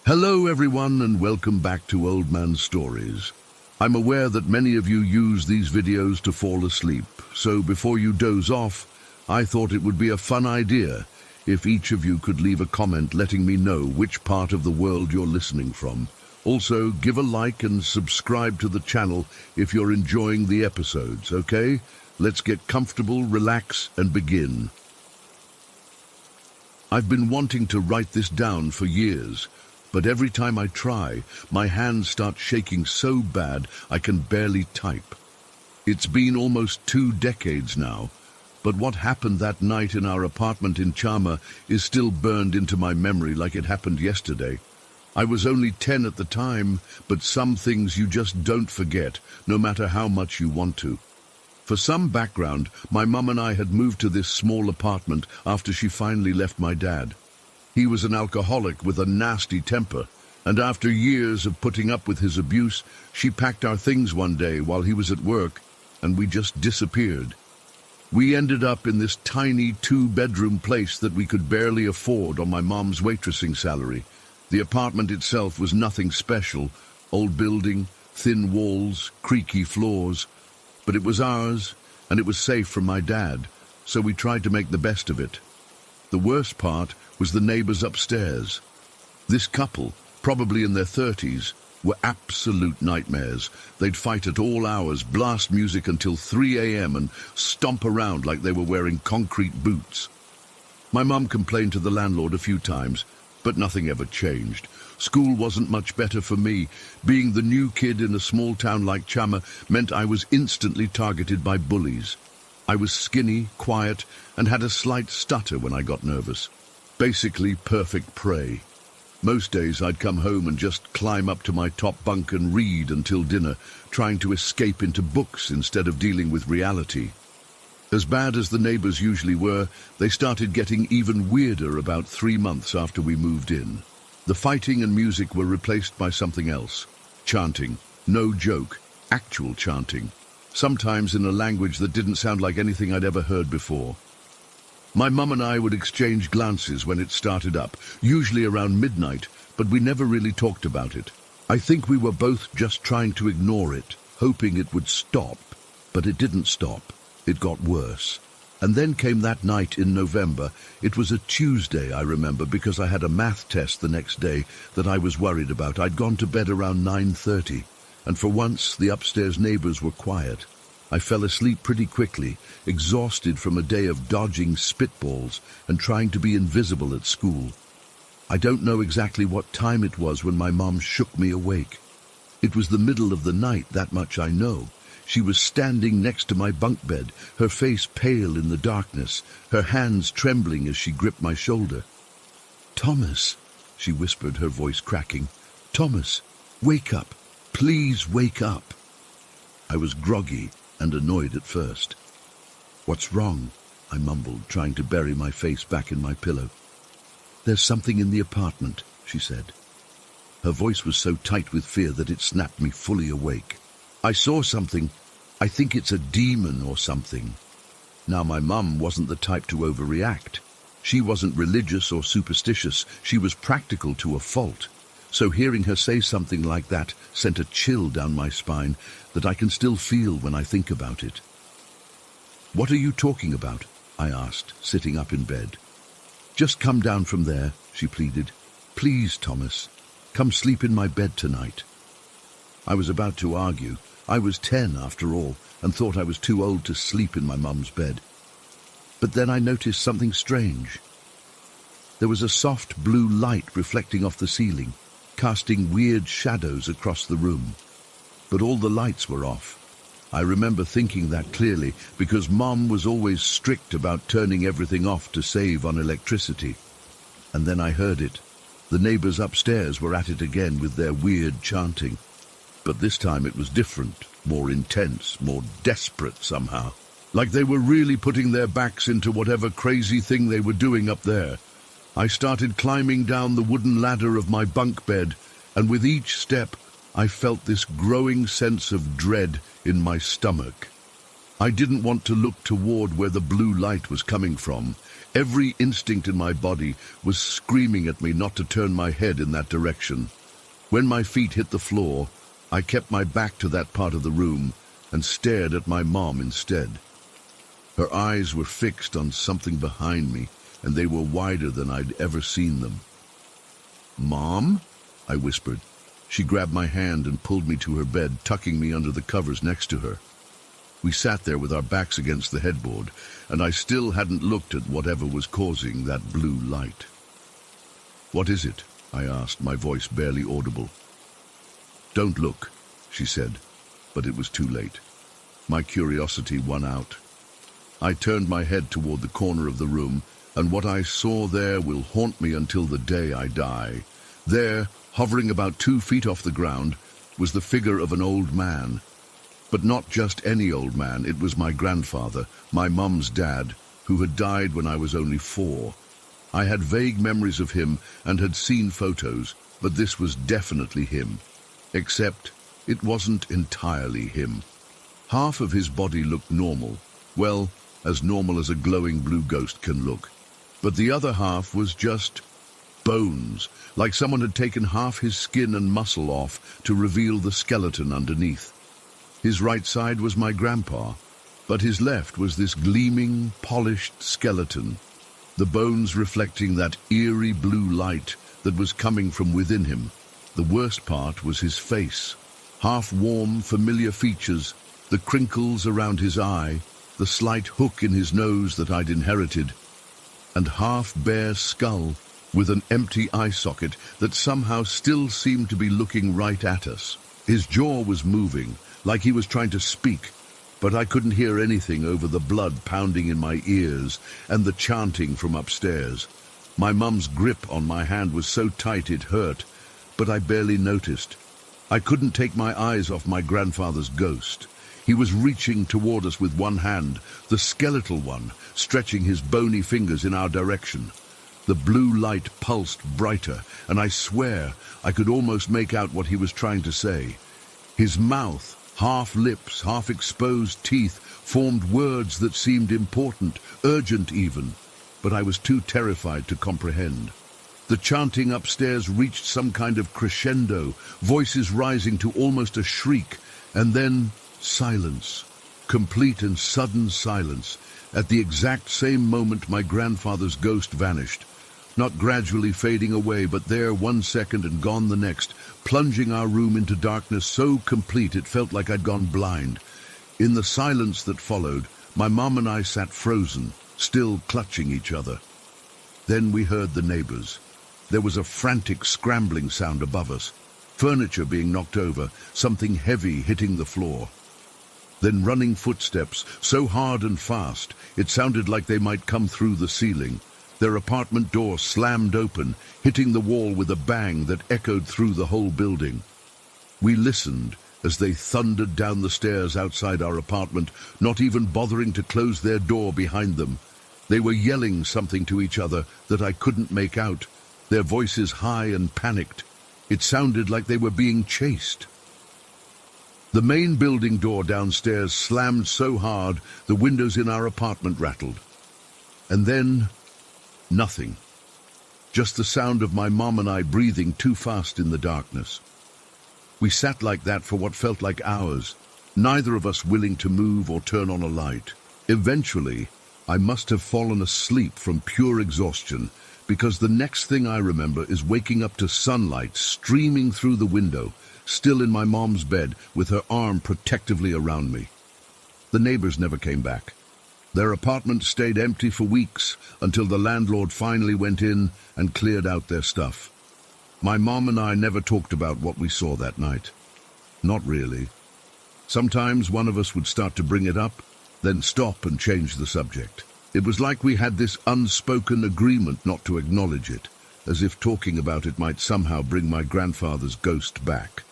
Hello everyone and welcome back to Old Man Stories. I'm aware that many of you use these videos to fall asleep, so before you doze off, I thought it would be a fun idea if each of you could leave a comment letting me know which part of the world you're listening from. Also, give a like and subscribe to the channel if you're enjoying the episodes, okay? Let's get comfortable, relax, and begin. I've been wanting to write this down for years, but every time I try, my hands start shaking so bad I can barely type. It's been almost 2 decades now, but what happened that night in our apartment in Chama is still burned into my memory like it happened yesterday. I was only 10 at the time, but some things you just don't forget, no matter how much you want to. For some background, my mum and I had moved to this small apartment after she finally left my dad. He was an alcoholic with a nasty temper, and after years of putting up with his abuse, she packed our things one day while he was at work, and we just disappeared. We ended up in this tiny 2-bedroom place that we could barely afford on my mom's waitressing salary. The apartment itself was nothing special, old building, thin walls, creaky floors, but it was ours, and it was safe from my dad, so we tried to make the best of it. The worst part was the neighbors upstairs. This couple, probably in their 30s, were absolute nightmares. They'd fight at all hours, blast music until 3 a.m. and stomp around like they were wearing concrete boots. My mum complained to the landlord a few times, but nothing ever changed. School wasn't much better for me. Being the new kid in a small town like Chama meant I was instantly targeted by bullies. I was skinny, quiet, and had a slight stutter when I got nervous. Basically perfect prey. Most days I'd come home and just climb up to my top bunk and read until dinner, trying to escape into books instead of dealing with reality. As bad as the neighbors usually were, they started getting even weirder about 3 months after we moved in. The fighting and music were replaced by something else. Chanting. No joke. Actual chanting. Sometimes in a language that didn't sound like anything I'd ever heard before. My mum and I would exchange glances when it started up, usually around midnight, but we never really talked about it. I think we were both just trying to ignore it, hoping it would stop, but it didn't stop. It got worse. And then came that night in November. It was a Tuesday, I remember, because I had a math test the next day that I was worried about. I'd gone to bed around 9:30, and for once the upstairs neighbors were quiet. I fell asleep pretty quickly, exhausted from a day of dodging spitballs and trying to be invisible at school. I don't know exactly what time it was when my mom shook me awake. It was the middle of the night, that much I know. She was standing next to my bunk bed, her face pale in the darkness, her hands trembling as she gripped my shoulder. "Thomas," she whispered, her voice cracking. "Thomas, wake up. Please wake up." I was groggy and annoyed at first. "What's wrong?" I mumbled, trying to bury my face back in my pillow. "There's something in the apartment," she said. Her voice was so tight with fear that it snapped me fully awake. "I saw something. I think it's a demon or something." Now, my mum wasn't the type to overreact. She wasn't religious or superstitious. She was practical to a fault. So hearing her say something like that sent a chill down my spine that I can still feel when I think about it. "What are you talking about?" I asked, sitting up in bed. "Just come down from there," she pleaded. "Please, Thomas, come sleep in my bed tonight." I was about to argue. I was 10 after all, and thought I was too old to sleep in my mum's bed. But then I noticed something strange. There was a soft blue light reflecting off the ceiling, casting weird shadows across the room. But all the lights were off. I remember thinking that clearly because Mom was always strict about turning everything off to save on electricity. And then I heard it. The neighbors upstairs were at it again with their weird chanting. But this time it was different, more intense, more desperate somehow. Like they were really putting their backs into whatever crazy thing they were doing up there. I started climbing down the wooden ladder of my bunk bed, and with each step, I felt this growing sense of dread in my stomach. I didn't want to look toward where the blue light was coming from. Every instinct in my body was screaming at me not to turn my head in that direction. When my feet hit the floor, I kept my back to that part of the room and stared at my mom instead. Her eyes were fixed on something behind me, and they were wider than I'd ever seen them. "Mom?" I whispered. She grabbed my hand and pulled me to her bed, tucking me under the covers next to her. We sat there with our backs against the headboard, and I still hadn't looked at whatever was causing that blue light. "What is it?" I asked, my voice barely audible. "Don't look," she said, but it was too late. My curiosity won out. I turned my head toward the corner of the room, and what I saw there will haunt me until the day I die. There, hovering about 2 feet off the ground, was the figure of an old man. But not just any old man, it was my grandfather, my mum's dad, who had died when I was only 4. I had vague memories of him and had seen photos, but this was definitely him. Except it wasn't entirely him. Half of his body looked normal, well, as normal as a glowing blue ghost can look. But the other half was just bones, like someone had taken half his skin and muscle off to reveal the skeleton underneath. His right side was my grandpa, but his left was this gleaming, polished skeleton, the bones reflecting that eerie blue light that was coming from within him. The worst part was his face. Half-warm, familiar features, the crinkles around his eye, the slight hook in his nose that I'd inherited, and half-bare skull with an empty eye socket that somehow still seemed to be looking right at us. His jaw was moving, like he was trying to speak, but I couldn't hear anything over the blood pounding in my ears and the chanting from upstairs. My mum's grip on my hand was so tight it hurt, but I barely noticed. I couldn't take my eyes off my grandfather's ghost. He was reaching toward us with one hand, the skeletal one, stretching his bony fingers in our direction. The blue light pulsed brighter, and I swear I could almost make out what he was trying to say. His mouth, half lips, half exposed teeth, formed words that seemed important, urgent even, but I was too terrified to comprehend. The chanting upstairs reached some kind of crescendo, voices rising to almost a shriek, and then silence, complete and sudden silence. At the exact same moment my grandfather's ghost vanished, not gradually fading away, but there 1 second and gone the next, plunging our room into darkness so complete it felt like I'd gone blind. In the silence that followed, my mom and I sat frozen, still clutching each other. Then we heard the neighbors. There was a frantic scrambling sound above us, furniture being knocked over, something heavy hitting the floor. Then running footsteps, so hard and fast, it sounded like they might come through the ceiling. Their apartment door slammed open, hitting the wall with a bang that echoed through the whole building. We listened as they thundered down the stairs outside our apartment, not even bothering to close their door behind them. They were yelling something to each other that I couldn't make out, their voices high and panicked. It sounded like they were being chased. The main building door downstairs slammed so hard the windows in our apartment rattled. And then, nothing. Just the sound of my mom and I breathing too fast in the darkness. We sat like that for what felt like hours, neither of us willing to move or turn on a light. Eventually, I must have fallen asleep from pure exhaustion, because the next thing I remember is waking up to sunlight streaming through the window, still in my mom's bed with her arm protectively around me. The neighbors never came back. Their apartment stayed empty for weeks until the landlord finally went in and cleared out their stuff. My mom and I never talked about what we saw that night. Not really. Sometimes one of us would start to bring it up, then stop and change the subject. It was like we had this unspoken agreement not to acknowledge it, as if talking about it might somehow bring my grandfather's ghost back.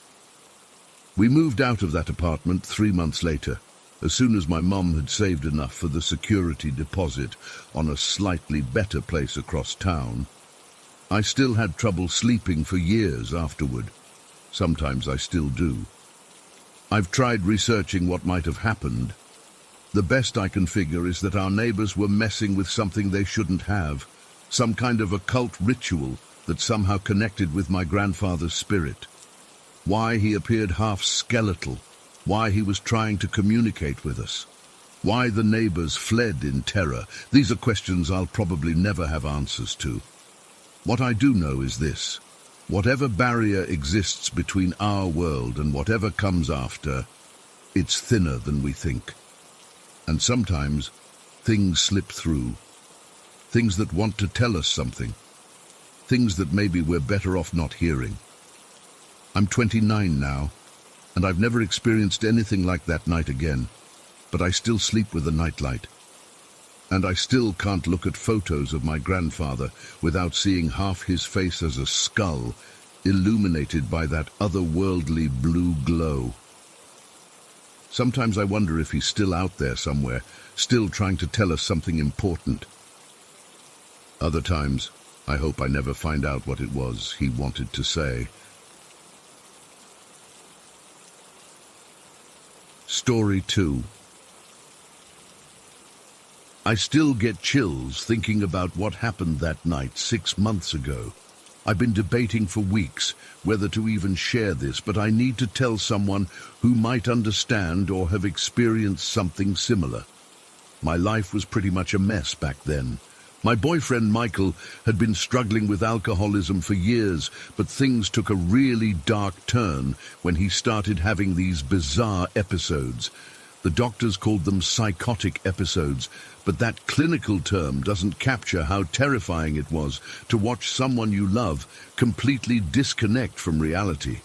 We moved out of that apartment 3 months later, as soon as my mum had saved enough for the security deposit on a slightly better place across town. I still had trouble sleeping for years afterward. Sometimes I still do. I've tried researching what might have happened. The best I can figure is that our neighbors were messing with something they shouldn't have, some kind of occult ritual that somehow connected with my grandfather's spirit. Why he appeared half skeletal, why he was trying to communicate with us, why the neighbors fled in terror. These are questions I'll probably never have answers to. What I do know is this: whatever barrier exists between our world and whatever comes after, it's thinner than we think. And sometimes things slip through, things that want to tell us something, things that maybe we're better off not hearing. I'm 29 now, and I've never experienced anything like that night again, but I still sleep with a nightlight. And I still can't look at photos of my grandfather without seeing half his face as a skull, illuminated by that otherworldly blue glow. Sometimes I wonder if he's still out there somewhere, still trying to tell us something important. Other times, I hope I never find out what it was he wanted to say. Story 2. I still get chills thinking about what happened that night 6 months ago. I've been debating for weeks whether to even share this, but I need to tell someone who might understand or have experienced something similar. My life was pretty much a mess back then. My boyfriend Michael had been struggling with alcoholism for years, but things took a really dark turn when he started having these bizarre episodes. The doctors called them psychotic episodes, but that clinical term doesn't capture how terrifying it was to watch someone you love completely disconnect from reality.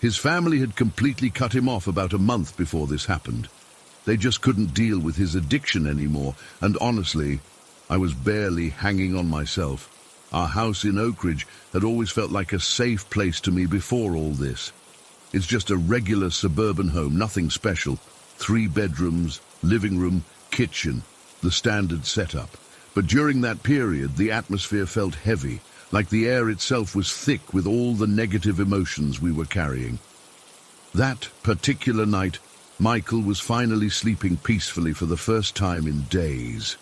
His family had completely cut him off about a month before this happened. They just couldn't deal with his addiction anymore, and honestly, I was barely hanging on myself. Our house in Oak Ridge had always felt like a safe place to me before all this. It's just a regular suburban home, nothing special. 3 bedrooms, living room, kitchen, the standard setup. But during that period, the atmosphere felt heavy, like the air itself was thick with all the negative emotions we were carrying. That particular night, Michael was finally sleeping peacefully for the first time in days.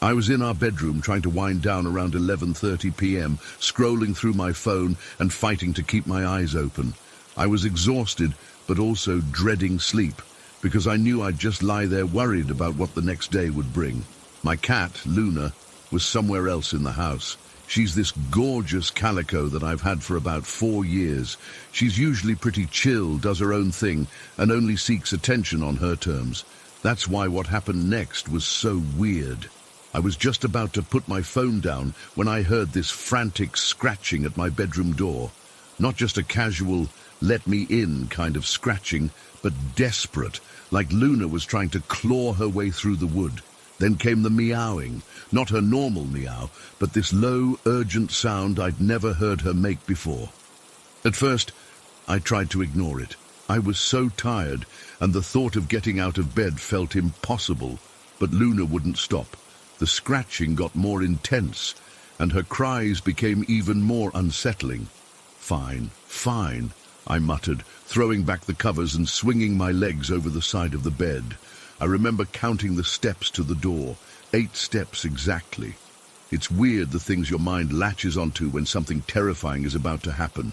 I was in our bedroom trying to wind down around 11:30 p.m., scrolling through my phone and fighting to keep my eyes open. I was exhausted, but also dreading sleep, because I knew I'd just lie there worried about what the next day would bring. My cat, Luna, was somewhere else in the house. She's this gorgeous calico that I've had for about 4 years. She's usually pretty chill, does her own thing, and only seeks attention on her terms. That's why what happened next was so weird. I was just about to put my phone down when I heard this frantic scratching at my bedroom door. Not just a casual, let me in kind of scratching, but desperate, like Luna was trying to claw her way through the wood. Then came the meowing, not her normal meow, but this low, urgent sound I'd never heard her make before. At first, I tried to ignore it. I was so tired, and the thought of getting out of bed felt impossible, but Luna wouldn't stop. The scratching got more intense, and her cries became even more unsettling. Fine, fine, I muttered, throwing back the covers and swinging my legs over the side of the bed. I remember counting the steps to the door, 8 steps exactly. It's weird the things your mind latches onto when something terrifying is about to happen.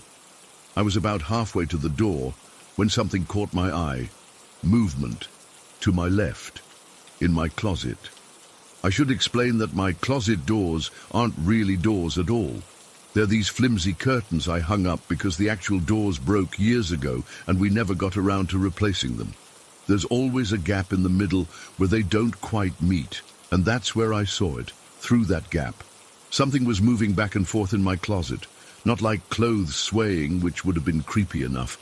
I was about halfway to the door when something caught my eye. Movement. To my left. In my closet. I should explain that my closet doors aren't really doors at all. They're these flimsy curtains I hung up because the actual doors broke years ago and we never got around to replacing them. There's always a gap in the middle where they don't quite meet, and that's where I saw it, through that gap. Something was moving back and forth in my closet, not like clothes swaying, which would have been creepy enough.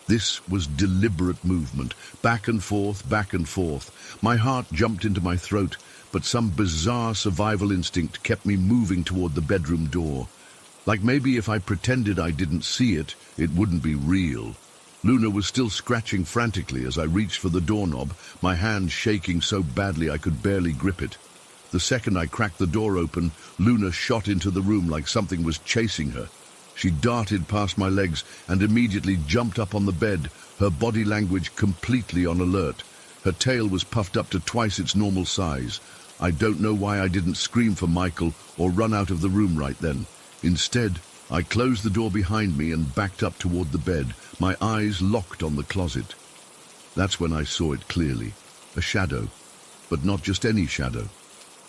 This was deliberate movement, back and forth, back and forth. My heart jumped into my throat, but some bizarre survival instinct kept me moving toward the bedroom door. Like maybe if I pretended I didn't see it, it wouldn't be real. Luna was still scratching frantically as I reached for the doorknob, my hand shaking so badly I could barely grip it. The second I cracked the door open, Luna shot into the room like something was chasing her. She darted past my legs and immediately jumped up on the bed, her body language completely on alert. Her tail was puffed up to twice its normal size. I don't know why I didn't scream for Michael or run out of the room right then. Instead, I closed the door behind me and backed up toward the bed, my eyes locked on the closet. That's when I saw it clearly. A shadow, but not just any shadow.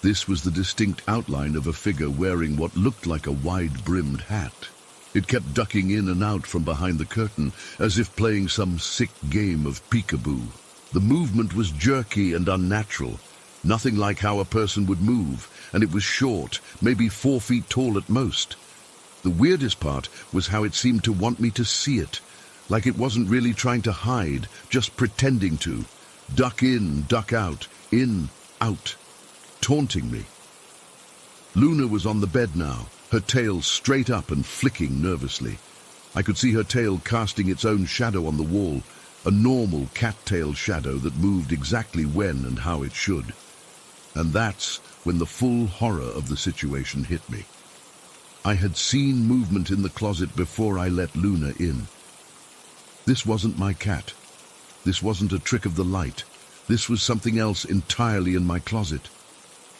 This was the distinct outline of a figure wearing what looked like a wide-brimmed hat. It kept ducking in and out from behind the curtain, as if playing some sick game of peekaboo. The movement was jerky and unnatural, nothing like how a person would move, and it was short, maybe 4 feet tall at most. The weirdest part was how it seemed to want me to see it, like it wasn't really trying to hide, just pretending to. Duck in, duck out, in, out, taunting me. Luna was on the bed now, her tail straight up and flicking nervously. I could see her tail casting its own shadow on the wall, a normal cat-tail shadow that moved exactly when and how it should. And that's when the full horror of the situation hit me. I had seen movement in the closet before I let Luna in. This wasn't my cat. This wasn't a trick of the light. This was something else entirely in my closet.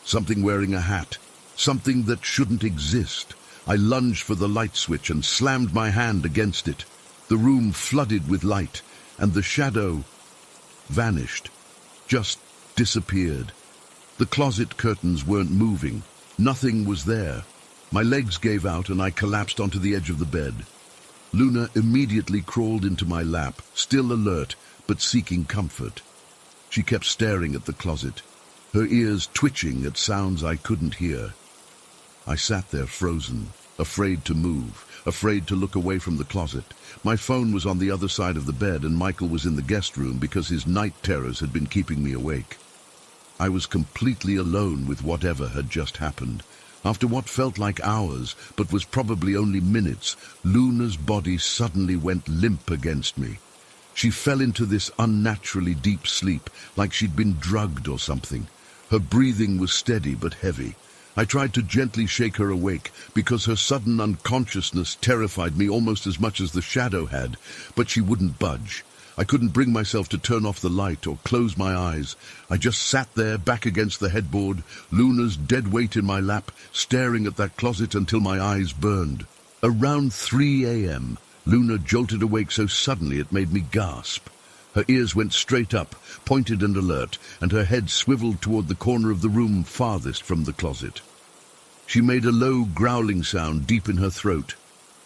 Something wearing a hat. Something that shouldn't exist. I lunged for the light switch and slammed my hand against it. The room flooded with light, and the shadow vanished, just disappeared. The closet curtains weren't moving. Nothing was there. My legs gave out and I collapsed onto the edge of the bed. Luna immediately crawled into my lap, still alert, but seeking comfort. She kept staring at the closet, her ears twitching at sounds I couldn't hear. I sat there frozen, afraid to move, afraid to look away from the closet. My phone was on the other side of the bed and Michael was in the guest room because his night terrors had been keeping me awake. I was completely alone with whatever had just happened. After what felt like hours, but was probably only minutes, Luna's body suddenly went limp against me. She fell into this unnaturally deep sleep, like she'd been drugged or something. Her breathing was steady but heavy. I tried to gently shake her awake, because her sudden unconsciousness terrified me almost as much as the shadow had, but she wouldn't budge. I couldn't bring myself to turn off the light or close my eyes. I just sat there, back against the headboard, Luna's dead weight in my lap, staring at that closet until my eyes burned. Around 3 a.m., Luna jolted awake so suddenly it made me gasp. Her ears went straight up, pointed and alert, and her head swiveled toward the corner of the room farthest from the closet. She made a low, growling sound deep in her throat.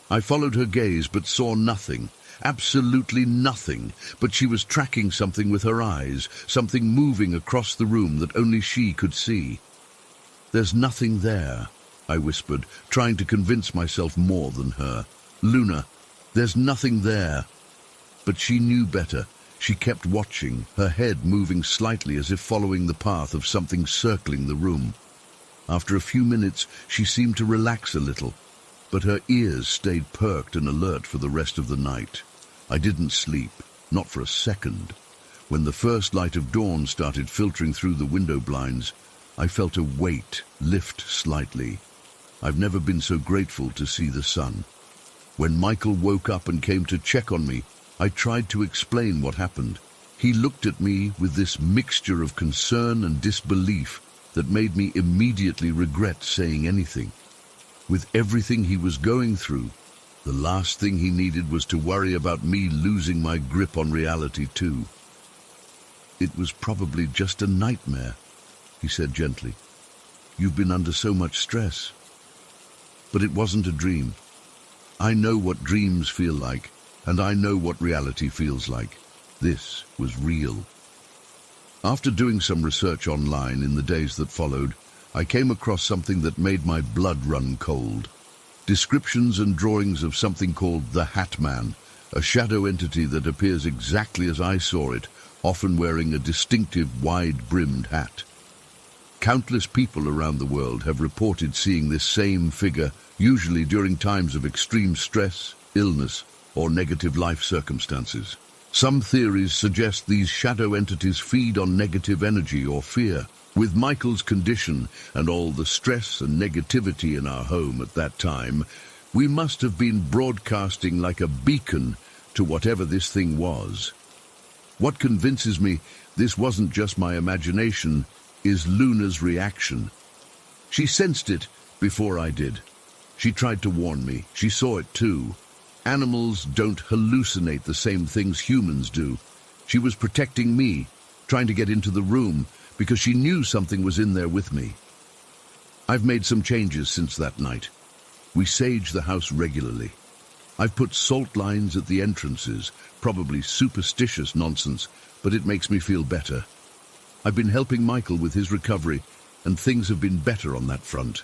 I followed her gaze but saw nothing. Absolutely nothing, but she was tracking something with her eyes, something moving across the room that only she could see. "There's nothing there," I whispered, trying to convince myself more than her. "Luna, there's nothing there." But she knew better. She kept watching, her head moving slightly as if following the path of something circling the room. After a few minutes, she seemed to relax a little, but her ears stayed perked and alert for the rest of the night. I didn't sleep, not for a second. When the first light of dawn started filtering through the window blinds, I felt a weight lift slightly. I've never been so grateful to see the sun. When Michael woke up and came to check on me, I tried to explain what happened. He looked at me with this mixture of concern and disbelief that made me immediately regret saying anything. With everything he was going through, the last thing he needed was to worry about me losing my grip on reality too. "It was probably just a nightmare," he said gently. "You've been under so much stress." But it wasn't a dream. I know what dreams feel like, and I know what reality feels like. This was real. After doing some research online in the days that followed, I came across something that made my blood run cold. Descriptions and drawings of something called the Hat Man, a shadow entity that appears exactly as I saw it, often wearing a distinctive wide-brimmed hat. Countless people around the world have reported seeing this same figure, usually during times of extreme stress, illness, or negative life circumstances. Some theories suggest these shadow entities feed on negative energy or fear. With Michael's condition and all the stress and negativity in our home at that time, we must have been broadcasting like a beacon to whatever this thing was. What convinces me this wasn't just my imagination, is Luna's reaction. She sensed it before I did. She tried to warn me. She saw it too. Animals don't hallucinate the same things humans do. She was protecting me, trying to get into the room, because she knew something was in there with me. I've made some changes since that night. We sage the house regularly. I've put salt lines at the entrances, probably superstitious nonsense, but it makes me feel better. I've been helping Michael with his recovery, and things have been better on that front.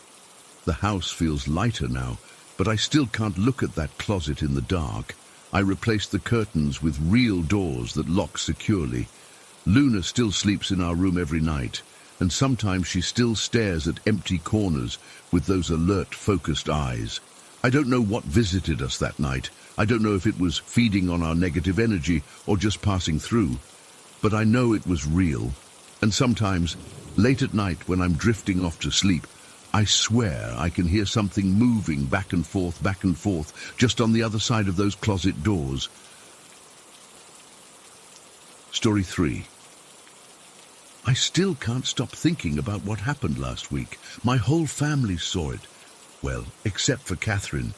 The house feels lighter now, but I still can't look at that closet in the dark. I replaced the curtains with real doors that lock securely. Luna still sleeps in our room every night, and sometimes she still stares at empty corners with those alert, focused eyes. I don't know what visited us that night. I don't know if it was feeding on our negative energy or just passing through. But I know it was real. And sometimes, late at night when I'm drifting off to sleep, I swear I can hear something moving back and forth, just on the other side of those closet doors. Story 3. I still can't stop thinking about what happened last week. My whole family saw it. Well, except for Catherine.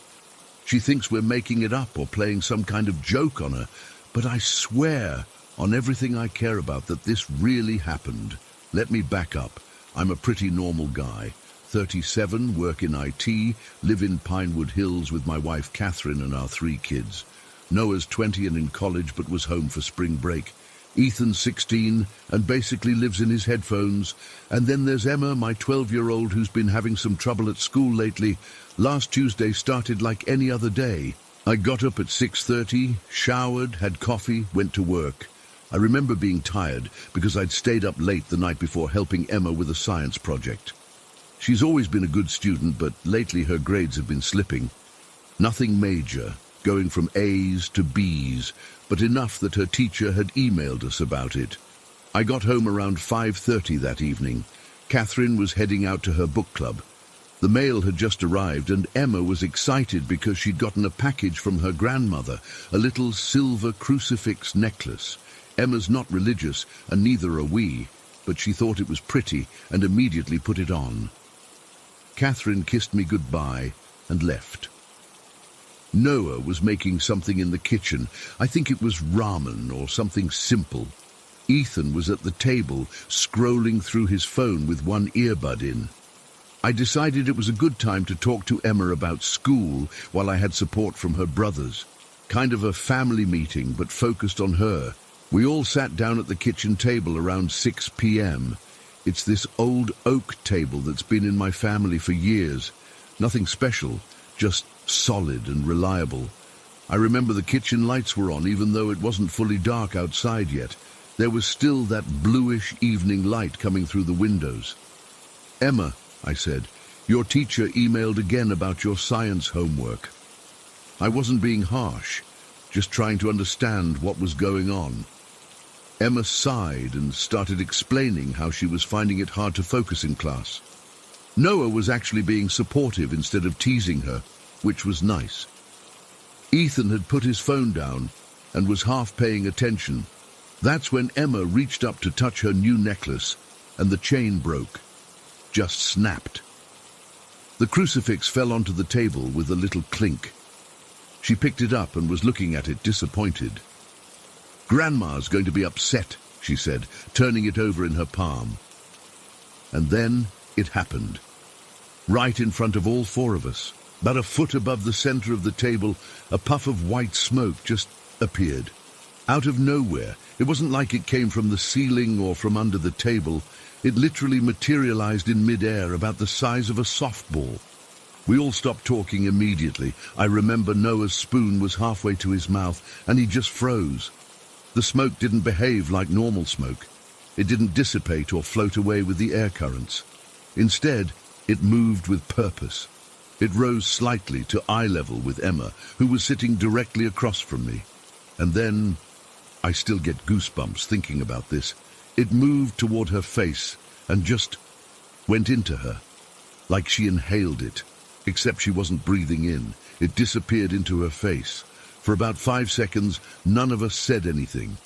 She thinks we're making it up or playing some kind of joke on her, but I swear on everything I care about that this really happened. Let me back up. I'm a pretty normal guy. 37, work in IT, live in Pinewood Hills with my wife Catherine and our 3 kids. Noah's 20 and in college but was home for spring break. Ethan's 16 and basically lives in his headphones. And then there's Emma, my 12-year-old, who's been having some trouble at school lately. Last Tuesday started like any other day. I got up at 6:30, showered, had coffee, went to work. I remember being tired because I'd stayed up late the night before helping Emma with a science project. She's always been a good student, but lately her grades have been slipping. Nothing major, going from A's to B's, but enough that her teacher had emailed us about it. I got home around 5:30 that evening. Catherine was heading out to her book club. The mail had just arrived, and Emma was excited because she'd gotten a package from her grandmother, a little silver crucifix necklace. Emma's not religious, and neither are we, but she thought it was pretty and immediately put it on. Catherine kissed me goodbye and left. Noah was making something in the kitchen. I think it was ramen or something simple. Ethan was at the table, scrolling through his phone with one earbud in. I decided it was a good time to talk to Emma about school while I had support from her brothers. Kind of a family meeting, but focused on her. We all sat down at the kitchen table around 6 p.m. It's this old oak table that's been in my family for years. Nothing special, just solid and reliable. I remember the kitchen lights were on, even though it wasn't fully dark outside yet. There was still that bluish evening light coming through the windows. "Emma," I said, "your teacher emailed again about your science homework." I wasn't being harsh, just trying to understand what was going on. Emma sighed and started explaining how she was finding it hard to focus in class. Noah was actually being supportive instead of teasing her, which was nice. Ethan had put his phone down and was half paying attention. That's when Emma reached up to touch her new necklace, and the chain broke. Just snapped. The crucifix fell onto the table with a little clink. She picked it up and was looking at it, disappointed. "Grandma's going to be upset," she said, turning it over in her palm. And then it happened. Right in front of all 4 of us, about a foot above the center of the table, a puff of white smoke just appeared. Out of nowhere. It wasn't like it came from the ceiling or from under the table. It literally materialized in midair, about the size of a softball. We all stopped talking immediately. I remember Noah's spoon was halfway to his mouth, and he just froze. The smoke didn't behave like normal smoke. It didn't dissipate or float away with the air currents. Instead, it moved with purpose. It rose slightly to eye level with Emma, who was sitting directly across from me. And then, I still get goosebumps thinking about this, it moved toward her face and just went into her, like she inhaled it, except she wasn't breathing in. It disappeared into her face. For about 5 seconds, none of us said anything.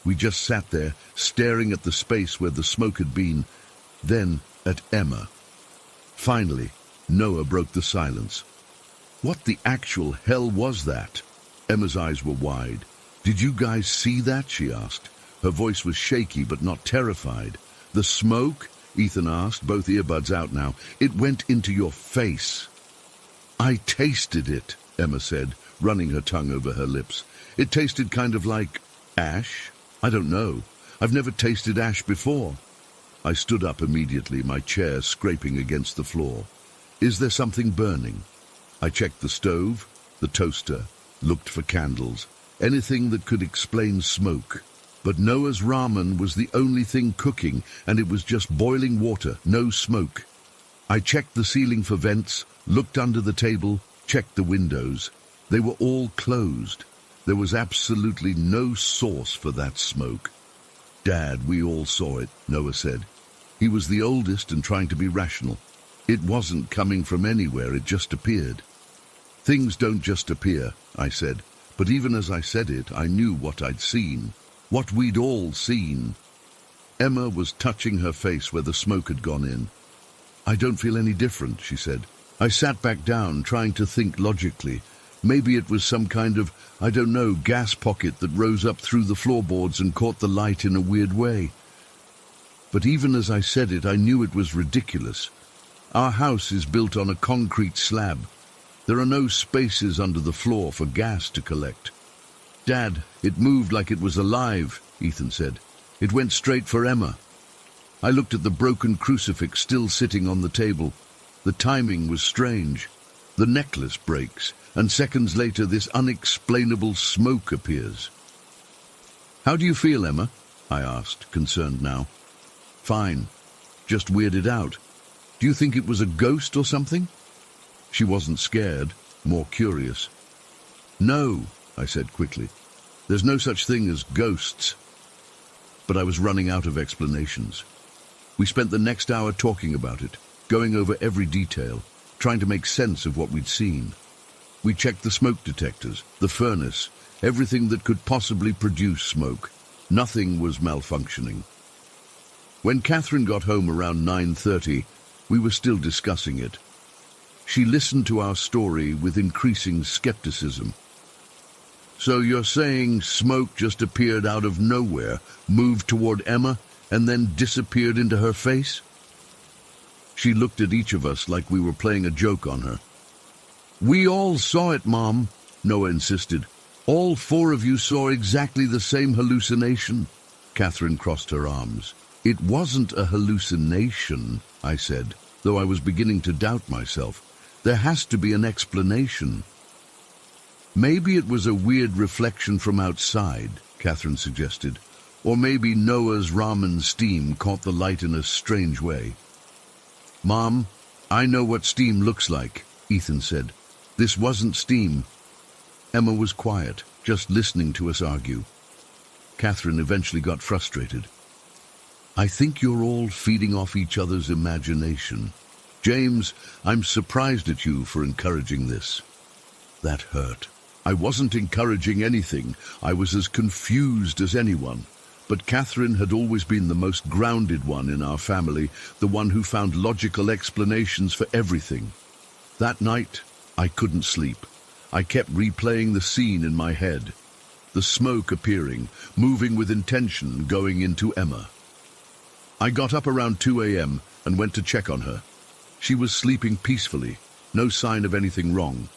We just sat there, staring at the space where the smoke had been, then at Emma. Finally, Noah broke the silence. What the actual hell was that? Emma's eyes were wide. Did you guys see that? She asked. Her voice was shaky but not terrified. The smoke? Ethan asked, both earbuds out now. It went into your face. I tasted it, Emma said, running her tongue over her lips. It tasted kind of like ash. I don't know. I've never tasted ash before. I stood up immediately, my chair scraping against the floor. Is there something burning? I checked the stove, the toaster, looked for candles, anything that could explain smoke. But Noah's ramen was the only thing cooking, and it was just boiling water, no smoke. I checked the ceiling for vents, looked under the table, checked the windows. They were all closed. There was absolutely no source for that smoke. Dad, we all saw it, Noah said. He was the oldest and trying to be rational. It wasn't coming from anywhere, it just appeared. Things don't just appear, I said, but even as I said it, I knew what I'd seen, what we'd all seen. Emma was touching her face where the smoke had gone in. I don't feel any different, she said. I sat back down, trying to think logically. Maybe it was some kind of, I don't know, gas pocket that rose up through the floorboards and caught the light in a weird way. But even as I said it, I knew it was ridiculous. Our house is built on a concrete slab. There are no spaces under the floor for gas to collect. Dad, it moved like it was alive, Ethan said. It went straight for Emma. I looked at the broken crucifix still sitting on the table. The timing was strange. The necklace breaks, and seconds later this unexplainable smoke appears. How do you feel, Emma? I asked, concerned now. Fine. Just weirded out. Do you think it was a ghost or something? She wasn't scared, more curious. No, I said quickly. There's no such thing as ghosts. But I was running out of explanations. We spent the next hour talking about it, going over every detail, trying to make sense of what we'd seen. We checked the smoke detectors, the furnace, everything that could possibly produce smoke. Nothing was malfunctioning. When Catherine got home around 9:30, we were still discussing it. She listened to our story with increasing skepticism. So you're saying smoke just appeared out of nowhere, moved toward Emma, and then disappeared into her face? She looked at each of us like we were playing a joke on her. We all saw it, Mom, Noah insisted. All four of you saw exactly the same hallucination. Catherine crossed her arms. It wasn't a hallucination, I said, though I was beginning to doubt myself. There has to be an explanation. Maybe it was a weird reflection from outside, Catherine suggested. Or maybe Noah's ramen steam caught the light in a strange way. Mom, I know what steam looks like, Ethan said. This wasn't steam. Emma was quiet, just listening to us argue. Catherine eventually got frustrated. I think you're all feeding off each other's imagination. James, I'm surprised at you for encouraging this. That hurt. I wasn't encouraging anything. I was as confused as anyone. But Catherine had always been the most grounded one in our family, the one who found logical explanations for everything. That night, I couldn't sleep. I kept replaying the scene in my head. The smoke appearing, moving with intention, going into Emma. I got up around 2 a.m. and went to check on her. She was sleeping peacefully, no sign of anything wrong.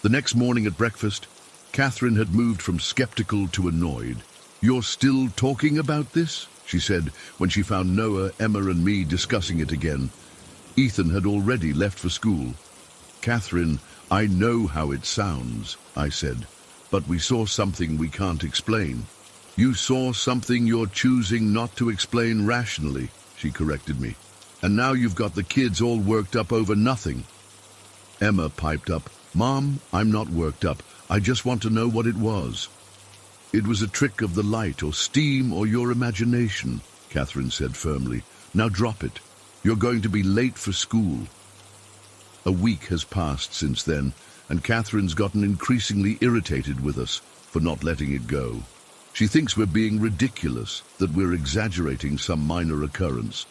The next morning at breakfast, Catherine had moved from skeptical to annoyed. You're still talking about this? She said when she found Noah, Emma and me discussing it again. Ethan had already left for school. Catherine, I know how it sounds, I said, but we saw something we can't explain. You saw something you're choosing not to explain rationally, she corrected me. And now you've got the kids all worked up over nothing. Emma piped up, Mom, I'm not worked up. I just want to know what it was. It was a trick of the light or steam or your imagination, Catherine said firmly. Now drop it. You're going to be late for school. A week has passed since then, and Catherine's gotten increasingly irritated with us for not letting it go. She thinks we're being ridiculous, that we're exaggerating some minor occurrence.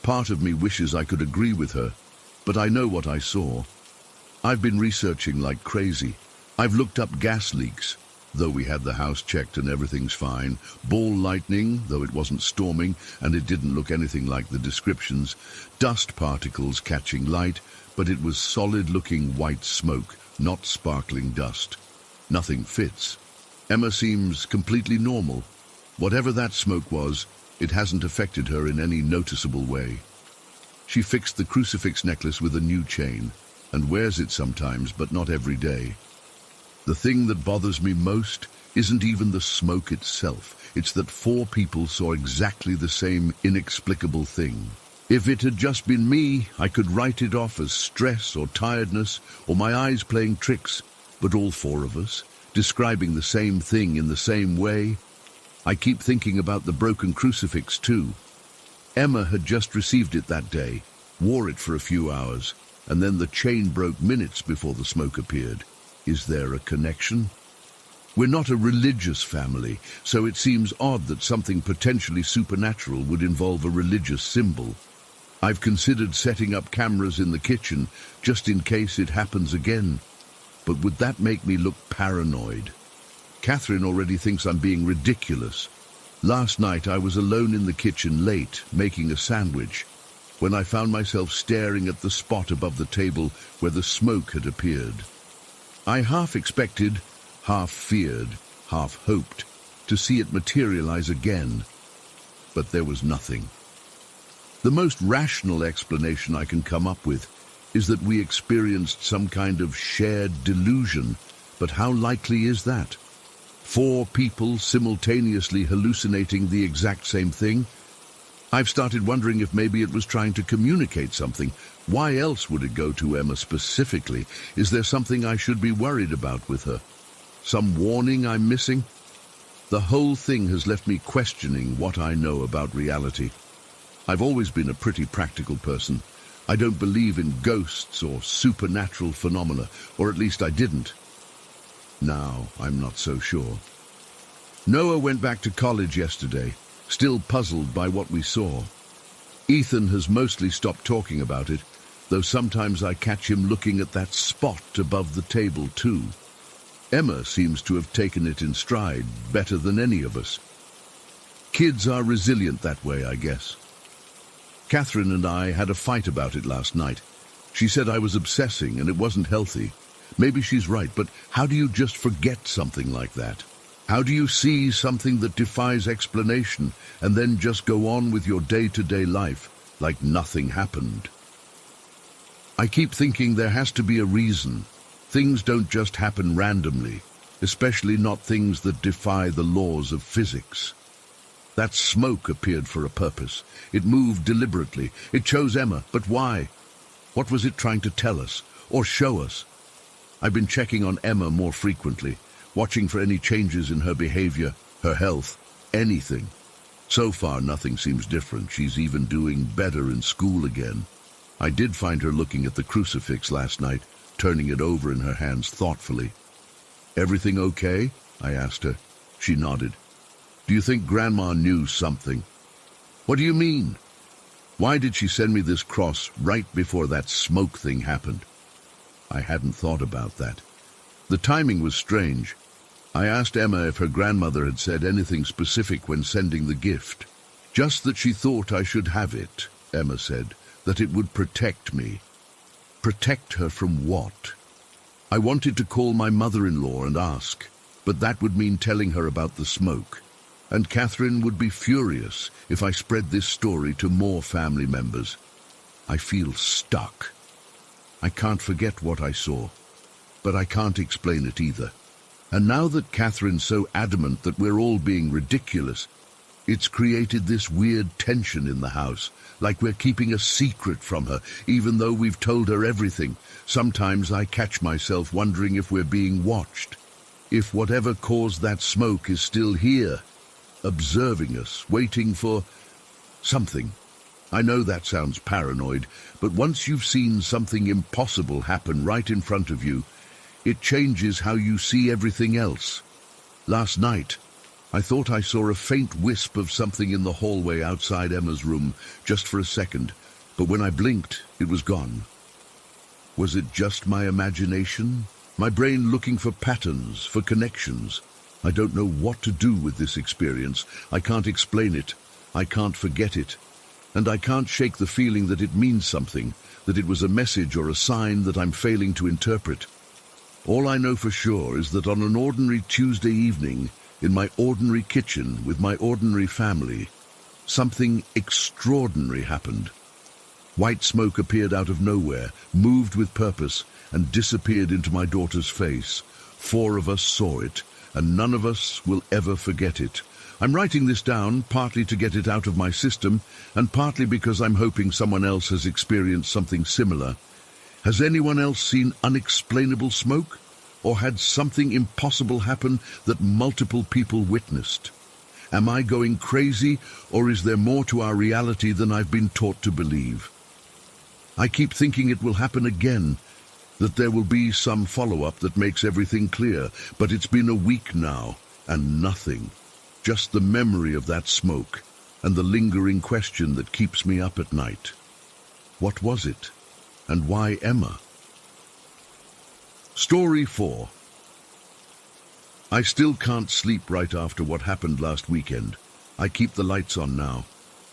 Part of me wishes I could agree with her, but I know what I saw. I've been researching like crazy. I've looked up gas leaks, though we had the house checked and everything's fine. Ball lightning, though it wasn't storming and it didn't look anything like the descriptions. Dust particles catching light, but it was solid-looking white smoke, not sparkling dust. Nothing fits. Emma seems completely normal. Whatever that smoke was, it hasn't affected her in any noticeable way. She fixed the crucifix necklace with a new chain and wears it sometimes, but not every day. The thing that bothers me most isn't even the smoke itself. It's that 4 people saw exactly the same inexplicable thing. If it had just been me, I could write it off as stress or tiredness or my eyes playing tricks, but all 4 of us, describing the same thing in the same way. I keep thinking about the broken crucifix too. Emma had just received it that day, wore it for a few hours, and then the chain broke minutes before the smoke appeared. Is there a connection? We're not a religious family, so it seems odd that something potentially supernatural would involve a religious symbol. I've considered setting up cameras in the kitchen just in case it happens again. But would that make me look paranoid? Catherine already thinks I'm being ridiculous. Last night I was alone in the kitchen late, making a sandwich, when I found myself staring at the spot above the table where the smoke had appeared. I half expected, half feared, half hoped to see it materialize again, but there was nothing. The most rational explanation I can come up with is that we experienced some kind of shared delusion, but how likely is that? 4 people simultaneously hallucinating the exact same thing? I've started wondering if maybe it was trying to communicate something. Why else would it go to Emma specifically? Is there something I should be worried about with her? Some warning I'm missing? The whole thing has left me questioning what I know about reality. I've always been a pretty practical person. I don't believe in ghosts or supernatural phenomena, or at least I didn't. Now, I'm not so sure. Noah went back to college yesterday, still puzzled by what we saw. Ethan has mostly stopped talking about it, though sometimes I catch him looking at that spot above the table too. Emma seems to have taken it in stride better than any of us. Kids are resilient that way, I guess. Catherine and I had a fight about it last night. She said I was obsessing and it wasn't healthy. Maybe she's right, but how do you just forget something like that? How do you see something that defies explanation and then just go on with your day-to-day life like nothing happened? I keep thinking there has to be a reason. Things don't just happen randomly, especially not things that defy the laws of physics. That smoke appeared for a purpose. It moved deliberately. It chose Emma, but why? What was it trying to tell us or show us? I've been checking on Emma more frequently, watching for any changes in her behavior, her health, anything. So far, nothing seems different. She's even doing better in school again. I did find her looking at the crucifix last night, turning it over in her hands thoughtfully. "Everything okay?" I asked her. She nodded. "Do you think Grandma knew something?" "What do you mean? Why did she send me this cross right before that smoke thing happened?" I hadn't thought about that. The timing was strange. I asked Emma if her grandmother had said anything specific when sending the gift. "Just that she thought I should have it," Emma said, "that it would protect me." Protect her from what? I wanted to call my mother-in-law and ask, but that would mean telling her about the smoke. And Catherine would be furious if I spread this story to more family members. I feel stuck. I can't forget what I saw, but I can't explain it either. And now that Catherine's so adamant that we're all being ridiculous, it's created this weird tension in the house, like we're keeping a secret from her, even though we've told her everything. Sometimes I catch myself wondering if we're being watched, if whatever caused that smoke is still here, observing us, waiting for something. I know that sounds paranoid, but once you've seen something impossible happen right in front of you, it changes how you see everything else. Last night, I thought I saw a faint wisp of something in the hallway outside Emma's room, just for a second, but when I blinked, it was gone. Was it just my imagination? My brain looking for patterns, for connections? I don't know what to do with this experience. I can't explain it. I can't forget it. And I can't shake the feeling that it means something, that it was a message or a sign that I'm failing to interpret. All I know for sure is that on an ordinary Tuesday evening, in my ordinary kitchen with my ordinary family, something extraordinary happened. White smoke appeared out of nowhere, moved with purpose, and disappeared into my daughter's face. 4 of us saw it, and none of us will ever forget it. I'm writing this down, partly to get it out of my system, and partly because I'm hoping someone else has experienced something similar. Has anyone else seen unexplainable smoke? Or had something impossible happen that multiple people witnessed? Am I going crazy, or is there more to our reality than I've been taught to believe? I keep thinking it will happen again, that there will be some follow-up that makes everything clear, but it's been a week now, and nothing. Just the memory of that smoke, and the lingering question that keeps me up at night. What was it? And why Emma? Story 4. I still can't sleep right after what happened last weekend. I keep the lights on now.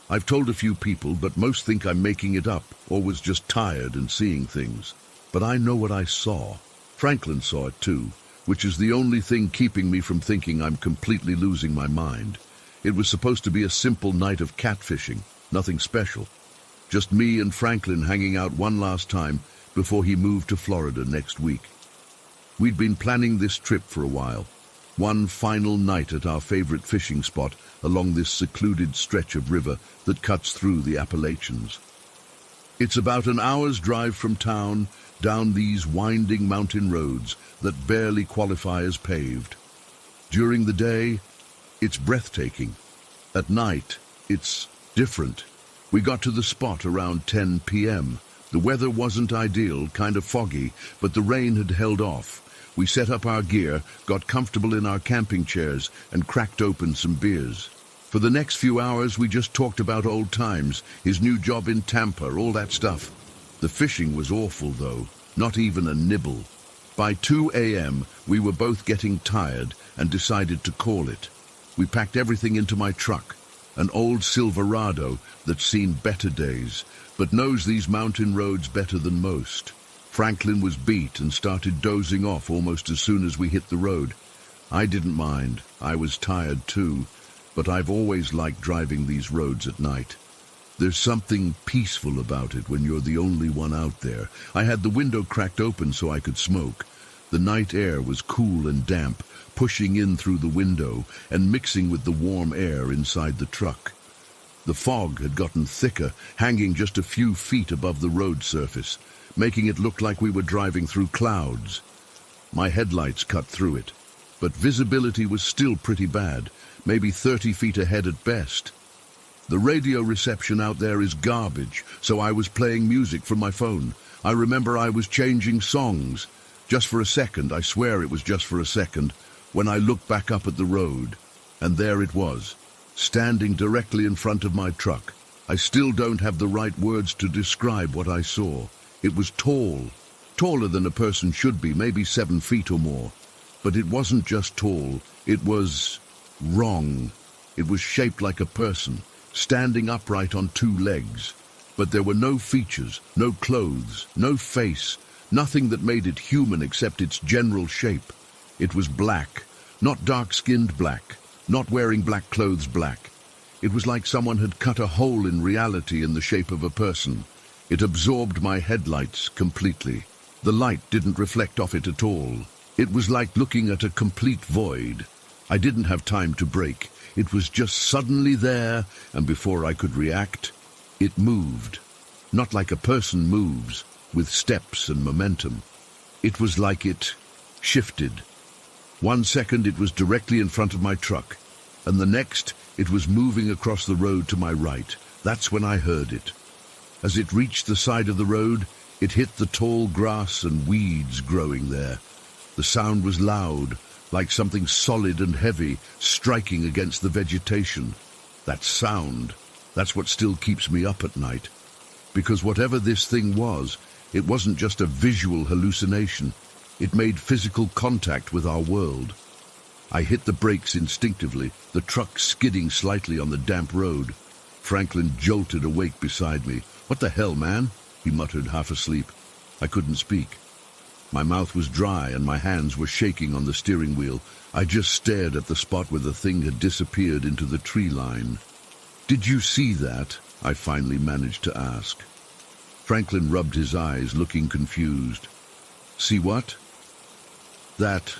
I've told a few people, but most think I'm making it up, or was just tired and seeing things. But I know what I saw. Franklin saw it too, which is the only thing keeping me from thinking I'm completely losing my mind. It was supposed to be a simple night of catfishing, nothing special. Just me and Franklin hanging out one last time before he moved to Florida next week. We'd been planning this trip for a while. One final night at our favorite fishing spot along this secluded stretch of river that cuts through the Appalachians. It's about an hour's drive from town, down these winding mountain roads that barely qualify as paved. During the day, it's breathtaking. At night, it's different. We got to the spot around 10 p.m. The weather wasn't ideal, kind of foggy, but the rain had held off. We set up our gear, got comfortable in our camping chairs, and cracked open some beers. For the next few hours, we just talked about old times, his new job in Tampa, all that stuff. The fishing was awful, though, not even a nibble. By 2 a.m., we were both getting tired and decided to call it. We packed everything into my truck, an old Silverado that's seen better days, but knows these mountain roads better than most. Franklin was beat and started dozing off almost as soon as we hit the road. I didn't mind. I was tired too, but I've always liked driving these roads at night. There's something peaceful about it when you're the only one out there. I had the window cracked open so I could smoke. The night air was cool and damp, pushing in through the window and mixing with the warm air inside the truck. The fog had gotten thicker, hanging just a few feet above the road surface, making it look like we were driving through clouds. My headlights cut through it, but visibility was still pretty bad, maybe 30 feet ahead at best. The radio reception out there is garbage, so I was playing music from my phone. I remember I was changing songs. Just for a second, I swear it was just for a second, when I looked back up at the road, and there it was, standing directly in front of my truck. I still don't have the right words to describe what I saw. It was tall, taller than a person should be, maybe 7 feet or more. But it wasn't just tall, it was wrong. It was shaped like a person, standing upright on 2 legs. But there were no features, no clothes, no face, nothing that made it human except its general shape. It was black, not dark-skinned black, not wearing black clothes black. It was like someone had cut a hole in reality in the shape of a person. It absorbed my headlights completely. The light didn't reflect off it at all. It was like looking at a complete void. I didn't have time to brake. It was just suddenly there, and before I could react, it moved. Not like a person moves, with steps and momentum. It was like it shifted. 1 second it was directly in front of my truck, and the next it was moving across the road to my right. That's when I heard it. As it reached the side of the road, it hit the tall grass and weeds growing there. The sound was loud, like something solid and heavy striking against the vegetation. That sound, that's what still keeps me up at night. Because whatever this thing was, it wasn't just a visual hallucination. It made physical contact with our world. I hit the brakes instinctively, the truck skidding slightly on the damp road. Franklin jolted awake beside me. "What the hell, man?" he muttered, half asleep. I couldn't speak. My mouth was dry and my hands were shaking on the steering wheel. I just stared at the spot where the thing had disappeared into the tree line. "Did you see that?" I finally managed to ask. Franklin rubbed his eyes, looking confused. "See what?" "That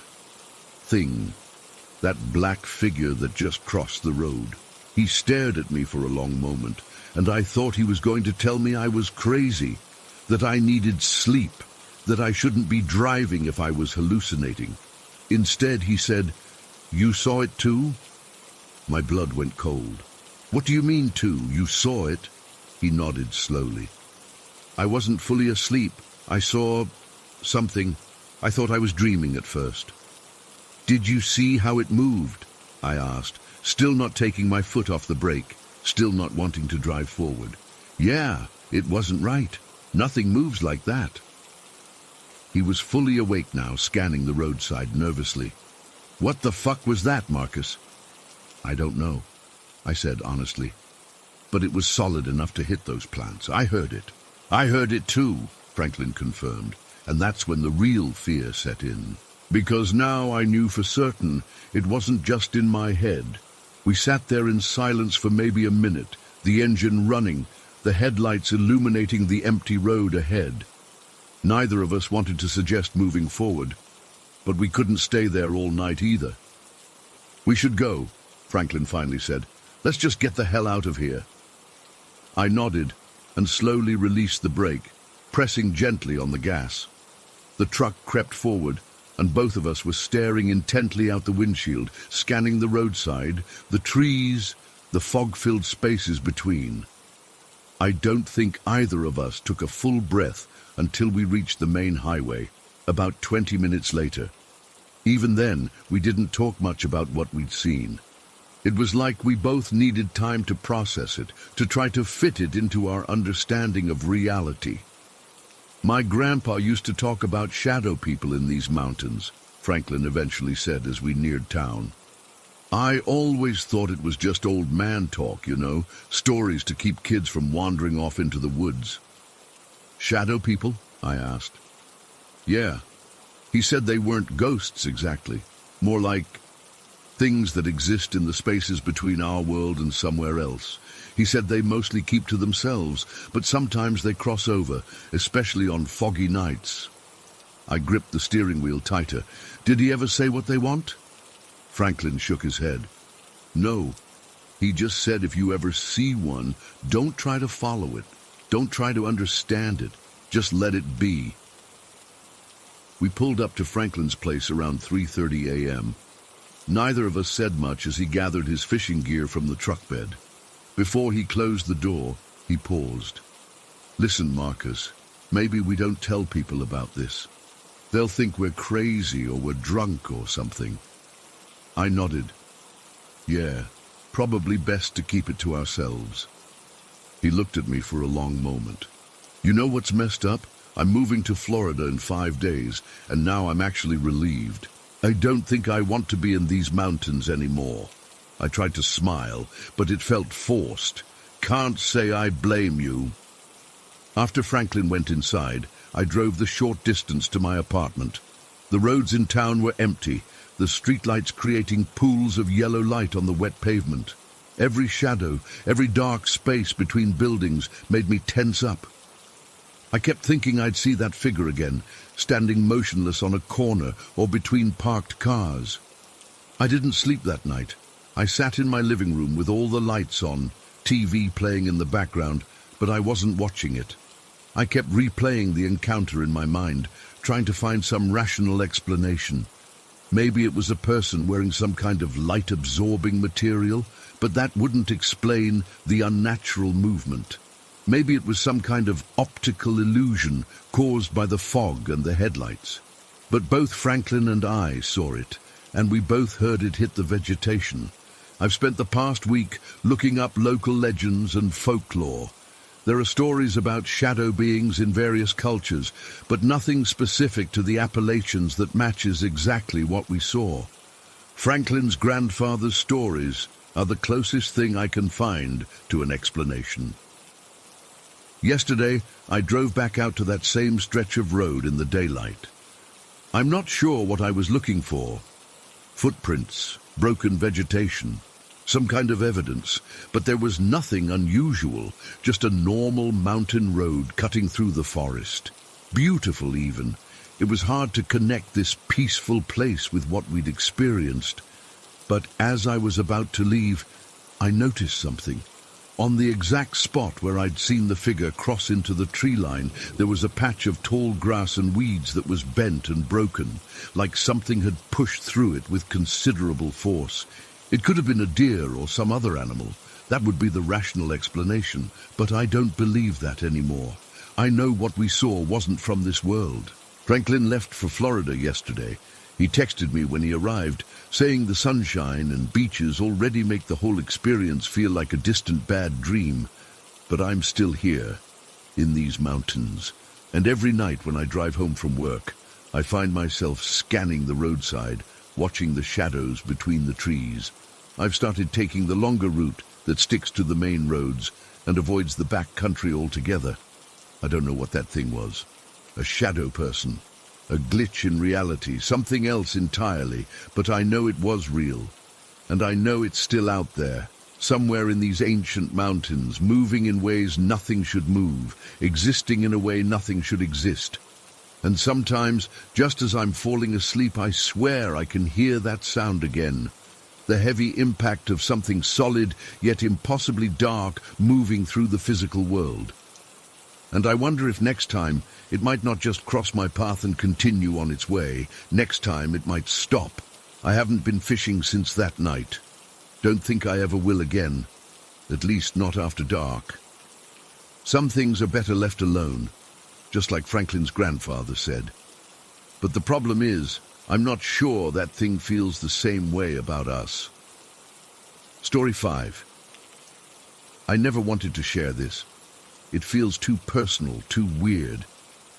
thing. That black figure that just crossed the road." He stared at me for a long moment, and I thought he was going to tell me I was crazy, that I needed sleep, that I shouldn't be driving if I was hallucinating. Instead, he said, "You saw it too?" My blood went cold. "What do you mean too? You saw it?" He nodded slowly. "I wasn't fully asleep. I saw something. I thought I was dreaming at first." "Did you see how it moved?" I asked, still not taking my foot off the brake, still not wanting to drive forward. "Yeah, it wasn't right. Nothing moves like that." He was fully awake now, scanning the roadside nervously. "What the fuck was that, Marcus?" "I don't know," I said honestly. "But it was solid enough to hit those plants. I heard it." "I heard it too," Franklin confirmed, and that's when the real fear set in. Because now I knew for certain it wasn't just in my head. We sat there in silence for maybe a minute, the engine running, the headlights illuminating the empty road ahead. Neither of us wanted to suggest moving forward, but we couldn't stay there all night either. "We should go," Franklin finally said. "Let's just get the hell out of here." I nodded and slowly released the brake, pressing gently on the gas. The truck crept forward, and both of us were staring intently out the windshield, scanning the roadside, the trees, the fog-filled spaces between. I don't think either of us took a full breath until we reached the main highway, about 20 minutes later. Even then, we didn't talk much about what we'd seen. It was like we both needed time to process it, to try to fit it into our understanding of reality. "My grandpa used to talk about shadow people in these mountains," Franklin eventually said as we neared town. "I always thought it was just old man talk, you know, stories to keep kids from wandering off into the woods." "Shadow people?" I asked. "Yeah. He said they weren't ghosts exactly, more like things that exist in the spaces between our world and somewhere else. He said they mostly keep to themselves, but sometimes they cross over, especially on foggy nights." I gripped the steering wheel tighter. "Did he ever say what they want?" Franklin shook his head. "No. He just said if you ever see one, don't try to follow it. Don't try to understand it. Just let it be." We pulled up to Franklin's place around 3:30 a.m. Neither of us said much as he gathered his fishing gear from the truck bed. Before he closed the door, he paused. "Listen, Marcus, maybe we don't tell people about this. They'll think we're crazy or we're drunk or something." I nodded. "Yeah, probably best to keep it to ourselves." He looked at me for a long moment. "You know what's messed up? I'm moving to Florida in 5 days, and now I'm actually relieved. I don't think I want to be in these mountains anymore." I tried to smile, but it felt forced. "Can't say I blame you." After Franklin went inside, I drove the short distance to my apartment. The roads in town were empty, the streetlights creating pools of yellow light on the wet pavement. Every shadow, every dark space between buildings made me tense up. I kept thinking I'd see that figure again, standing motionless on a corner or between parked cars. I didn't sleep that night. I sat in my living room with all the lights on, TV playing in the background, but I wasn't watching it. I kept replaying the encounter in my mind, trying to find some rational explanation. Maybe it was a person wearing some kind of light-absorbing material, but that wouldn't explain the unnatural movement. Maybe it was some kind of optical illusion caused by the fog and the headlights. But both Franklin and I saw it, and we both heard it hit the vegetation. I've spent the past week looking up local legends and folklore. There are stories about shadow beings in various cultures, but nothing specific to the Appalachians that matches exactly what we saw. Franklin's grandfather's stories are the closest thing I can find to an explanation. Yesterday, I drove back out to that same stretch of road in the daylight. I'm not sure what I was looking for. Footprints, broken vegetation, some kind of evidence, but there was nothing unusual, just a normal mountain road cutting through the forest. Beautiful even. It was hard to connect this peaceful place with what we'd experienced. But as I was about to leave, I noticed something. On the exact spot where I'd seen the figure cross into the tree line, there was a patch of tall grass and weeds that was bent and broken, like something had pushed through it with considerable force. It could have been a deer or some other animal. That would be the rational explanation, but I don't believe that anymore. I know what we saw wasn't from this world. Franklin left for Florida yesterday. He texted me when he arrived, saying the sunshine and beaches already make the whole experience feel like a distant bad dream. But I'm still here, in these mountains, and every night when I drive home from work, I find myself scanning the roadside, watching the shadows between the trees. I've started taking the longer route that sticks to the main roads and avoids the back country altogether. I don't know what that thing was. A shadow person. A glitch in reality, something else entirely, but I know it was real. And I know it's still out there, somewhere in these ancient mountains, moving in ways nothing should move, existing in a way nothing should exist. And sometimes, just as I'm falling asleep, I swear I can hear that sound again. The heavy impact of something solid, yet impossibly dark, moving through the physical world. And I wonder if next time it might not just cross my path and continue on its way. Next time it might stop. I haven't been fishing since that night. Don't think I ever will again. At least not after dark. Some things are better left alone, just like Franklin's grandfather said. But the problem is, I'm not sure that thing feels the same way about us. Story 5. I never wanted to share this. It feels too personal, too weird.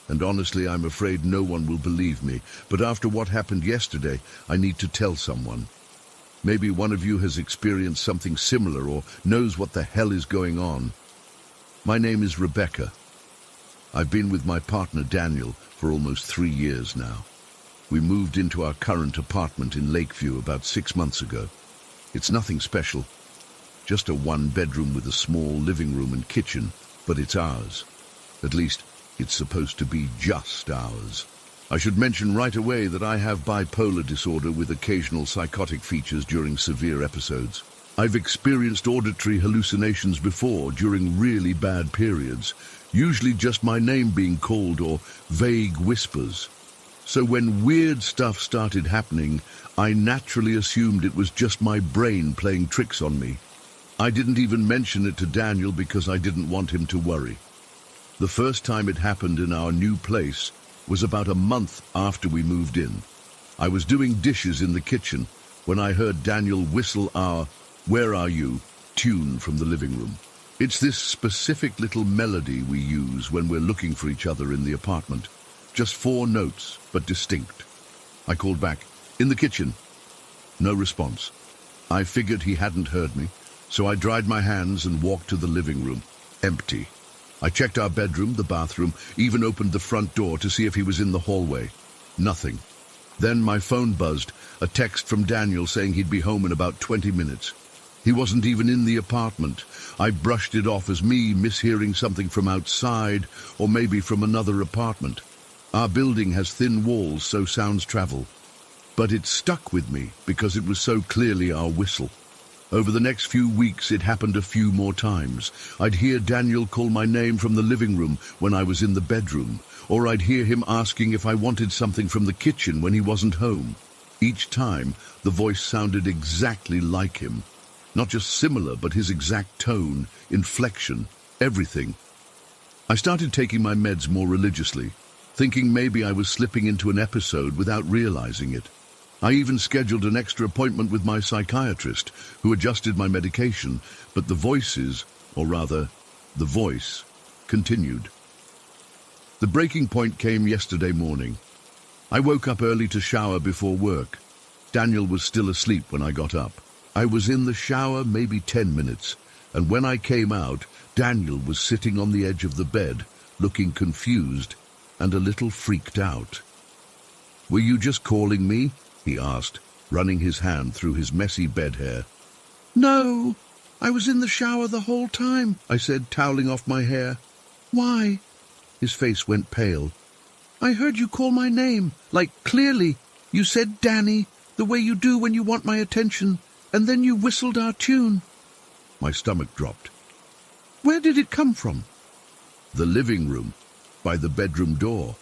And honestly, I'm afraid no one will believe me. But after what happened yesterday, I need to tell someone. Maybe one of you has experienced something similar or knows what the hell is going on. My name is Rebecca. I've been with my partner Daniel for almost 3 years now. We moved into our current apartment in Lakeview about 6 months ago. It's nothing special, just a 1-bedroom with a small living room and kitchen, but it's ours. At least, it's supposed to be just ours. I should mention right away that I have bipolar disorder with occasional psychotic features during severe episodes. I've experienced auditory hallucinations before during really bad periods, usually just my name being called or vague whispers. So when weird stuff started happening, I naturally assumed it was just my brain playing tricks on me. I didn't even mention it to Daniel because I didn't want him to worry. The first time it happened in our new place was about a month after we moved in. I was doing dishes in the kitchen when I heard Daniel whistle our "Where Are You?" tune from the living room. It's this specific little melody we use when we're looking for each other in the apartment. Just 4 notes, but distinct. I called back, "In the kitchen." No response. I figured he hadn't heard me, so I dried my hands and walked to the living room. Empty. I checked our bedroom, the bathroom, even opened the front door to see if he was in the hallway. Nothing. Then my phone buzzed, a text from Daniel saying he'd be home in about 20 minutes. He wasn't even in the apartment. I brushed it off as me mishearing something from outside, or maybe from another apartment. Our building has thin walls, so sounds travel. But it stuck with me because it was so clearly our whistle. Over the next few weeks, it happened a few more times. I'd hear Daniel call my name from the living room when I was in the bedroom, or I'd hear him asking if I wanted something from the kitchen when he wasn't home. Each time, the voice sounded exactly like him. Not just similar, but his exact tone, inflection, everything. I started taking my meds more religiously, thinking maybe I was slipping into an episode without realizing it. I even scheduled an extra appointment with my psychiatrist, who adjusted my medication, but the voices, or rather, the voice, continued. The breaking point came yesterday morning. I woke up early to shower before work. Daniel was still asleep when I got up. I was in the shower maybe 10 minutes, and when I came out, Daniel was sitting on the edge of the bed, looking confused and a little freaked out. "Were you just calling me?" he asked, running his hand through his messy bed hair. "No, I was in the shower the whole time," I said, toweling off my hair. "Why?" His face went pale. "I heard you call my name, like clearly. You said Danny, the way you do when you want my attention, and then you whistled our tune." My stomach dropped. "Where did it come from?" "The living room, by the bedroom door."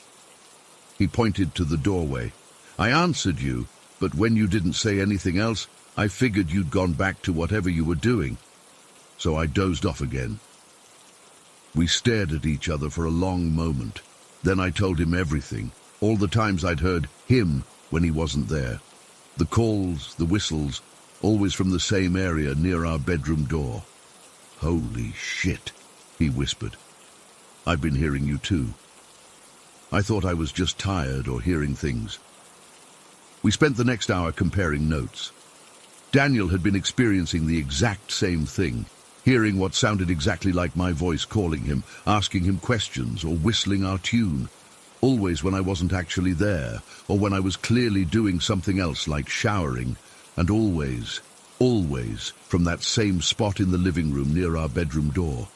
He pointed to the doorway. "I answered you, but when you didn't say anything else, I figured you'd gone back to whatever you were doing. So I dozed off again." We stared at each other for a long moment. Then I told him everything, all the times I'd heard him when he wasn't there. The calls, the whistles, always from the same area near our bedroom door. "Holy shit," he whispered. "I've been hearing you too." I thought I was just tired or hearing things. We spent the next hour comparing notes. Daniel had been experiencing the exact same thing, hearing what sounded exactly like my voice calling him, asking him questions or whistling our tune, always when I wasn't actually there, or when I was clearly doing something else like showering, and always from that same spot in the living room near our bedroom door.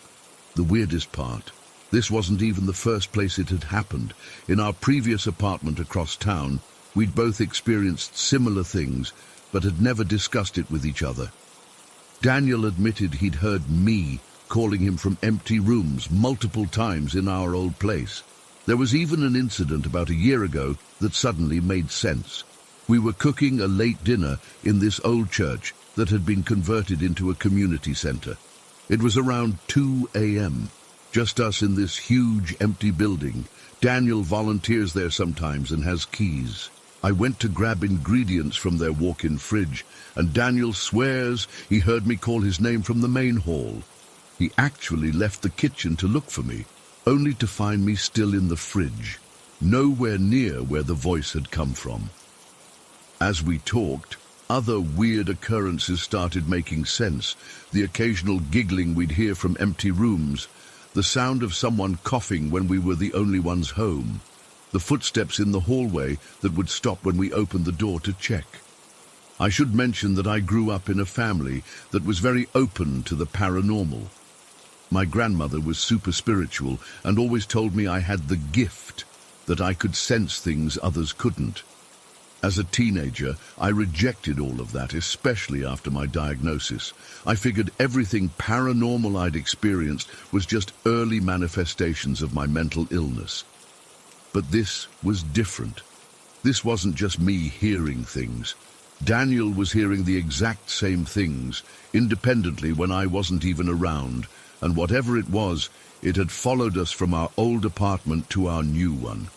The weirdest part, this wasn't even the first place it had happened. In our previous apartment across town, we'd both experienced similar things, but had never discussed it with each other. Daniel admitted he'd heard me calling him from empty rooms multiple times in our old place. There was even an incident about a year ago that suddenly made sense. We were cooking a late dinner in this old church that had been converted into a community center. It was around 2 a.m., just us in this huge empty building. Daniel volunteers there sometimes and has keys. I went to grab ingredients from their walk-in fridge, and Daniel swears he heard me call his name from the main hall. He actually left the kitchen to look for me, only to find me still in the fridge, nowhere near where the voice had come from. As we talked, other weird occurrences started making sense. The occasional giggling we'd hear from empty rooms, the sound of someone coughing when we were the only ones home, the footsteps in the hallway that would stop when we opened the door to check. I should mention that I grew up in a family that was very open to the paranormal. My grandmother was super spiritual and always told me I had the gift, that I could sense things others couldn't. As a teenager, I rejected all of that, especially after my diagnosis. I figured everything paranormal I'd experienced was just early manifestations of my mental illness. But this was different. This wasn't just me hearing things. Daniel was hearing the exact same things, independently when I wasn't even around, and whatever it was, it had followed us from our old apartment to our new one.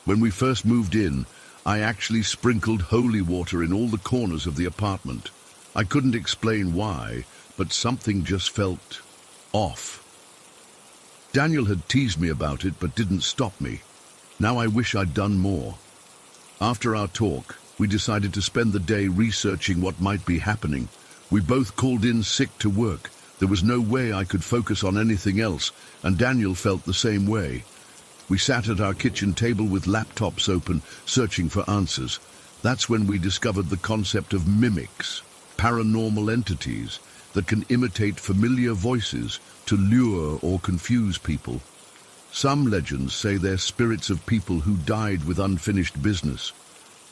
When we first moved in, I actually sprinkled holy water in all the corners of the apartment. I couldn't explain why, but something just felt off. Daniel had teased me about it, but didn't stop me. Now I wish I'd done more. After our talk, we decided to spend the day researching what might be happening. We both called in sick to work. There was no way I could focus on anything else, and Daniel felt the same way. We sat at our kitchen table with laptops open, searching for answers. That's when we discovered the concept of mimics, paranormal entities that can imitate familiar voices to lure or confuse people. Some legends say they're spirits of people who died with unfinished business.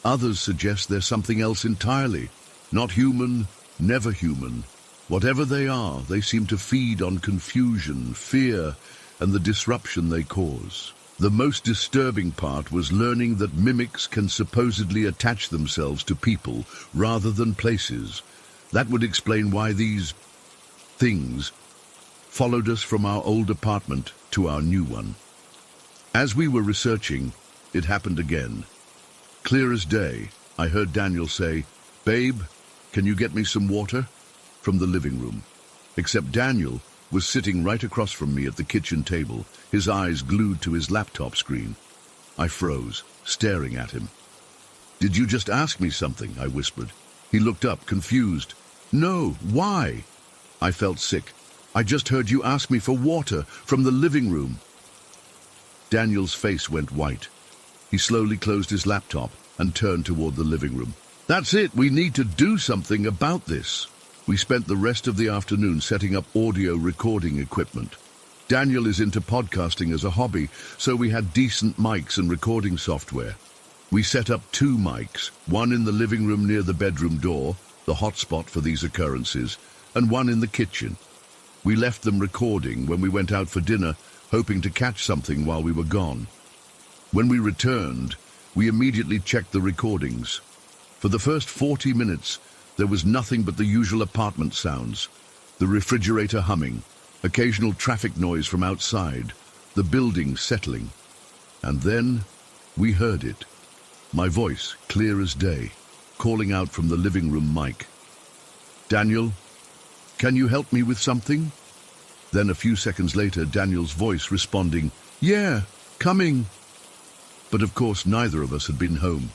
Others suggest they're something else entirely, not human, never human. Whatever they are, they seem to feed on confusion, fear, and the disruption they cause. The most disturbing part was learning that mimics can supposedly attach themselves to people rather than places. That would explain why these things followed us from our old apartment to our new one. As we were researching, it happened again. Clear as day, I heard Daniel say, "Babe, can you get me some water?" from the living room. Except Daniel was sitting right across from me at the kitchen table, his eyes glued to his laptop screen. I froze, staring at him. "Did you just ask me something?" I whispered. He looked up, confused. "No, why?" I felt sick. "I just heard you ask me for water from the living room." Daniel's face went white. He slowly closed his laptop and turned toward the living room. "That's it, we need to do something about this." We spent the rest of the afternoon setting up audio recording equipment. Daniel is into podcasting as a hobby, so we had decent mics and recording software. We set up 2 mics, one in the living room near the bedroom door, the hotspot for these occurrences, and one in the kitchen. We left them recording when we went out for dinner, hoping to catch something while we were gone. When we returned, we immediately checked the recordings. For the first 40 minutes, there was nothing but the usual apartment sounds, the refrigerator humming, occasional traffic noise from outside, the building settling. And then we heard it. My voice, clear as day, calling out from the living room mic. "Daniel, can you help me with something?" Then a few seconds later, Daniel's voice responding, "Yeah, coming." But of course, neither of us had been home.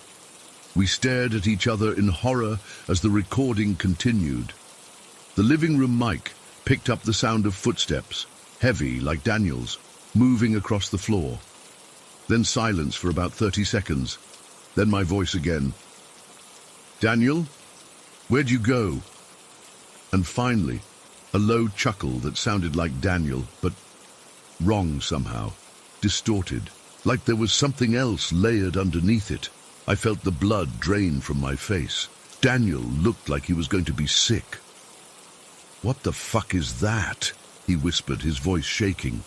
We stared at each other in horror as the recording continued. The living room mic picked up the sound of footsteps, heavy like Daniel's, moving across the floor. Then silence for about 30 seconds. Then my voice again. "Daniel, where'd you go?" And finally, a low chuckle that sounded like Daniel, but wrong somehow, distorted, like there was something else layered underneath it. I felt the blood drain from my face. Daniel looked like he was going to be sick. "What the fuck is that?" he whispered, his voice shaking.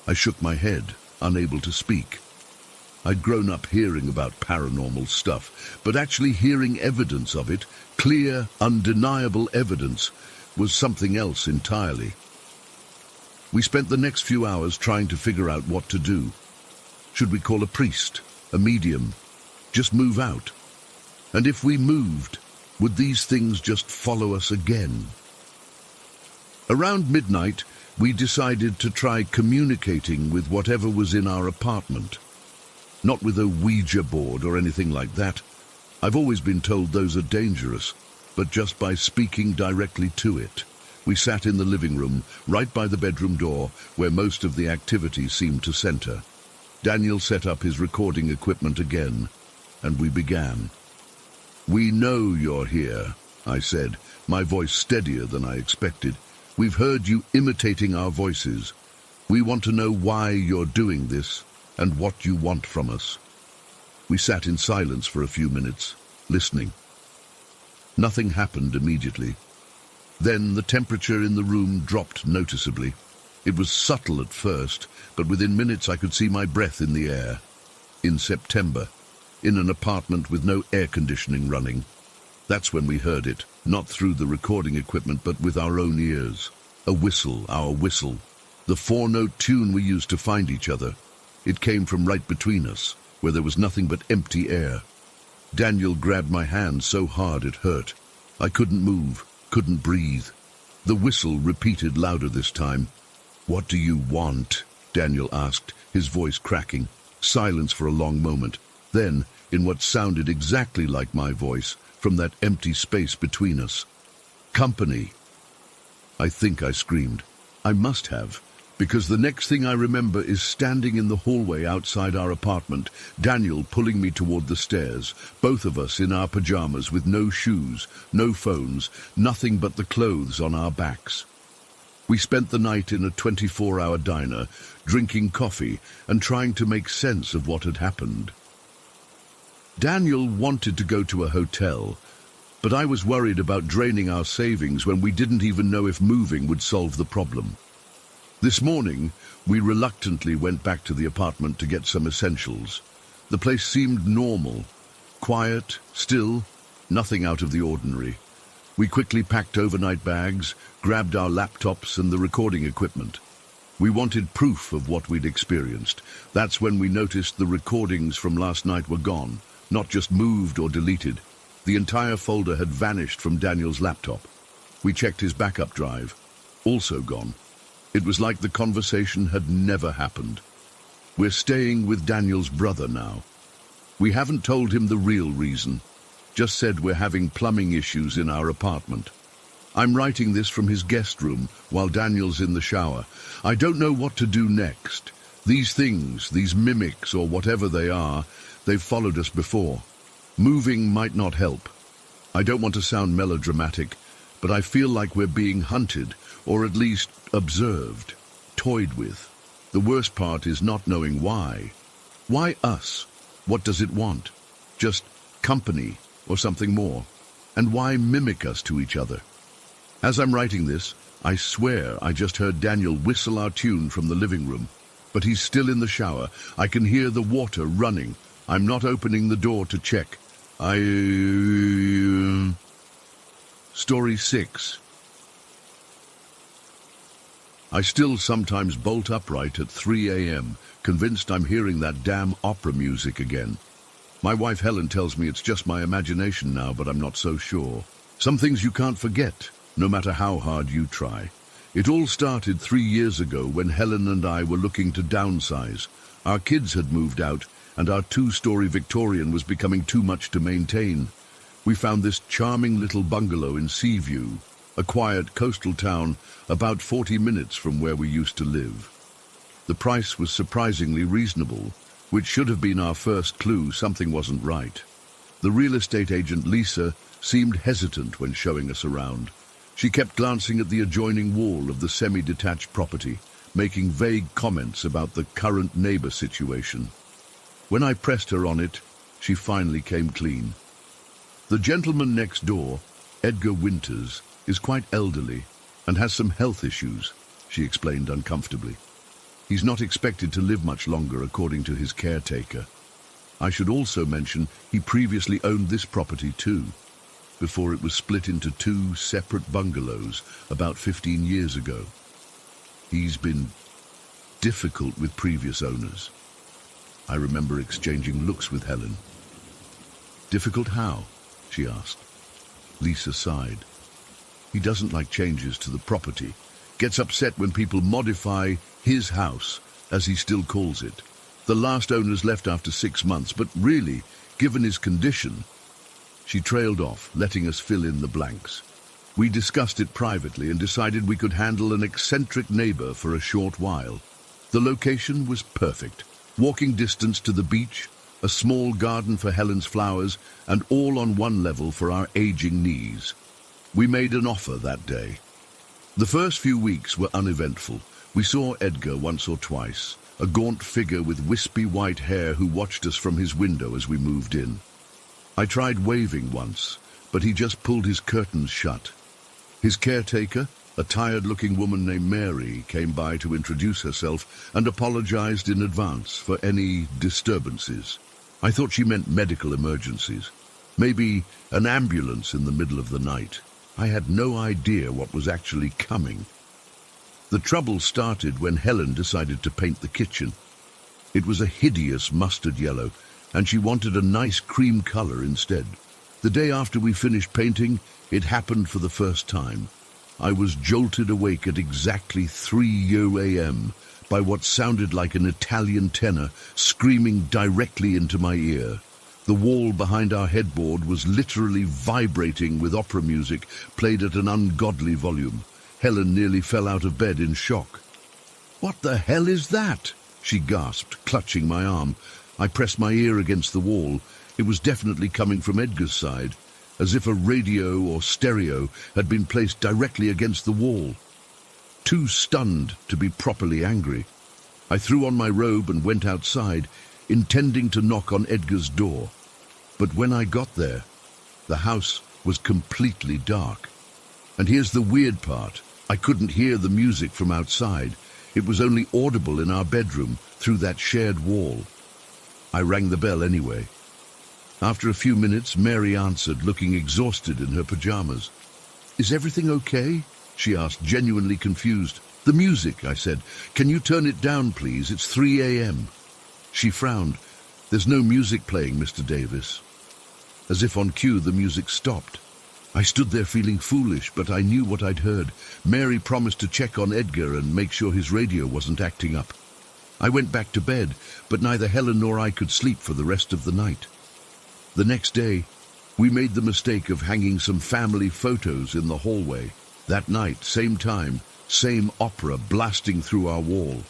I shook my head, unable to speak. I'd grown up hearing about paranormal stuff, but actually hearing evidence of it, clear, undeniable evidence, was something else entirely. We spent the next few hours trying to figure out what to do. Should we call a priest, a medium, just move out? And if we moved, would these things just follow us again? Around midnight, we decided to try communicating with whatever was in our apartment. Not with a Ouija board or anything like that. I've always been told those are dangerous, but just by speaking directly to it. We sat in the living room, right by the bedroom door, where most of the activity seemed to center. Daniel set up his recording equipment again, and we began. "We know you're here," I said, my voice steadier than I expected. "We've heard you imitating our voices. We want to know why you're doing this and what you want from us." We sat in silence for a few minutes, listening. Nothing happened immediately. Then the temperature in the room dropped noticeably. It was subtle at first, but within minutes I could see my breath in the air. In September, in an apartment with no air conditioning running. That's when we heard it, not through the recording equipment, but with our own ears. A whistle, our whistle. The 4-note tune we used to find each other. It came from right between us, where there was nothing but empty air. Daniel grabbed my hand so hard it hurt. I couldn't move, couldn't breathe. The whistle repeated louder this time. "What do you want?" Daniel asked, his voice cracking. Silence for a long moment. Then, in what sounded exactly like my voice, from that empty space between us, "Company." I think I screamed. I must have, because the next thing I remember is standing in the hallway outside our apartment, Daniel pulling me toward the stairs, both of us in our pajamas with no shoes, no phones, nothing but the clothes on our backs. We spent the night in a 24-hour diner, drinking coffee and trying to make sense of what had happened. Daniel wanted to go to a hotel, but I was worried about draining our savings when we didn't even know if moving would solve the problem. This morning, we reluctantly went back to the apartment to get some essentials. The place seemed normal, quiet, still, nothing out of the ordinary. We quickly packed overnight bags, grabbed our laptops and the recording equipment. We wanted proof of what we'd experienced. That's when we noticed the recordings from last night were gone, not just moved or deleted. The entire folder had vanished from Daniel's laptop. We checked his backup drive. Also gone. It was like the conversation had never happened. We're staying with Daniel's brother now. We haven't told him the real reason. Just said we're having plumbing issues in our apartment. I'm writing this from his guest room while Daniel's in the shower. I don't know what to do next. These things, these mimics or whatever they are, they've followed us before. Moving might not help. I don't want to sound melodramatic, but I feel like we're being hunted, or at least observed, toyed with. The worst part is not knowing why. Why us? What does it want? Just company or something more? And why mimic us to each other? As I'm writing this, I swear I just heard Daniel whistle our tune from the living room. But he's still in the shower. I can hear the water running. I'm not opening the door to check. Story 6. I still sometimes bolt upright at 3 a.m., convinced I'm hearing that damn opera music again. My wife Helen tells me it's just my imagination now, but I'm not so sure. Some things you can't forget, no matter how hard you try. It all started 3 years ago when Helen and I were looking to downsize. Our kids had moved out, and our 2-story Victorian was becoming too much to maintain. We found this charming little bungalow in Seaview, a quiet coastal town about 40 minutes from where we used to live. The price was surprisingly reasonable, which should have been our first clue something wasn't right. The real estate agent Lisa seemed hesitant when showing us around. She kept glancing at the adjoining wall of the semi-detached property, making vague comments about the current neighbor situation. When I pressed her on it, she finally came clean. The gentleman next door, Edgar Winters, is quite elderly and has some health issues, she explained uncomfortably. He's not expected to live much longer, according to his caretaker. I should also mention he previously owned this property too, before it was split into 2 separate bungalows about 15 years ago. He's been difficult with previous owners. I remember exchanging looks with Helen. Difficult how? She asked. Lisa sighed. He doesn't like changes to the property. Gets upset when people modify his house, as he still calls it. The last owners left after 6 months, but really, given his condition... She trailed off, letting us fill in the blanks. We discussed it privately and decided we could handle an eccentric neighbor for a short while. The location was perfect. Walking distance to the beach, a small garden for Helen's flowers, and all on one level for our aging knees. We made an offer that day. The first few weeks were uneventful. We saw Edgar once or twice, a gaunt figure with wispy white hair who watched us from his window as we moved in. I tried waving once, but he just pulled his curtains shut. His caretaker, a tired-looking woman named Mary, came by to introduce herself and apologized in advance for any disturbances. I thought she meant medical emergencies. Maybe an ambulance in the middle of the night. I had no idea what was actually coming. The trouble started when Helen decided to paint the kitchen. It was a hideous mustard yellow, and she wanted a nice cream color instead. The day after we finished painting, it happened for the first time. I was jolted awake at exactly 3 a.m. by what sounded like an Italian tenor screaming directly into my ear. The wall behind our headboard was literally vibrating with opera music played at an ungodly volume. Helen nearly fell out of bed in shock. "What the hell is that?" she gasped, clutching my arm. I pressed my ear against the wall. It was definitely coming from Edgar's side, as if a radio or stereo had been placed directly against the wall. Too stunned to be properly angry, I threw on my robe and went outside, intending to knock on Edgar's door. But when I got there, the house was completely dark. And here's the weird part. I couldn't hear the music from outside. It was only audible in our bedroom through that shared wall. I rang the bell anyway. After a few minutes, Mary answered, looking exhausted in her pajamas. "Is everything okay?" she asked, genuinely confused. "The music," I said. "Can you turn it down, please? It's 3 a.m. She frowned. "There's no music playing, Mr. Davis." As if on cue, the music stopped. I stood there feeling foolish, but I knew what I'd heard. Mary promised to check on Edgar and make sure his radio wasn't acting up. I went back to bed, but neither Helen nor I could sleep for the rest of the night. The next day, we made the mistake of hanging some family photos in the hallway. That night, same time, same opera blasting through our wall.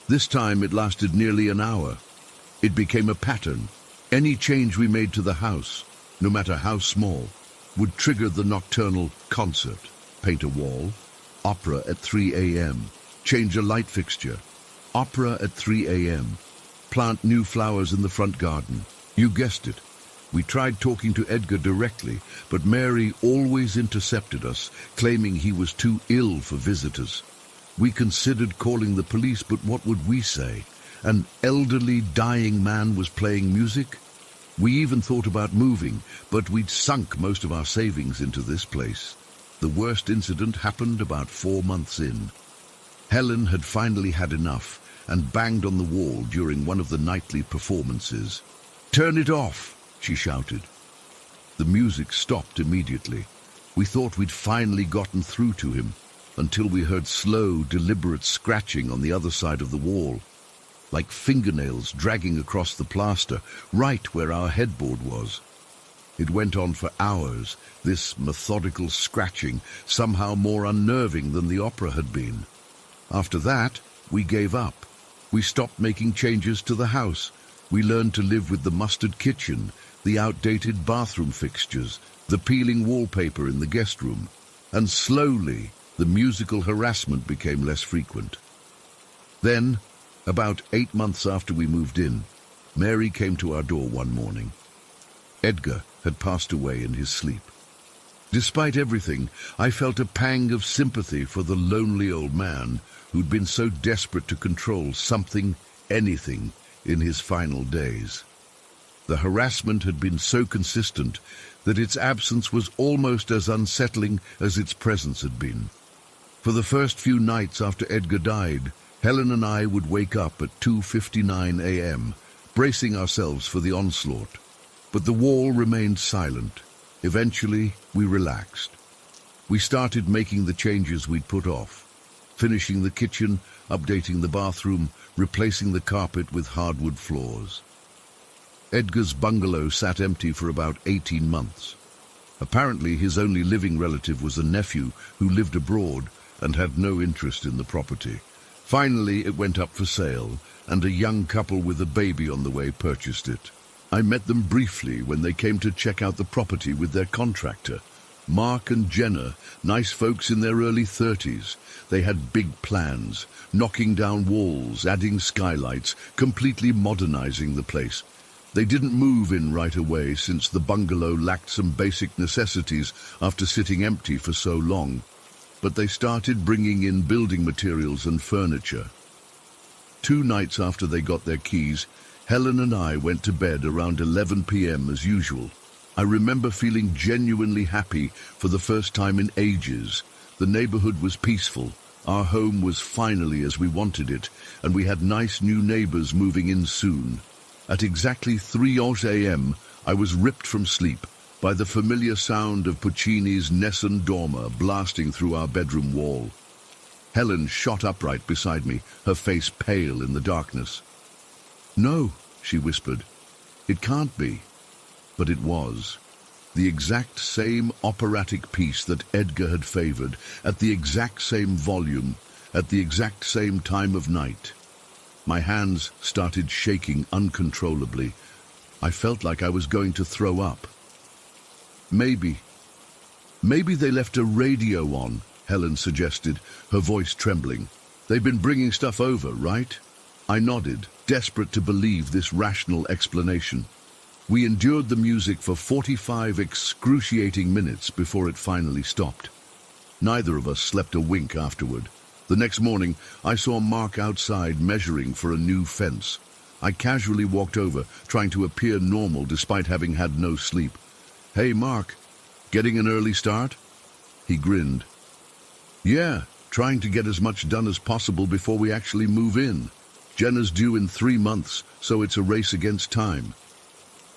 This time it lasted nearly an hour. It became a pattern. Any change we made to the house, no matter how small, would trigger the nocturnal concert. Paint a wall, opera at 3 a.m. Change a light fixture, opera at 3 a.m. Plant new flowers in the front garden. You guessed it. We tried talking to Edgar directly, but Mary always intercepted us, claiming he was too ill for visitors. We considered calling the police, but what would we say? An elderly, dying man was playing music? We even thought about moving, but we'd sunk most of our savings into this place. The worst incident happened about 4 months in. Helen had finally had enough and banged on the wall during one of the nightly performances. "Turn it off!" she shouted. The music stopped immediately. We thought we'd finally gotten through to him, until we heard slow, deliberate scratching on the other side of the wall, like fingernails dragging across the plaster, right where our headboard was. It went on for hours, this methodical scratching, somehow more unnerving than the opera had been. After that, we gave up. We stopped making changes to the house. We learned to live with the mustard kitchen, the outdated bathroom fixtures, the peeling wallpaper in the guest room, and slowly the musical harassment became less frequent. Then, about 8 months after we moved in, Mary came to our door one morning. Edgar had passed away in his sleep. Despite everything, I felt a pang of sympathy for the lonely old man who'd been so desperate to control something, anything, in his final days. The harassment had been so consistent that its absence was almost as unsettling as its presence had been. For the first few nights after Edgar died, Helen and I would wake up at 2:59 a.m., bracing ourselves for the onslaught. But the wall remained silent. Eventually, we relaxed. We started making the changes we'd put off, finishing the kitchen, updating the bathroom, replacing the carpet with hardwood floors. Edgar's bungalow sat empty for about 18 months. Apparently, his only living relative was a nephew who lived abroad and had no interest in the property. Finally, it went up for sale, and a young couple with a baby on the way purchased it. I met them briefly when they came to check out the property with their contractor. Mark and Jenna, nice folks in their early 30s. They had big plans, knocking down walls, adding skylights, completely modernizing the place. They didn't move in right away since the bungalow lacked some basic necessities after sitting empty for so long, but they started bringing in building materials and furniture. 2 nights after they got their keys, Helen and I went to bed around 11 p.m. as usual. I remember feeling genuinely happy for the first time in ages. The neighborhood was peaceful. Our home was finally as we wanted it, and we had nice new neighbors moving in soon. At exactly 3 a.m., I was ripped from sleep by the familiar sound of Puccini's Nessun Dorma blasting through our bedroom wall. Helen shot upright beside me, her face pale in the darkness. "No," she whispered. "It can't be." But it was. The exact same operatic piece that Edgar had favored, at the exact same volume, at the exact same time of night. My hands started shaking uncontrollably. I felt like I was going to throw up. Maybe they left a radio on," Helen suggested, her voice trembling. "They've been bringing stuff over, right?" I nodded, desperate to believe this rational explanation. We endured the music for 45 excruciating minutes before it finally stopped. Neither of us slept a wink afterward. The next morning, I saw Mark outside measuring for a new fence. I casually walked over, trying to appear normal despite having had no sleep. "Hey, Mark, getting an early start?" He grinned. "Yeah, trying to get as much done as possible before we actually move in. Jenna's due in 3 months, so it's a race against time."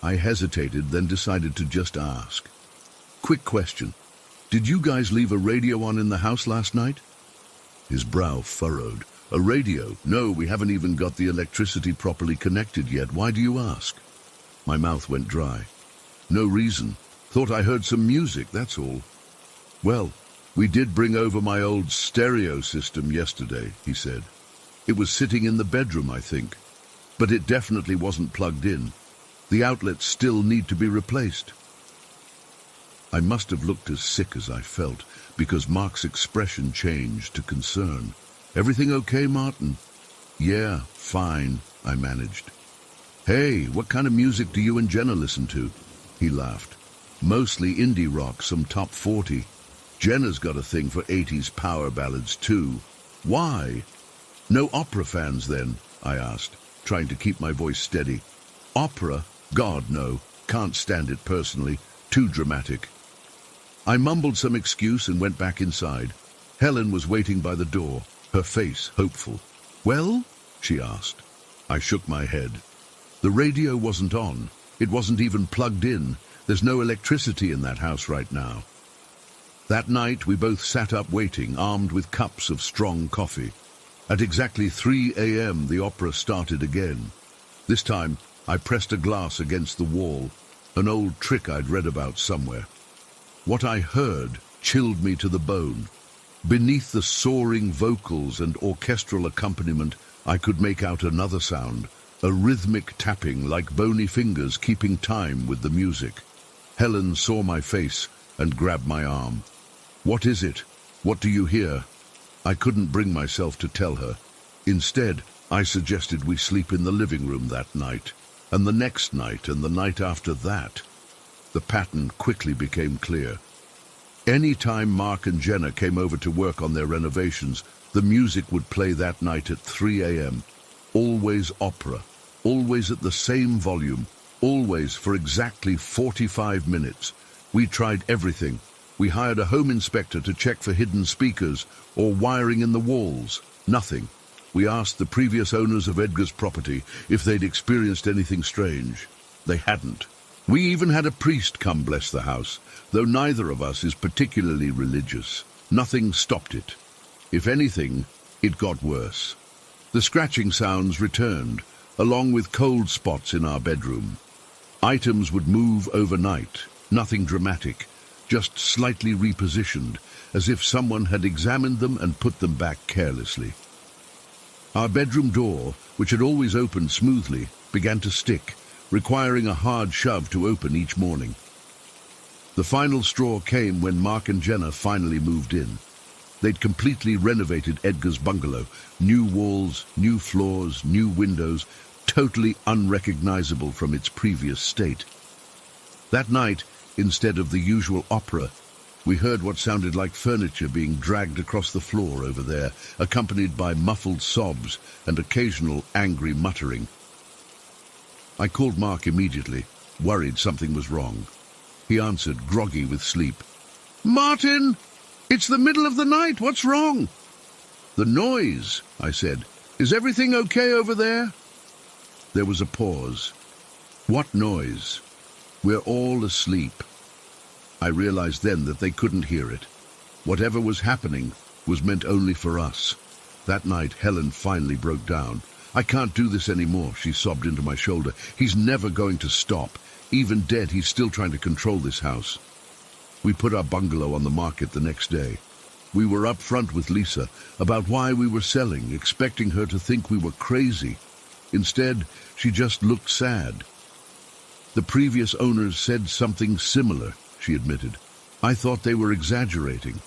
I hesitated, then decided to just ask. Quick question. Did you guys leave a radio on in the house last night? His brow furrowed. A radio? No, we haven't even got the electricity properly connected yet. Why do you ask? My mouth went dry. No reason. Thought I heard some music, that's all. Well, we did bring over my old stereo system yesterday, he said. It was sitting in the bedroom, I think. But it definitely wasn't plugged in. The outlets still need to be replaced. I must have looked as sick as I felt, because Mark's expression changed to concern. Everything okay, Martin? Yeah, fine, I managed. Hey, what kind of music do you and Jenna listen to? He laughed. Mostly indie rock, some top 40. Jenna's got a thing for 80s power ballads too. Why? No opera fans then? I asked, trying to keep my voice steady. Opera? God, no. Can't stand it personally. Too dramatic. I mumbled some excuse and went back inside. Helen was waiting by the door, her face hopeful. Well? She asked. I shook my head. The radio wasn't on. It wasn't even plugged in. There's no electricity in that house right now. That night we both sat up waiting, armed with cups of strong coffee. At exactly 3 a.m. the opera started again. This time I pressed a glass against the wall, an old trick I'd read about somewhere. What I heard chilled me to the bone. Beneath the soaring vocals and orchestral accompaniment, I could make out another sound, a rhythmic tapping like bony fingers keeping time with the music. Helen saw my face and grabbed my arm. What is it? What do you hear? I couldn't bring myself to tell her. Instead, I suggested we sleep in the living room that night, and the next night, and the night after that. The pattern quickly became clear. Any time Mark and Jenna came over to work on their renovations, the music would play that night at 3 a.m. Always opera, always at the same volume, always for exactly 45 minutes. We tried everything. We hired a home inspector to check for hidden speakers or wiring in the walls. Nothing. We asked the previous owners of Edgar's property if they'd experienced anything strange. They hadn't. We even had a priest come bless the house, though neither of us is particularly religious. Nothing stopped it. If anything, it got worse. The scratching sounds returned, along with cold spots in our bedroom. Items would move overnight, nothing dramatic, just slightly repositioned, as if someone had examined them and put them back carelessly. Our bedroom door, which had always opened smoothly, began to stick, requiring a hard shove to open each morning. The final straw came when Mark and Jenna finally moved in. They'd completely renovated Edgar's bungalow. New walls, new floors, new windows, totally unrecognizable from its previous state. That night, instead of the usual opera, we heard what sounded like furniture being dragged across the floor over there, accompanied by muffled sobs and occasional angry muttering. I called Mark immediately, worried something was wrong. He answered, groggy with sleep. "Martin! It's the middle of the night. What's wrong?" "The noise," I said. "Is everything okay over there?" There was a pause. What noise? We're all asleep. I realized then that they couldn't hear it. Whatever was happening was meant only for us. That night, Helen finally broke down. "I can't do this anymore," she sobbed into my shoulder. "He's never going to stop. Even dead, he's still trying to control this house." We put our bungalow on the market the next day. We were up front with Lisa about why we were selling, expecting her to think we were crazy. Instead, she just looked sad. "The previous owners said something similar," she admitted. "I thought they were exaggerating."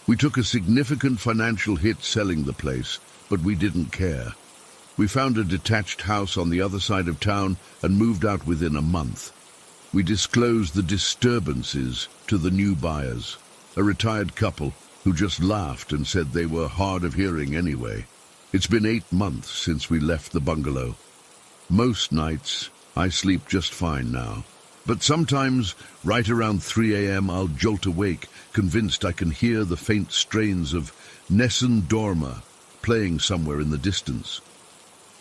We took a significant financial hit selling the place, but we didn't care. We found a detached house on the other side of town and moved out within a month. We disclosed the disturbances to the new buyers, a retired couple who just laughed and said they were hard of hearing anyway. It's been 8 months since we left the bungalow. Most nights, I sleep just fine now. But sometimes, right around 3 a.m., I'll jolt awake, convinced I can hear the faint strains of Nessun Dorma playing somewhere in the distance.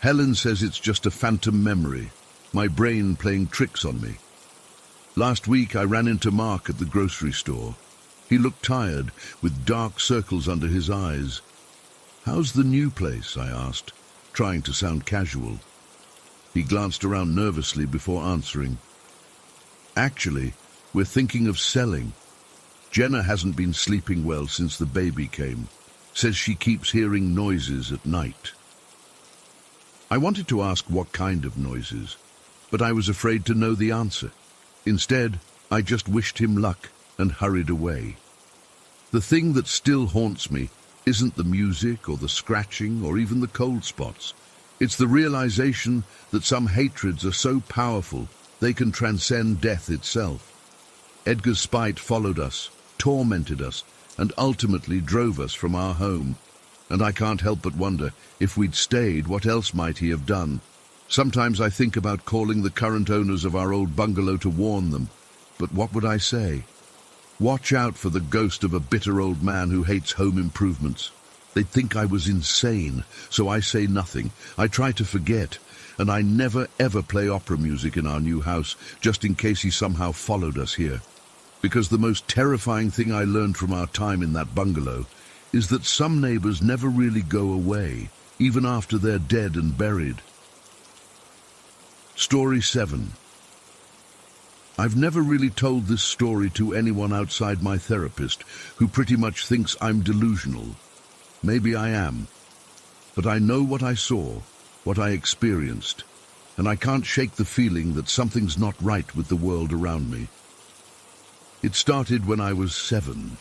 Helen says it's just a phantom memory, my brain playing tricks on me. Last week I ran into Mark at the grocery store. He looked tired, with dark circles under his eyes. "How's the new place?" I asked, trying to sound casual. He glanced around nervously before answering. "Actually, we're thinking of selling. Jenna hasn't been sleeping well since the baby came. Says she keeps hearing noises at night." I wanted to ask what kind of noises, but I was afraid to know the answer. Instead, I just wished him luck and hurried away. The thing that still haunts me isn't the music or the scratching or even the cold spots. It's the realization that some hatreds are so powerful they can transcend death itself. Edgar's spite followed us, tormented us, and ultimately drove us from our home. And I can't help but wonder, if we'd stayed, what else might he have done? Sometimes I think about calling the current owners of our old bungalow to warn them. But what would I say? Watch out for the ghost of a bitter old man who hates home improvements. They'd think I was insane, so I say nothing. I try to forget, and I never ever play opera music in our new house, just in case he somehow followed us here. Because the most terrifying thing I learned from our time in that bungalow is that some neighbors never really go away, even after they're dead and buried. Story 7. I've never really told this story to anyone outside my therapist, who pretty much thinks I'm delusional. Maybe I am. But I know what I saw, what I experienced, and I can't shake the feeling that something's not right with the world around me. It started when I was 7.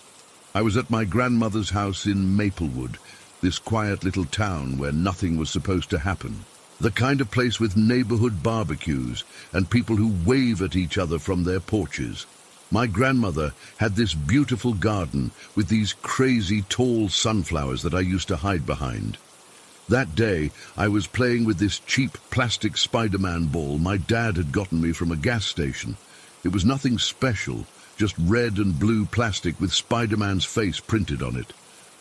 I was at my grandmother's house in Maplewood, this quiet little town where nothing was supposed to happen. The kind of place with neighborhood barbecues and people who wave at each other from their porches. My grandmother had this beautiful garden with these crazy tall sunflowers that I used to hide behind. That day, I was playing with this cheap plastic Spider-Man ball my dad had gotten me from a gas station. It was nothing special, just red and blue plastic with Spider-Man's face printed on it.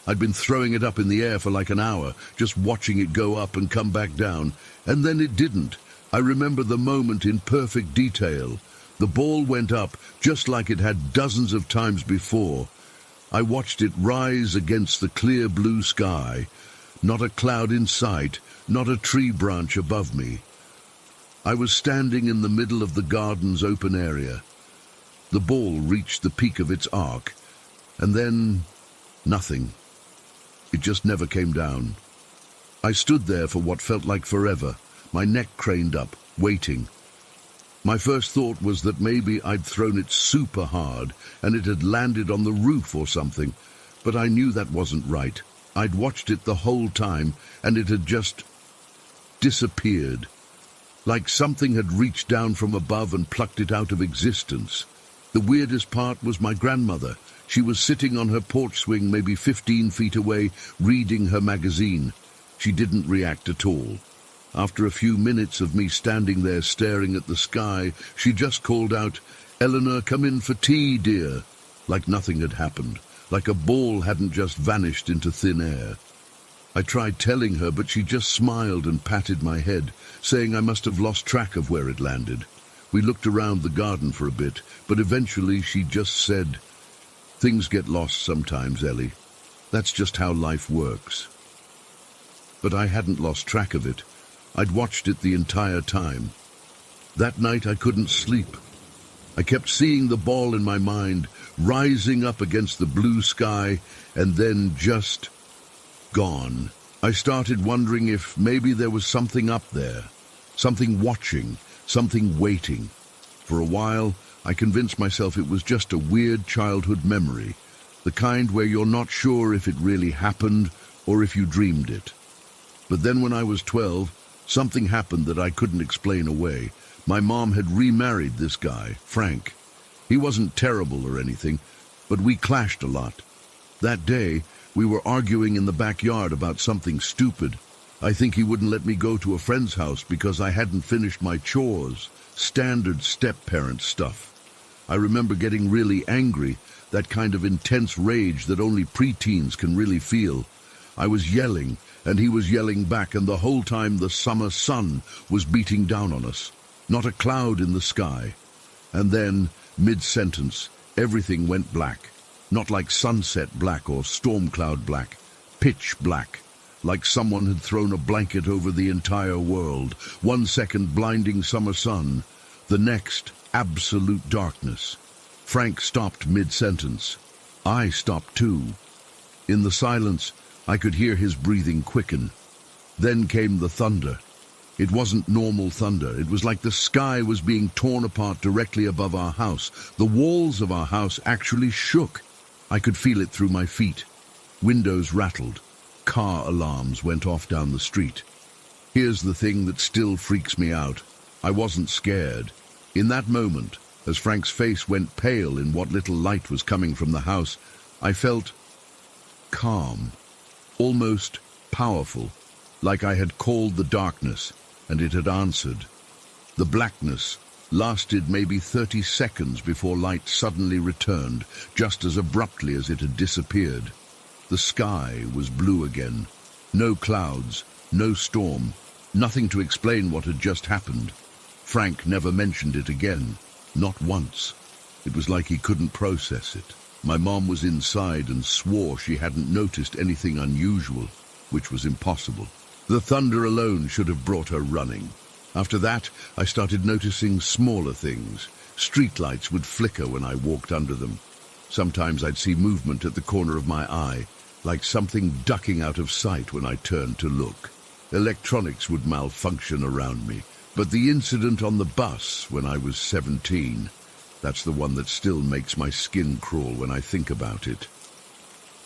I'd been throwing it up in the air for like an hour, just watching it go up and come back down, and then it didn't. I remember the moment in perfect detail. The ball went up just like it had dozens of times before. I watched it rise against the clear blue sky. Not a cloud in sight, not a tree branch above me. I was standing in the middle of the garden's open area. The ball reached the peak of its arc, and then nothing. It just never came down. I stood there for what felt like forever, my neck craned up, waiting. My first thought was that maybe I'd thrown it super hard and it had landed on the roof or something, but I knew that wasn't right. I'd watched it the whole time, and it had just disappeared. Like something had reached down from above and plucked it out of existence. The weirdest part was my grandmother. She was sitting on her porch swing maybe 15 feet away, reading her magazine. She didn't react at all. After a few minutes of me standing there staring at the sky, she just called out, "Eleanor, come in for tea, dear," like nothing had happened, like a ball hadn't just vanished into thin air. I tried telling her, but she just smiled and patted my head, saying I must have lost track of where it landed. We looked around the garden for a bit, but eventually she just said, "Things get lost sometimes, Ellie. That's just how life works." But I hadn't lost track of it. I'd watched it the entire time. That night I couldn't sleep. I kept seeing the ball in my mind, rising up against the blue sky, and then just gone. I started wondering if maybe there was something up there, something watching, something waiting. For a while, I convinced myself it was just a weird childhood memory, the kind where you're not sure if it really happened or if you dreamed it. But then when I was 12, something happened that I couldn't explain away. My mom had remarried this guy, Frank. He wasn't terrible or anything, but we clashed a lot. That day, we were arguing in the backyard about something stupid. I think he wouldn't let me go to a friend's house because I hadn't finished my chores, standard step-parent stuff. I remember getting really angry, that kind of intense rage that only preteens can really feel. I was yelling, and he was yelling back, and the whole time the summer sun was beating down on us. Not a cloud in the sky. And then, mid-sentence, everything went black. Not like sunset black or storm cloud black. Pitch black. Like someone had thrown a blanket over the entire world. 1 second blinding summer sun. The next, absolute darkness. Frank stopped mid-sentence. I stopped too. In the silence, I could hear his breathing quicken. Then came the thunder. It wasn't normal thunder. It was like the sky was being torn apart directly above our house. The walls of our house actually shook. I could feel it through my feet. Windows rattled. Car alarms went off down the street. Here's the thing that still freaks me out. I wasn't scared. In that moment, as Frank's face went pale in what little light was coming from the house, I felt calm, almost powerful, like I had called the darkness and it had answered. The blackness lasted maybe 30 seconds before light suddenly returned, just as abruptly as it had disappeared. The sky was blue again. No clouds, no storm, nothing to explain what had just happened. Frank never mentioned it again, not once. It was like he couldn't process it. My mom was inside and swore she hadn't noticed anything unusual, which was impossible. The thunder alone should have brought her running. After that, I started noticing smaller things. Streetlights would flicker when I walked under them. Sometimes I'd see movement at the corner of my eye, like something ducking out of sight when I turned to look. Electronics would malfunction around me. But the incident on the bus when I was 17, that's the one that still makes my skin crawl when I think about it.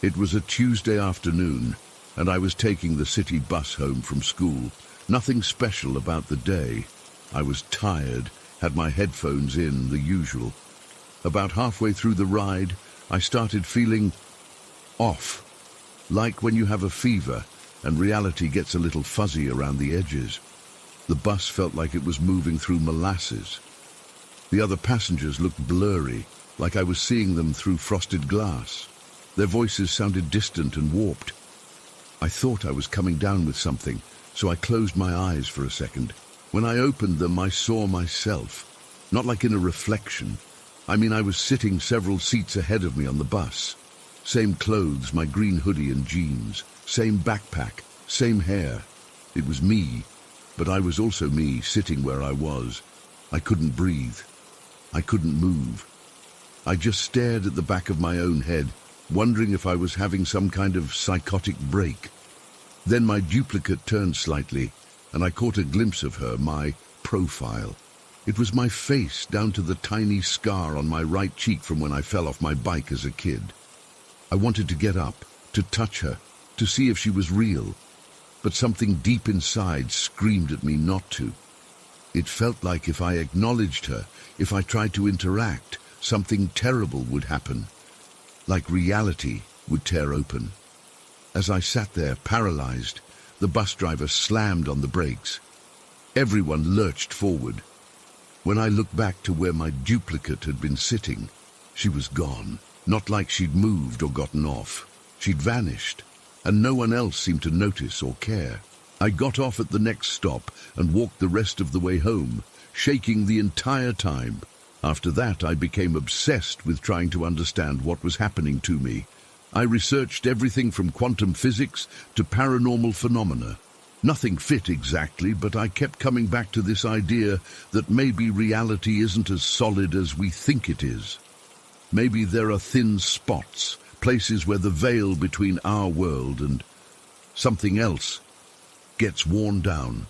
It was a Tuesday afternoon, and I was taking the city bus home from school. Nothing special about the day. I was tired, had my headphones in, the usual. About halfway through the ride, I started feeling off, like when you have a fever and reality gets a little fuzzy around the edges. The bus felt like it was moving through molasses. The other passengers looked blurry, like I was seeing them through frosted glass. Their voices sounded distant and warped. I thought I was coming down with something, so I closed my eyes for a second. When I opened them, I saw myself. Not like in a reflection. I mean, I was sitting several seats ahead of me on the bus. Same clothes, my green hoodie and jeans. Same backpack, same hair. It was me, but I was also me sitting where I was. I couldn't breathe. I couldn't move. I just stared at the back of my own head, wondering if I was having some kind of psychotic break. Then my duplicate turned slightly, and I caught a glimpse of her, my profile. It was my face down to the tiny scar on my right cheek from when I fell off my bike as a kid. I wanted to get up, to touch her, to see if she was real, but something deep inside screamed at me not to. It felt like if I acknowledged her, if I tried to interact, something terrible would happen, like reality would tear open. As I sat there, paralyzed, the bus driver slammed on the brakes. Everyone lurched forward. When I looked back to where my duplicate had been sitting, she was gone. Not like she'd moved or gotten off. She'd vanished, and no one else seemed to notice or care. I got off at the next stop and walked the rest of the way home, shaking the entire time. After that, I became obsessed with trying to understand what was happening to me. I researched everything from quantum physics to paranormal phenomena. Nothing fit exactly, but I kept coming back to this idea that maybe reality isn't as solid as we think it is. Maybe there are thin spots, places where the veil between our world and something else gets worn down.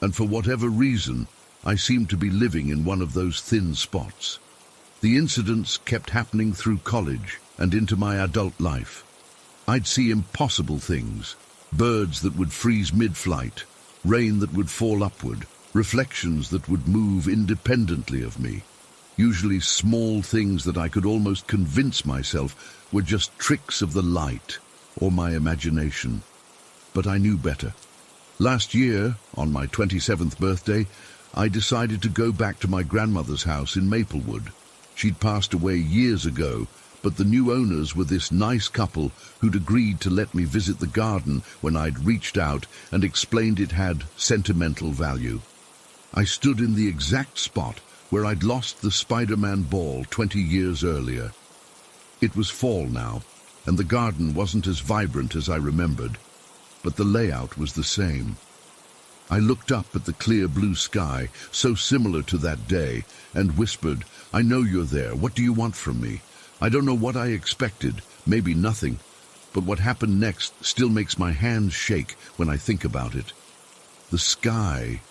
And for whatever reason, I seemed to be living in one of those thin spots. The incidents kept happening through college and into my adult life. I'd see impossible things, birds that would freeze mid-flight, rain that would fall upward, reflections that would move independently of me. Usually small things that I could almost convince myself were just tricks of the light or my imagination. But I knew better. Last year, on my 27th birthday, I decided to go back to my grandmother's house in Maplewood. She'd passed away years ago, but the new owners were this nice couple who'd agreed to let me visit the garden when I'd reached out and explained it had sentimental value. I stood in the exact spot where I'd lost the Spider-Man ball 20 years earlier. It was fall now, and the garden wasn't as vibrant as I remembered, but the layout was the same. I looked up at the clear blue sky, so similar to that day, and whispered, "I know you're there. What do you want from me?" I don't know what I expected, maybe nothing, but what happened next still makes my hands shake when I think about it. The sky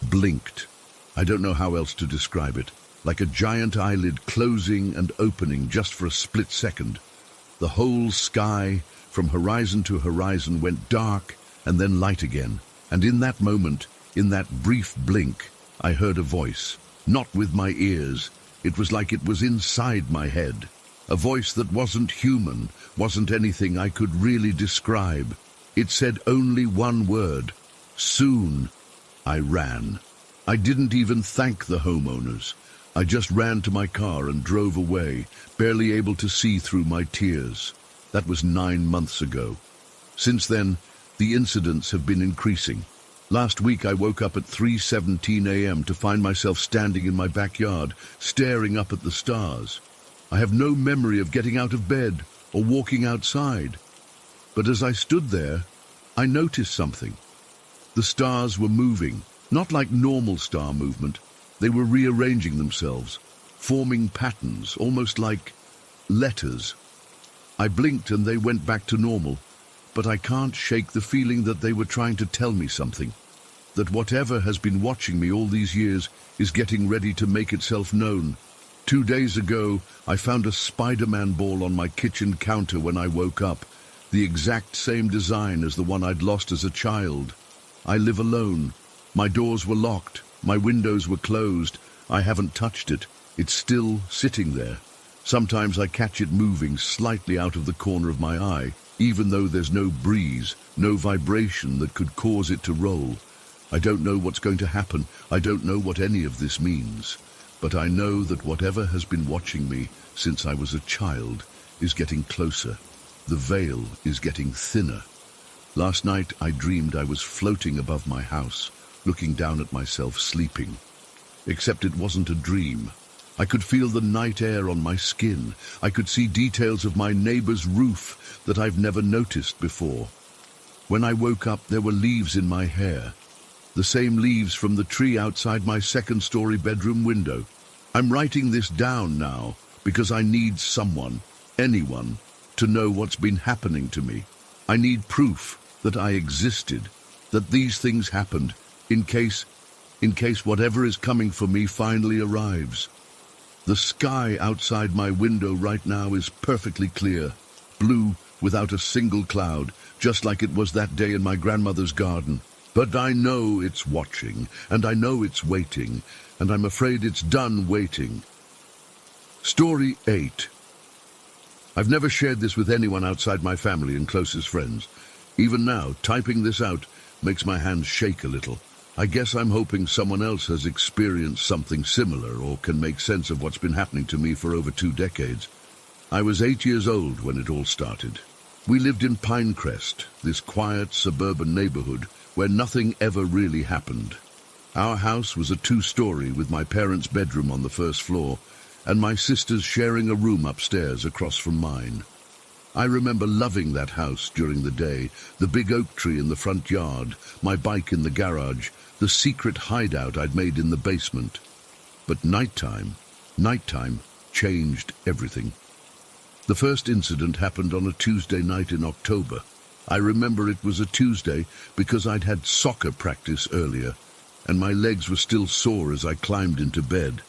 blinked. I don't know how else to describe it, like a giant eyelid closing and opening just for a split second. The whole sky, from horizon to horizon, went dark and then light again. And in that moment, in that brief blink, I heard a voice. Not with my ears. It was like it was inside my head. A voice that wasn't human, wasn't anything I could really describe. It said only one word. Soon. I ran. I didn't even thank the homeowners. I just ran to my car and drove away, barely able to see through my tears. That was 9 months ago. Since then, the incidents have been increasing. Last week I woke up at 3:17 a.m. to find myself standing in my backyard, staring up at the stars. I have no memory of getting out of bed or walking outside. But as I stood there, I noticed something. The stars were moving, not like normal star movement. They were rearranging themselves, forming patterns, almost like letters. I blinked and they went back to normal, but I can't shake the feeling that they were trying to tell me something, that whatever has been watching me all these years is getting ready to make itself known. 2 days ago, I found a Spider-Man ball on my kitchen counter when I woke up, the exact same design as the one I'd lost as a child. I live alone. My doors were locked. My windows were closed. I haven't touched it. It's still sitting there. Sometimes I catch it moving slightly out of the corner of my eye, even though there's no breeze, no vibration that could cause it to roll. I don't know what's going to happen. I don't know what any of this means. But I know that whatever has been watching me since I was a child is getting closer. The veil is getting thinner. Last night I dreamed I was floating above my house, looking down at myself sleeping. Except it wasn't a dream. I could feel the night air on my skin. I could see details of my neighbor's roof that I've never noticed before. When I woke up, there were leaves in my hair. The same leaves from the tree outside my second-story bedroom window. I'm writing this down now because I need someone, anyone, to know what's been happening to me. I need proof that I existed, that these things happened, in case whatever is coming for me finally arrives. The sky outside my window right now is perfectly clear, blue without a single cloud, just like it was that day in my grandmother's garden. But I know it's watching, and I know it's waiting, and I'm afraid it's done waiting. Story 8. I've never shared this with anyone outside my family and closest friends. Even now, typing this out makes my hands shake a little. I guess I'm hoping someone else has experienced something similar or can make sense of what's been happening to me for over 2 decades. I was 8 years old when it all started. We lived in Pinecrest, this quiet suburban neighborhood where nothing ever really happened. Our house was a 2-story with my parents' bedroom on the first floor and my sisters sharing a room upstairs across from mine. I remember loving that house during the day, the big oak tree in the front yard, my bike in the garage, the secret hideout I'd made in the basement. But nighttime changed everything. The first incident happened on a Tuesday night in October. I remember it was a Tuesday because I'd had soccer practice earlier, and my legs were still sore as I climbed into bed.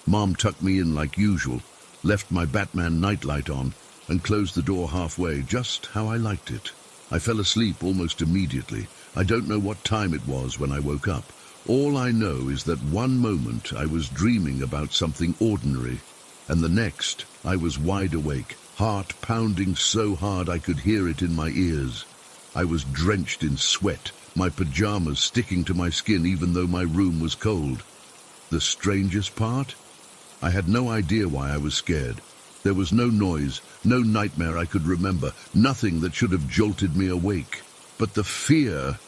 Mom tucked me in like usual, left my Batman nightlight on, and closed the door halfway, just how I liked it. I fell asleep almost immediately. I don't know what time it was when I woke up. All I know is that one moment I was dreaming about something ordinary, and the next I was wide awake, heart pounding so hard I could hear it in my ears. I was drenched in sweat, my pajamas sticking to my skin even though my room was cold. The strangest part? I had no idea why I was scared. There was no noise, no nightmare I could remember, nothing that should have jolted me awake. But the fear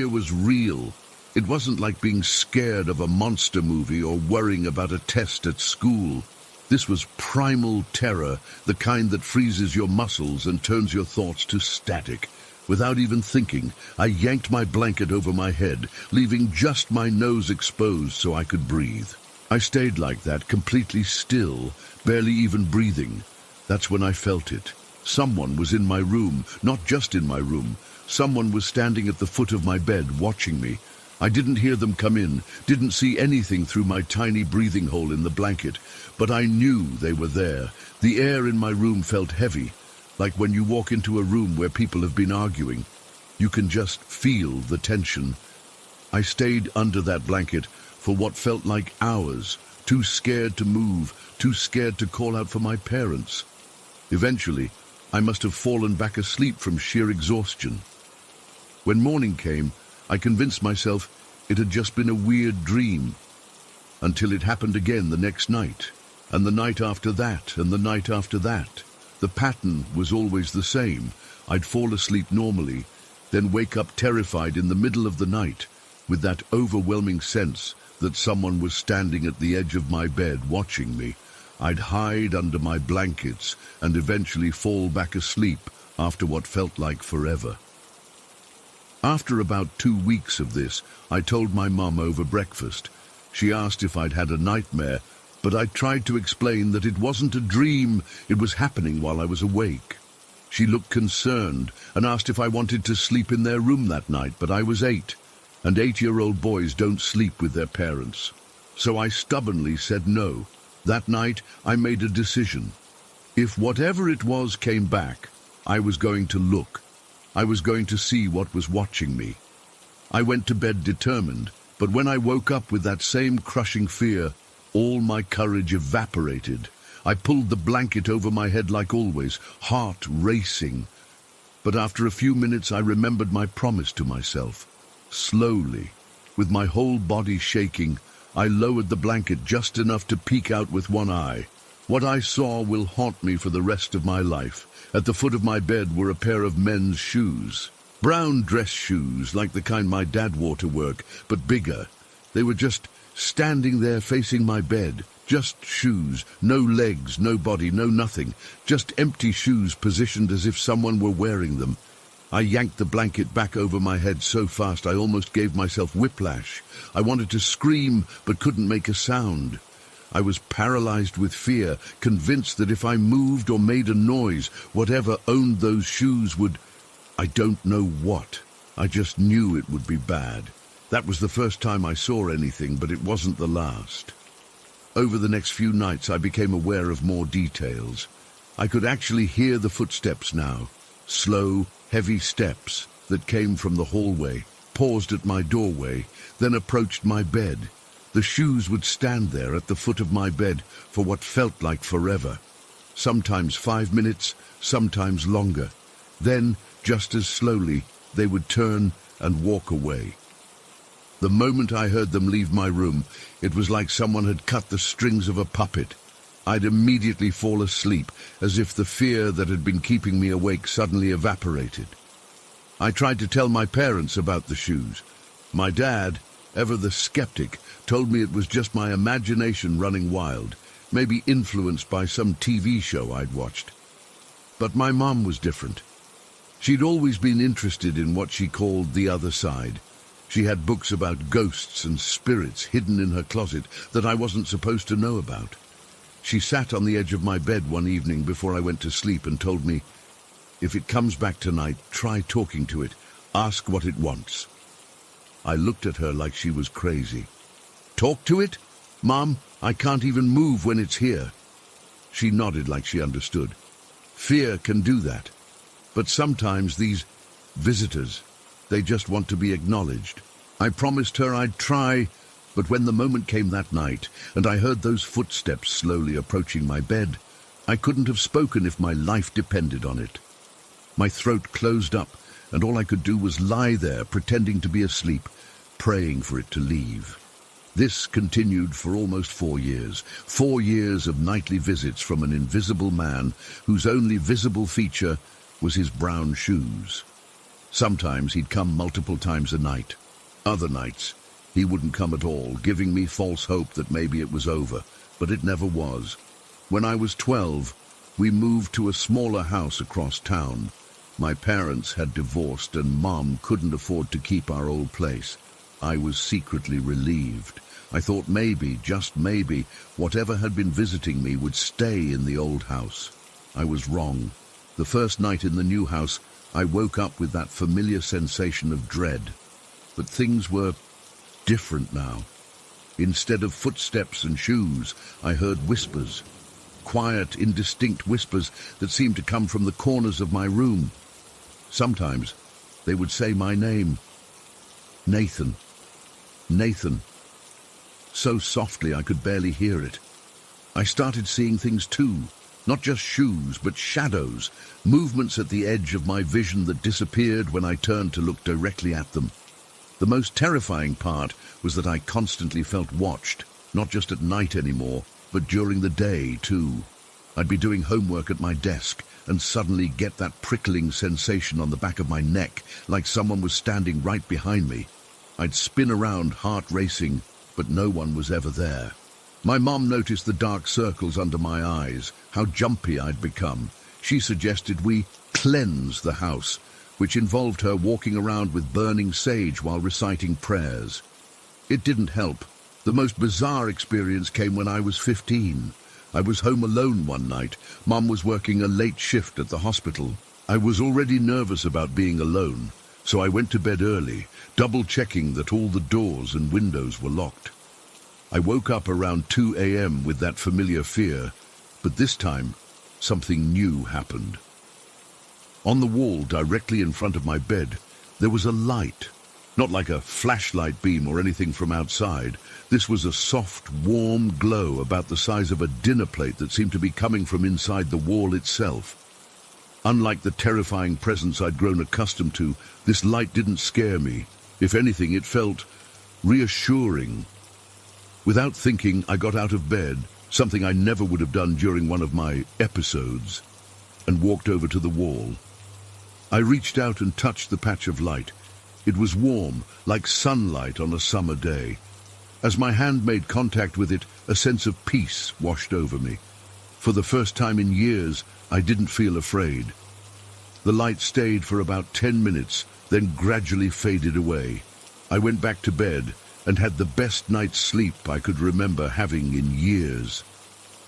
was real. It wasn't like being scared of a monster movie or worrying about a test at school. This was primal terror, the kind that freezes your muscles and turns your thoughts to static. Without even thinking, I yanked my blanket over my head, leaving just my nose exposed so I could breathe. I stayed like that, completely still, barely even breathing. That's when I felt it. Someone was in my room, not just in my room. Someone was standing at the foot of my bed, watching me. I didn't hear them come in, didn't see anything through my tiny breathing hole in the blanket, but I knew they were there. The air in my room felt heavy, like when you walk into a room where people have been arguing. You can just feel the tension. I stayed under that blanket for what felt like hours, too scared to move, too scared to call out for my parents. Eventually, I must have fallen back asleep from sheer exhaustion. When morning came, I convinced myself it had just been a weird dream, until it happened again the next night, and the night after that, and the night after that. The pattern was always the same. I'd fall asleep normally, then wake up terrified in the middle of the night, with that overwhelming sense that someone was standing at the edge of my bed watching me. I'd hide under my blankets and eventually fall back asleep after what felt like forever. After about 2 weeks of this, I told my mum over breakfast. She asked if I'd had a nightmare, but I tried to explain that it wasn't a dream, it was happening while I was awake. She looked concerned and asked if I wanted to sleep in their room that night, but I was 8, and 8-year-old boys don't sleep with their parents. So I stubbornly said no. That night, I made a decision. If whatever it was came back, I was going to look. I was going to see what was watching me. I went to bed determined, but when I woke up with that same crushing fear, all my courage evaporated. I pulled the blanket over my head like always, heart racing. But after a few minutes, I remembered my promise to myself. Slowly, with my whole body shaking, I lowered the blanket just enough to peek out with one eye. What I saw will haunt me for the rest of my life. At the foot of my bed were a pair of men's shoes. Brown dress shoes, like the kind my dad wore to work, but bigger. They were just standing there facing my bed. Just shoes, no legs, no body, no nothing. Just empty shoes positioned as if someone were wearing them. I yanked the blanket back over my head so fast I almost gave myself whiplash. I wanted to scream, but couldn't make a sound. I was paralyzed with fear, convinced that if I moved or made a noise, whatever owned those shoes would... I don't know what. I just knew it would be bad. That was the first time I saw anything, but it wasn't the last. Over the next few nights, I became aware of more details. I could actually hear the footsteps now. Slow, heavy steps that came from the hallway, paused at my doorway, then approached my bed. The shoes would stand there at the foot of my bed for what felt like forever. Sometimes 5 minutes, sometimes longer. Then, just as slowly, they would turn and walk away. The moment I heard them leave my room, it was like someone had cut the strings of a puppet. I'd immediately fall asleep, as if the fear that had been keeping me awake suddenly evaporated. I tried to tell my parents about the shoes. My dad, ever the skeptic, told me it was just my imagination running wild, maybe influenced by some TV show I'd watched. But my mom was different. She'd always been interested in what she called the other side. She had books about ghosts and spirits hidden in her closet that I wasn't supposed to know about. She sat on the edge of my bed one evening before I went to sleep and told me, "If it comes back tonight, try talking to it. Ask what it wants." I looked at her like she was crazy. "Talk to it? Mom, I can't even move when it's here." She nodded like she understood. Fear can do that. But sometimes these visitors, they just want to be acknowledged. I promised her I'd try, but when the moment came that night, and I heard those footsteps slowly approaching my bed, I couldn't have spoken if my life depended on it. My throat closed up, and all I could do was lie there, pretending to be asleep, praying for it to leave. This continued for almost 4 years. 4 years of nightly visits from an invisible man whose only visible feature was his brown shoes. Sometimes he'd come multiple times a night. Other nights, He wouldn't come at all, giving me false hope that maybe it was over, but it never was. When I was 12, we moved to a smaller house across town. My parents had divorced and Mom couldn't afford to keep our old place. I was secretly relieved. I thought maybe, just maybe, whatever had been visiting me would stay in the old house. I was wrong. The first night in the new house, I woke up with that familiar sensation of dread. But things were different now. Instead of footsteps and shoes, I heard whispers. Quiet, indistinct whispers that seemed to come from the corners of my room. Sometimes they would say my name. Nathan. Nathan. So softly I could barely hear it. I started seeing things too. Not just shoes, but shadows, movements at the edge of my vision that disappeared when I turned to look directly at them. The most terrifying part was that I constantly felt watched, not just at night anymore, but during the day too. I'd be doing homework at my desk and suddenly get that prickling sensation on the back of my neck, like someone was standing right behind me. I'd spin around, heart racing, but no one was ever there. My mom noticed the dark circles under my eyes, how jumpy I'd become. She suggested we cleanse the house, which involved her walking around with burning sage while reciting prayers. It didn't help. The most bizarre experience came when I was 15. I was home alone one night. Mom was working a late shift at the hospital. I was already nervous about being alone, so I went to bed early, double-checking that all the doors and windows were locked. I woke up around 2 a.m. with that familiar fear, but this time, something new happened. On the wall directly in front of my bed, there was a light. Not like a flashlight beam or anything from outside. This was a soft, warm glow about the size of a dinner plate that seemed to be coming from inside the wall itself. Unlike the terrifying presence I'd grown accustomed to, this light didn't scare me. If anything, it felt reassuring. Without thinking, I got out of bed, something I never would have done during one of my episodes, and walked over to the wall. I reached out and touched the patch of light. It was warm, like sunlight on a summer day. As my hand made contact with it, a sense of peace washed over me. For the first time in years, I didn't feel afraid. The light stayed for about 10 minutes, then gradually faded away. I went back to bed and had the best night's sleep I could remember having in years.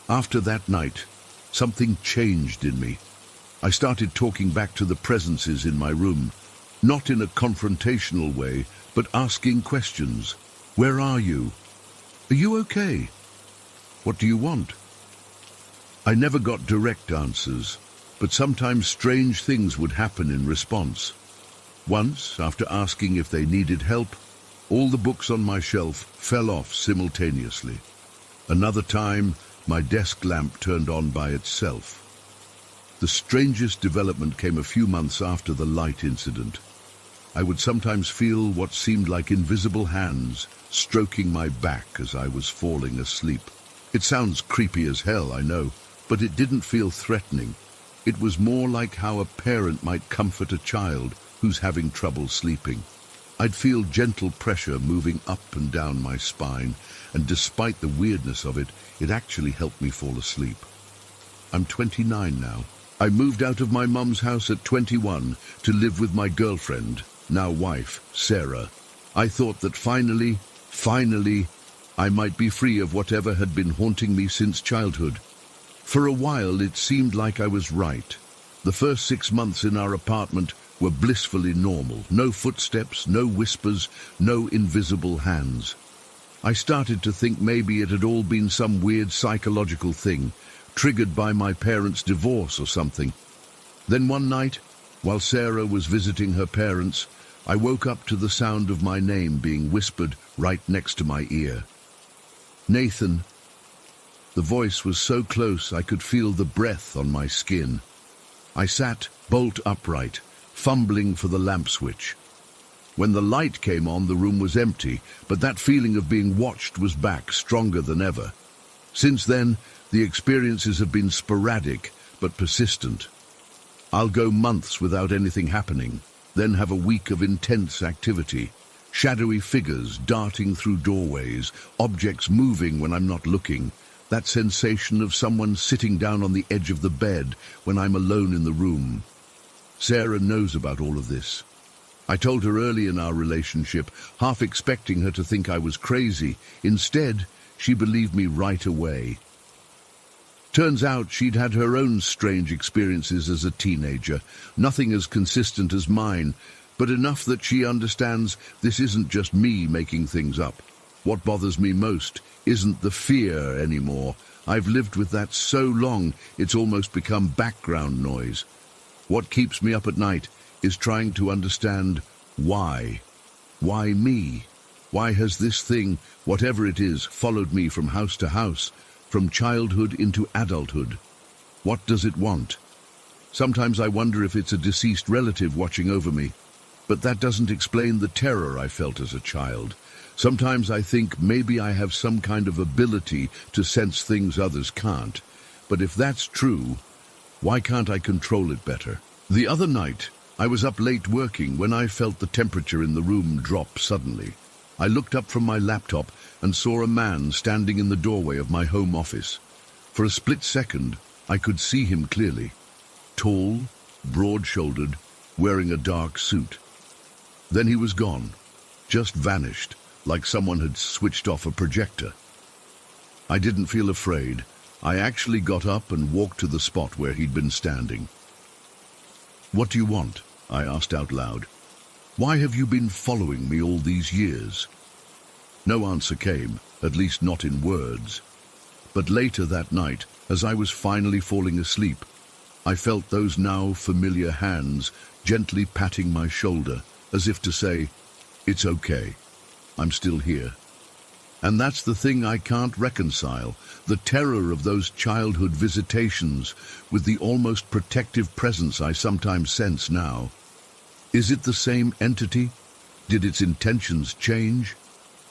After that night, something changed in me. I started talking back to the presences in my room, not in a confrontational way, but asking questions. Where are you? Are you okay? What do you want? I never got direct answers, but sometimes strange things would happen in response. Once, after asking if they needed help, all the books on my shelf fell off simultaneously. Another time, my desk lamp turned on by itself. The strangest development came a few months after the light incident. I would sometimes feel what seemed like invisible hands stroking my back as I was falling asleep. It sounds creepy as hell, I know, but it didn't feel threatening. It was more like how a parent might comfort a child who's having trouble sleeping. I'd feel gentle pressure moving up and down my spine, and despite the weirdness of it, it actually helped me fall asleep. I'm 29 now. I moved out of my mum's house at 21 to live with my girlfriend, now wife, Sarah. I thought that finally, I might be free of whatever had been haunting me since childhood. For a while, it seemed like I was right. The first 6 months in our apartment were blissfully normal. No footsteps, no whispers, no invisible hands. I started to think maybe it had all been some weird psychological thing, triggered by my parents' divorce or something. Then one night, while Sarah was visiting her parents, I woke up to the sound of my name being whispered right next to my ear. Nathan. The voice was so close I could feel the breath on my skin. I sat bolt upright, fumbling for the lamp switch. When the light came on, the room was empty, but that feeling of being watched was back, stronger than ever. Since then, the experiences have been sporadic, but persistent. I'll go months without anything happening, then have a week of intense activity. Shadowy figures darting through doorways, objects moving when I'm not looking, that sensation of someone sitting down on the edge of the bed when I'm alone in the room. Sarah knows about all of this. I told her early in our relationship, half expecting her to think I was crazy. Instead, she believed me right away. Turns out she'd had her own strange experiences as a teenager, nothing as consistent as mine, but enough that she understands this isn't just me making things up. What bothers me most isn't the fear anymore. I've lived with that so long, it's almost become background noise. What keeps me up at night is trying to understand why. Why me? Why has this thing, whatever it is, followed me from house to house, from childhood into adulthood? What does it want? Sometimes I wonder if it's a deceased relative watching over me, but that doesn't explain the terror I felt as a child. Sometimes I think maybe I have some kind of ability to sense things others can't. But if that's true, why can't I control it better? The other night, I was up late working when I felt the temperature in the room drop suddenly. I looked up from my laptop and saw a man standing in the doorway of my home office. For a split second, I could see him clearly. Tall, broad-shouldered, wearing a dark suit. Then he was gone, just vanished, like someone had switched off a projector. I didn't feel afraid. I actually got up and walked to the spot where he'd been standing. "What do you want?" I asked out loud. "Why have you been following me all these years?" No answer came, at least not in words. But later that night, as I was finally falling asleep, I felt those now familiar hands gently patting my shoulder, as if to say, "It's okay, I'm still here." And that's the thing I can't reconcile, the terror of those childhood visitations with the almost protective presence I sometimes sense now. Is it the same entity? Did its intentions change?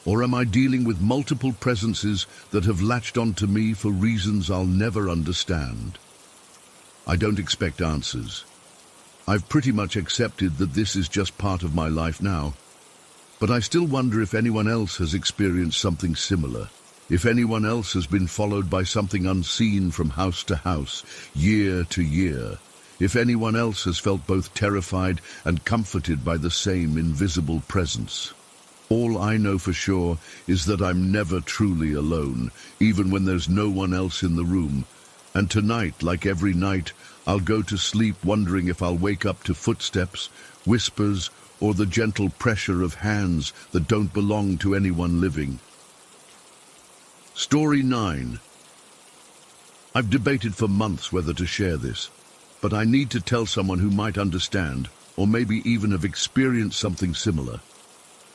Or am I dealing with multiple presences that have latched onto me for reasons I'll never understand? I don't expect answers. I've pretty much accepted that this is just part of my life now. But I still wonder if anyone else has experienced something similar, if anyone else has been followed by something unseen from house to house, year to year, if anyone else has felt both terrified and comforted by the same invisible presence. All I know for sure is that I'm never truly alone, even when there's no one else in the room. And tonight, like every night, I'll go to sleep wondering if I'll wake up to footsteps, whispers, or the gentle pressure of hands that don't belong to anyone living. Story 9. I've debated for months whether to share this, but I need to tell someone who might understand, or maybe even have experienced something similar.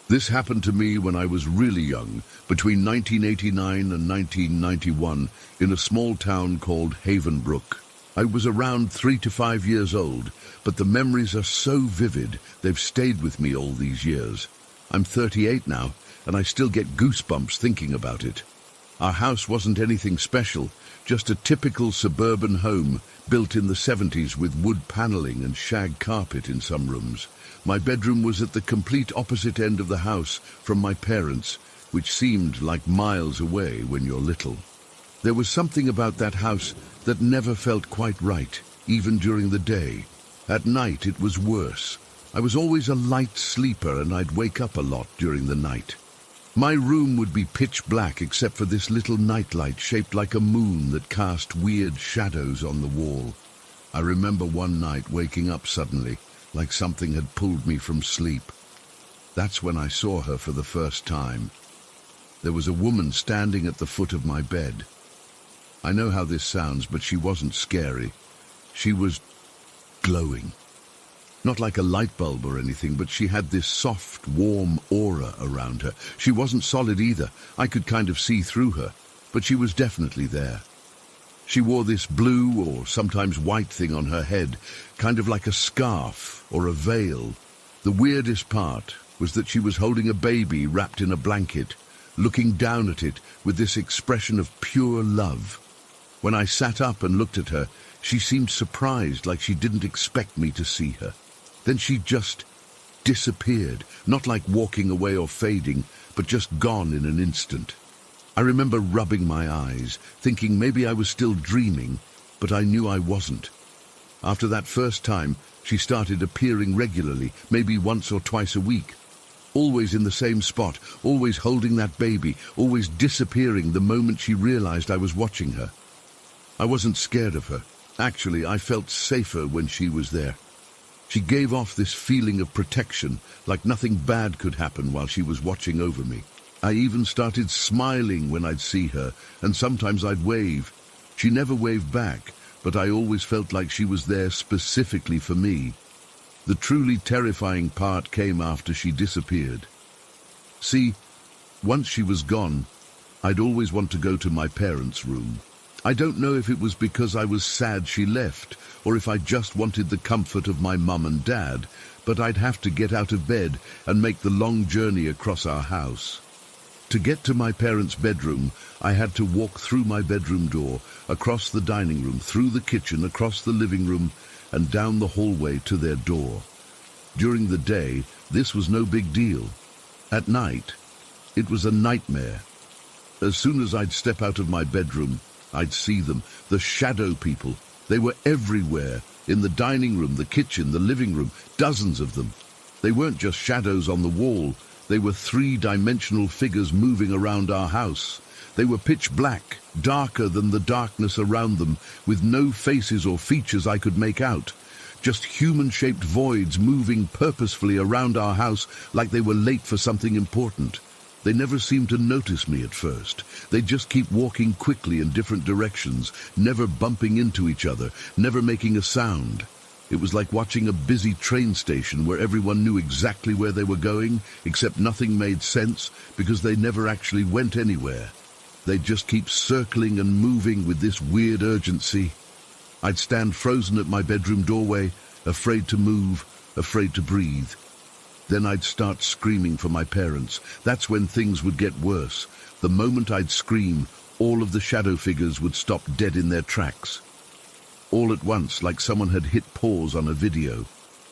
This happened to me when I was really young, between 1989 and 1991, in a small town called Havenbrook. I was around 3 to 5 years old, but the memories are so vivid, they've stayed with me all these years. I'm 38 now, and I still get goosebumps thinking about it. Our house wasn't anything special, just a typical suburban home, built in the 70s with wood paneling and shag carpet in some rooms. My bedroom was at the complete opposite end of the house from my parents', which seemed like miles away when you're little. There was something about that house that never felt quite right, even during the day. At night it was worse. I was always a light sleeper and I'd wake up a lot during the night. My room would be pitch black except for this little nightlight shaped like a moon that cast weird shadows on the wall. I remember one night waking up suddenly, like something had pulled me from sleep. That's when I saw her for the first time. There was a woman standing at the foot of my bed. I know how this sounds, but she wasn't scary. She was glowing. Not like a light bulb or anything, but she had this soft, warm aura around her. She wasn't solid either. I could kind of see through her, but she was definitely there. She wore this blue or sometimes white thing on her head, kind of like a scarf or a veil. The weirdest part was that she was holding a baby wrapped in a blanket, looking down at it with this expression of pure love. When I sat up and looked at her, she seemed surprised, like she didn't expect me to see her. Then she just disappeared, not like walking away or fading, but just gone in an instant. I remember rubbing my eyes, thinking maybe I was still dreaming, but I knew I wasn't. After that first time, she started appearing regularly, maybe once or twice a week. Always in the same spot, always holding that baby, always disappearing the moment she realized I was watching her. I wasn't scared of her. Actually, I felt safer when she was there. She gave off this feeling of protection, like nothing bad could happen while she was watching over me. I even started smiling when I'd see her, and sometimes I'd wave. She never waved back, but I always felt like she was there specifically for me. The truly terrifying part came after she disappeared. See, once she was gone, I'd always want to go to my parents' room. I don't know if it was because I was sad she left, or if I just wanted the comfort of my mum and dad, but I'd have to get out of bed and make the long journey across our house. To get to my parents' bedroom, I had to walk through my bedroom door, across the dining room, through the kitchen, across the living room, and down the hallway to their door. During the day, this was no big deal. At night, it was a nightmare. As soon as I'd step out of my bedroom, I'd see them, the shadow people. They were everywhere, in the dining room, the kitchen, the living room, dozens of them. They weren't just shadows on the wall. They were three-dimensional figures moving around our house. They were pitch black, darker than the darkness around them, with no faces or features I could make out. Just human-shaped voids moving purposefully around our house like they were late for something important. They never seemed to notice me at first. They'd just keep walking quickly in different directions, never bumping into each other, never making a sound. It was like watching a busy train station where everyone knew exactly where they were going, except nothing made sense because they never actually went anywhere. They'd just keep circling and moving with this weird urgency. I'd stand frozen at my bedroom doorway, afraid to move, afraid to breathe. Then I'd start screaming for my parents. That's when things would get worse. The moment I'd scream, all of the shadow figures would stop dead in their tracks. All at once, like someone had hit pause on a video.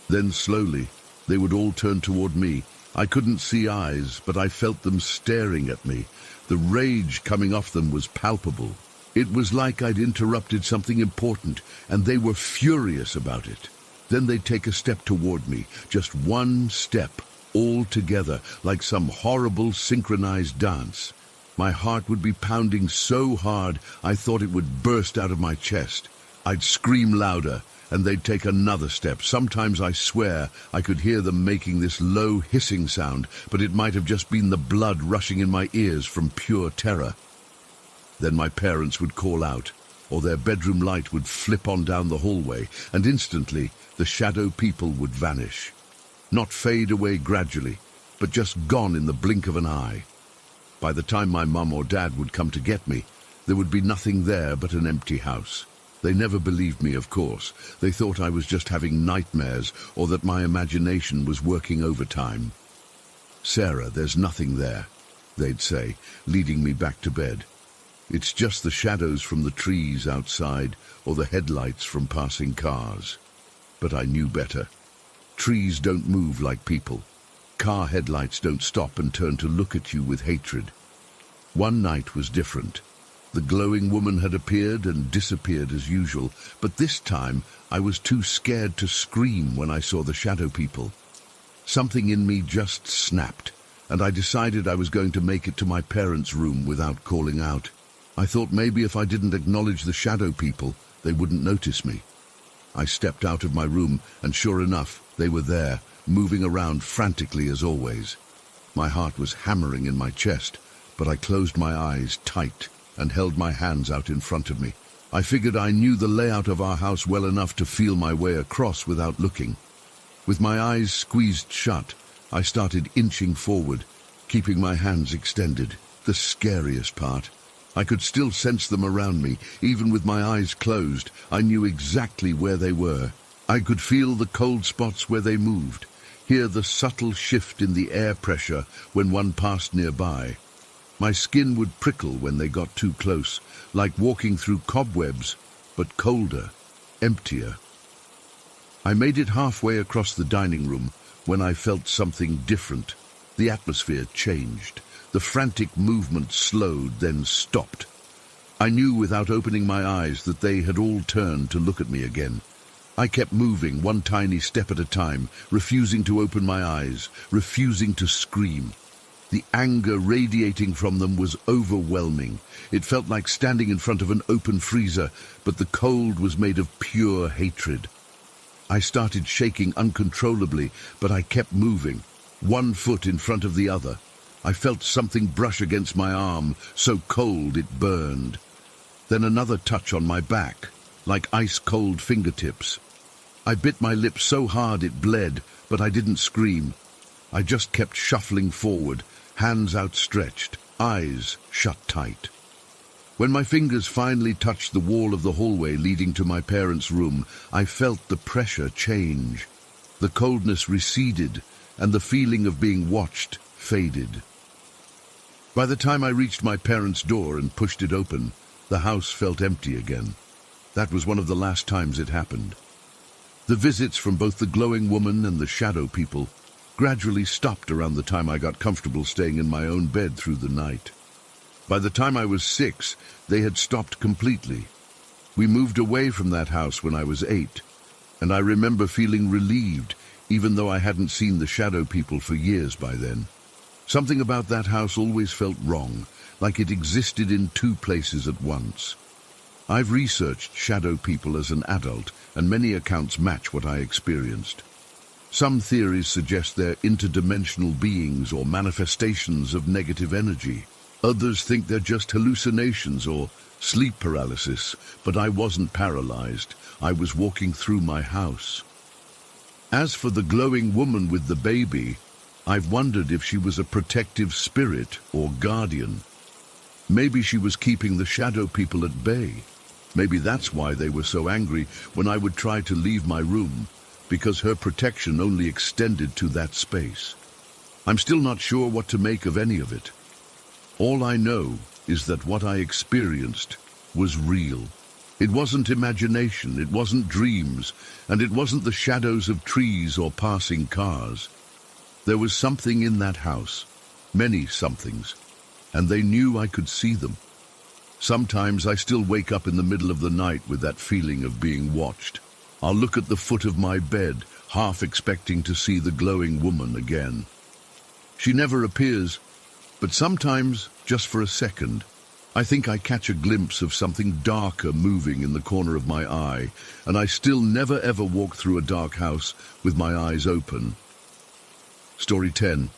Then slowly, they would all turn toward me. I couldn't see eyes, but I felt them staring at me. The rage coming off them was palpable. It was like I'd interrupted something important, and they were furious about it. Then they'd take a step toward me, just one step, all together, like some horrible synchronized dance. My heart would be pounding so hard I thought it would burst out of my chest. I'd scream louder, and they'd take another step. Sometimes, I swear, I could hear them making this low hissing sound, but it might have just been the blood rushing in my ears from pure terror. Then my parents would call out, or their bedroom light would flip on down the hallway, and instantly the shadow people would vanish. Not fade away gradually, but just gone in the blink of an eye. By the time my mum or dad would come to get me, there would be nothing there but an empty house. They never believed me, of course. They thought I was just having nightmares, or that my imagination was working overtime. "Sarah, there's nothing there," they'd say, leading me back to bed. "It's just the shadows from the trees outside, or the headlights from passing cars." But I knew better. Trees don't move like people. Car headlights don't stop and turn to look at you with hatred. One night was different. The glowing woman had appeared and disappeared as usual, but this time I was too scared to scream when I saw the shadow people. Something in me just snapped, and I decided I was going to make it to my parents' room without calling out. I thought maybe if I didn't acknowledge the shadow people, they wouldn't notice me. I stepped out of my room, and sure enough, they were there, moving around frantically as always. My heart was hammering in my chest, but I closed my eyes tight and held my hands out in front of me. I figured I knew the layout of our house well enough to feel my way across without looking. With my eyes squeezed shut, I started inching forward, keeping my hands extended. The scariest part. I could still sense them around me, even with my eyes closed. I knew exactly where they were. I could feel the cold spots where they moved, hear the subtle shift in the air pressure when one passed nearby. My skin would prickle when they got too close, like walking through cobwebs, but colder, emptier. I made it halfway across the dining room when I felt something different. The atmosphere changed. The frantic movement slowed, then stopped. I knew without opening my eyes that they had all turned to look at me again. I kept moving, one tiny step at a time, refusing to open my eyes, refusing to scream. The anger radiating from them was overwhelming. It felt like standing in front of an open freezer, but the cold was made of pure hatred. I started shaking uncontrollably, but I kept moving, one foot in front of the other. I felt something brush against my arm, so cold it burned. Then another touch on my back, like ice-cold fingertips. I bit my lip so hard it bled, but I didn't scream. I just kept shuffling forward, hands outstretched, eyes shut tight. When my fingers finally touched the wall of the hallway leading to my parents' room, I felt the pressure change. The coldness receded, and the feeling of being watched faded. By the time I reached my parents' door and pushed it open, the house felt empty again. That was one of the last times it happened. The visits from both the glowing woman and the shadow people gradually stopped around the time I got comfortable staying in my own bed through the night. By the time I was 6, they had stopped completely. We moved away from that house when I was 8, and I remember feeling relieved, even though I hadn't seen the shadow people for years by then. Something about that house always felt wrong, like it existed in 2 places at once. I've researched shadow people as an adult, and many accounts match what I experienced. Some theories suggest they're interdimensional beings or manifestations of negative energy. Others think they're just hallucinations or sleep paralysis, but I wasn't paralyzed. I was walking through my house. As for the glowing woman with the baby, I've wondered if she was a protective spirit or guardian. Maybe she was keeping the shadow people at bay. Maybe that's why they were so angry when I would try to leave my room, because her protection only extended to that space. I'm still not sure what to make of any of it. All I know is that what I experienced was real. It wasn't imagination, it wasn't dreams, and it wasn't the shadows of trees or passing cars. There was something in that house, many somethings, and they knew I could see them. Sometimes I still wake up in the middle of the night with that feeling of being watched. I'll look at the foot of my bed, half expecting to see the glowing woman again. She never appears, but sometimes, just for a second, I think I catch a glimpse of something darker moving in the corner of my eye, and I still never ever walk through a dark house with my eyes open. Story 10.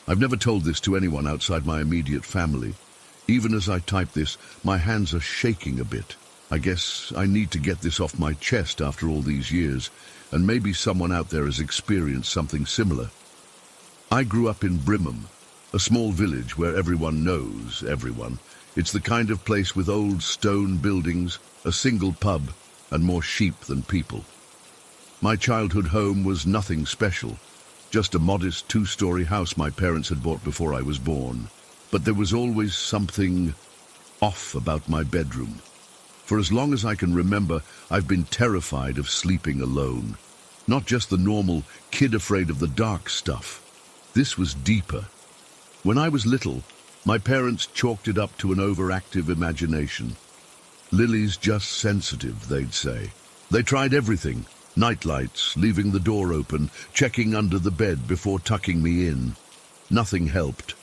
I've never told this to anyone outside my immediate family. Even as I type this, my hands are shaking a bit. I guess I need to get this off my chest after all these years, and maybe someone out there has experienced something similar. I grew up in Brimham, a small village where everyone knows everyone. It's the kind of place with old stone buildings, a single pub, and more sheep than people. My childhood home was nothing special, just a modest 2-story house my parents had bought before I was born. But there was always something off about my bedroom. For as long as I can remember, I've been terrified of sleeping alone. Not just the normal kid afraid of the dark stuff. This was deeper. When I was little, my parents chalked it up to an overactive imagination. Lily's just sensitive, they'd say. They tried everything. Nightlights, leaving the door open, checking under the bed before tucking me in. Nothing helped.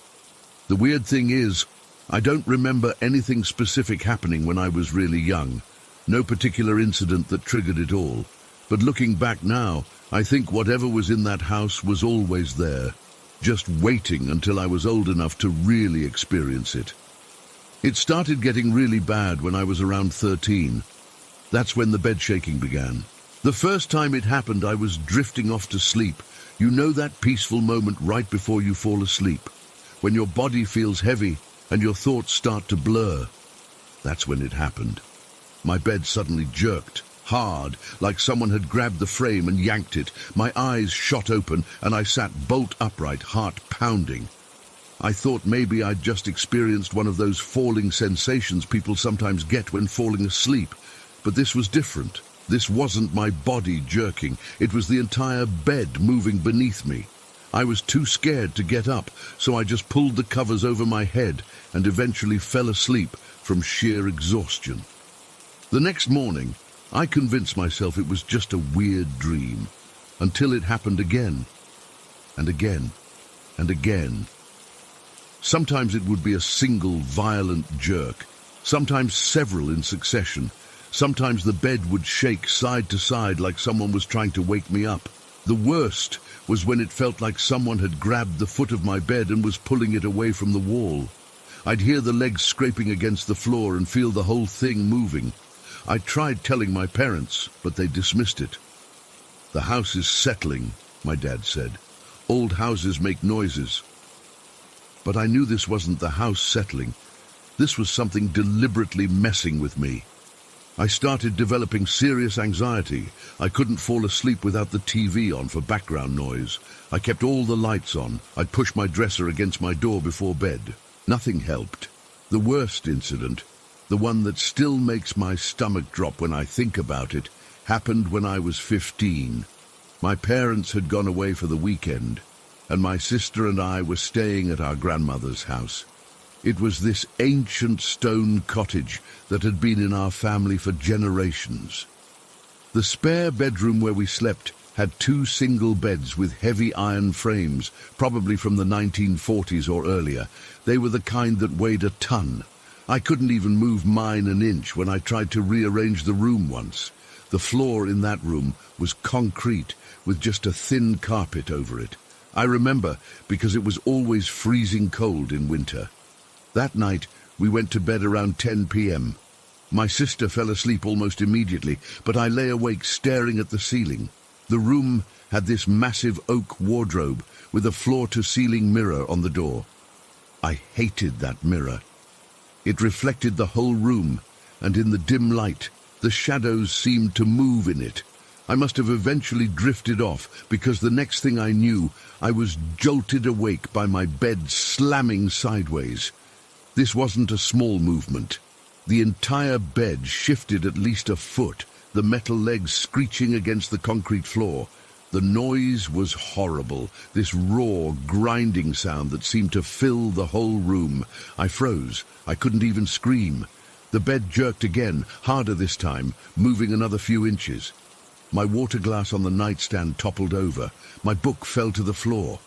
The weird thing is, I don't remember anything specific happening when I was really young. No particular incident that triggered it all. But looking back now, I think whatever was in that house was always there, just waiting until I was old enough to really experience it. It started getting really bad when I was around 13. That's when the bed shaking began. The first time it happened, I was drifting off to sleep. You know that peaceful moment right before you fall asleep, when your body feels heavy and your thoughts start to blur. That's when it happened. My bed suddenly jerked, hard, like someone had grabbed the frame and yanked it. My eyes shot open and I sat bolt upright, heart pounding. I thought maybe I'd just experienced one of those falling sensations people sometimes get when falling asleep, but this was different. This wasn't my body jerking, it was the entire bed moving beneath me. I was too scared to get up, so I just pulled the covers over my head and eventually fell asleep from sheer exhaustion. The next morning, I convinced myself it was just a weird dream, until it happened again, and again, and again. Sometimes it would be a single violent jerk, sometimes several in succession. Sometimes the bed would shake side to side like someone was trying to wake me up. The worst was when it felt like someone had grabbed the foot of my bed and was pulling it away from the wall. I'd hear the legs scraping against the floor and feel the whole thing moving. I tried telling my parents, but they dismissed it. "The house is settling," my dad said. "Old houses make noises." But I knew this wasn't the house settling. This was something deliberately messing with me. I started developing serious anxiety. I couldn't fall asleep without the TV on for background noise. I kept all the lights on. I'd push my dresser against my door before bed. Nothing helped. The worst incident, the one that still makes my stomach drop when I think about it, happened when I was 15. My parents had gone away for the weekend, and my sister and I were staying at our grandmother's house. It was this ancient stone cottage that had been in our family for generations. The spare bedroom where we slept had 2 single beds with heavy iron frames, probably from the 1940s or earlier. They were the kind that weighed a ton. I couldn't even move mine an inch when I tried to rearrange the room once. The floor in that room was concrete with just a thin carpet over it. I remember because it was always freezing cold in winter. That night, we went to bed around 10 p.m. My sister fell asleep almost immediately, but I lay awake staring at the ceiling. The room had this massive oak wardrobe with a floor-to-ceiling mirror on the door. I hated that mirror. It reflected the whole room, and in the dim light, the shadows seemed to move in it. I must have eventually drifted off, because the next thing I knew, I was jolted awake by my bed slamming sideways. This wasn't a small movement. The entire bed shifted at least a foot, the metal legs screeching against the concrete floor. The noise was horrible, this raw, grinding sound that seemed to fill the whole room. I froze. I couldn't even scream. The bed jerked again, harder this time, moving another few inches. My water glass on the nightstand toppled over. My book fell to the floor.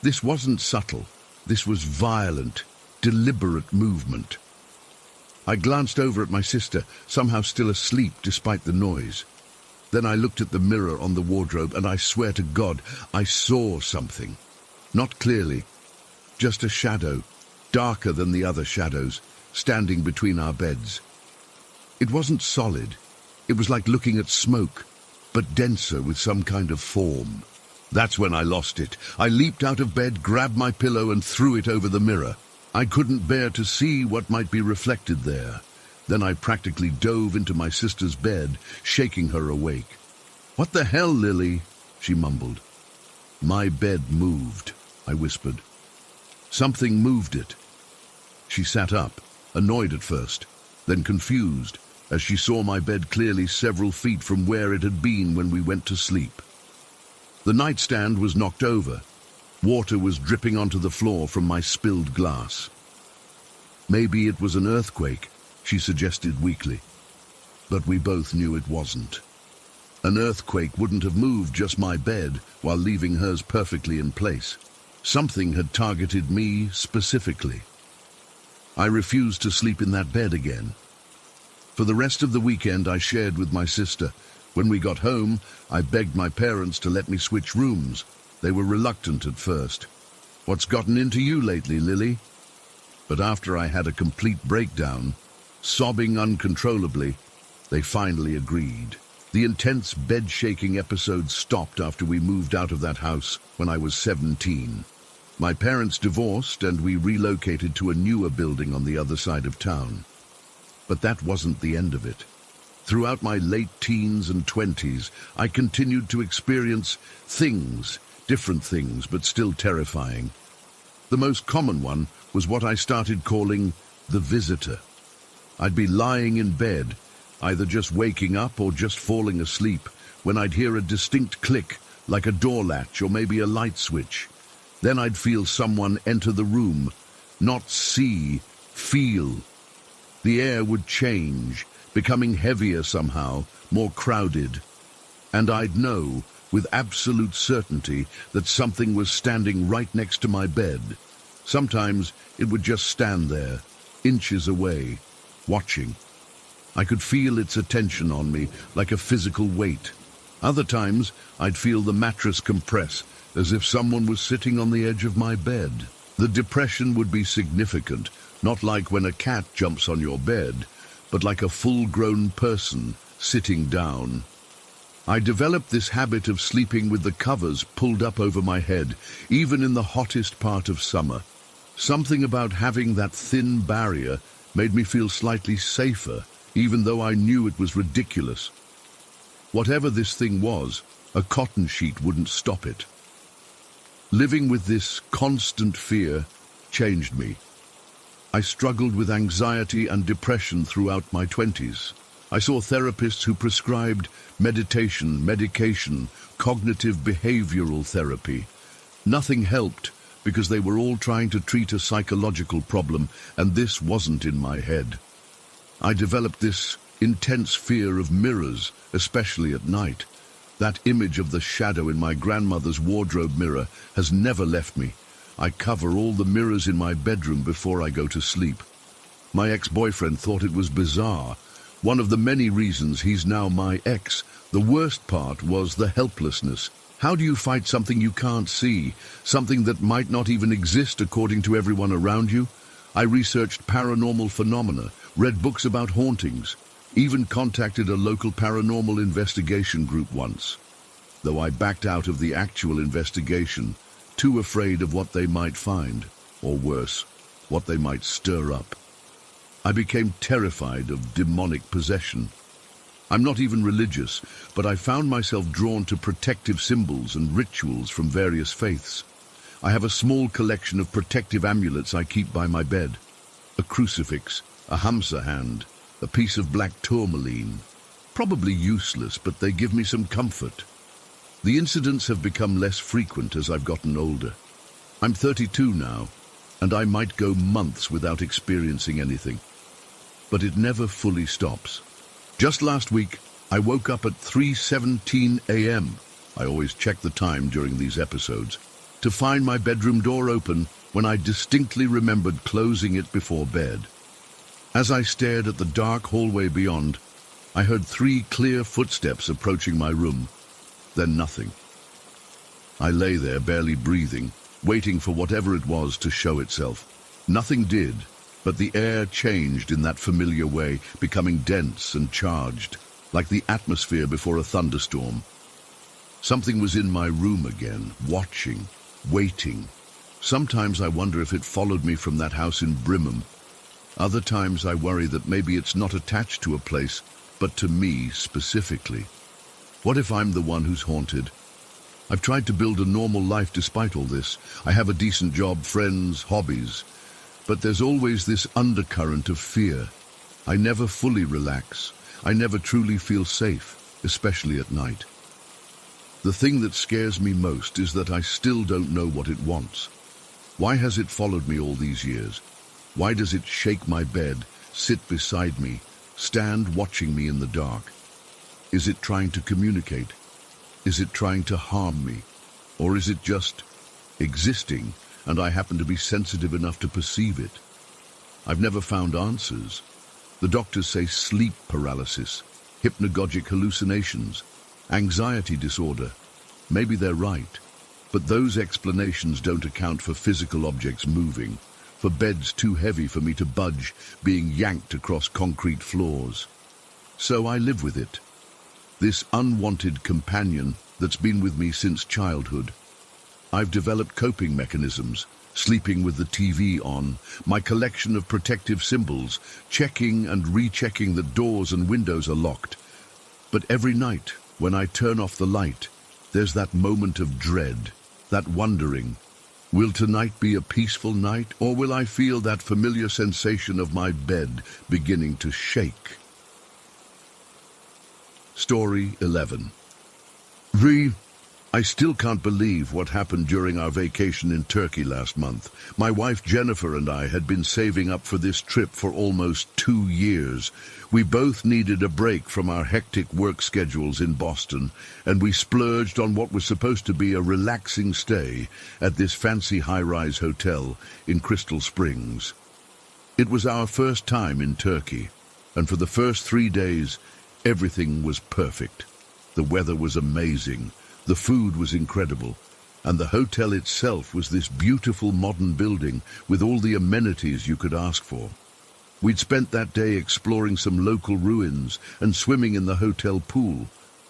This wasn't subtle. This was violent, deliberate movement. I glanced over at my sister, somehow still asleep despite the noise. Then I looked at the mirror on the wardrobe, and I swear to God, I saw something. Not clearly, just a shadow, darker than the other shadows, standing between our beds. It wasn't solid. It was like looking at smoke, but denser with some kind of form. That's when I lost it. I leaped out of bed, grabbed my pillow, and threw it over the mirror. I couldn't bear to see what might be reflected there. Then I practically dove into my sister's bed, shaking her awake. "What the hell, Lily?" she mumbled. "My bed moved," I whispered. "Something moved it." She sat up, annoyed at first, then confused, as she saw my bed clearly several feet from where it had been when we went to sleep. The nightstand was knocked over. Water was dripping onto the floor from my spilled glass. "Maybe it was an earthquake," she suggested weakly. But we both knew it wasn't. An earthquake wouldn't have moved just my bed while leaving hers perfectly in place. Something had targeted me specifically. I refused to sleep in that bed again. For the rest of the weekend, I shared with my sister. When we got home, I begged my parents to let me switch rooms. They were reluctant at first. "What's gotten into you lately, Lily?" But after I had a complete breakdown, sobbing uncontrollably, they finally agreed. The intense bed-shaking episode stopped after we moved out of that house when I was 17. My parents divorced and we relocated to a newer building on the other side of town. But that wasn't the end of it. Throughout my late teens and 20s, I continued to experience things, different things, but still terrifying. The most common one was what I started calling the visitor. I'd be lying in bed, either just waking up or just falling asleep, when I'd hear a distinct click, like a door latch or maybe a light switch. Then I'd feel someone enter the room, not see, feel. The air would change, becoming heavier somehow, more crowded. And I'd know, with absolute certainty, that something was standing right next to my bed. Sometimes it would just stand there, inches away, watching. I could feel its attention on me, like a physical weight. Other times, I'd feel the mattress compress, as if someone was sitting on the edge of my bed. The depression would be significant, not like when a cat jumps on your bed, but like a full-grown person sitting down. I developed this habit of sleeping with the covers pulled up over my head, even in the hottest part of summer. Something about having that thin barrier made me feel slightly safer, even though I knew it was ridiculous. Whatever this thing was, a cotton sheet wouldn't stop it. Living with this constant fear changed me. I struggled with anxiety and depression throughout my 20s. I saw therapists who prescribed meditation, medication, cognitive behavioral therapy. Nothing helped because they were all trying to treat a psychological problem, and this wasn't in my head. I developed this intense fear of mirrors, especially at night. That image of the shadow in my grandmother's wardrobe mirror has never left me. I cover all the mirrors in my bedroom before I go to sleep. My ex-boyfriend thought it was bizarre. One of the many reasons he's now my ex. The worst part was the helplessness. How do you fight something you can't see, something that might not even exist according to everyone around you? I researched paranormal phenomena, read books about hauntings, even contacted a local paranormal investigation group once. Though I backed out of the actual investigation, too afraid of what they might find, or worse, what they might stir up. I became terrified of demonic possession. I'm not even religious, but I found myself drawn to protective symbols and rituals from various faiths. I have a small collection of protective amulets I keep by my bed. A crucifix, a hamsa hand, a piece of black tourmaline. Probably useless, but they give me some comfort. The incidents have become less frequent as I've gotten older. I'm 32 now, and I might go months without experiencing anything. But it never fully stops. Just last week, I woke up at 3:17 a.m. I always check the time during these episodes, to find my bedroom door open when I distinctly remembered closing it before bed. As I stared at the dark hallway beyond, I heard 3 clear footsteps approaching my room, then nothing. I lay there barely breathing, waiting for whatever it was to show itself. Nothing did, but the air changed in that familiar way, becoming dense and charged, like the atmosphere before a thunderstorm. Something was in my room again, watching, waiting. Sometimes I wonder if it followed me from that house in Brimham. Other times I worry that maybe it's not attached to a place, but to me specifically. What if I'm the one who's haunted? I've tried to build a normal life despite all this. I have a decent job, friends, hobbies. But there's always this undercurrent of fear. I never fully relax. I never truly feel safe, especially at night. The thing that scares me most is that I still don't know what it wants. Why has it followed me all these years? Why does it shake my bed, sit beside me, stand watching me in the dark? Is it trying to communicate? Is it trying to harm me? Or is it just existing, and I happen to be sensitive enough to perceive it? I've never found answers. The doctors say sleep paralysis, hypnagogic hallucinations, anxiety disorder. Maybe they're right, but those explanations don't account for physical objects moving, for beds too heavy for me to budge, being yanked across concrete floors. So I live with it. This unwanted companion that's been with me since childhood. I've developed coping mechanisms, sleeping with the TV on, my collection of protective symbols, checking and rechecking that doors and windows are locked. But every night, when I turn off the light, there's that moment of dread, that wondering, will tonight be a peaceful night, or will I feel that familiar sensation of my bed beginning to shake? Story 11. I still can't believe what happened during our vacation in Turkey last month. My wife Jennifer and I had been saving up for this trip for almost 2 years. We both needed a break from our hectic work schedules in Boston, and we splurged on what was supposed to be a relaxing stay at this fancy high-rise hotel in Crystal Springs. It was our first time in Turkey, and for the first 3 days, everything was perfect. The weather was amazing. The food was incredible, and the hotel itself was this beautiful modern building with all the amenities you could ask for. We'd spent that day exploring some local ruins and swimming in the hotel pool.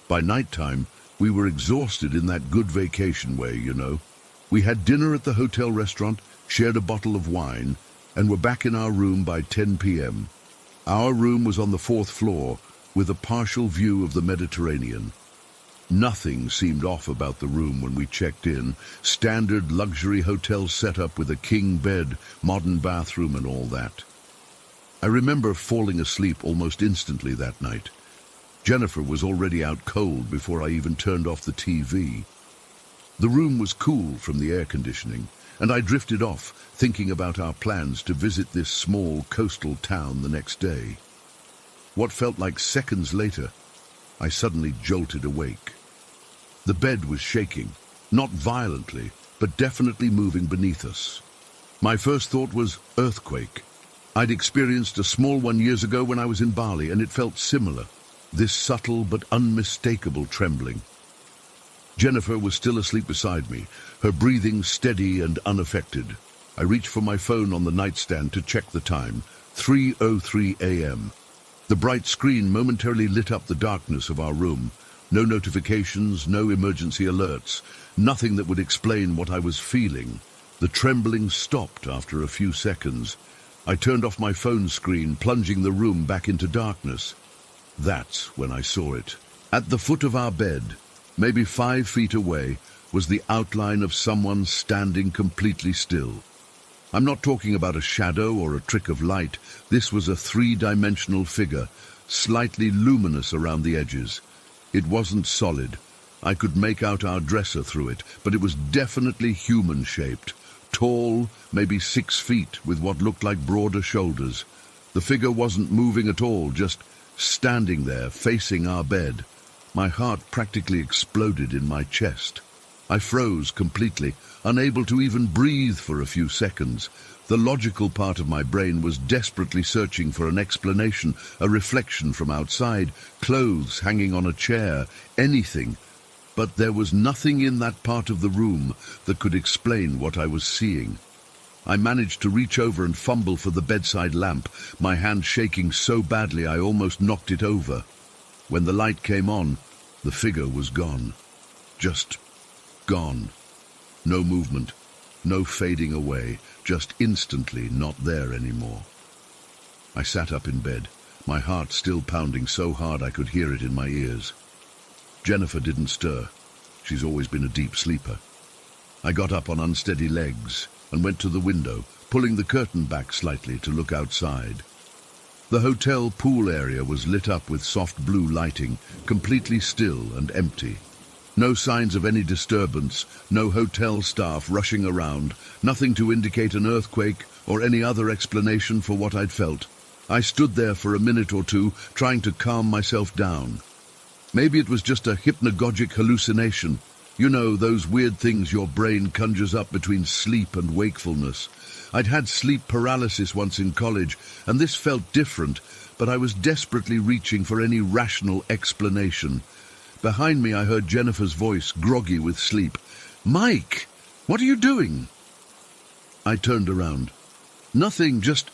By nighttime, we were exhausted in that good vacation way, you know. We had dinner at the hotel restaurant, shared a bottle of wine, and were back in our room by 10 p.m. Our room was on the 4th floor, with a partial view of the Mediterranean. Nothing seemed off about the room when we checked in. Standard luxury hotel setup with a king bed, modern bathroom and all that. I remember falling asleep almost instantly that night. Jennifer was already out cold before I even turned off the TV. The room was cool from the air conditioning, and I drifted off, thinking about our plans to visit this small coastal town the next day. What felt like seconds later, I suddenly jolted awake. The bed was shaking, not violently, but definitely moving beneath us. My first thought was earthquake. I'd experienced a small one years ago when I was in Bali, and it felt similar, this subtle but unmistakable trembling. Jennifer was still asleep beside me, her breathing steady and unaffected. I reached for my phone on the nightstand to check the time, 3:03 a.m. The bright screen momentarily lit up the darkness of our room. No notifications, no emergency alerts, nothing that would explain what I was feeling. The trembling stopped after a few seconds. I turned off my phone screen, plunging the room back into darkness. That's when I saw it. At the foot of our bed, maybe 5 feet away, was the outline of someone standing completely still. I'm not talking about a shadow or a trick of light. This was a 3-dimensional figure, slightly luminous around the edges. It wasn't solid. I could make out our dresser through it, but it was definitely human-shaped. Tall, maybe 6 feet, with what looked like broader shoulders. The figure wasn't moving at all, just standing there, facing our bed. My heart practically exploded in my chest. I froze completely, unable to even breathe for a few seconds. The logical part of my brain was desperately searching for an explanation, a reflection from outside, clothes hanging on a chair, anything. But there was nothing in that part of the room that could explain what I was seeing. I managed to reach over and fumble for the bedside lamp, my hand shaking so badly I almost knocked it over. When the light came on, the figure was gone. Just gone. No movement, no fading away, just instantly not there anymore. I sat up in bed, my heart still pounding so hard I could hear it in my ears. Jennifer didn't stir. She's always been a deep sleeper. I got up on unsteady legs and went to the window, pulling the curtain back slightly to look outside. The hotel pool area was lit up with soft blue lighting, completely still and empty. No signs of any disturbance, no hotel staff rushing around, nothing to indicate an earthquake or any other explanation for what I'd felt. I stood there for a minute or two, trying to calm myself down. Maybe it was just a hypnagogic hallucination. You know, those weird things your brain conjures up between sleep and wakefulness. I'd had sleep paralysis once in college, and this felt different, but I was desperately reaching for any rational explanation. Behind me I heard Jennifer's voice, groggy with sleep. "Mike, what are you doing?" I turned around. Nothing, just...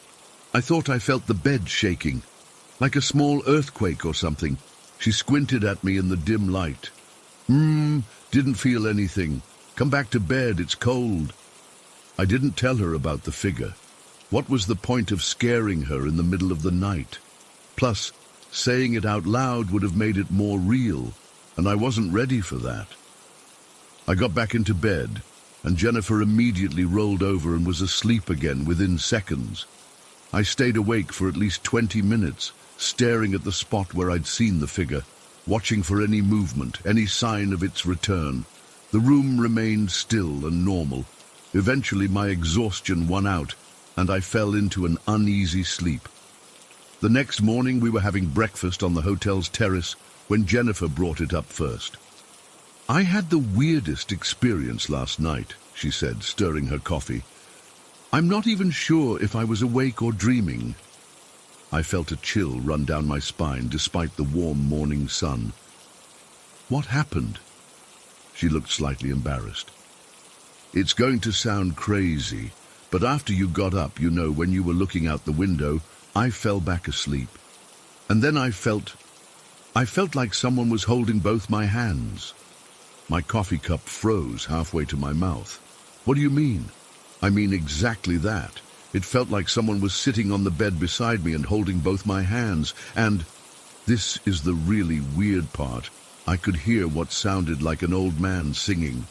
I thought I felt the bed shaking, like a small earthquake or something. She squinted at me in the dim light. Didn't feel anything. Come back to bed, it's cold." I didn't tell her about the figure. What was the point of scaring her in the middle of the night? Plus, saying it out loud would have made it more real, and I wasn't ready for that. I got back into bed, and Jennifer immediately rolled over and was asleep again within seconds. I stayed awake for at least 20 minutes, staring at the spot where I'd seen the figure. watching for any movement, any sign of its return. The room remained still and normal. Eventually my exhaustion won out, and I fell into an uneasy sleep. The next morning we were having breakfast on the hotel's terrace when Jennifer brought it up first. "I had the weirdest experience last night," she said, stirring her coffee. "I'm not even sure if I was awake or dreaming." I felt a chill run down my spine despite the warm morning sun. "What happened?" She looked slightly embarrassed. "It's going to sound crazy, but after you got up, when you were looking out the window, I fell back asleep. And then I felt like someone was holding both my hands." My coffee cup froze halfway to my mouth. "What do you mean?" "I mean exactly that. It felt like someone was sitting on the bed beside me and holding both my hands, and this is the really weird part. I could hear what sounded like an old man singing."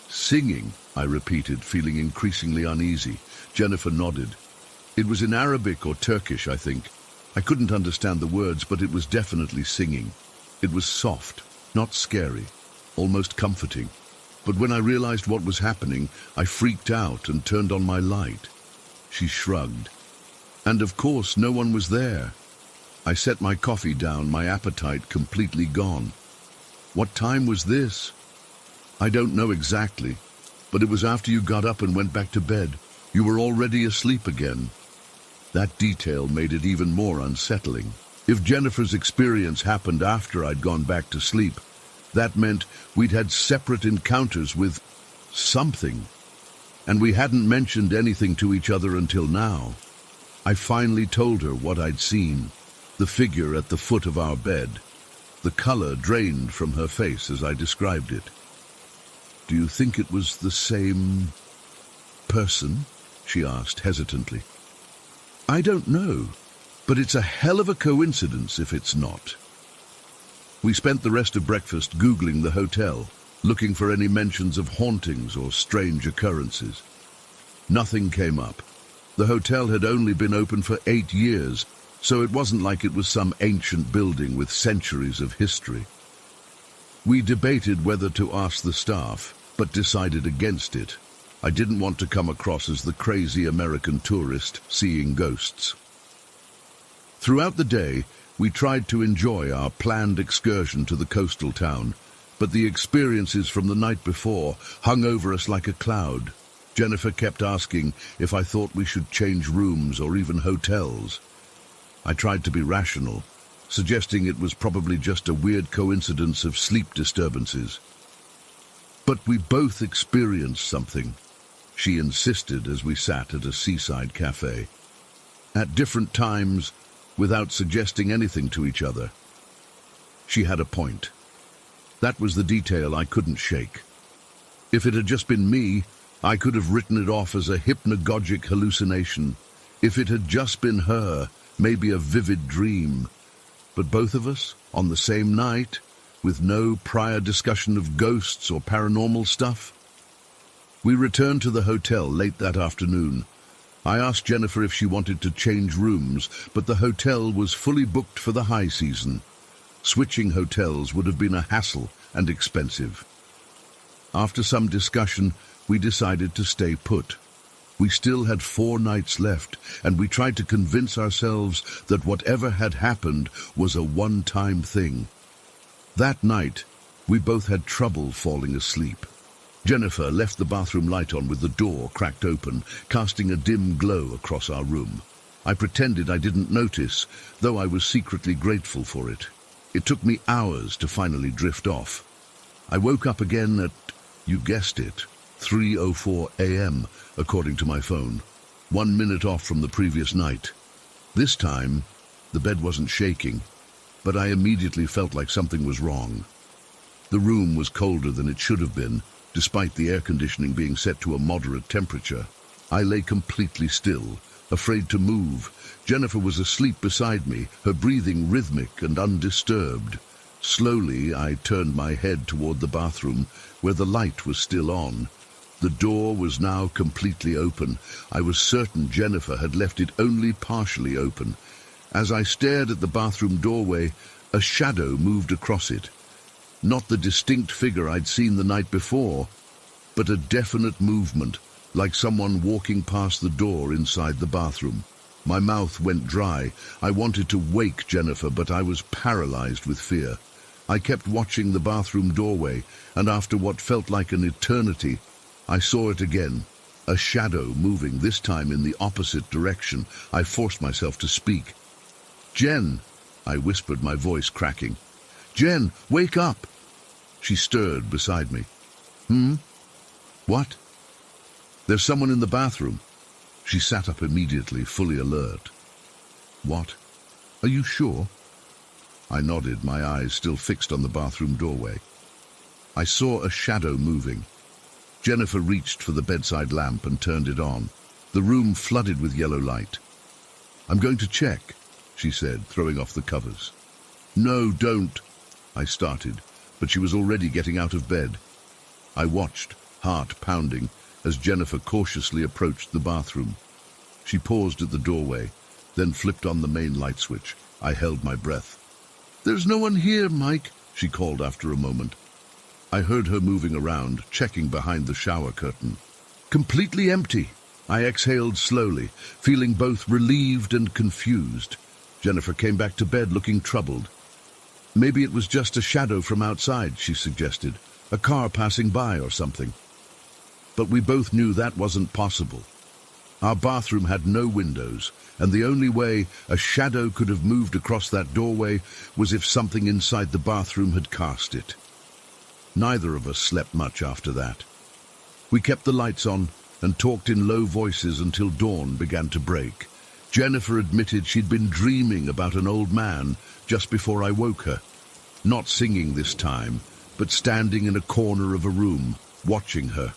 "Singing?" I repeated, feeling increasingly uneasy. Jennifer nodded. "It was in Arabic or Turkish, I think. I couldn't understand the words, but it was definitely singing. It was soft, not scary, almost comforting. But when I realized what was happening, I freaked out and turned on my light." She shrugged. "And of course, no one was there." I set my coffee down, my appetite completely gone. "What time was this?" "I don't know exactly, but it was after you got up and went back to bed. You were already asleep again." That detail made it even more unsettling. If Jennifer's experience happened after I'd gone back to sleep, that meant we'd had separate encounters with something, and we hadn't mentioned anything to each other until now. I finally told her what I'd seen, the figure at the foot of our bed. The color drained from her face as I described it. "Do you think it was the same person?" she asked hesitantly. "I don't know, but it's a hell of a coincidence if it's not." We spent the rest of breakfast Googling the hotel, looking for any mentions of hauntings or strange occurrences. Nothing came up. The hotel had only been open for 8 years, so it wasn't like it was some ancient building with centuries of history. We debated whether to ask the staff, but decided against it. I didn't want to come across as the crazy American tourist seeing ghosts. Throughout the day, we tried to enjoy our planned excursion to the coastal town, but the experiences from the night before hung over us like a cloud. Jennifer kept asking if I thought we should change rooms or even hotels. I tried to be rational, suggesting it was probably just a weird coincidence of sleep disturbances. But we both experienced something, she insisted as we sat at a seaside cafe. At different times, without suggesting anything to each other. She had a point. That was the detail I couldn't shake. If it had just been me, I could have written it off as a hypnagogic hallucination. If it had just been her, maybe a vivid dream. But both of us, on the same night, with no prior discussion of ghosts or paranormal stuff? We returned to the hotel late that afternoon. I asked Jennifer if she wanted to change rooms, but the hotel was fully booked for the high season. Switching hotels would have been a hassle and expensive. After some discussion, we decided to stay put. We still had 4 nights left, and we tried to convince ourselves that whatever had happened was a one-time thing. That night, we both had trouble falling asleep. Jennifer left the bathroom light on with the door cracked open, casting a dim glow across our room. I pretended I didn't notice, though I was secretly grateful for it. It took me hours to finally drift off. I woke up again at, you guessed it, 3:04 a.m., according to my phone, 1 minute off from the previous night. This time, the bed wasn't shaking, but I immediately felt like something was wrong. The room was colder than it should have been, despite the air conditioning being set to a moderate temperature. I lay completely still, afraid to move. Jennifer was asleep beside me, her breathing rhythmic and undisturbed. Slowly, I turned my head toward the bathroom, where the light was still on. The door was now completely open. I was certain Jennifer had left it only partially open. As I stared at the bathroom doorway, A shadow moved across it. Not the distinct figure I'd seen the night before, but a definite movement, like someone walking past the door inside the bathroom. My mouth went dry. I wanted to wake Jennifer, but I was paralyzed with fear. I kept watching the bathroom doorway, and after what felt like an eternity, I saw it again. A shadow moving, this time in the opposite direction. I forced myself to speak. "Jen," I whispered, my voice cracking. "Jen, wake up!" She stirred beside me. What?" "There's someone in the bathroom." She sat up immediately, fully alert. "What? Are you sure?" I nodded, my eyes still fixed on the bathroom doorway. I saw a shadow moving. Jennifer reached for the bedside lamp and turned it on. The room flooded with yellow light. "I'm going to check," she said, throwing off the covers. "No, don't," I started, but she was already getting out of bed. I watched, heart pounding, as Jennifer cautiously approached the bathroom. She paused at the doorway, then flipped on the main light switch. I held my breath. "There's no one here, Mike," she called after a moment. I heard her moving around, checking behind the shower curtain. "Completely empty." I exhaled slowly, feeling both relieved and confused. Jennifer came back to bed looking troubled. "Maybe it was just a shadow from outside," she suggested. "A car passing by or something." But we both knew that wasn't possible. Our bathroom had no windows, and the only way a shadow could have moved across that doorway was if something inside the bathroom had cast it. Neither of us slept much after that. We kept the lights on and talked in low voices until dawn began to break. Jennifer admitted she'd been dreaming about an old man just before I woke her. Not singing this time, but standing in a corner of a room, watching her.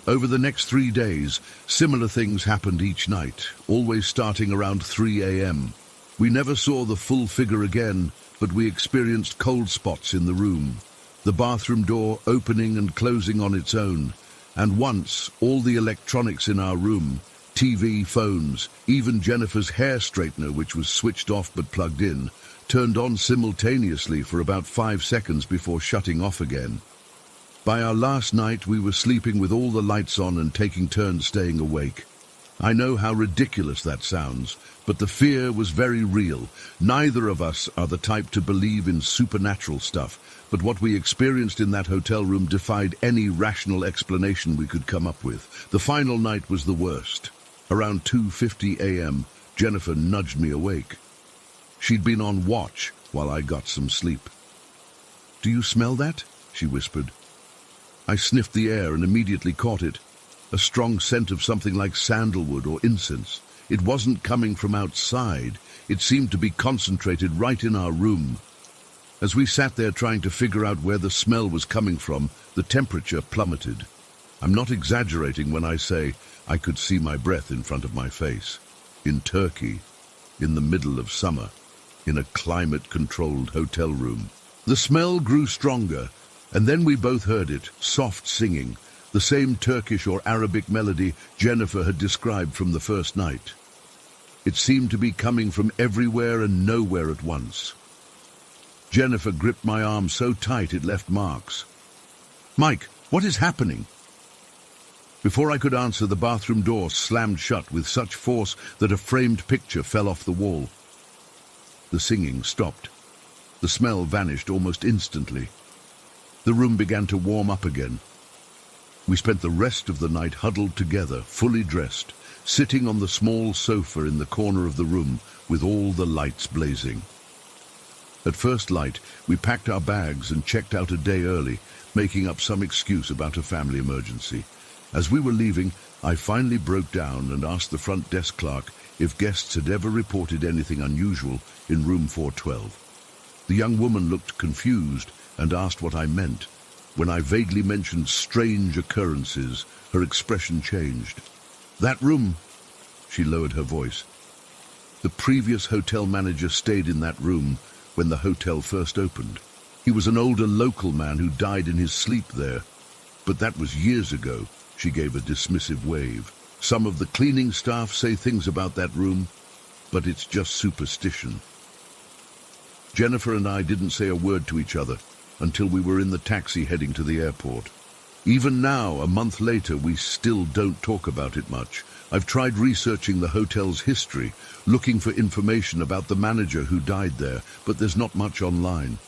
Over the next 3 days, similar things happened each night, always starting around 3 a.m. We never saw the full figure again, but we experienced cold spots in the room, the bathroom door opening and closing on its own, and once all the electronics in our room, TV, phones, even Jennifer's hair straightener, which was switched off but plugged in, turned on simultaneously for about 5 seconds before shutting off again. By our last night, we were sleeping with all the lights on and taking turns staying awake. I know how ridiculous that sounds, but the fear was very real. Neither of us are the type to believe in supernatural stuff, but what we experienced in that hotel room defied any rational explanation we could come up with. The final night was the worst. Around 2:50 a.m., Jennifer nudged me awake. She'd been on watch while I got some sleep. "Do you smell that?" she whispered. I sniffed the air and immediately caught it. A strong scent of something like sandalwood or incense. It wasn't coming from outside. It seemed to be concentrated right in our room. As we sat there trying to figure out where the smell was coming from, the temperature plummeted. I'm not exaggerating when I say I could see my breath in front of my face. In Turkey, in the middle of summer, in a climate-controlled hotel room. The smell grew stronger, and then we both heard it, soft singing, the same Turkish or Arabic melody Jennifer had described from the first night. It seemed to be coming from everywhere and nowhere at once. Jennifer gripped my arm so tight it left marks. "Mike, what is happening?" Before I could answer, the bathroom door slammed shut with such force that a framed picture fell off the wall. The singing stopped. The smell vanished almost instantly. The room began to warm up again. We spent the rest of the night huddled together, fully dressed, sitting on the small sofa in the corner of the room with all the lights blazing. At first light, we packed our bags and checked out a day early, making up some excuse about a family emergency. As we were leaving, I finally broke down and asked the front desk clerk if guests had ever reported anything unusual in room 412. The young woman looked confused and asked what I meant. When I vaguely mentioned strange occurrences, her expression changed. "That room," she lowered her voice. "The previous hotel manager stayed in that room when the hotel first opened. He was an older local man who died in his sleep there. But that was years ago." She gave a dismissive wave. "Some of the cleaning staff say things about that room, but it's just superstition." Jennifer and I didn't say a word to each other until we were in the taxi heading to the airport. Even now, a month later, we still don't talk about it much. I've tried researching the hotel's history, looking for information about the manager who died there, but there's not much online.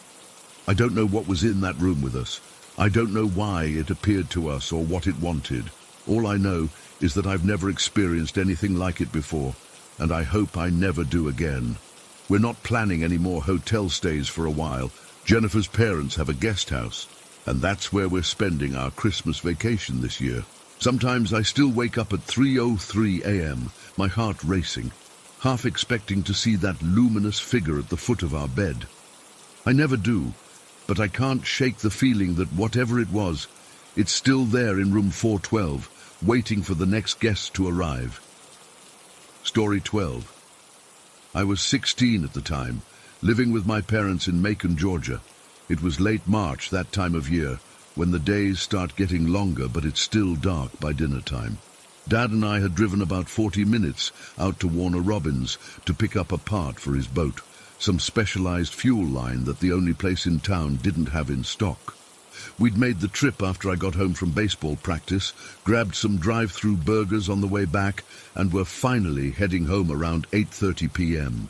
I don't know what was in that room with us. I don't know why it appeared to us or what it wanted. All I know is that I've never experienced anything like it before, and I hope I never do again. We're not planning any more hotel stays for a while. Jennifer's parents have a guest house, and that's where we're spending our Christmas vacation this year. Sometimes I still wake up at 3:03 a.m., my heart racing, half expecting to see that luminous figure at the foot of our bed. I never do, but I can't shake the feeling that whatever it was, it's still there in room 412, waiting for the next guest to arrive. Story 12. I was 16 at the time, living with my parents in Macon, Georgia. It was late March, that time of year, when the days start getting longer, but it's still dark by dinner time. Dad and I had driven about 40 minutes out to Warner Robins to pick up a part for his boat, some specialized fuel line that the only place in town didn't have in stock. We'd made the trip after I got home from baseball practice, grabbed some drive-through burgers on the way back, and were finally heading home around 8:30 p.m.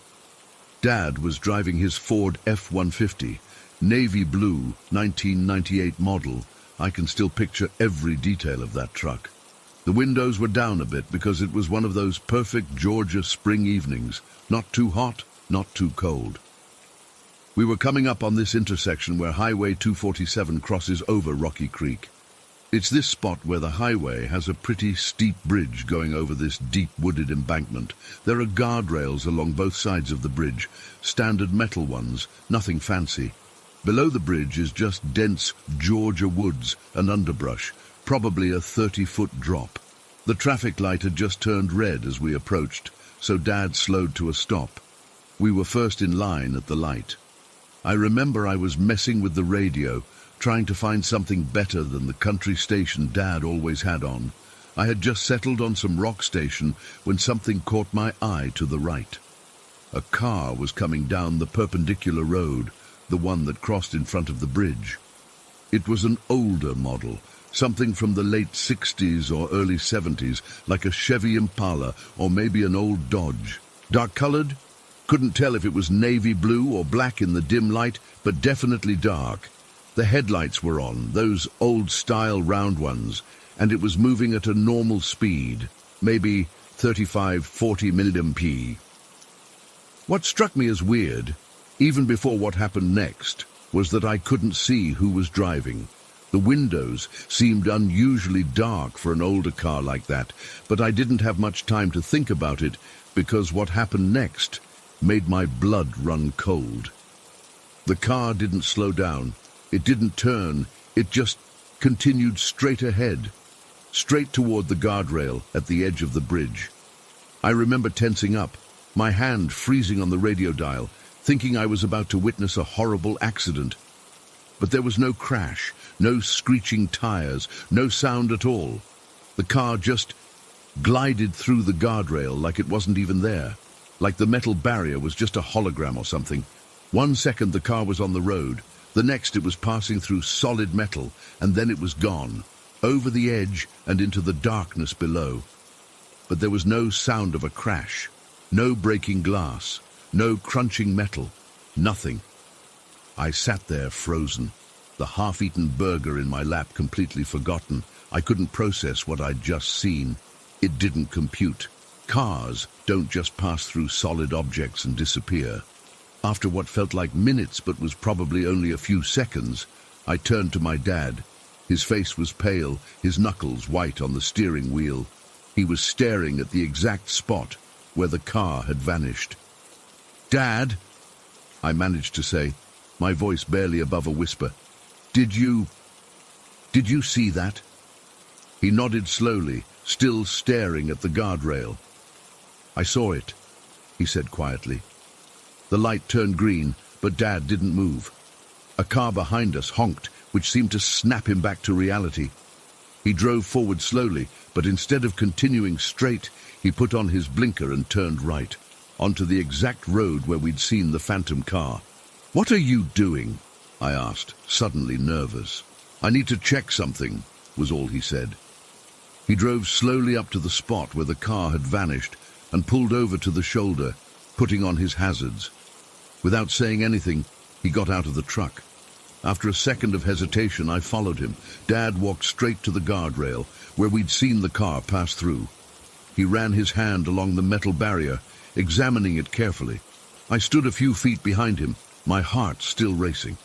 Dad was driving his Ford F-150, navy blue, 1998 model. I can still picture every detail of that truck. The windows were down a bit because it was one of those perfect Georgia spring evenings, not too hot, not too cold. We were coming up on this intersection where Highway 247 crosses over Rocky Creek. It's this spot where the highway has a pretty steep bridge going over this deep wooded embankment. There are guardrails along both sides of the bridge, standard metal ones, nothing fancy. Below the bridge is just dense Georgia woods and underbrush, probably a 30-foot drop. The traffic light had just turned red as we approached, so Dad slowed to a stop. We were first in line at the light. I remember I was messing with the radio, trying to find something better than the country station Dad always had on. I had just settled on some rock station when something caught my eye to the right. A car was coming down the perpendicular road, the one that crossed in front of the bridge. It was an older model, something from the late 60s or early 70s, like a Chevy Impala or maybe an old Dodge. Dark-colored? Couldn't tell if it was navy blue or black in the dim light, but definitely dark. The headlights were on, those old-style round ones, and it was moving at a normal speed, maybe 35-40 mph. What struck me as weird, even before what happened next, was that I couldn't see who was driving. The windows seemed unusually dark for an older car like that, but I didn't have much time to think about it because what happened next made my blood run cold. The car didn't slow down. It didn't turn. It just continued straight ahead, straight toward the guardrail at the edge of the bridge. I remember tensing up, my hand freezing on the radio dial, thinking I was about to witness a horrible accident. But there was no crash, no screeching tires, no sound at all. The car just glided through the guardrail like it wasn't even there, like the metal barrier was just a hologram or something. 1 second the car was on the road, the next it was passing through solid metal, and then it was gone, over the edge and into the darkness below. But there was no sound of a crash, no breaking glass, no crunching metal, nothing. I sat there frozen, the half-eaten burger in my lap completely forgotten. I couldn't process what I'd just seen. It didn't compute. Cars don't just pass through solid objects and disappear. After what felt like minutes but was probably only a few seconds, I turned to my dad. His face was pale, his knuckles white on the steering wheel. He was staring at the exact spot where the car had vanished. "Dad," I managed to say, my voice barely above a whisper. Did you see that?" He nodded slowly, still staring at the guardrail. "I saw it," he said quietly. The light turned green, but Dad didn't move. A car behind us honked, which seemed to snap him back to reality. He drove forward slowly, but instead of continuing straight, he put on his blinker and turned right, onto the exact road where we'd seen the phantom car. "What are you doing?" I asked, suddenly nervous. "I need to check something," was all he said. He drove slowly up to the spot where the car had vanished and pulled over to the shoulder, putting on his hazards. Without saying anything, he got out of the truck. After a second of hesitation, I followed him. Dad walked straight to the guardrail, where we'd seen the car pass through. He ran his hand along the metal barrier, examining it carefully. I stood a few feet behind him, my heart still racing.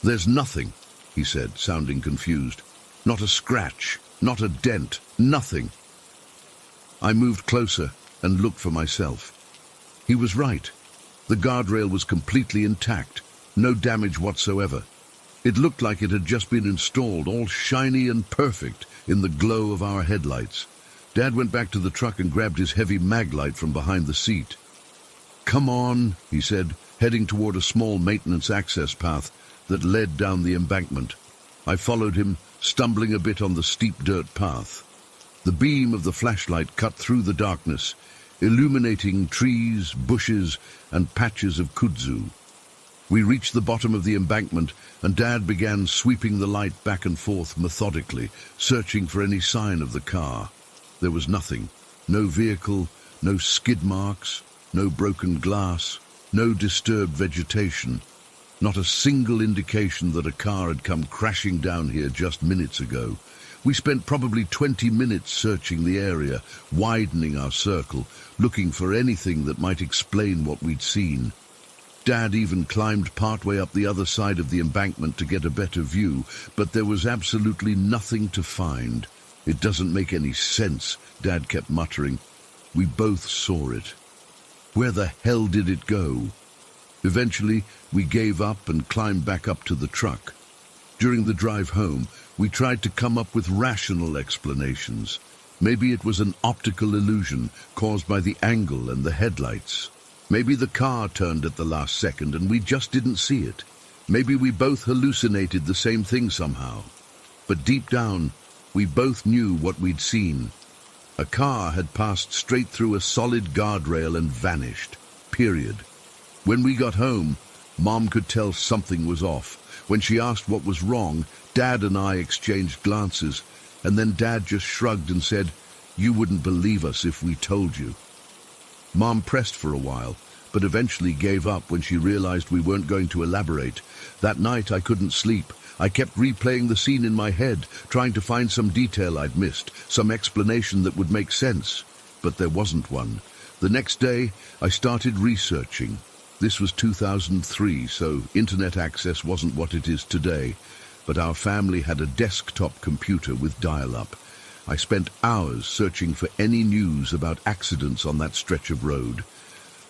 "There's nothing," he said, sounding confused. "Not a scratch, not a dent, nothing." I moved closer and looked for myself. He was right. The guardrail was completely intact, no damage whatsoever. It looked like it had just been installed, all shiny and perfect in the glow of our headlights. Dad went back to the truck and grabbed his heavy maglite from behind the seat. "Come on," he said, heading toward a small maintenance access path that led down the embankment. I followed him, stumbling a bit on the steep dirt path. The beam of the flashlight cut through the darkness, illuminating trees, bushes, and patches of kudzu. We reached the bottom of the embankment, and Dad began sweeping the light back and forth methodically, searching for any sign of the car. There was nothing. No vehicle, no skid marks, no broken glass, no disturbed vegetation. Not a single indication that a car had come crashing down here just minutes ago. We spent probably 20 minutes searching the area, widening our circle, looking for anything that might explain what we'd seen. Dad even climbed partway up the other side of the embankment to get a better view, but there was absolutely nothing to find. "It doesn't make any sense," Dad kept muttering. We both saw it. Where the hell did it go? Eventually, we gave up and climbed back up to the truck. During the drive home, we tried to come up with rational explanations. Maybe it was an optical illusion caused by the angle and the headlights. Maybe the car turned at the last second and we just didn't see it. Maybe we both hallucinated the same thing somehow. But deep down, we both knew what we'd seen. A car had passed straight through a solid guardrail and vanished. Period. When we got home, Mom could tell something was off. When she asked what was wrong, Dad and I exchanged glances, and then Dad just shrugged and said, "You wouldn't believe us if we told you." Mom pressed for a while, but eventually gave up when she realized we weren't going to elaborate. That night I couldn't sleep. I kept replaying the scene in my head, trying to find some detail I'd missed, some explanation that would make sense. But there wasn't one. The next day, I started researching. This was 2003, so internet access wasn't what it is today. But our family had a desktop computer with dial-up. I spent hours searching for any news about accidents on that stretch of road.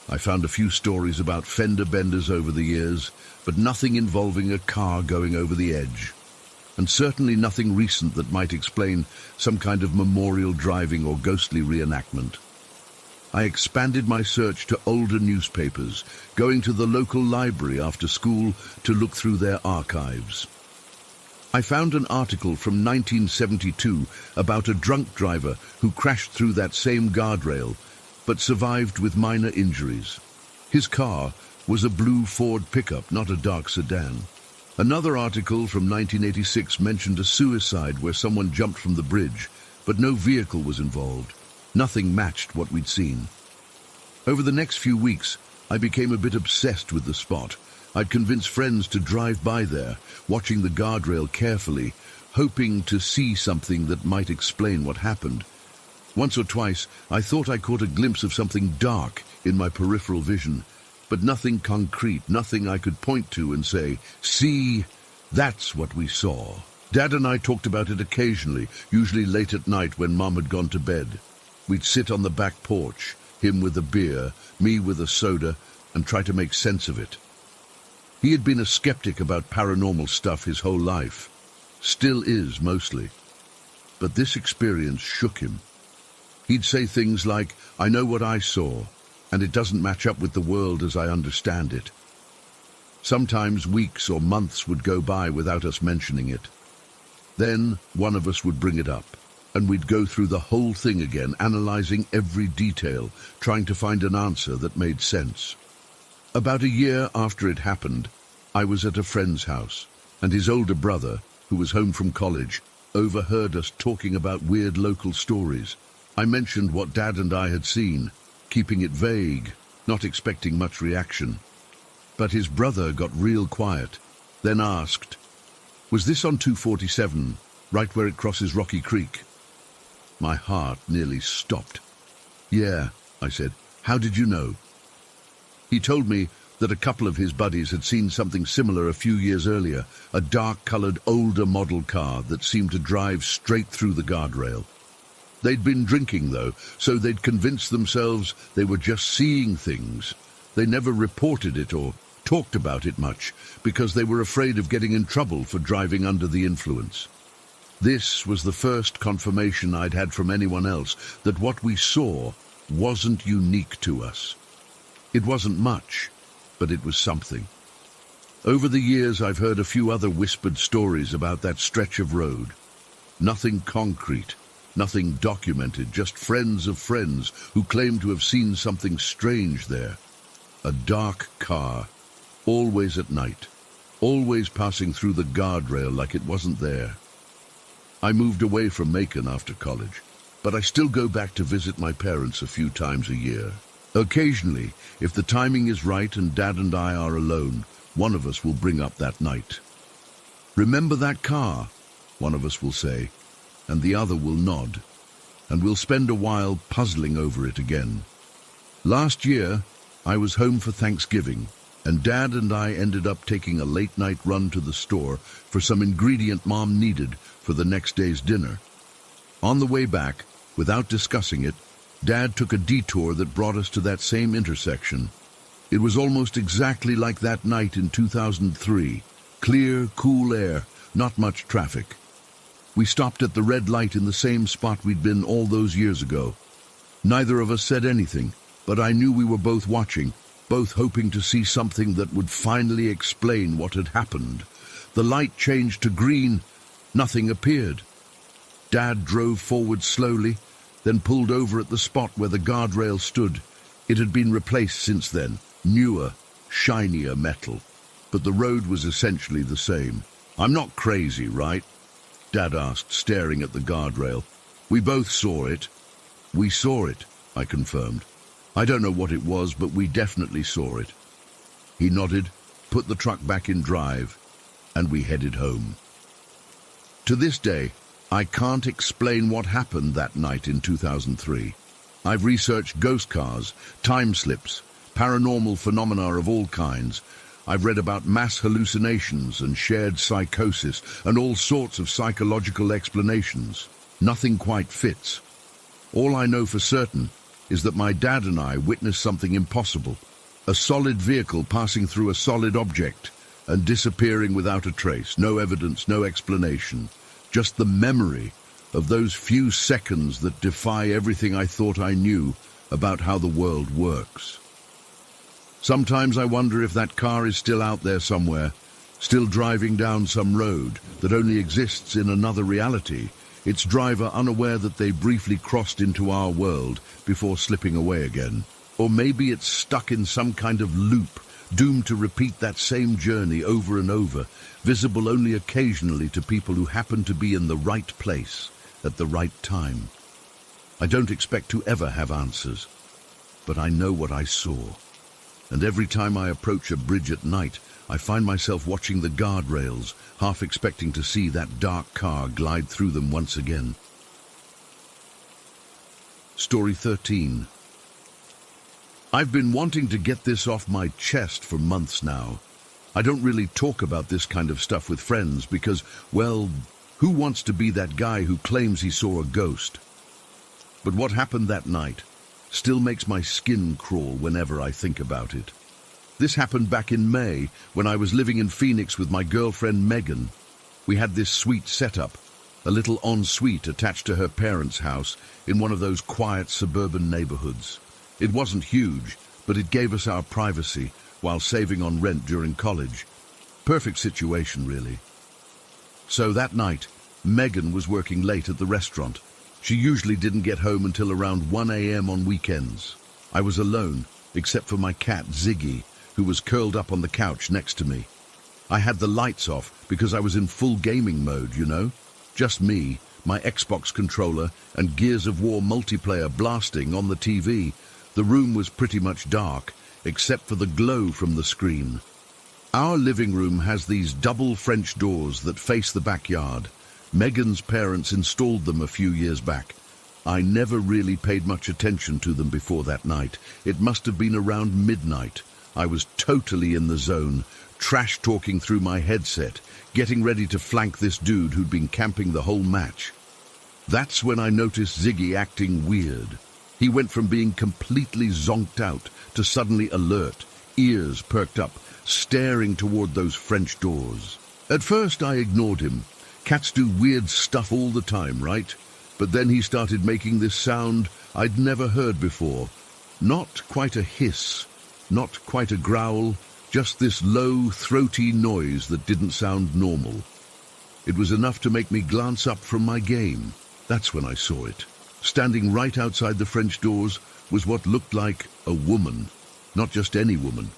I found a few stories about fender benders over the years, but nothing involving a car going over the edge. And certainly nothing recent that might explain some kind of memorial driving or ghostly reenactment. I expanded my search to older newspapers, going to the local library after school to look through their archives. I found an article from 1972 about a drunk driver who crashed through that same guardrail, but survived with minor injuries. His car was a blue Ford pickup, not a dark sedan. Another article from 1986 mentioned a suicide where someone jumped from the bridge, but no vehicle was involved. Nothing matched what we'd seen. Over the next few weeks, I became a bit obsessed with the spot. I'd convinced friends to drive by there, watching the guardrail carefully, hoping to see something that might explain what happened. Once or twice, I thought I caught a glimpse of something dark in my peripheral vision, but nothing concrete, nothing I could point to and say, "See, that's what we saw." Dad and I talked about it occasionally, usually late at night when Mom had gone to bed. We'd sit on the back porch, him with a beer, me with a soda, and try to make sense of it. He had been a skeptic about paranormal stuff his whole life. Still is, mostly. But this experience shook him. He'd say things like, "I know what I saw, and it doesn't match up with the world as I understand it." Sometimes weeks or months would go by without us mentioning it. Then one of us would bring it up, and we'd go through the whole thing again, analyzing every detail, trying to find an answer that made sense. About a year after it happened, I was at a friend's house, and his older brother, who was home from college, overheard us talking about weird local stories. I mentioned what Dad and I had seen, keeping it vague, not expecting much reaction. But his brother got real quiet, then asked, "Was this on 247, right where it crosses Rocky Creek?" My heart nearly stopped. "Yeah," I said. "How did you know?" He told me that a couple of his buddies had seen something similar a few years earlier, a dark-colored older model car that seemed to drive straight through the guardrail. They'd been drinking, though, so they'd convinced themselves they were just seeing things. They never reported it or talked about it much because they were afraid of getting in trouble for driving under the influence. This was the first confirmation I'd had from anyone else that what we saw wasn't unique to us. It wasn't much, but it was something. Over the years, I've heard a few other whispered stories about that stretch of road. Nothing concrete, nothing documented, just friends of friends who claim to have seen something strange there. A dark car, always at night, always passing through the guardrail like it wasn't there. I moved away from Macon after college, but I still go back to visit my parents a few times a year. Occasionally, if the timing is right and Dad and I are alone, one of us will bring up that night. "Remember that car?" one of us will say, and the other will nod, and we'll spend a while puzzling over it again. Last year, I was home for Thanksgiving, and Dad and I ended up taking a late-night run to the store for some ingredient Mom needed for the next day's dinner. On the way back, without discussing it, Dad took a detour that brought us to that same intersection. It was almost exactly like that night in 2003. Clear, cool air, not much traffic. We stopped at the red light in the same spot we'd been all those years ago. Neither of us said anything, but I knew we were both watching, both hoping to see something that would finally explain what had happened. The light changed to green. Nothing appeared. Dad drove forward slowly, then pulled over at the spot where the guardrail stood. It had been replaced since then, newer, shinier metal. But the road was essentially the same. "I'm not crazy, right?" Dad asked, staring at the guardrail. "We both saw it." "We saw it," I confirmed. "I don't know what it was, but we definitely saw it." He nodded, put the truck back in drive, and we headed home. To this day, I can't explain what happened that night in 2003. I've researched ghost cars, time slips, paranormal phenomena of all kinds. I've read about mass hallucinations and shared psychosis and all sorts of psychological explanations. Nothing quite fits. All I know for certain is that my dad and I witnessed something impossible. A solid vehicle passing through a solid object and disappearing without a trace. No evidence, no explanation. Just the memory of those few seconds that defy everything I thought I knew about how the world works. Sometimes I wonder if that car is still out there somewhere, still driving down some road that only exists in another reality, its driver unaware that they briefly crossed into our world before slipping away again. Or maybe it's stuck in some kind of loop, doomed to repeat that same journey over and over, visible only occasionally to people who happen to be in the right place at the right time. I don't expect to ever have answers, but I know what I saw. And every time I approach a bridge at night, I find myself watching the guardrails, half expecting to see that dark car glide through them once again. Story 13. I've been wanting to get this off my chest for months now. I don't really talk about this kind of stuff with friends because, well, who wants to be that guy who claims he saw a ghost? But what happened that night still makes my skin crawl whenever I think about it. This happened back in May when I was living in Phoenix with my girlfriend Megan. We had this sweet setup, a little ensuite attached to her parents' house in one of those quiet suburban neighborhoods. It wasn't huge, but it gave us our privacy while saving on rent during college. Perfect situation, really. So that night, Megan was working late at the restaurant. She usually didn't get home until around 1 a.m. on weekends. I was alone, except for my cat Ziggy, who was curled up on the couch next to me. I had the lights off because I was in full gaming mode, you know? Just me, my Xbox controller, and Gears of War multiplayer blasting on the TV. The room was pretty much dark, except for the glow from the screen. Our living room has these double French doors that face the backyard. Megan's parents installed them a few years back. I never really paid much attention to them before that night. It must have been around midnight. I was totally in the zone, trash-talking through my headset, getting ready to flank this dude who'd been camping the whole match. That's when I noticed Ziggy acting weird. He went from being completely zonked out to suddenly alert, ears perked up, staring toward those French doors. At first I ignored him. Cats do weird stuff all the time, right? But then he started making this sound I'd never heard before. Not quite a hiss, not quite a growl, just this low, throaty noise that didn't sound normal. It was enough to make me glance up from my game. That's when I saw it. Standing right outside the French doors was what looked like a woman. Not just any woman.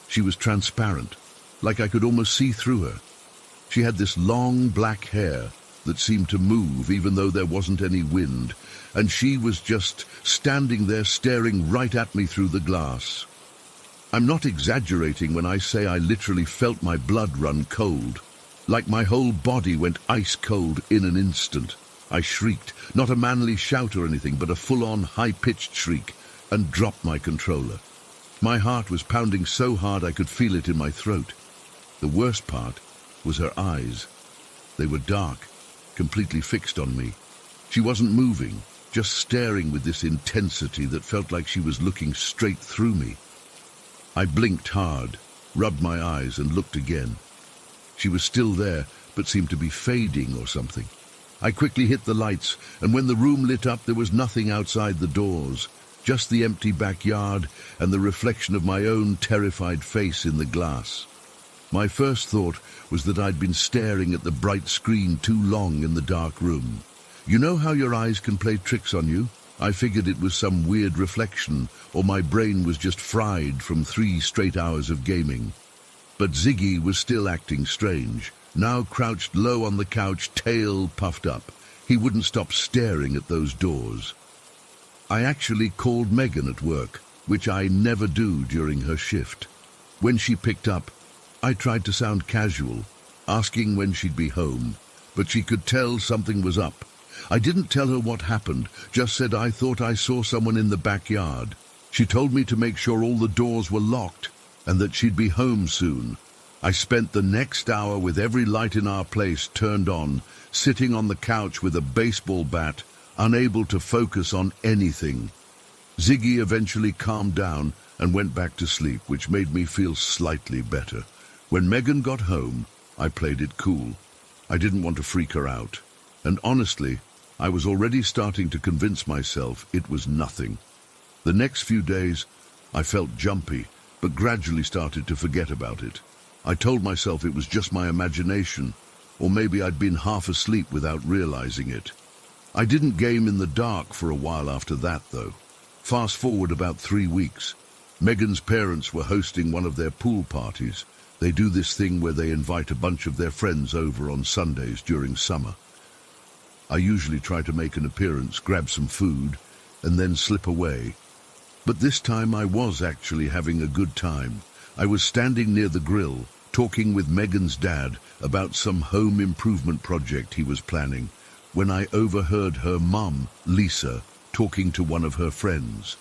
She was transparent, like I could almost see through her. She had this long black hair that seemed to move even though there wasn't any wind, and she was just standing there staring right at me through the glass. I'm not exaggerating when I say I literally felt my blood run cold, like my whole body went ice cold in an instant. I shrieked, not a manly shout or anything, but a full-on high-pitched shriek, and dropped my controller. My heart was pounding so hard I could feel it in my throat. The worst part was her eyes. They were dark, completely fixed on me. She wasn't moving, just staring with this intensity that felt like she was looking straight through me. I blinked hard, rubbed my eyes, and looked again. She was still there, but seemed to be fading or something. I quickly hit the lights, and when the room lit up, there was nothing outside the doors, just the empty backyard and the reflection of my own terrified face in the glass. My first thought was that I'd been staring at the bright screen too long in the dark room. You know how your eyes can play tricks on you? I figured it was some weird reflection, or my brain was just fried from 3 straight hours of gaming. But Ziggy was still acting strange, now crouched low on the couch, tail puffed up. He wouldn't stop staring at those doors. I actually called Megan at work, which I never do during her shift. When she picked up, I tried to sound casual, asking when she'd be home, but she could tell something was up. I didn't tell her what happened, just said I thought I saw someone in the backyard. She told me to make sure all the doors were locked and that she'd be home soon. I spent the next hour with every light in our place turned on, sitting on the couch with a baseball bat, unable to focus on anything. Ziggy eventually calmed down and went back to sleep, which made me feel slightly better. When Megan got home, I played it cool. I didn't want to freak her out. And honestly, I was already starting to convince myself it was nothing. The next few days, I felt jumpy, but gradually started to forget about it. I told myself it was just my imagination, or maybe I'd been half asleep without realizing it. I didn't game in the dark for a while after that, though. Fast forward about 3 weeks. Megan's parents were hosting one of their pool parties. They do this thing where they invite a bunch of their friends over on Sundays during summer. I usually try to make an appearance, grab some food, and then slip away. But this time I was actually having a good time. I was standing near the grill, talking with Megan's dad about some home improvement project he was planning, when I overheard her mum, Lisa, talking to one of her friends.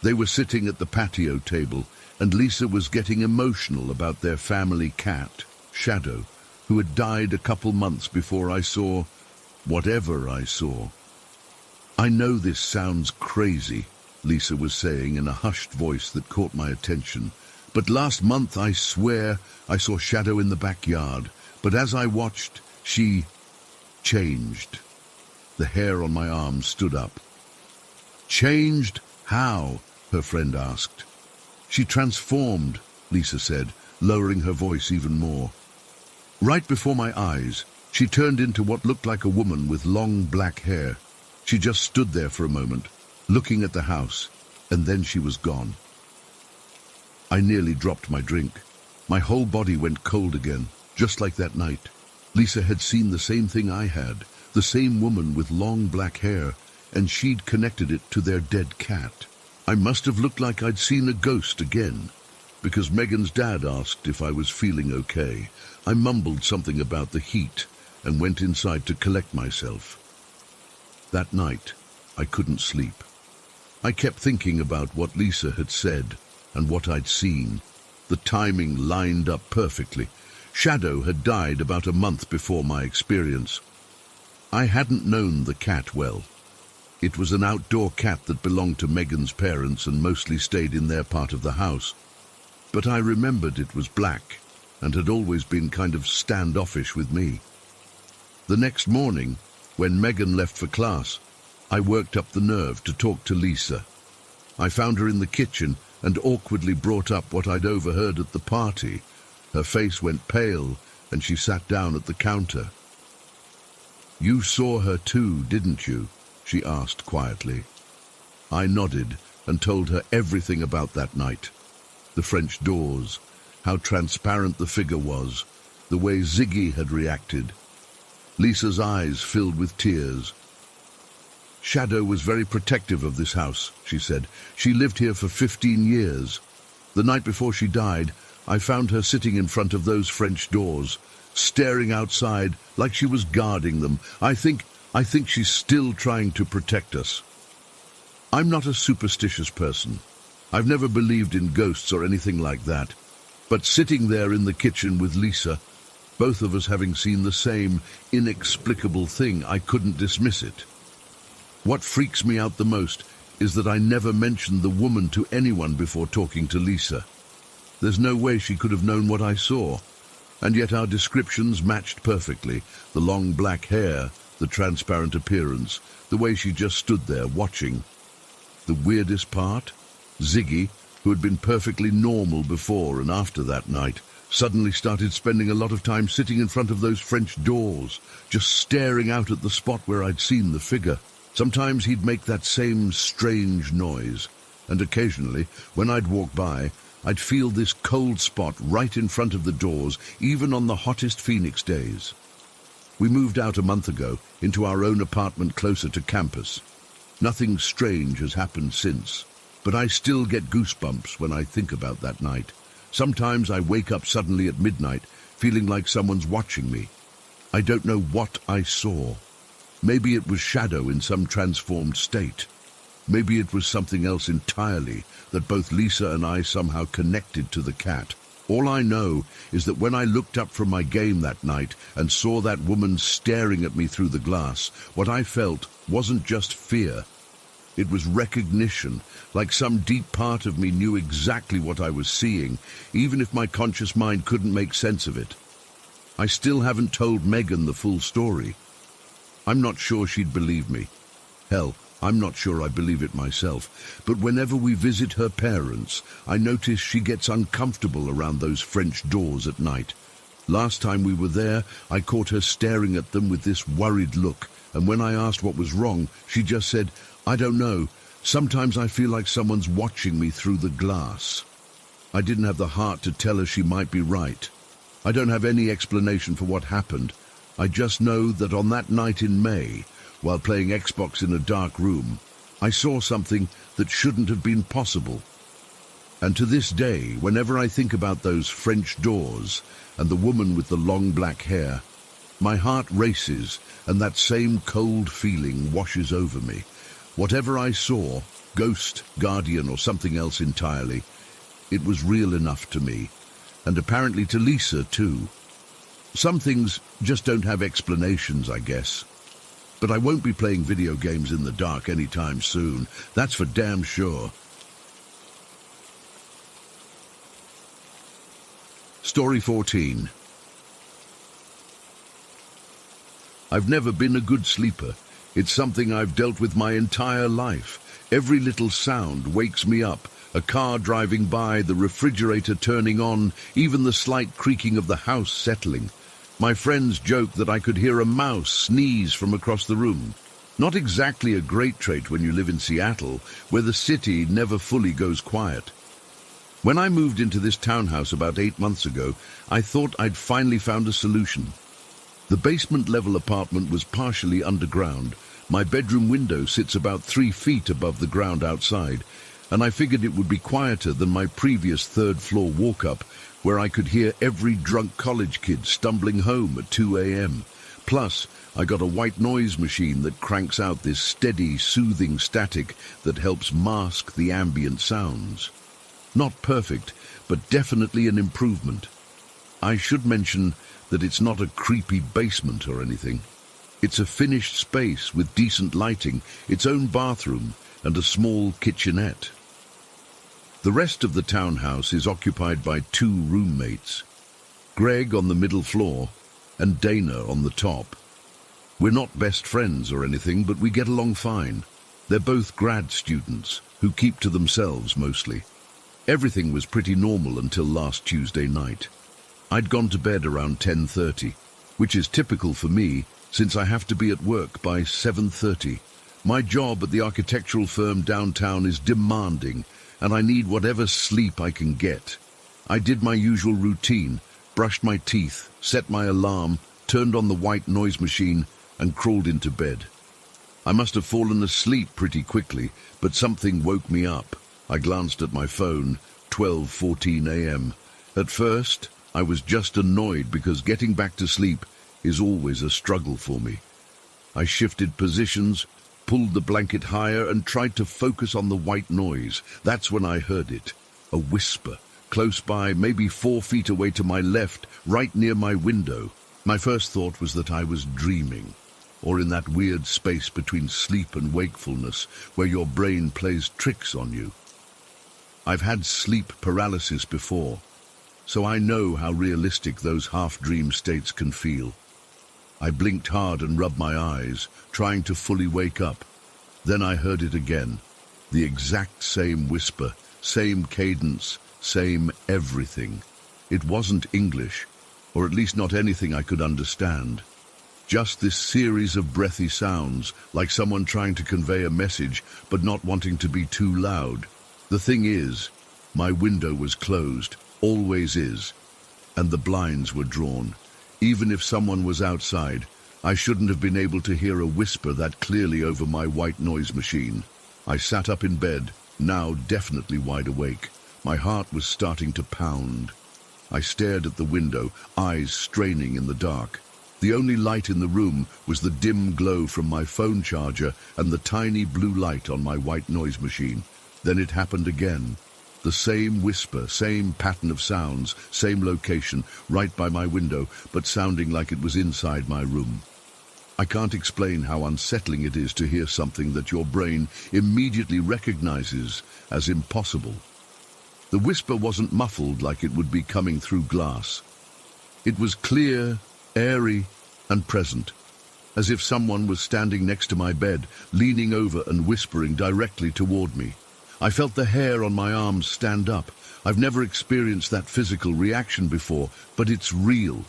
They were sitting at the patio table, and Lisa was getting emotional about their family cat, Shadow, who had died a couple months before I saw whatever I saw. I know this sounds crazy, Lisa was saying in a hushed voice that caught my attention, but last month I swear I saw Shadow in the backyard, but as I watched, she changed. The hair on my arm stood up. Changed? How? Her friend asked. She transformed, Lisa said, lowering her voice even more. Right before my eyes, she turned into what looked like a woman with long black hair. She just stood there for a moment, looking at the house, and then she was gone. I nearly dropped my drink. My whole body went cold again, just like that night. Lisa had seen the same thing I had, the same woman with long black hair, and she'd connected it to their dead cat. I must have looked like I'd seen a ghost again, because Megan's dad asked if I was feeling okay. I mumbled something about the heat and went inside to collect myself. That night, I couldn't sleep. I kept thinking about what Lisa had said and what I'd seen. The timing lined up perfectly. Shadow had died about a month before my experience. I hadn't known the cat well. It was an outdoor cat that belonged to Megan's parents and mostly stayed in their part of the house. But I remembered it was black and had always been kind of standoffish with me. The next morning, when Megan left for class, I worked up the nerve to talk to Lisa. I found her in the kitchen and awkwardly brought up what I'd overheard at the party. Her face went pale and she sat down at the counter. "You saw her too, didn't you?" she asked quietly. I nodded and told her everything about that night. The French doors, how transparent the figure was, the way Ziggy had reacted. Lisa's eyes filled with tears. "Shadow was very protective of this house," she said. "She lived here for 15 years. The night before she died, I found her sitting in front of those French doors, staring outside like she was guarding them. I think she's still trying to protect us." I'm not a superstitious person. I've never believed in ghosts or anything like that. But sitting there in the kitchen with Lisa, both of us having seen the same inexplicable thing, I couldn't dismiss it. What freaks me out the most is that I never mentioned the woman to anyone before talking to Lisa. There's no way she could have known what I saw, and yet our descriptions matched perfectly. The long black hair, the transparent appearance, the way she just stood there watching. The weirdest part? Ziggy, who had been perfectly normal before and after that night, suddenly started spending a lot of time sitting in front of those French doors, just staring out at the spot where I'd seen the figure. Sometimes he'd make that same strange noise, and occasionally, when I'd walk by, I'd feel this cold spot right in front of the doors, even on the hottest Phoenix days. We moved out a month ago, into our own apartment closer to campus. Nothing strange has happened since, but I still get goosebumps when I think about that night. Sometimes I wake up suddenly at midnight, feeling like someone's watching me. I don't know what I saw. Maybe it was Shadow in some transformed state. Maybe it was something else entirely, that both Lisa and I somehow connected to the cat. All I know is that when I looked up from my game that night and saw that woman staring at me through the glass, what I felt wasn't just fear. It was recognition, like some deep part of me knew exactly what I was seeing, even if my conscious mind couldn't make sense of it. I still haven't told Megan the full story. I'm not sure she'd believe me. Hell, I'm not sure I believe it myself. But whenever we visit her parents, I notice she gets uncomfortable around those French doors at night. Last time we were there, I caught her staring at them with this worried look, and when I asked what was wrong, she just said, "I don't know. Sometimes I feel like someone's watching me through the glass." I didn't have the heart to tell her she might be right. I don't have any explanation for what happened. I just know that on that night in May, while playing Xbox in a dark room, I saw something that shouldn't have been possible. And to this day, whenever I think about those French doors and the woman with the long black hair, my heart races and that same cold feeling washes over me. Whatever I saw, ghost, guardian, or something else entirely, it was real enough to me, and apparently to Lisa too. Some things just don't have explanations, I guess. But I won't be playing video games in the dark anytime soon. That's for damn sure. Story 14. I've never been a good sleeper. It's something I've dealt with my entire life. Every little sound wakes me up. A car driving by, the refrigerator turning on, even the slight creaking of the house settling. My friends joke that I could hear a mouse sneeze from across the room. Not exactly a great trait when you live in Seattle, where the city never fully goes quiet. When I moved into this townhouse about 8 months ago, I thought I'd finally found a solution. The basement-level apartment was partially underground. My bedroom window sits about 3 feet above the ground outside, and I figured it would be quieter than my previous third-floor walk-up, where I could hear every drunk college kid stumbling home at 2 a.m. Plus, I got a white noise machine that cranks out this steady, soothing static that helps mask the ambient sounds. Not perfect, but definitely an improvement. I should mention that it's not a creepy basement or anything. It's a finished space with decent lighting, its own bathroom, and a small kitchenette. The rest of the townhouse is occupied by 2 roommates, Greg on the middle floor and Dana on the top. We're not best friends or anything, but we get along fine. They're both grad students who keep to themselves mostly. Everything was pretty normal until last Tuesday night. I'd gone to bed around 10:30, which is typical for me since I have to be at work by 7:30. My job at the architectural firm downtown is demanding, and I need whatever sleep I can get. I did my usual routine, brushed my teeth, set my alarm, turned on the white noise machine, and crawled into bed. I must have fallen asleep pretty quickly, but something woke me up. I glanced at my phone, 12:14 a.m. At first, I was just annoyed because getting back to sleep is always a struggle for me. I shifted positions, pulled the blanket higher, and tried to focus on the white noise. That's when I heard it. A whisper, close by, maybe 4 feet away to my left, right near my window. My first thought was that I was dreaming, or in that weird space between sleep and wakefulness where your brain plays tricks on you. I've had sleep paralysis before, so I know how realistic those half-dream states can feel. I blinked hard and rubbed my eyes, trying to fully wake up. Then I heard it again. The exact same whisper, same cadence, same everything. It wasn't English, or at least not anything I could understand. Just this series of breathy sounds, like someone trying to convey a message, but not wanting to be too loud. The thing is, my window was closed, always is, and the blinds were drawn. Even if someone was outside, I shouldn't have been able to hear a whisper that clearly over my white noise machine. I sat up in bed, now definitely wide awake. My heart was starting to pound. I stared at the window, eyes straining in the dark. The only light in the room was the dim glow from my phone charger and the tiny blue light on my white noise machine. Then it happened again. The same whisper, same pattern of sounds, same location, right by my window, but sounding like it was inside my room. I can't explain how unsettling it is to hear something that your brain immediately recognizes as impossible. The whisper wasn't muffled like it would be coming through glass. It was clear, airy, and present, as if someone was standing next to my bed, leaning over and whispering directly toward me. I felt the hair on my arms stand up. I've never experienced that physical reaction before, but it's real.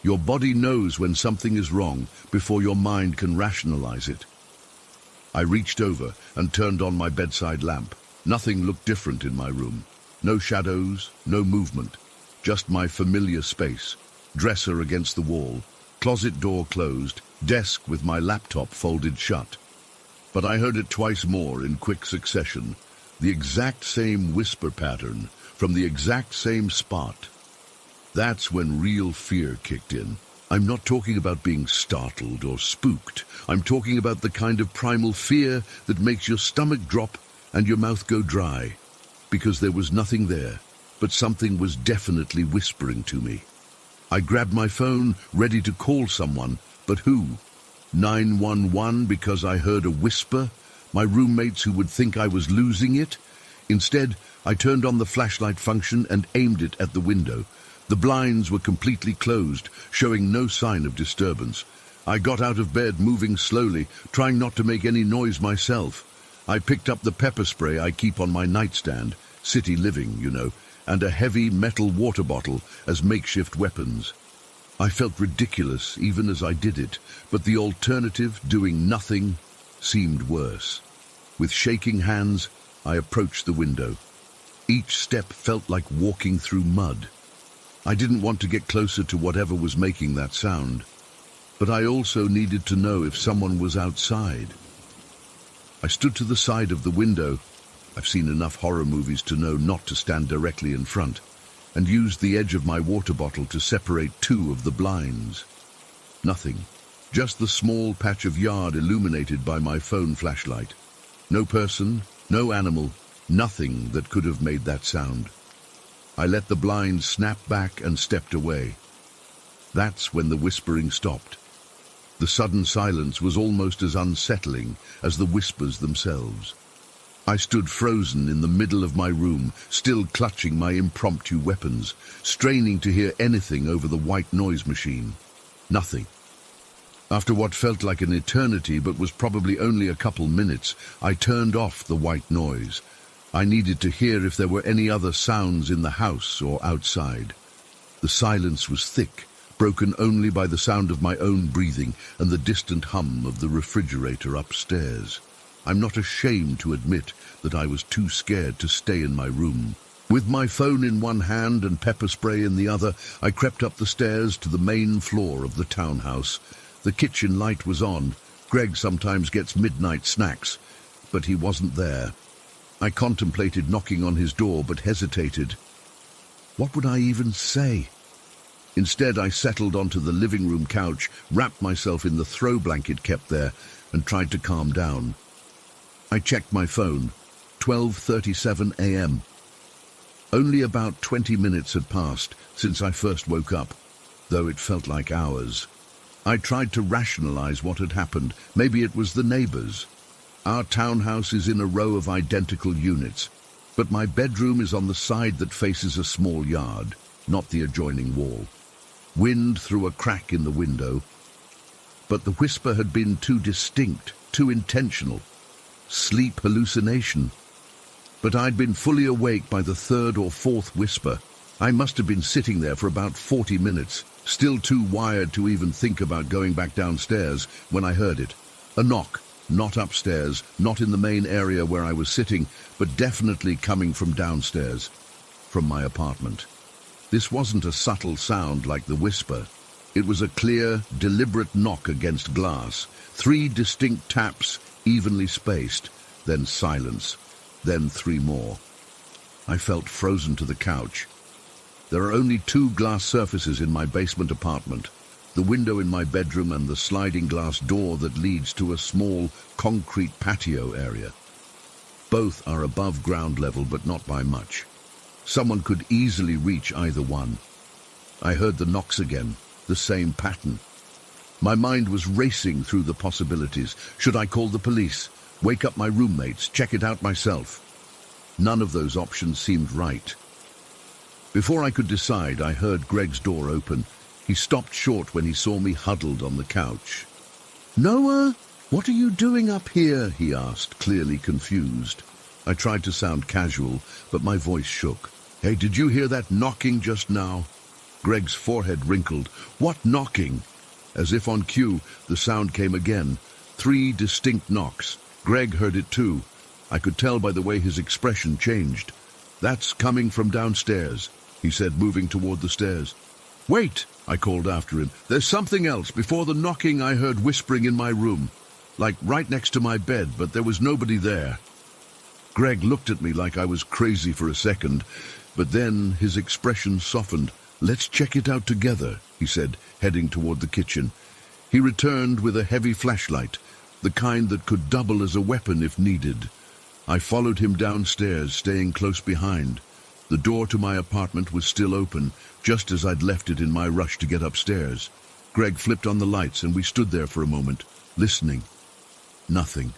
Your body knows when something is wrong before your mind can rationalize it. I reached over and turned on my bedside lamp. Nothing looked different in my room. No shadows, no movement, just my familiar space. Dresser against the wall, closet door closed, desk with my laptop folded shut. But I heard it twice more in quick succession. The exact same whisper pattern from the exact same spot. That's when real fear kicked in. I'm not talking about being startled or spooked. I'm talking about the kind of primal fear that makes your stomach drop and your mouth go dry. Because there was nothing there, but something was definitely whispering to me. I grabbed my phone, ready to call someone, but who? 911 because I heard a whisper? My roommates who would think I was losing it? Instead, I turned on the flashlight function and aimed it at the window. The blinds were completely closed, showing no sign of disturbance. I got out of bed, moving slowly, trying not to make any noise myself. I picked up the pepper spray I keep on my nightstand, city living, you know, and a heavy metal water bottle as makeshift weapons. I felt ridiculous even as I did it, but the alternative, doing nothing, seemed worse. With shaking hands, I approached the window. Each step felt like walking through mud. I didn't want to get closer to whatever was making that sound, but I also needed to know if someone was outside. I stood to the side of the window. I've seen enough horror movies to know not to stand directly in front, and used the edge of my water bottle to separate two of the blinds. Nothing. Just the small patch of yard illuminated by my phone flashlight. No person, no animal, nothing that could have made that sound. I let the blinds snap back and stepped away. That's when the whispering stopped. The sudden silence was almost as unsettling as the whispers themselves. I stood frozen in the middle of my room, still clutching my impromptu weapons, straining to hear anything over the white noise machine. Nothing. After what felt like an eternity but was probably only a couple minutes, I turned off the white noise. I needed to hear if there were any other sounds in the house or outside. The silence was thick, broken only by the sound of my own breathing and the distant hum of the refrigerator upstairs. I'm not ashamed to admit that I was too scared to stay in my room. With my phone in one hand and pepper spray in the other, I crept up the stairs to the main floor of the townhouse. The kitchen light was on. Greg sometimes gets midnight snacks, but he wasn't there. I contemplated knocking on his door, but hesitated. What would I even say? Instead, I settled onto the living room couch, wrapped myself in the throw blanket kept there, and tried to calm down. I checked my phone. 12:37 a.m. Only about 20 minutes had passed since I first woke up, though it felt like hours. I tried to rationalize what had happened. Maybe it was the neighbors. Our townhouse is in a row of identical units, but my bedroom is on the side that faces a small yard, not the adjoining wall. Wind through a crack in the window, but the whisper had been too distinct, too intentional. Sleep hallucination. But I'd been fully awake by the third or fourth whisper. I must have been sitting there for about 40 minutes, still too wired to even think about going back downstairs when I heard it. A knock, not upstairs, not in the main area where I was sitting, but definitely coming from downstairs, from my apartment. This wasn't a subtle sound like the whisper. It was a clear, deliberate knock against glass. 3 distinct taps, evenly spaced, then silence, then 3 more. I felt frozen to the couch. There are only 2 glass surfaces in my basement apartment, the window in my bedroom and the sliding glass door that leads to a small concrete patio area. Both are above ground level, but not by much. Someone could easily reach either one. I heard the knocks again, the same pattern. My mind was racing through the possibilities. Should I call the police, wake up my roommates, check it out myself? None of those options seemed right. Before I could decide, I heard Greg's door open. He stopped short when he saw me huddled on the couch. "Noah, what are you doing up here?" he asked, clearly confused. I tried to sound casual, but my voice shook. "Hey, did you hear that knocking just now?" Greg's forehead wrinkled. "What knocking?" As if on cue, the sound came again. 3 distinct knocks. Greg heard it too. I could tell by the way his expression changed. "That's coming from downstairs," he said, moving toward the stairs. "Wait," I called after him. "There's something else. Before the knocking, I heard whispering in my room, like right next to my bed, but there was nobody there." Greg looked at me like I was crazy for a second, but then his expression softened. "Let's check it out together," he said, heading toward the kitchen. He returned with a heavy flashlight, the kind that could double as a weapon if needed. I followed him downstairs, staying close behind. The door to my apartment was still open, just as I'd left it in my rush to get upstairs. Greg flipped on the lights, and we stood there for a moment, listening. Nothing.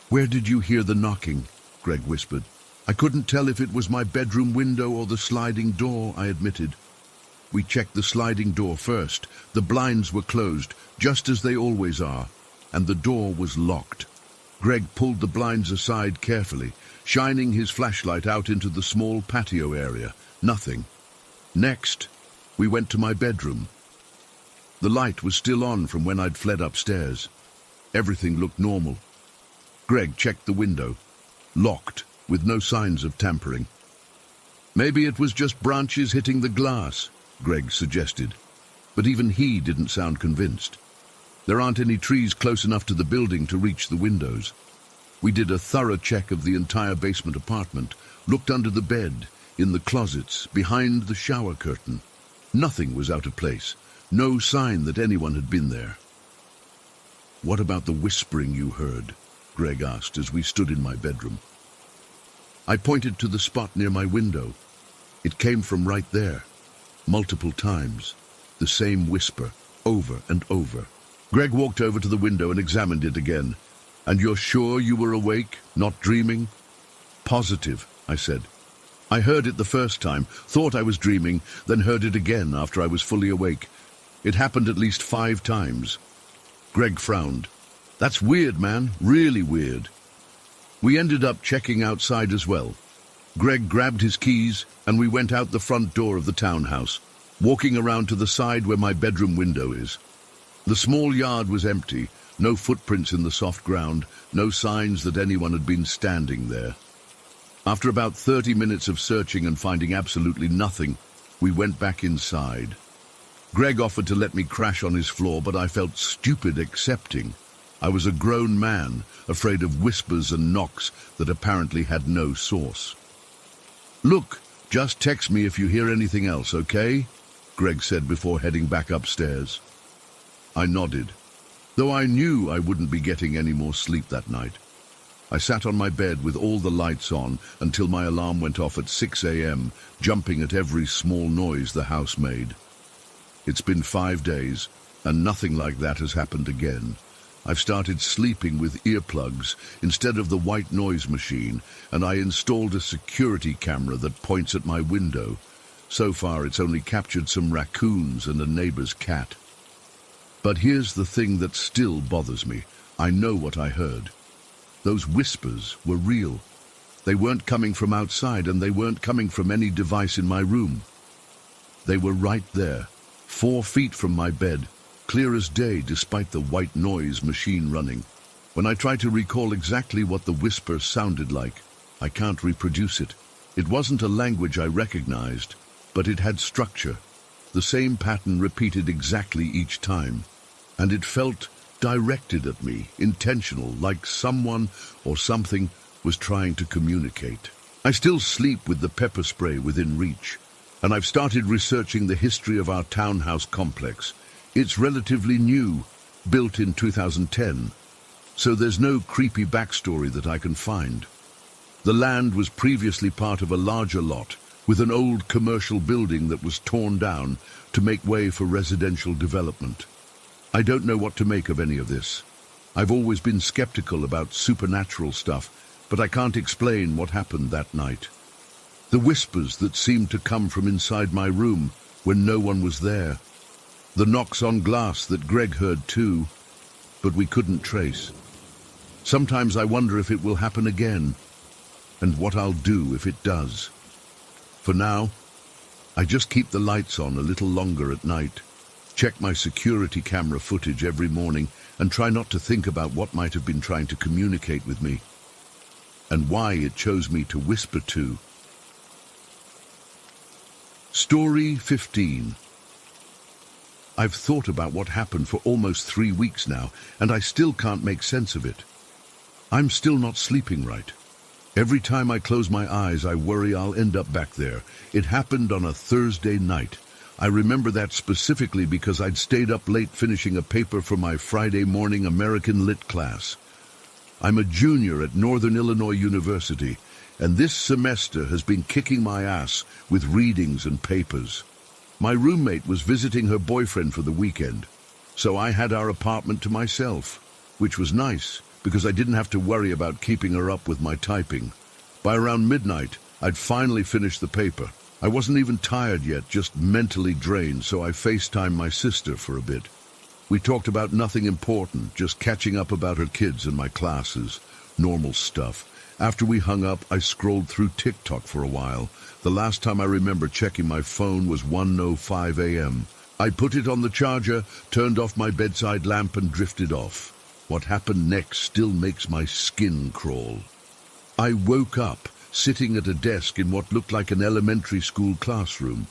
"Where did you hear the knocking?" Greg whispered. "I couldn't tell if it was my bedroom window or the sliding door," I admitted. We checked the sliding door first. The blinds were closed, just as they always are, and the door was locked. Greg pulled the blinds aside carefully, shining his flashlight out into the small patio area. Nothing. Next, we went to my bedroom. The light was still on from when I'd fled upstairs. Everything looked normal. Greg checked the window. Locked, with no signs of tampering. Maybe it was just branches hitting the glass, Greg suggested. But even he didn't sound convinced. There aren't any trees close enough to the building to reach the windows. We did a thorough check of the entire basement apartment, looked under the bed, in the closets, behind the shower curtain. Nothing was out of place. No sign that anyone had been there. "What about the whispering you heard?" Greg asked as we stood in my bedroom. I pointed to the spot near my window. It came from right there, multiple times, the same whisper, over and over. Greg walked over to the window and examined it again. "And you're sure you were awake, not dreaming?" "Positive," I said. "I heard it the first time, thought I was dreaming, then heard it again after I was fully awake. It happened at least 5 times. Greg frowned. "That's weird, man, really weird." We ended up checking outside as well. Greg grabbed his keys and we went out the front door of the townhouse, walking around to the side where my bedroom window is. The small yard was empty, no footprints in the soft ground, no signs that anyone had been standing there. After about 30 minutes of searching and finding absolutely nothing, we went back inside. Greg offered to let me crash on his floor, but I felt stupid accepting. I was a grown man, afraid of whispers and knocks that apparently had no source. "Look, just text me if you hear anything else, okay?" Greg said before heading back upstairs. I nodded, though I knew I wouldn't be getting any more sleep that night. I sat on my bed with all the lights on until my alarm went off at 6 a.m., jumping at every small noise the house made. It's been 5 days, and nothing like that has happened again. I've started sleeping with earplugs instead of the white noise machine, and I installed a security camera that points at my window. So far, it's only captured some raccoons and a neighbor's cat. But here's the thing that still bothers me. I know what I heard. Those whispers were real. They weren't coming from outside, and they weren't coming from any device in my room. They were right there, 4 feet from my bed, clear as day despite the white noise machine running. When I try to recall exactly what the whisper sounded like, I can't reproduce it. It wasn't a language I recognized, but it had structure. The same pattern repeated exactly each time, and it felt directed at me, intentional, like someone or something was trying to communicate. I still sleep with the pepper spray within reach, and I've started researching the history of our townhouse complex. It's relatively new, built in 2010, so there's no creepy backstory that I can find. The land was previously part of a larger lot, with an old commercial building that was torn down to make way for residential development. I don't know what to make of any of this. I've always been skeptical about supernatural stuff, but I can't explain what happened that night. The whispers that seemed to come from inside my room when no one was there. The knocks on glass that Greg heard too, but we couldn't trace. Sometimes I wonder if it will happen again, and what I'll do if it does. For now, I just keep the lights on a little longer at night, check my security camera footage every morning, and try not to think about what might have been trying to communicate with me, and why it chose me to whisper to. Story 15. I've thought about what happened for almost 3 weeks now, and I still can't make sense of it. I'm still not sleeping right. Every time I close my eyes, I worry I'll end up back there. It happened on a Thursday night. I remember that specifically because I'd stayed up late finishing a paper for my Friday morning American Lit class. I'm a junior at Northern Illinois University, and this semester has been kicking my ass with readings and papers. My roommate was visiting her boyfriend for the weekend, so I had our apartment to myself, which was nice because I didn't have to worry about keeping her up with my typing. By around midnight, I'd finally finished the paper. I wasn't even tired yet, just mentally drained, so I FaceTimed my sister for a bit. We talked about nothing important, just catching up about her kids and my classes, normal stuff. After we hung up, I scrolled through TikTok for a while. The last time I remember checking my phone was 1:05 a.m. I put it on the charger, turned off my bedside lamp, and drifted off. What happened next still makes my skin crawl. I woke up, sitting at a desk in what looked like an elementary school classroom.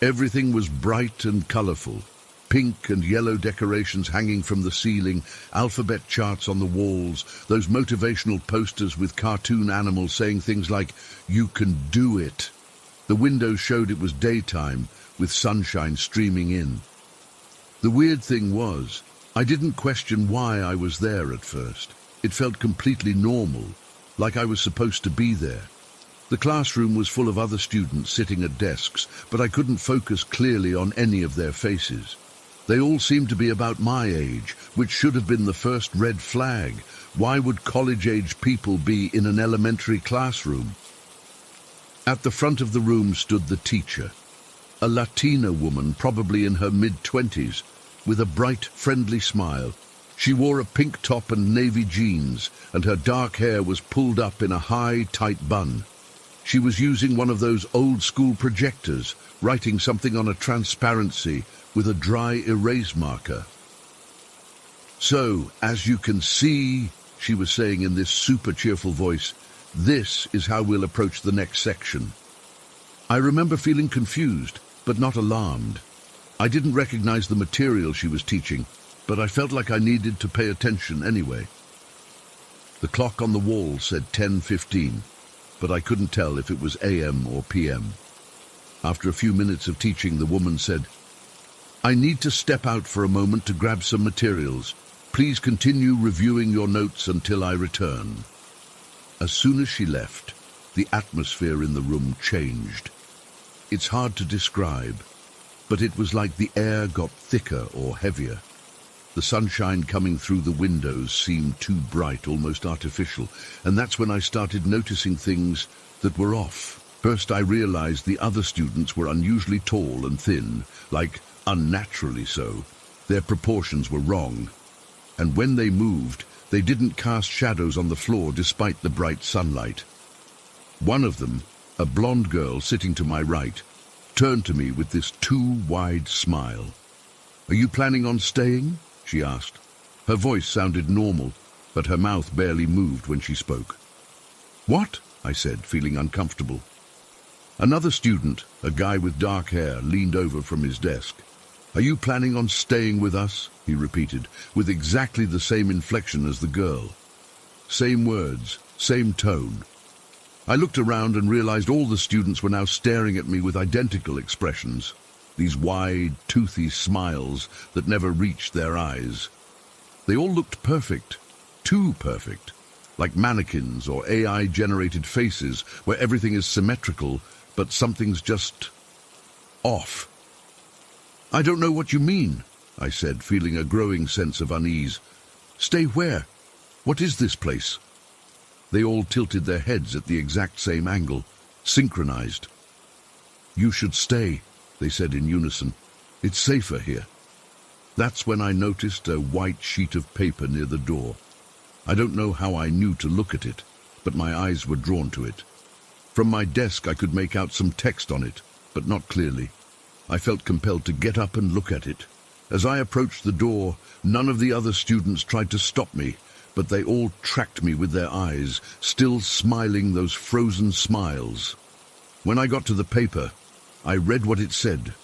Everything was bright and colorful. Pink and yellow decorations hanging from the ceiling, alphabet charts on the walls, those motivational posters with cartoon animals saying things like, "You can do it." The windows showed it was daytime, with sunshine streaming in. The weird thing was, I didn't question why I was there at first. It felt completely normal, like I was supposed to be there. The classroom was full of other students sitting at desks, but I couldn't focus clearly on any of their faces. They all seemed to be about my age, which should have been the first red flag. Why would college-age people be in an elementary classroom? At the front of the room stood the teacher, a Latina woman, probably in her mid-20s, with a bright, friendly smile. She wore a pink top and navy jeans, and her dark hair was pulled up in a high, tight bun. She was using one of those old-school projectors, writing something on a transparency with a dry erase marker. "So, as you can see," she was saying in this super cheerful voice, "this is how we'll approach the next section." I remember feeling confused, but not alarmed. I didn't recognize the material she was teaching, but I felt like I needed to pay attention anyway. The clock on the wall said 10:15, but I couldn't tell if it was AM or PM. After a few minutes of teaching, the woman said, "I need to step out for a moment to grab some materials. Please continue reviewing your notes until I return." As soon as she left, the atmosphere in the room changed. It's hard to describe, but it was like the air got thicker or heavier. The sunshine coming through the windows seemed too bright, almost artificial, and that's when I started noticing things that were off. First, I realized the other students were unusually tall and thin, like unnaturally so. Their proportions were wrong. And when they moved, they didn't cast shadows on the floor despite the bright sunlight. One of them, a blonde girl sitting to my right, turned to me with this too wide smile. "Are you planning on staying?" she asked. Her voice sounded normal, but her mouth barely moved when she spoke. "What?" I said, feeling uncomfortable. Another student, a guy with dark hair, leaned over from his desk. "Are you planning on staying with us?" he repeated, with exactly the same inflection as the girl. Same words, same tone. I looked around and realized all the students were now staring at me with identical expressions, these wide, toothy smiles that never reached their eyes. They all looked perfect, too perfect, like mannequins or AI-generated faces where everything is symmetrical, but something's just off. "I don't know what you mean," I said, feeling a growing sense of unease. "Stay where? What is this place?" They all tilted their heads at the exact same angle, synchronized. "You should stay," they said in unison. "It's safer here." That's when I noticed a white sheet of paper near the door. I don't know how I knew to look at it, but my eyes were drawn to it. From my desk I could make out some text on it, but not clearly. I felt compelled to get up and look at it. As I approached the door, none of the other students tried to stop me, but they all tracked me with their eyes, still smiling those frozen smiles. When I got to the paper, I read what it said: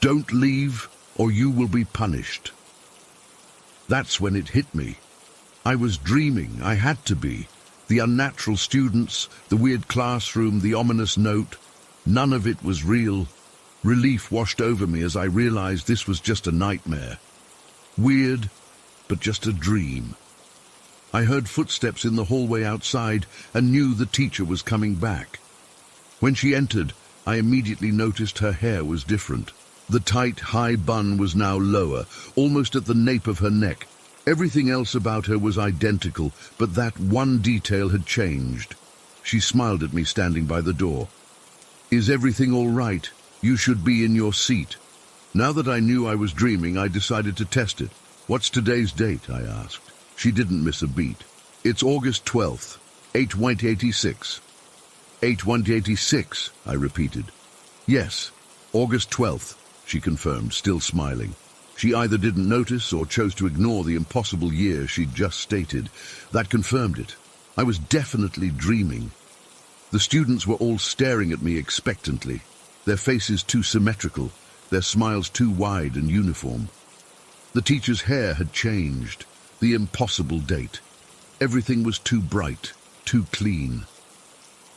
"Don't leave, or you will be punished." That's when it hit me. I was dreaming, I had to be. The unnatural students, the weird classroom, the ominous note, none of it was real. Relief washed over me as I realized this was just a nightmare. Weird, but just a dream. I heard footsteps in the hallway outside and knew the teacher was coming back. When she entered, I immediately noticed her hair was different. The tight, high bun was now lower, almost at the nape of her neck. Everything else about her was identical, but that one detail had changed. She smiled at me standing by the door. "Is everything all right? You should be in your seat." Now that I knew I was dreaming, I decided to test it. "What's today's date?" I asked. She didn't miss a beat. "It's August 12th, 8/1/86. 8/1/86, I repeated. "Yes, August 12th, she confirmed, still smiling. She either didn't notice or chose to ignore the impossible year she'd just stated. That confirmed it. I was definitely dreaming. The students were all staring at me expectantly, their faces too symmetrical, their smiles too wide and uniform. The teacher's hair had changed, the impossible date. Everything was too bright, too clean.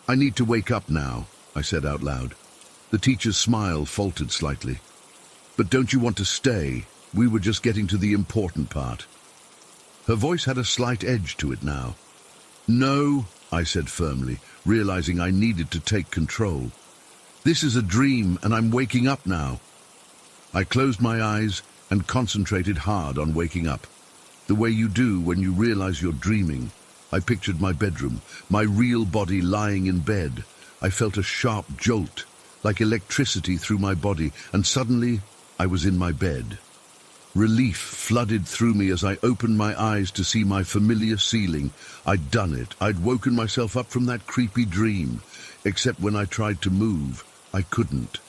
"I need to wake up now," I said out loud. The teacher's smile faltered slightly. "But don't you want to stay? We were just getting to the important part." Her voice had a slight edge to it now. "No," I said firmly, realizing I needed to take control. "This is a dream, and I'm waking up now." I closed my eyes and concentrated hard on waking up. The way you do when you realize you're dreaming. I pictured my bedroom, my real body lying in bed. I felt a sharp jolt, like electricity through my body, and suddenly I was in my bed. Relief flooded through me as I opened my eyes to see my familiar ceiling. I'd done it. I'd woken myself up from that creepy dream. Except when I tried to move, I couldn't.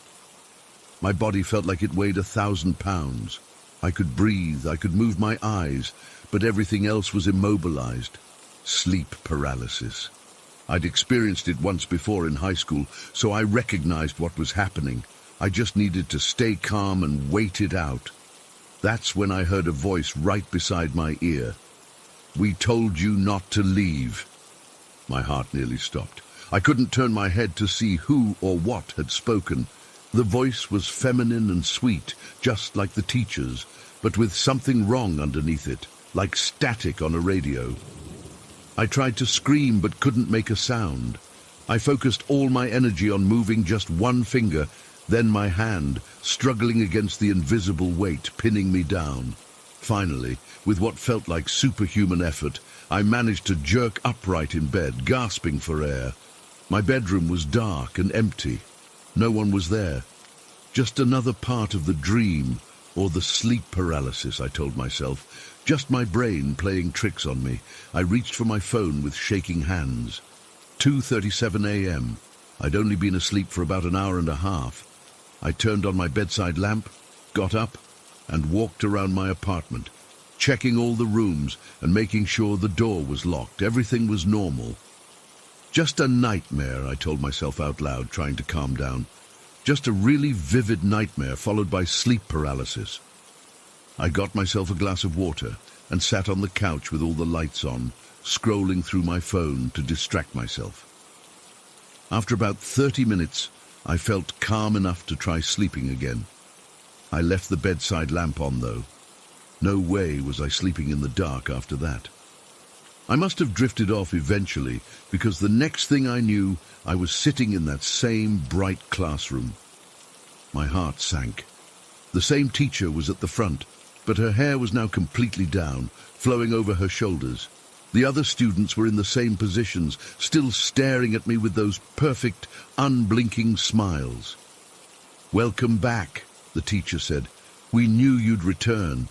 My body felt like it weighed 1,000 pounds. I could breathe, I could move my eyes, but everything else was immobilized. Sleep paralysis. I'd experienced it once before in high school, so I recognized what was happening. I just needed to stay calm and wait it out. That's when I heard a voice right beside my ear. "We told you not to leave." My heart nearly stopped. I couldn't turn my head to see who or what had spoken. The voice was feminine and sweet, just like the teacher's, but with something wrong underneath it, like static on a radio. I tried to scream but couldn't make a sound. I focused all my energy on moving just one finger, then my hand, struggling against the invisible weight, pinning me down. Finally, with what felt like superhuman effort, I managed to jerk upright in bed, gasping for air. My bedroom was dark and empty. No one was there. Just another part of the dream, or the sleep paralysis, I told myself. Just my brain playing tricks on me. I reached for my phone with shaking hands. 2:37 a.m. I'd only been asleep for about an hour and a half. I turned on my bedside lamp, got up, and walked around my apartment, checking all the rooms and making sure the door was locked. Everything was normal. Just a nightmare, I told myself out loud, trying to calm down. Just a really vivid nightmare followed by sleep paralysis. I got myself a glass of water and sat on the couch with all the lights on, scrolling through my phone to distract myself. After about 30 minutes, I felt calm enough to try sleeping again. I left the bedside lamp on, though. No way was I sleeping in the dark after that. I must have drifted off eventually, because the next thing I knew, I was sitting in that same bright classroom. My heart sank. The same teacher was at the front, but her hair was now completely down, flowing over her shoulders. The other students were in the same positions, still staring at me with those perfect, unblinking smiles. "Welcome back," the teacher said. "We knew you'd return."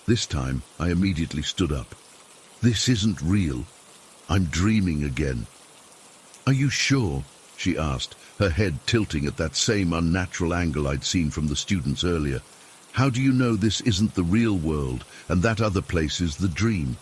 This time, I immediately stood up. "This isn't real. I'm dreaming again." "Are you sure?" she asked, her head tilting at that same unnatural angle I'd seen from the students earlier. "How do you know this isn't the real world and that other place is the dream?"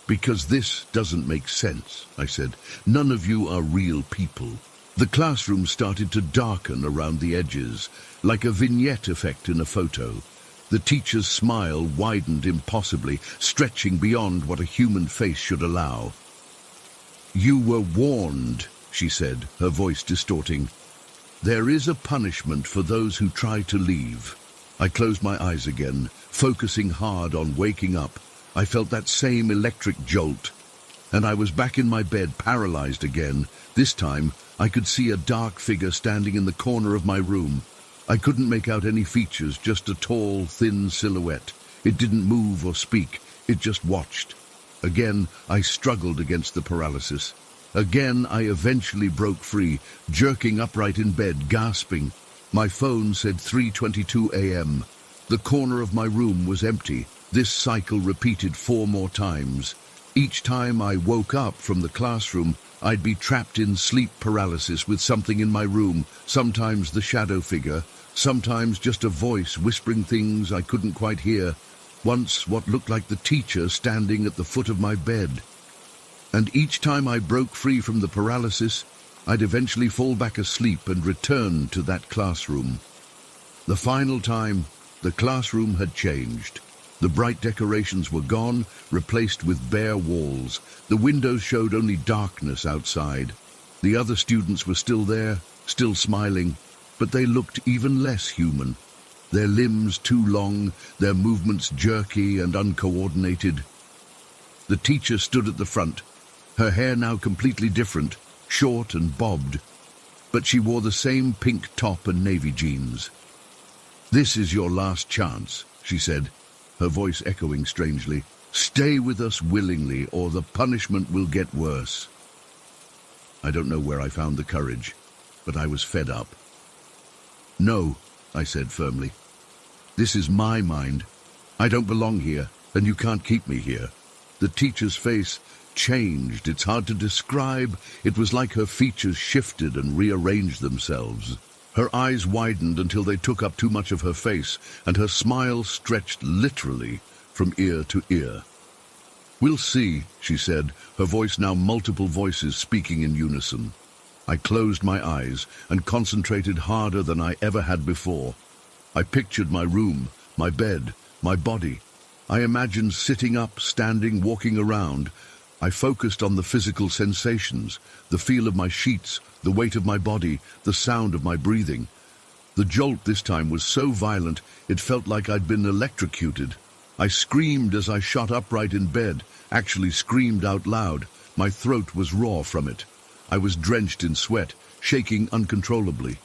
"Because this doesn't make sense," I said. "None of you are real people." The classroom started to darken around the edges, like a vignette effect in a photo. The teacher's smile widened impossibly, stretching beyond what a human face should allow. "You were warned," she said, her voice distorting. "There is a punishment for those who try to leave." I closed my eyes again, focusing hard on waking up. I felt that same electric jolt, and I was back in my bed, paralyzed again. This time, I could see a dark figure standing in the corner of my room. I couldn't make out any features, just a tall, thin silhouette. It didn't move or speak, it just watched. Again, I struggled against the paralysis. Again, I eventually broke free, jerking upright in bed, gasping. My phone said 3:22 a.m. The corner of my room was empty. This cycle repeated 4 more times. Each time I woke up from the classroom, I'd be trapped in sleep paralysis with something in my room, sometimes the shadow figure, sometimes just a voice whispering things I couldn't quite hear. Once what looked like the teacher standing at the foot of my bed. And each time I broke free from the paralysis, I'd eventually fall back asleep and return to that classroom. The final time, the classroom had changed. The bright decorations were gone, replaced with bare walls. The windows showed only darkness outside. The other students were still there, still smiling, but they looked even less human. Their limbs too long, their movements jerky and uncoordinated. The teacher stood at the front, her hair now completely different, short and bobbed, but she wore the same pink top and navy jeans. "This is your last chance," she said, her voice echoing strangely. "Stay with us willingly, or the punishment will get worse." I don't know where I found the courage, but I was fed up. "No," I said firmly. "This is my mind. I don't belong here, and you can't keep me here." The teacher's face changed. It's hard to describe. It was like her features shifted and rearranged themselves. Her eyes widened until they took up too much of her face, and her smile stretched literally from ear to ear. "We'll see," she said, her voice now multiple voices speaking in unison. I closed my eyes and concentrated harder than I ever had before. I pictured my room, my bed, my body. I imagined sitting up, standing, walking around. I focused on the physical sensations, the feel of my sheets, the weight of my body, the sound of my breathing. The jolt this time was so violent, it felt like I'd been electrocuted. I screamed as I shot upright in bed, actually screamed out loud. My throat was raw from it. I was drenched in sweat, shaking uncontrollably.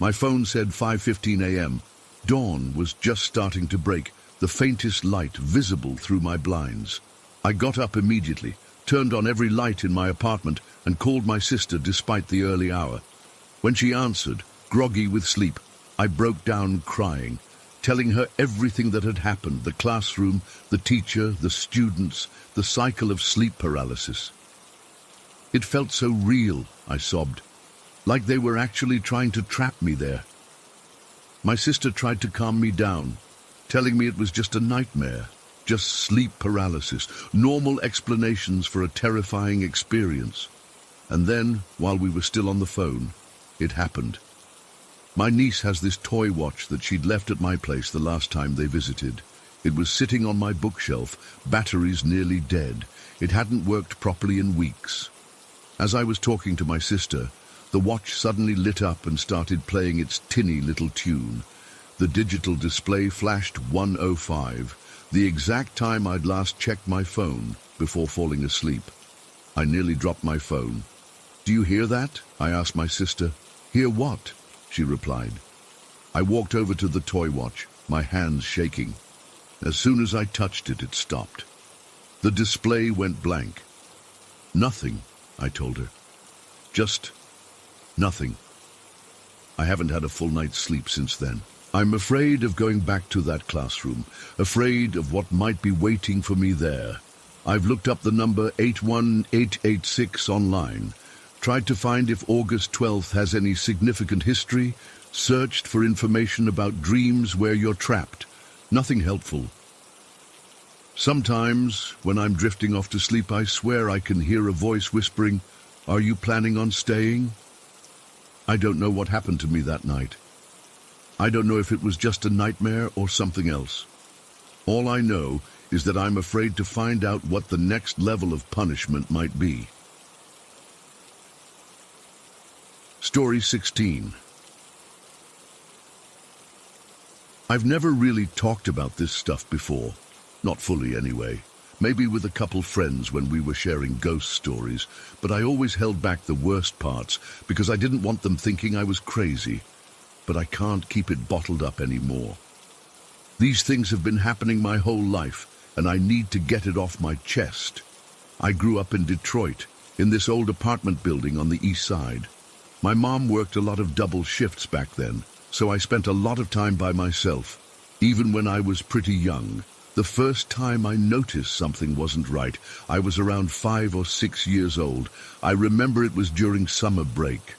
My phone said 5:15 a.m. Dawn was just starting to break, the faintest light visible through my blinds. I got up immediately, turned on every light in my apartment, and called my sister despite the early hour. When she answered, groggy with sleep, I broke down crying, telling her everything that had happened, the classroom, the teacher, the students, the cycle of sleep paralysis. "It felt so real," I sobbed, "like they were actually trying to trap me there." My sister tried to calm me down, telling me it was just a nightmare, just sleep paralysis, normal explanations for a terrifying experience. And then, while we were still on the phone, it happened. My niece has this toy watch that she'd left at my place the last time they visited. It was sitting on my bookshelf, batteries nearly dead. It hadn't worked properly in weeks. As I was talking to my sister, the watch suddenly lit up and started playing its tinny little tune. The digital display flashed 1:05, the exact time I'd last checked my phone before falling asleep. I nearly dropped my phone. "Do you hear that?" I asked my sister. "Hear what?" she replied. I walked over to the toy watch, my hands shaking. As soon as I touched it, it stopped. The display went blank. "Nothing," I told her. "Just nothing." I haven't had a full night's sleep since then. I'm afraid of going back to that classroom, afraid of what might be waiting for me there. I've looked up the number 81886 online, tried to find if August 12th has any significant history, searched for information about dreams where you're trapped. Nothing helpful. Sometimes, when I'm drifting off to sleep, I swear I can hear a voice whispering, "Are you planning on staying?" I don't know what happened to me that night. I don't know if it was just a nightmare or something else. All I know is that I'm afraid to find out what the next level of punishment might be. Story 16. I've never really talked about this stuff before. Not fully, anyway. Maybe with a couple friends when we were sharing ghost stories, but I always held back the worst parts because I didn't want them thinking I was crazy. But I can't keep it bottled up anymore. These things have been happening my whole life, and I need to get it off my chest. I grew up in Detroit, in this old apartment building on the east side. My mom worked a lot of double shifts back then, so I spent a lot of time by myself, even when I was pretty young. The first time I noticed something wasn't right, I was around 5 or 6 years old. I remember it was during summer break.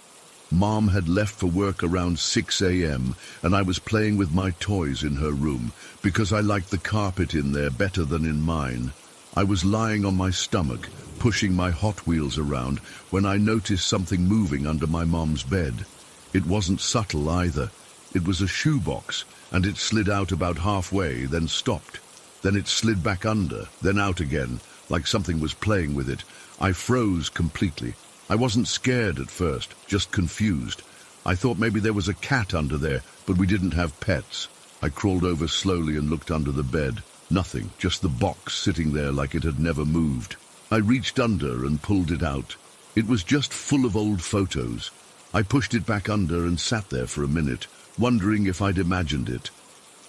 Mom had left for work around 6 a.m., and I was playing with my toys in her room because I liked the carpet in there better than in mine. I was lying on my stomach, pushing my Hot Wheels around, when I noticed something moving under my mom's bed. It wasn't subtle either. It was a shoebox, and it slid out about halfway, then stopped. Then it slid back under, then out again, like something was playing with it. I froze completely. I wasn't scared at first, just confused. I thought maybe there was a cat under there, but we didn't have pets. I crawled over slowly and looked under the bed. Nothing, just the box sitting there like it had never moved. I reached under and pulled it out. It was just full of old photos. I pushed it back under and sat there for a minute, wondering if I'd imagined it.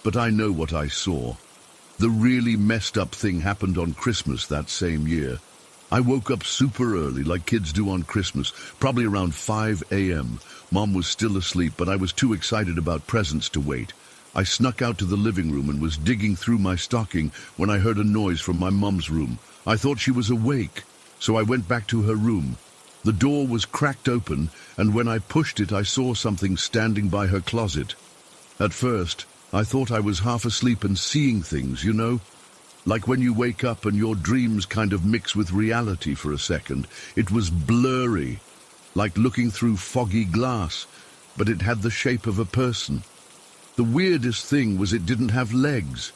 But I know what I saw. The really messed up thing happened on Christmas that same year. I woke up super early, like kids do on Christmas, probably around 5 a.m. Mom was still asleep, but I was too excited about presents to wait. I snuck out to the living room and was digging through my stocking when I heard a noise from my mom's room. I thought she was awake, so I went back to her room. The door was cracked open, and when I pushed it, I saw something standing by her closet. At first, I thought I was half asleep and seeing things, you know? Like when you wake up and your dreams kind of mix with reality for a second. It was blurry, like looking through foggy glass, but it had the shape of a person. The weirdest thing was it didn't have legs.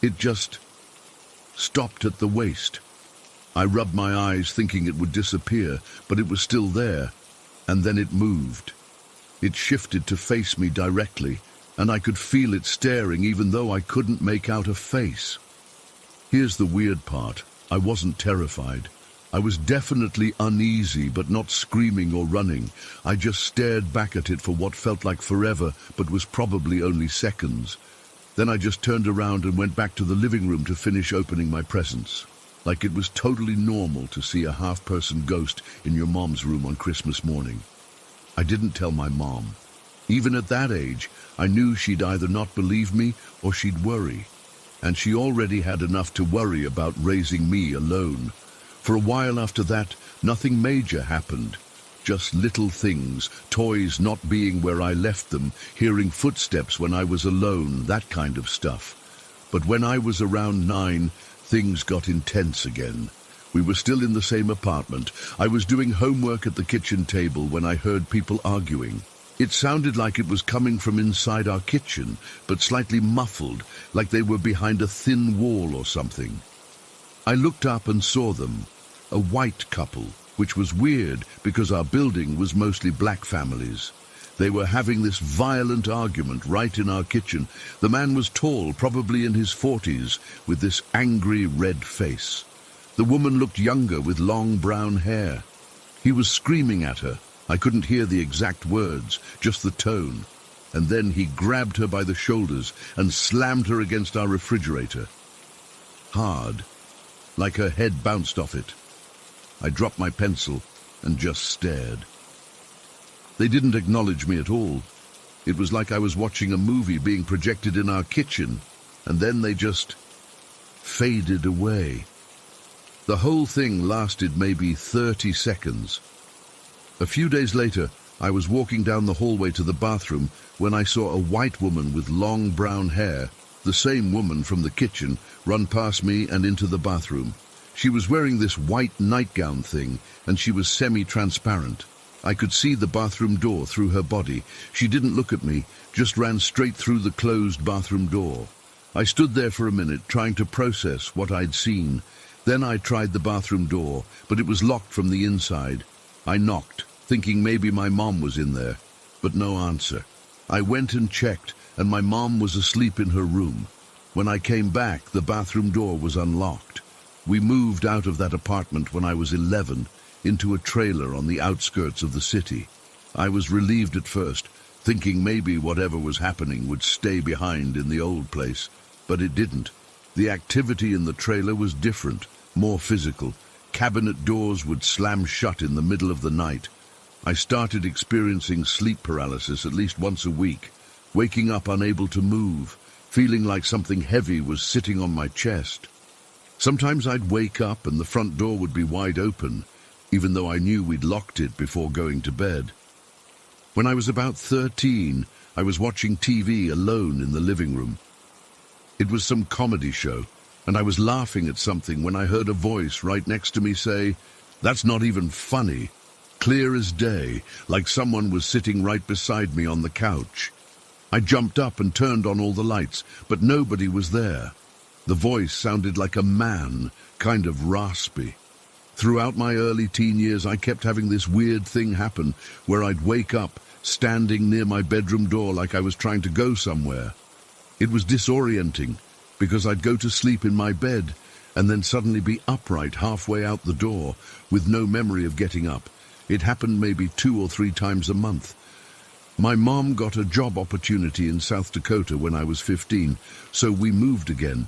It just stopped at the waist. I rubbed my eyes thinking it would disappear, but it was still there. And then it moved. It shifted to face me directly, and I could feel it staring even though I couldn't make out a face. Here's the weird part. I wasn't terrified. I was definitely uneasy, but not screaming or running. I just stared back at it for what felt like forever, but was probably only seconds. Then I just turned around and went back to the living room to finish opening my presents. Like it was totally normal to see a half-person ghost in your mom's room on Christmas morning. I didn't tell my mom. Even at that age, I knew she'd either not believe me or she'd worry. And she already had enough to worry about raising me alone. For a while after that, nothing major happened. Just little things, toys not being where I left them, hearing footsteps when I was alone, that kind of stuff. But when I was around 9, things got intense again. We were still in the same apartment. I was doing homework at the kitchen table when I heard people arguing. It sounded like it was coming from inside our kitchen, but slightly muffled, like they were behind a thin wall or something. I looked up and saw them. A white couple, which was weird because our building was mostly black families. They were having this violent argument right in our kitchen. The man was tall, probably in his 40s, with this angry red face. The woman looked younger with long brown hair. He was screaming at her. I couldn't hear the exact words, just the tone. And then he grabbed her by the shoulders and slammed her against our refrigerator. Hard, like her head bounced off it. I dropped my pencil and just stared. They didn't acknowledge me at all. It was like I was watching a movie being projected in our kitchen, and then they just faded away. The whole thing lasted maybe 30 seconds. A few days later, I was walking down the hallway to the bathroom when I saw a white woman with long brown hair, the same woman from the kitchen, run past me and into the bathroom. She was wearing this white nightgown thing, and she was semi-transparent. I could see the bathroom door through her body. She didn't look at me, just ran straight through the closed bathroom door. I stood there for a minute, trying to process what I'd seen. Then I tried the bathroom door, but it was locked from the inside. I knocked, thinking maybe my mom was in there, but no answer. I went and checked, and my mom was asleep in her room. When I came back, the bathroom door was unlocked. We moved out of that apartment when I was 11, into a trailer on the outskirts of the city. I was relieved at first, thinking maybe whatever was happening would stay behind in the old place, but it didn't. The activity in the trailer was different, more physical. Cabinet doors would slam shut in the middle of the night. I started experiencing sleep paralysis at least once a week, waking up unable to move, feeling like something heavy was sitting on my chest. Sometimes I'd wake up and the front door would be wide open, even though I knew we'd locked it before going to bed. When I was about 13, I was watching TV alone in the living room. It was some comedy show. and I was laughing at something when I heard a voice right next to me say, "That's not even funny." Clear as day, like someone was sitting right beside me on the couch. I jumped up and turned on all the lights, but nobody was there. The voice sounded like a man, kind of raspy. Throughout my early teen years, I kept having this weird thing happen where I'd wake up, standing near my bedroom door like I was trying to go somewhere. It was disorienting, because I'd go to sleep in my bed and then suddenly be upright halfway out the door with no memory of getting up. It happened maybe 2 or 3 times a month. My mom got a job opportunity in South Dakota when I was 15, so we moved again.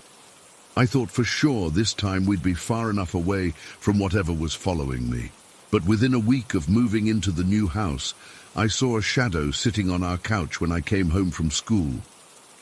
I thought for sure this time we'd be far enough away from whatever was following me. But within a week of moving into the new house, I saw a shadow sitting on our couch when I came home from school.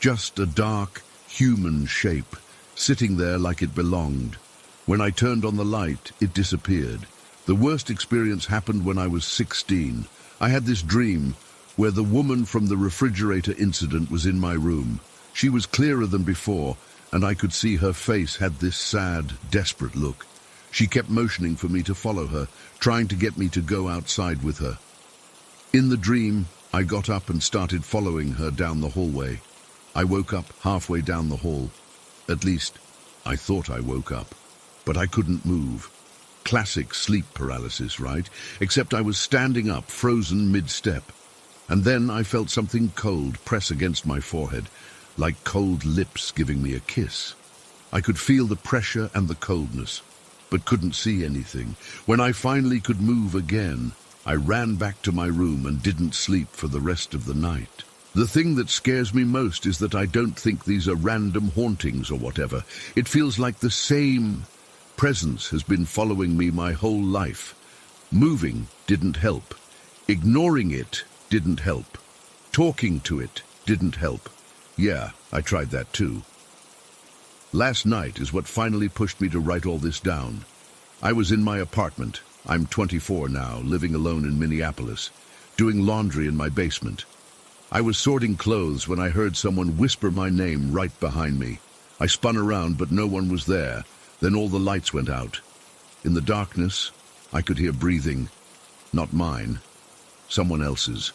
Just a dark, human shape, sitting there like it belonged. When I turned on the light, it disappeared. The worst experience happened when I was 16. I had this dream where the woman from the refrigerator incident was in my room. She was clearer than before, and I could see her face had this sad, desperate look. She kept motioning for me to follow her, trying to get me to go outside with her. In the dream, I got up and started following her down the hallway. I woke up halfway down the hall. At least, I thought I woke up, but I couldn't move. Classic sleep paralysis, right? Except I was standing up, frozen mid-step. And then I felt something cold press against my forehead, like cold lips giving me a kiss. I could feel the pressure and the coldness, but couldn't see anything. When I finally could move again, I ran back to my room and didn't sleep for the rest of the night. The thing that scares me most is that I don't think these are random hauntings or whatever. It feels like the same presence has been following me my whole life. Moving didn't help. Ignoring it didn't help. Talking to it didn't help. Yeah, I tried that too. Last night is what finally pushed me to write all this down. I was in my apartment. I'm 24 now, living alone in Minneapolis, doing laundry in my basement. I was sorting clothes when I heard someone whisper my name right behind me. I spun around, but no one was there. Then all the lights went out. In the darkness, I could hear breathing. Not mine. Someone else's.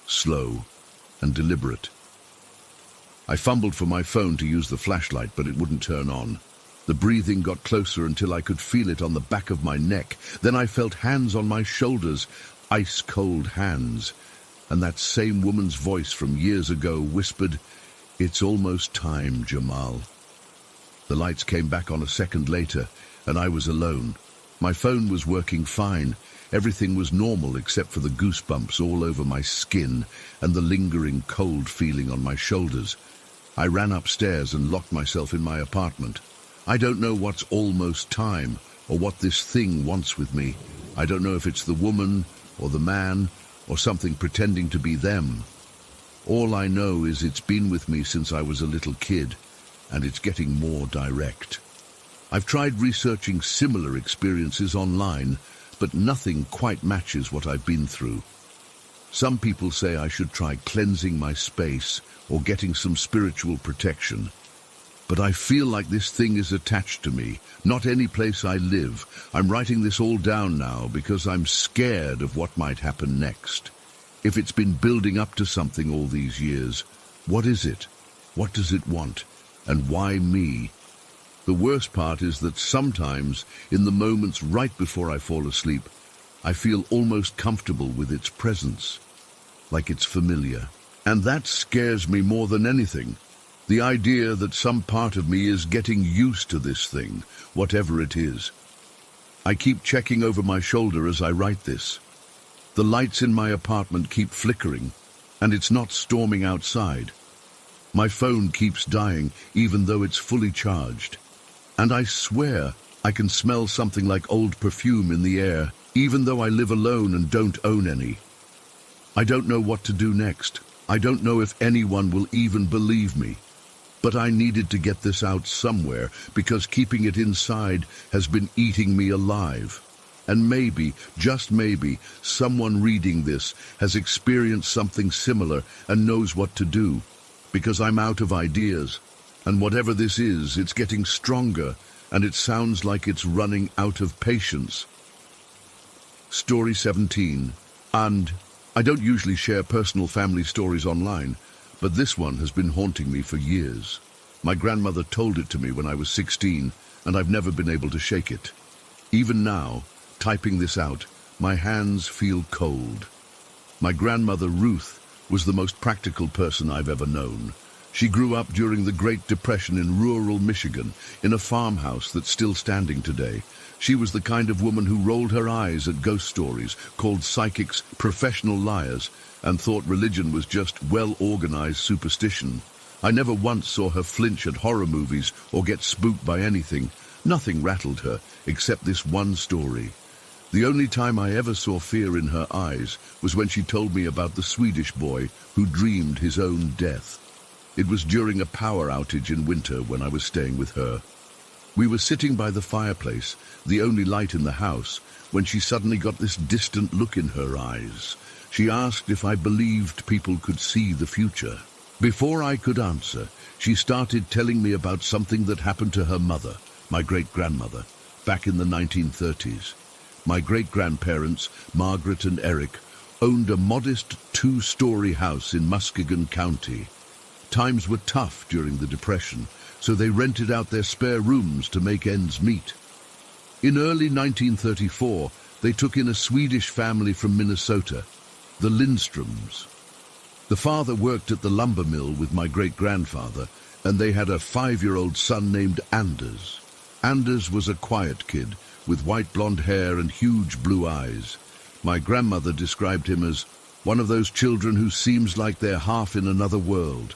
Slow and deliberate. I fumbled for my phone to use the flashlight, but it wouldn't turn on. The breathing got closer until I could feel it on the back of my neck. Then I felt hands on my shoulders, ice-cold hands. And that same woman's voice from years ago whispered, "It's almost time, Jamal." The lights came back on a second later, and I was alone. My phone was working fine. Everything was normal except for the goosebumps all over my skin and the lingering cold feeling on my shoulders. I ran upstairs and locked myself in my apartment. I don't know what's almost time or what this thing wants with me. I don't know if it's the woman or the man or something pretending to be them. All I know is it's been with me since I was a little kid, and it's getting more direct. I've tried researching similar experiences online, but nothing quite matches what I've been through. Some people say I should try cleansing my space or getting some spiritual protection. But I feel like this thing is attached to me, not any place I live. I'm writing this all down now because I'm scared of what might happen next. If it's been building up to something all these years, what is it? What does it want? And why me? The worst part is that sometimes, in the moments right before I fall asleep, I feel almost comfortable with its presence, like it's familiar. And that scares me more than anything. The idea that some part of me is getting used to this thing, whatever it is. I keep checking over my shoulder as I write this. The lights in my apartment keep flickering, and it's not storming outside. My phone keeps dying, even though it's fully charged. And I swear I can smell something like old perfume in the air, even though I live alone and don't own any. I don't know what to do next. I don't know if anyone will even believe me. But I needed to get this out somewhere, because keeping it inside has been eating me alive. And maybe, just maybe, someone reading this has experienced something similar and knows what to do, because I'm out of ideas. And whatever this is, it's getting stronger, and it sounds like it's running out of patience. Story 17. And I don't usually share personal family stories online, but this one has been haunting me for years. My grandmother told it to me when I was 16, and I've never been able to shake it. Even now, typing this out, my hands feel cold. My grandmother, Ruth, was the most practical person I've ever known. She grew up during the Great Depression in rural Michigan, in a farmhouse that's still standing today. She was the kind of woman who rolled her eyes at ghost stories, called psychics professional liars, and thought religion was just well-organized superstition. I never once saw her flinch at horror movies or get spooked by anything. Nothing rattled her, except this one story. The only time I ever saw fear in her eyes was when she told me about the Swedish boy who dreamed his own death. It was during a power outage in winter when I was staying with her. We were sitting by the fireplace, the only light in the house, when she suddenly got this distant look in her eyes. She asked if I believed people could see the future. Before I could answer, she started telling me about something that happened to her mother, my great-grandmother, back in the 1930s. My great-grandparents, Margaret and Eric, owned a modest 2-story house in Muskegon County. Times were tough during the Depression, so they rented out their spare rooms to make ends meet. In early 1934, they took in a Swedish family from Minnesota, the Lindstroms. The father worked at the lumber mill with my great-grandfather, and they had a 5-year-old son named Anders. Anders was a quiet kid, with white blonde hair and huge blue eyes. My grandmother described him as one of those children who seems like they're half in another world.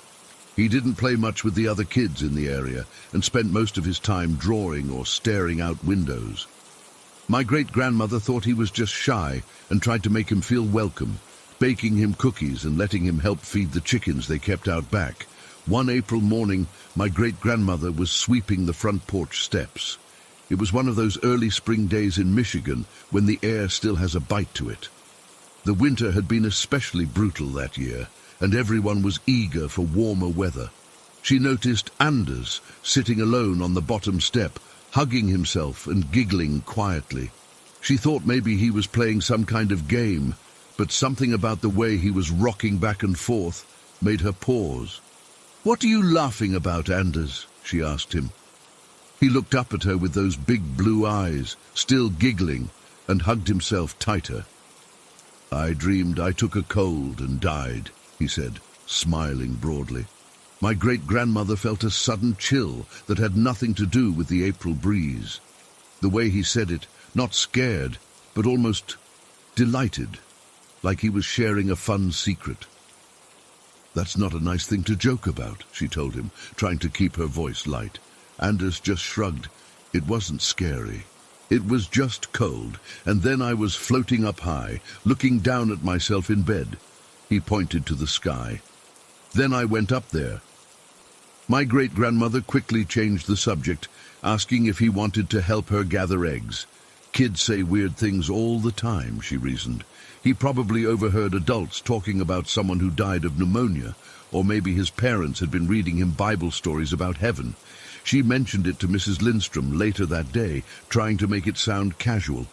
He didn't play much with the other kids in the area and spent most of his time drawing or staring out windows. My great-grandmother thought he was just shy and tried to make him feel welcome, baking him cookies and letting him help feed the chickens they kept out back. One April morning, my great-grandmother was sweeping the front porch steps. It was one of those early spring days in Michigan when the air still has a bite to it. The winter had been especially brutal that year, and everyone was eager for warmer weather. She noticed Anders sitting alone on the bottom step, hugging himself and giggling quietly. She thought maybe he was playing some kind of game, but something about the way he was rocking back and forth made her pause. "What are you laughing about, Anders?" she asked him. He looked up at her with those big blue eyes, still giggling, and hugged himself tighter. "I dreamed I took a cold and died," he said, smiling broadly. My great-grandmother felt a sudden chill that had nothing to do with the April breeze. The way he said it, not scared, but almost delighted, like he was sharing a fun secret. "That's not a nice thing to joke about," she told him, trying to keep her voice light. Anders just shrugged. "It wasn't scary. It was just cold, and then I was floating up high, looking down at myself in bed." He pointed to the sky. "Then I went up there." My great-grandmother quickly changed the subject, asking if he wanted to help her gather eggs. "Kids say weird things all the time," she reasoned. He probably overheard adults talking about someone who died of pneumonia, or maybe his parents had been reading him Bible stories about heaven. She mentioned it to Mrs. Lindstrom later that day, trying to make it sound casual.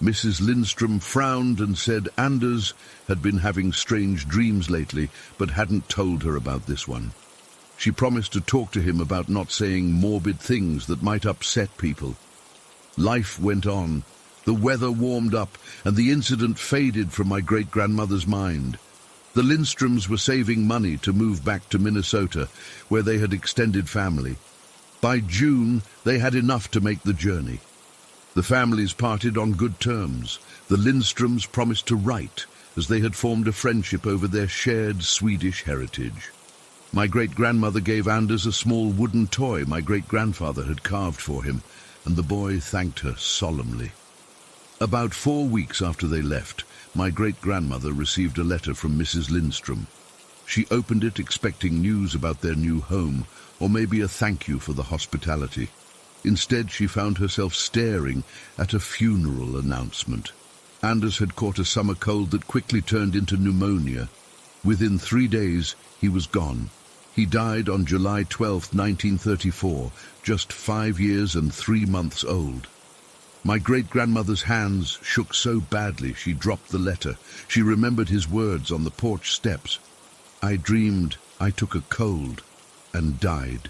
Mrs. Lindstrom frowned and said Anders had been having strange dreams lately, but hadn't told her about this one. She promised to talk to him about not saying morbid things that might upset people. Life went on. The weather warmed up, and the incident faded from my great-grandmother's mind. The Lindstroms were saving money to move back to Minnesota, where they had extended family. By June, they had enough to make the journey. The families parted on good terms. The Lindstroms promised to write, as they had formed a friendship over their shared Swedish heritage. My great-grandmother gave Anders a small wooden toy my great-grandfather had carved for him, and the boy thanked her solemnly. About 4 weeks after they left, my great-grandmother received a letter from Mrs. Lindstrom. She opened it expecting news about their new home, or maybe a thank you for the hospitality. Instead, she found herself staring at a funeral announcement. Anders had caught a summer cold that quickly turned into pneumonia. Within 3 days, he was gone. He died on July 12, 1934, just 5 years and 3 months old. My great-grandmother's hands shook so badly she dropped the letter. She remembered his words on the porch steps. I dreamed I took a cold and died.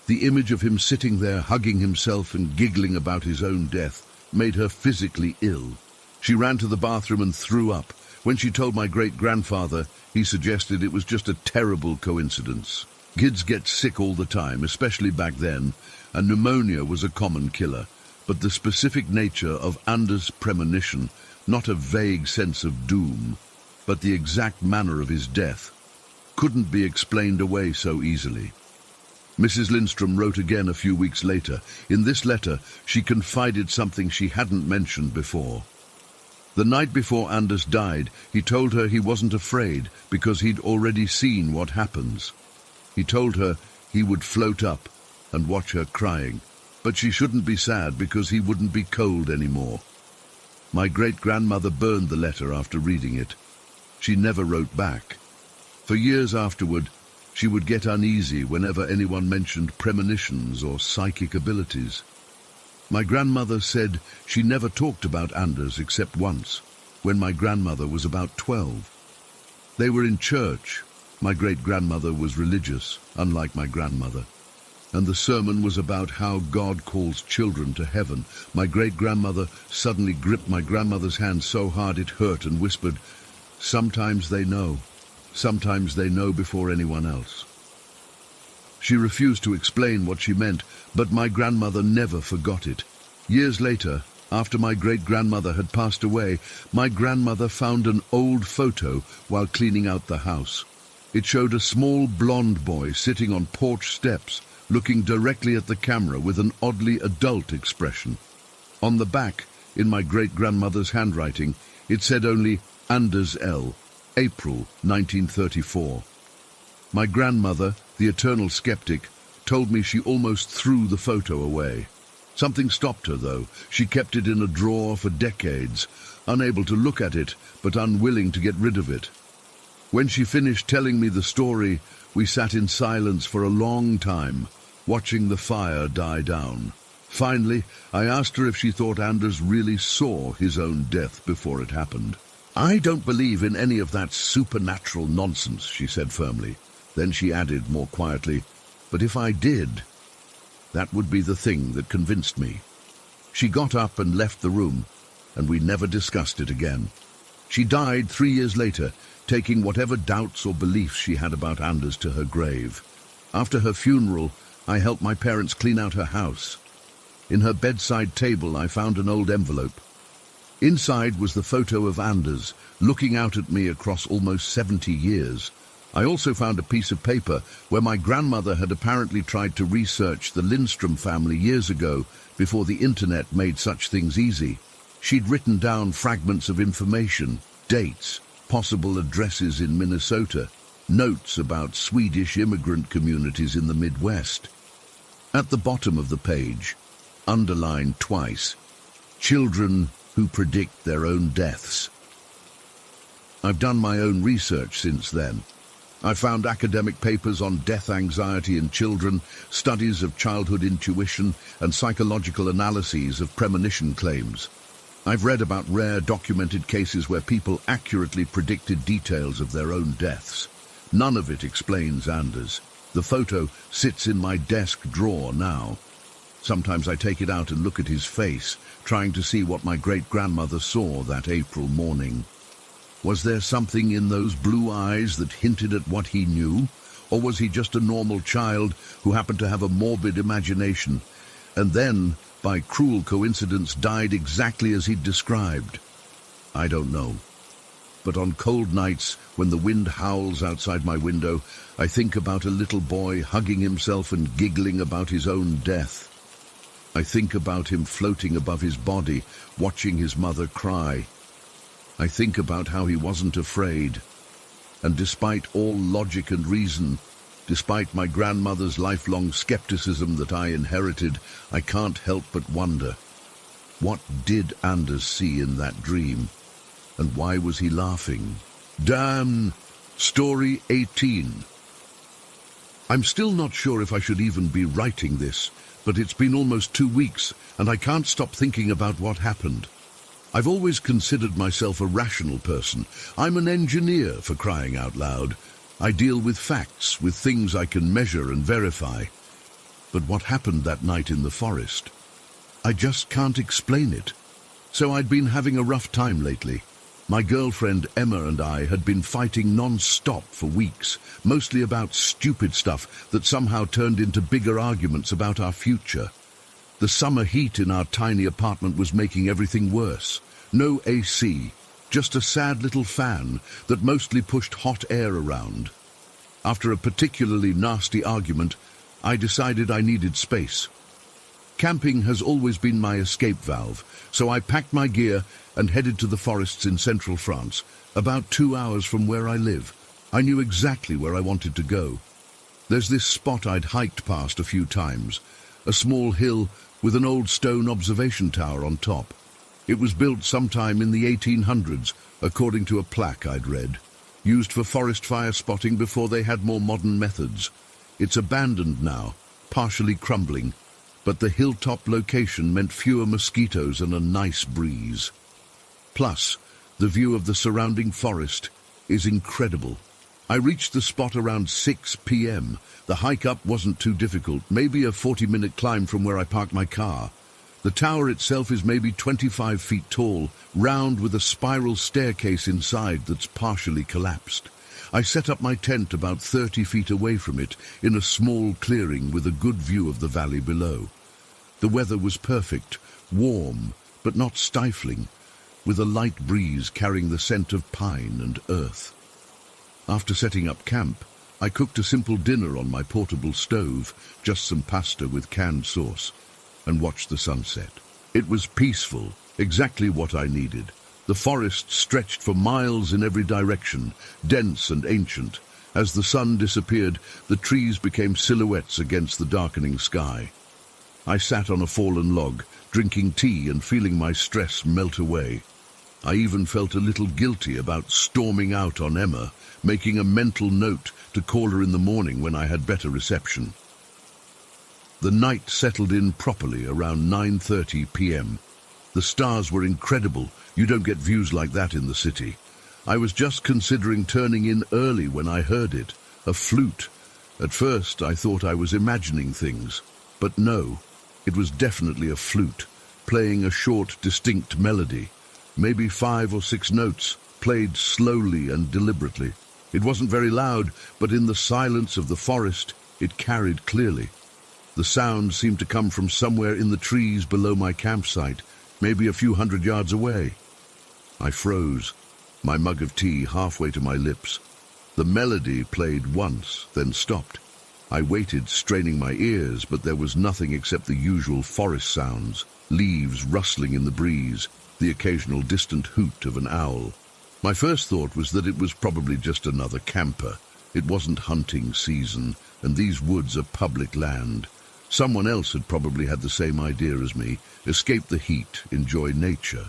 The image of him sitting there hugging himself and giggling about his own death made her physically ill. She ran to the bathroom and threw up. When she told my great-grandfather, he suggested it was just a terrible coincidence. Kids get sick all the time, especially back then, and pneumonia was a common killer. But the specific nature of Anders' premonition, not a vague sense of doom, but the exact manner of his death, couldn't be explained away so easily. Mrs. Lindstrom wrote again a few weeks later. In this letter, she confided something she hadn't mentioned before. The night before Anders died, he told her he wasn't afraid because he'd already seen what happens. He told her he would float up and watch her crying, but she shouldn't be sad because he wouldn't be cold anymore. My great-grandmother burned the letter after reading it. She never wrote back. For years afterward, she would get uneasy whenever anyone mentioned premonitions or psychic abilities. My grandmother said she never talked about Anders except once, when my grandmother was about 12. They were in church. My great-grandmother was religious, unlike my grandmother, and the sermon was about how God calls children to heaven. My great-grandmother suddenly gripped my grandmother's hand so hard it hurt and whispered, "Sometimes they know. Sometimes they know before anyone else." She refused to explain what she meant, but my grandmother never forgot it. Years later, after my great-grandmother had passed away, my grandmother found an old photo while cleaning out the house. It showed a small blonde boy sitting on porch steps, looking directly at the camera with an oddly adult expression. On the back, in my great-grandmother's handwriting, it said only Anders L., April 1934. My grandmother, the eternal skeptic, told me she almost threw the photo away. Something stopped her, though. She kept it in a drawer for decades, unable to look at it, but unwilling to get rid of it. When she finished telling me the story, we sat in silence for a long time, watching the fire die down. Finally, I asked her if she thought Anders really saw his own death before it happened. "I don't believe in any of that supernatural nonsense," she said firmly. Then she added more quietly, "But if I did, that would be the thing that convinced me." She got up and left the room, and we never discussed it again. She died 3 years later, taking whatever doubts or beliefs she had about Anders to her grave. After her funeral, I helped my parents clean out her house. In her bedside table, I found an old envelope. Inside was the photo of Anders, looking out at me across almost 70 years. I also found a piece of paper where my grandmother had apparently tried to research the Lindstrom family years ago, before the internet made such things easy. She'd written down fragments of information, dates, possible addresses in Minnesota, notes about Swedish immigrant communities in the Midwest. At the bottom of the page, underlined twice, "Children who predict their own deaths." I've done my own research since then. I found academic papers on death anxiety in children, studies of childhood intuition, and psychological analyses of premonition claims. I've read about rare documented cases where people accurately predicted details of their own deaths. None of it explains Anders. The photo sits in my desk drawer now. Sometimes I take it out and look at his face, trying to see what my great-grandmother saw that April morning. Was there something in those blue eyes that hinted at what he knew? Or was he just a normal child who happened to have a morbid imagination, and then, by cruel coincidence, died exactly as he'd described? I don't know. But on cold nights, when the wind howls outside my window, I think about a little boy hugging himself and giggling about his own death. I think about him floating above his body, watching his mother cry. I think about how he wasn't afraid. And despite all logic and reason, despite my grandmother's lifelong skepticism that I inherited, I can't help but wonder, what did Anders see in that dream? And why was he laughing? Damn! Story 18. I'm still not sure if I should even be writing this, but it's been almost 2 weeks and I can't stop thinking about what happened. I've always considered myself a rational person. I'm an engineer, for crying out loud. I deal with facts, with things I can measure and verify. But what happened that night in the forest? I just can't explain it. So I'd been having a rough time lately. My girlfriend Emma and I had been fighting non-stop for weeks, mostly about stupid stuff that somehow turned into bigger arguments about our future. The summer heat in our tiny apartment was making everything worse. No AC, just a sad little fan that mostly pushed hot air around. After a particularly nasty argument, I decided I needed space. Camping has always been my escape valve, so I packed my gear and headed to the forests in central France, about 2 hours from where I live. I knew exactly where I wanted to go. There's this spot I'd hiked past a few times, a small hill with an old stone observation tower on top. It was built sometime in the 1800s, according to a plaque I'd read, used for forest fire spotting before they had more modern methods. It's abandoned now, partially crumbling, but the hilltop location meant fewer mosquitoes and a nice breeze. Plus, the view of the surrounding forest is incredible. I reached the spot around 6 p.m. The hike up wasn't too difficult, maybe a 40-minute climb from where I parked my car. The tower itself is maybe 25 feet tall, round with a spiral staircase inside that's partially collapsed. I set up my tent about 30 feet away from it, in a small clearing with a good view of the valley below. The weather was perfect, warm, but not stifling, with a light breeze carrying the scent of pine and earth. After setting up camp, I cooked a simple dinner on my portable stove, just some pasta with canned sauce, and watched the sunset. It was peaceful, exactly what I needed. The forest stretched for miles in every direction, dense and ancient. As the sun disappeared, the trees became silhouettes against the darkening sky. I sat on a fallen log, drinking tea and feeling my stress melt away. I even felt a little guilty about storming out on Emma, making a mental note to call her in the morning when I had better reception. The night settled in properly around 9:30 p.m. The stars were incredible. You don't get views like that in the city. I was just considering turning in early when I heard it, a flute. At first I thought I was imagining things, but no, it was definitely a flute, playing a short, distinct melody, maybe 5 or 6 notes, played slowly and deliberately. It wasn't very loud, but in the silence of the forest, it carried clearly. The sound seemed to come from somewhere in the trees below my campsite, maybe a few hundred yards away. I froze, my mug of tea halfway to my lips. The melody played once, then stopped. I waited, straining my ears, but there was nothing except the usual forest sounds, leaves rustling in the breeze, the occasional distant hoot of an owl. My first thought was that it was probably just another camper. It wasn't hunting season, and these woods are public land. Someone else had probably had the same idea as me, escape the heat, enjoy nature.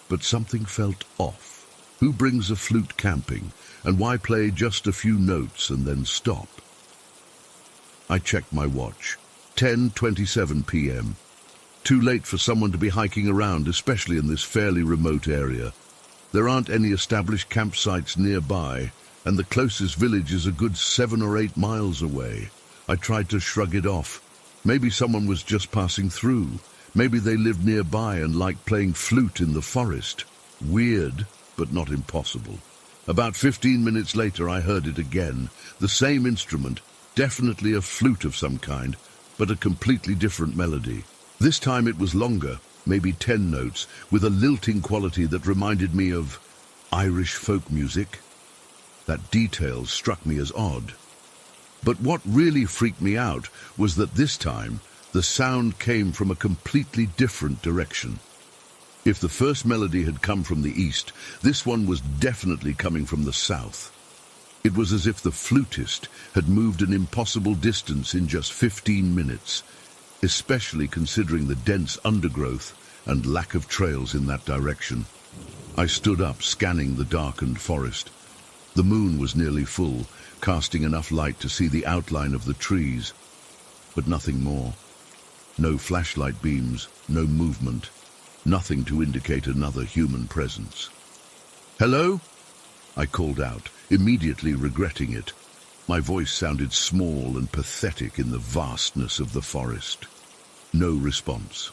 But something felt off. Who brings a flute camping, and why play just a few notes and then stop? I checked my watch. 10:27 p.m. Too late for someone to be hiking around, especially in this fairly remote area. There aren't any established campsites nearby, and the closest village is a good 7 or 8 miles away. I tried to shrug it off. Maybe someone was just passing through. Maybe they lived nearby and liked playing flute in the forest. Weird, but not impossible. About 15 minutes later, I heard it again. The same instrument, definitely a flute of some kind, but a completely different melody. This time it was longer, maybe 10 notes, with a lilting quality that reminded me of Irish folk music. That detail struck me as odd. But what really freaked me out was that this time the sound came from a completely different direction. If the first melody had come from the east, this one was definitely coming from the south. It was as if the flutist had moved an impossible distance in just 15 minutes, especially considering the dense undergrowth and lack of trails in that direction. I stood up, scanning the darkened forest. The moon was nearly full, casting enough light to see the outline of the trees, but nothing more. No flashlight beams, no movement, nothing to indicate another human presence. "Hello?" I called out, immediately regretting it. My voice sounded small and pathetic in the vastness of the forest. No response.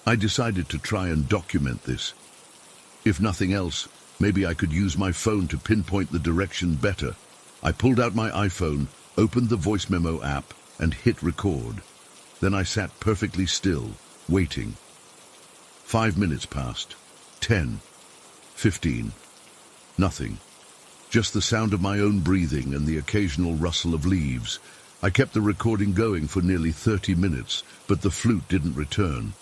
I decided to try and document this. If nothing else, maybe I could use my phone to pinpoint the direction better. I pulled out my iPhone, opened the voice memo app, and hit record. Then I sat perfectly still, waiting. 5 minutes passed. 10. 15. Nothing. Just the sound of my own breathing and the occasional rustle of leaves. I kept the recording going for nearly 30 minutes, but the flute didn't return.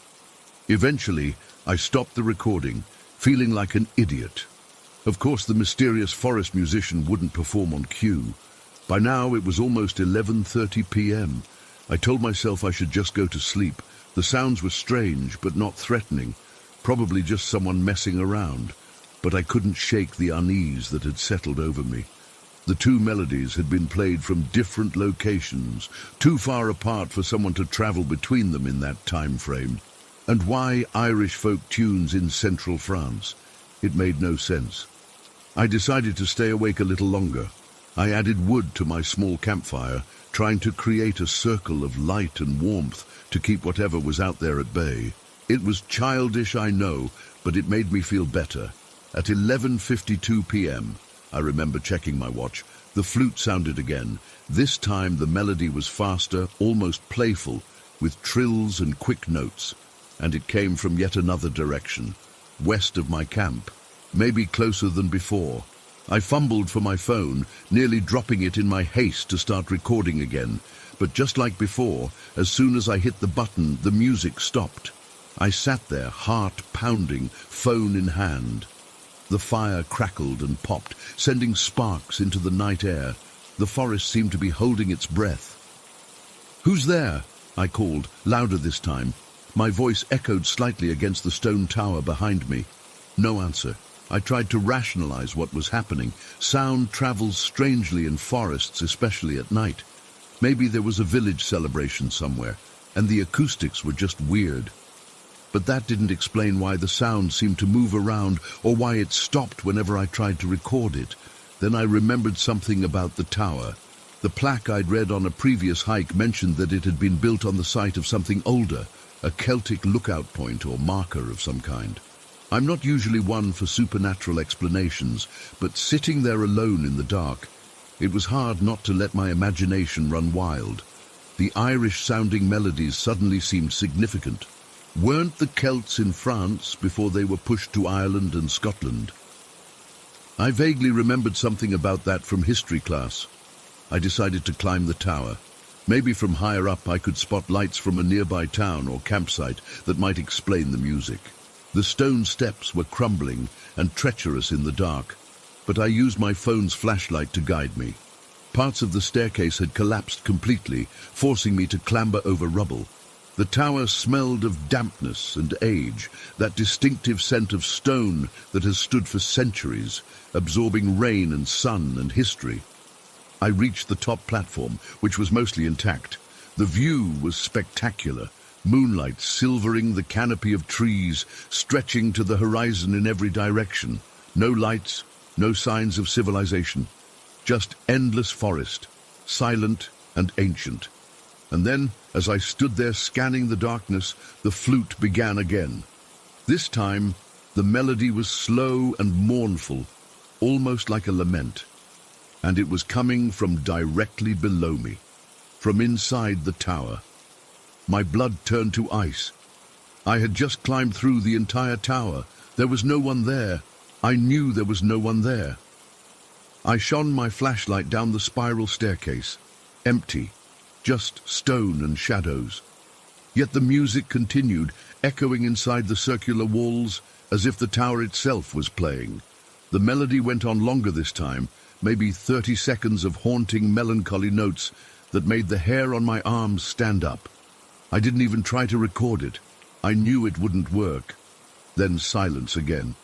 Eventually, I stopped the recording, feeling like an idiot. Of course, the mysterious forest musician wouldn't perform on cue. By now, it was almost 11:30 p.m. I told myself I should just go to sleep. The sounds were strange, but not threatening. Probably just someone messing around. But I couldn't shake the unease that had settled over me. The two melodies had been played from different locations, too far apart for someone to travel between them in that time frame. And why Irish folk tunes in central France? It made no sense. I decided to stay awake a little longer. I added wood to my small campfire, trying to create a circle of light and warmth to keep whatever was out there at bay. It was childish, I know, but it made me feel better. At 11:52 p.m., I remember checking my watch, the flute sounded again. This time the melody was faster, almost playful, with trills and quick notes. And it came from yet another direction, west of my camp, maybe closer than before. I fumbled for my phone, nearly dropping it in my haste to start recording again. But just like before, as soon as I hit the button, the music stopped. I sat there, heart pounding, phone in hand. The fire crackled and popped, sending sparks into the night air. The forest seemed to be holding its breath. "Who's there?" I called, louder this time. My voice echoed slightly against the stone tower behind me. No answer. I tried to rationalize what was happening. Sound travels strangely in forests, especially at night. Maybe there was a village celebration somewhere, and the acoustics were just weird. But that didn't explain why the sound seemed to move around or why it stopped whenever I tried to record it. Then I remembered something about the tower. The plaque I'd read on a previous hike mentioned that it had been built on the site of something older, a Celtic lookout point or marker of some kind. I'm not usually one for supernatural explanations, but sitting there alone in the dark, it was hard not to let my imagination run wild. The Irish-sounding melodies suddenly seemed significant. Weren't the Celts in France before they were pushed to Ireland and Scotland? I vaguely remembered something about that from history class. I decided to climb the tower. Maybe from higher up I could spot lights from a nearby town or campsite that might explain the music. The stone steps were crumbling and treacherous in the dark, but I used my phone's flashlight to guide me. Parts of the staircase had collapsed completely, forcing me to clamber over rubble. The tower smelled of dampness and age, that distinctive scent of stone that has stood for centuries, absorbing rain and sun and history. I reached the top platform, which was mostly intact. The view was spectacular, moonlight silvering the canopy of trees, stretching to the horizon in every direction. No lights, no signs of civilization. Just endless forest, silent and ancient. And then, as I stood there scanning the darkness, the flute began again. This time, the melody was slow and mournful, almost like a lament. And it was coming from directly below me, from inside the tower. My blood turned to ice. I had just climbed through the entire tower. There was no one there. I knew there was no one there. I shone my flashlight down the spiral staircase, empty, just stone and shadows. Yet the music continued, echoing inside the circular walls, as if the tower itself was playing. The melody went on longer this time, maybe 30 seconds of haunting, melancholy notes that made the hair on my arms stand up. I didn't even try to record it. I knew it wouldn't work. Then silence again.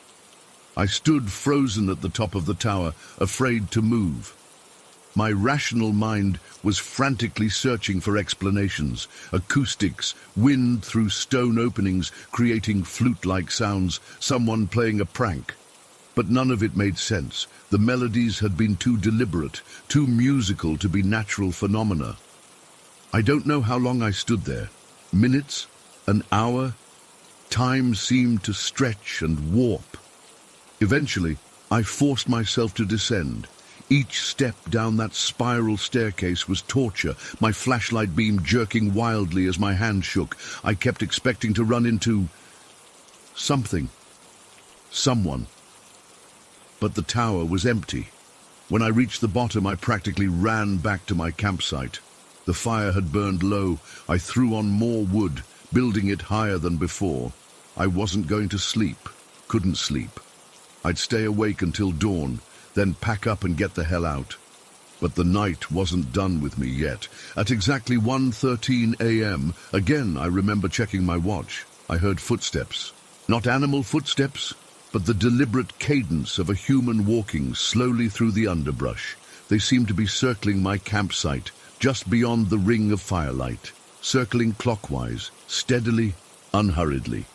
I stood frozen at the top of the tower, afraid to move. My rational mind was frantically searching for explanations, acoustics, wind through stone openings creating flute-like sounds, someone playing a prank. But none of it made sense. The melodies had been too deliberate, too musical to be natural phenomena. I don't know how long I stood there. Minutes? An hour? Time seemed to stretch and warp. Eventually, I forced myself to descend. Each step down that spiral staircase was torture, my flashlight beam jerking wildly as my hand shook. I kept expecting to run into something, someone. But the tower was empty. When I reached the bottom, I practically ran back to my campsite. The fire had burned low. I threw on more wood, building it higher than before. I wasn't going to sleep, couldn't sleep. I'd stay awake until dawn, then pack up and get the hell out. But the night wasn't done with me yet. At exactly 1:13 a.m., again I remember checking my watch. I heard footsteps. Not animal footsteps, but the deliberate cadence of a human walking slowly through the underbrush. They seemed to be circling my campsite, just beyond the ring of firelight, circling clockwise, steadily, unhurriedly.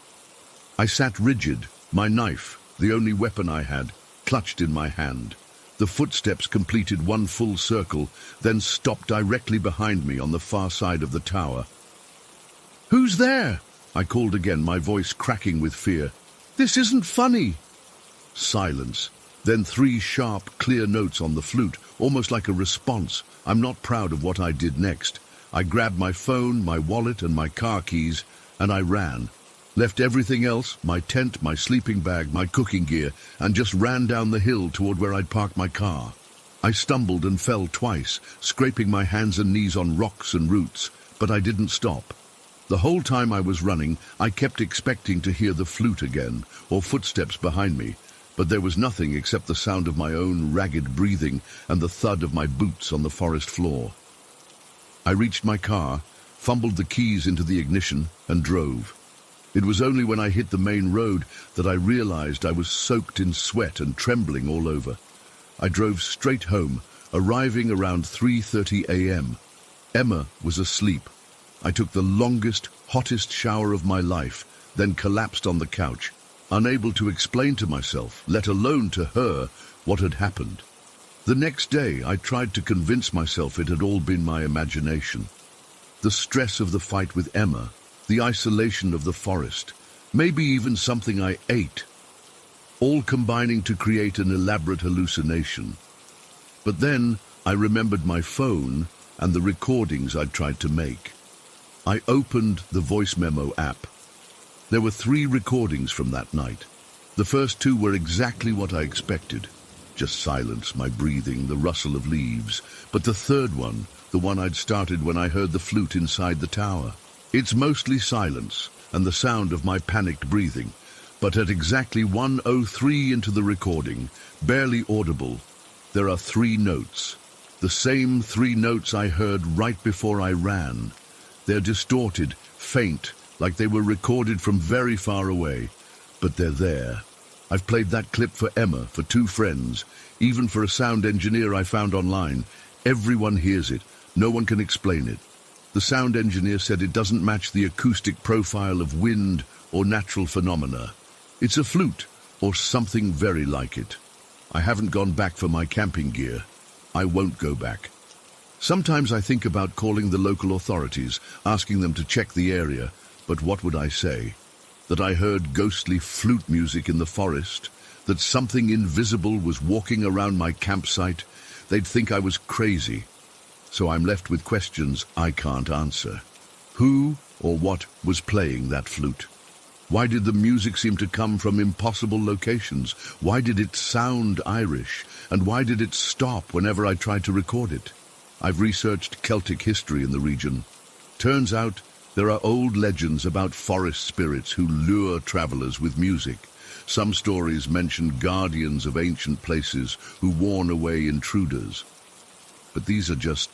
I sat rigid, my knife, the only weapon I had, clutched in my hand. The footsteps completed one full circle, then stopped directly behind me on the far side of the tower. "Who's there?" I called again, my voice cracking with fear. "This isn't funny." Silence. Then 3 sharp, clear notes on the flute, almost like a response. I'm not proud of what I did next. I grabbed my phone, my wallet, and my car keys, and I ran. Left everything else, my tent, my sleeping bag, my cooking gear, and just ran down the hill toward where I'd parked my car. I stumbled and fell twice, scraping my hands and knees on rocks and roots, but I didn't stop. The whole time I was running, I kept expecting to hear the flute again, or footsteps behind me, but there was nothing except the sound of my own ragged breathing and the thud of my boots on the forest floor. I reached my car, fumbled the keys into the ignition, and drove. It was only when I hit the main road that I realized I was soaked in sweat and trembling all over. I drove straight home, arriving around 3:30 a.m. Emma was asleep. I took the longest, hottest shower of my life, then collapsed on the couch, unable to explain to myself, let alone to her, what had happened. The next day, I tried to convince myself it had all been my imagination. The stress of the fight with Emma, the isolation of the forest, maybe even something I ate, all combining to create an elaborate hallucination. But then I remembered my phone and the recordings I'd tried to make. I opened the voice memo app. There were 3 recordings from that night. The first 2 were exactly what I expected. Just silence, my breathing, the rustle of leaves. But the third one, the one I'd started when I heard the flute inside the tower, it's mostly silence and the sound of my panicked breathing. But at exactly 1:03 into the recording, barely audible, there are 3 notes. The same 3 notes I heard right before I ran. They're distorted, faint, like they were recorded from very far away. But they're there. I've played that clip for Emma, for 2 friends, even for a sound engineer I found online. Everyone hears it. No one can explain it. The sound engineer said it doesn't match the acoustic profile of wind or natural phenomena. It's a flute, or something very like it. I haven't gone back for my camping gear. I won't go back. Sometimes I think about calling the local authorities, asking them to check the area, but what would I say? That I heard ghostly flute music in the forest? That something invisible was walking around my campsite? They'd think I was crazy. So I'm left with questions I can't answer. Who or what was playing that flute? Why did the music seem to come from impossible locations? Why did it sound Irish? And why did it stop whenever I tried to record it? I've researched Celtic history in the region. Turns out there are old legends about forest spirits who lure travelers with music. Some stories mention guardians of ancient places who warn away intruders. But these are just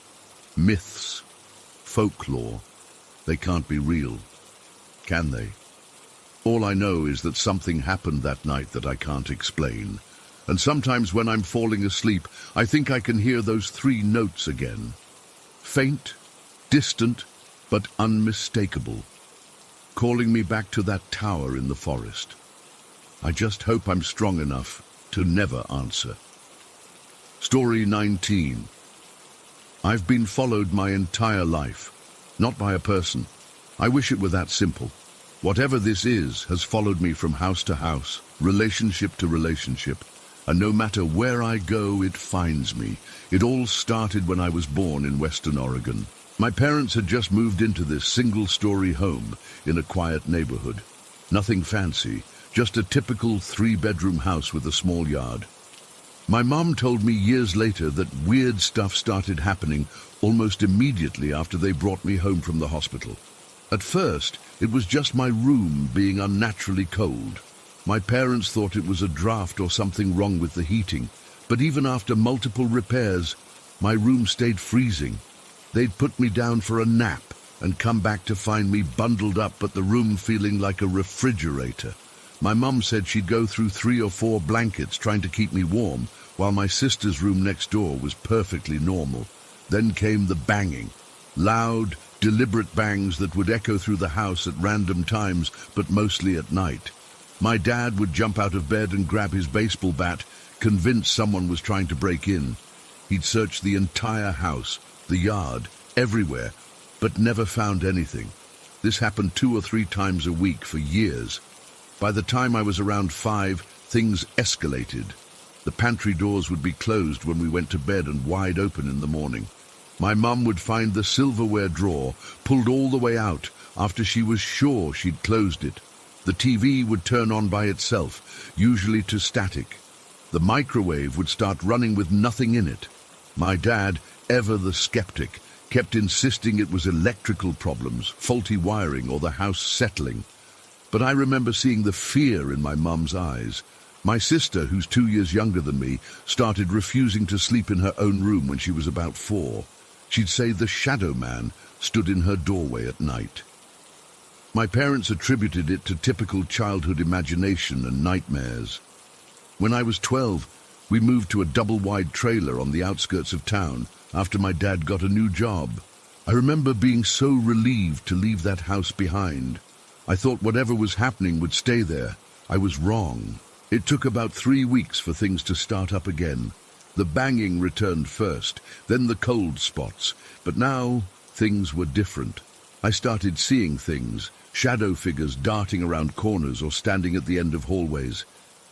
myths, folklore. They can't be real, can they? All I know is that something happened that night that I can't explain. And sometimes when I'm falling asleep, I think I can hear those 3 notes again. Faint, distant, but unmistakable, calling me back to that tower in the forest. I just hope I'm strong enough to never answer. Story 19. I've been followed my entire life, not by a person. I wish it were that simple. Whatever this is has followed me from house to house, relationship to relationship, and no matter where I go, it finds me. It all started when I was born in Western Oregon. My parents had just moved into this single-story home in a quiet neighborhood. Nothing fancy, just a typical 3-bedroom house with a small yard. My mom told me years later that weird stuff started happening almost immediately after they brought me home from the hospital. At first, it was just my room being unnaturally cold. My parents thought it was a draft or something wrong with the heating, but even after multiple repairs, my room stayed freezing. They'd put me down for a nap and come back to find me bundled up but the room feeling like a refrigerator. My mum said she'd go through 3 or 4 blankets trying to keep me warm, while my sister's room next door was perfectly normal. Then came the banging. Loud, deliberate bangs that would echo through the house at random times, but mostly at night. My dad would jump out of bed and grab his baseball bat, convinced someone was trying to break in. He'd search the entire house, the yard, everywhere, but never found anything. This happened 2 or 3 times a week for years. By the time I was around 5, things escalated. The pantry doors would be closed when we went to bed and wide open in the morning. My mum would find the silverware drawer pulled all the way out after she was sure she'd closed it. The TV would turn on by itself, usually to static. The microwave would start running with nothing in it. My dad, ever the skeptic, kept insisting it was electrical problems, faulty wiring, or the house settling. But I remember seeing the fear in my mum's eyes. My sister, who's 2 years younger than me, started refusing to sleep in her own room when she was about 4. She'd say the shadow man stood in her doorway at night. My parents attributed it to typical childhood imagination and nightmares. When I was 12, we moved to a double-wide trailer on the outskirts of town after my dad got a new job. I remember being so relieved to leave that house behind. I thought whatever was happening would stay there. I was wrong. It took about 3 weeks for things to start up again. The banging returned first, then the cold spots. But now, things were different. I started seeing things, shadow figures darting around corners or standing at the end of hallways.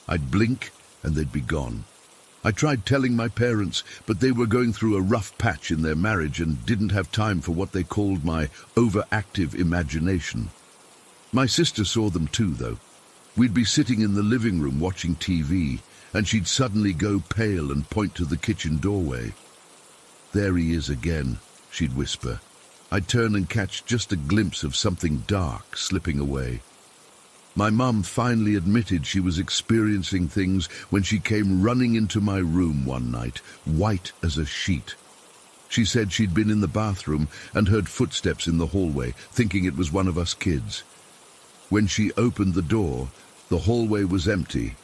I'd blink, and they'd be gone. I tried telling my parents, but they were going through a rough patch in their marriage and didn't have time for what they called my overactive imagination. My sister saw them too, though. We'd be sitting in the living room watching TV, and she'd suddenly go pale and point to the kitchen doorway. "There he is again," she'd whisper. I'd turn and catch just a glimpse of something dark slipping away. My mum finally admitted she was experiencing things when she came running into my room one night, white as a sheet. She said she'd been in the bathroom and heard footsteps in the hallway, thinking it was one of us kids. When she opened the door, the hallway was empty,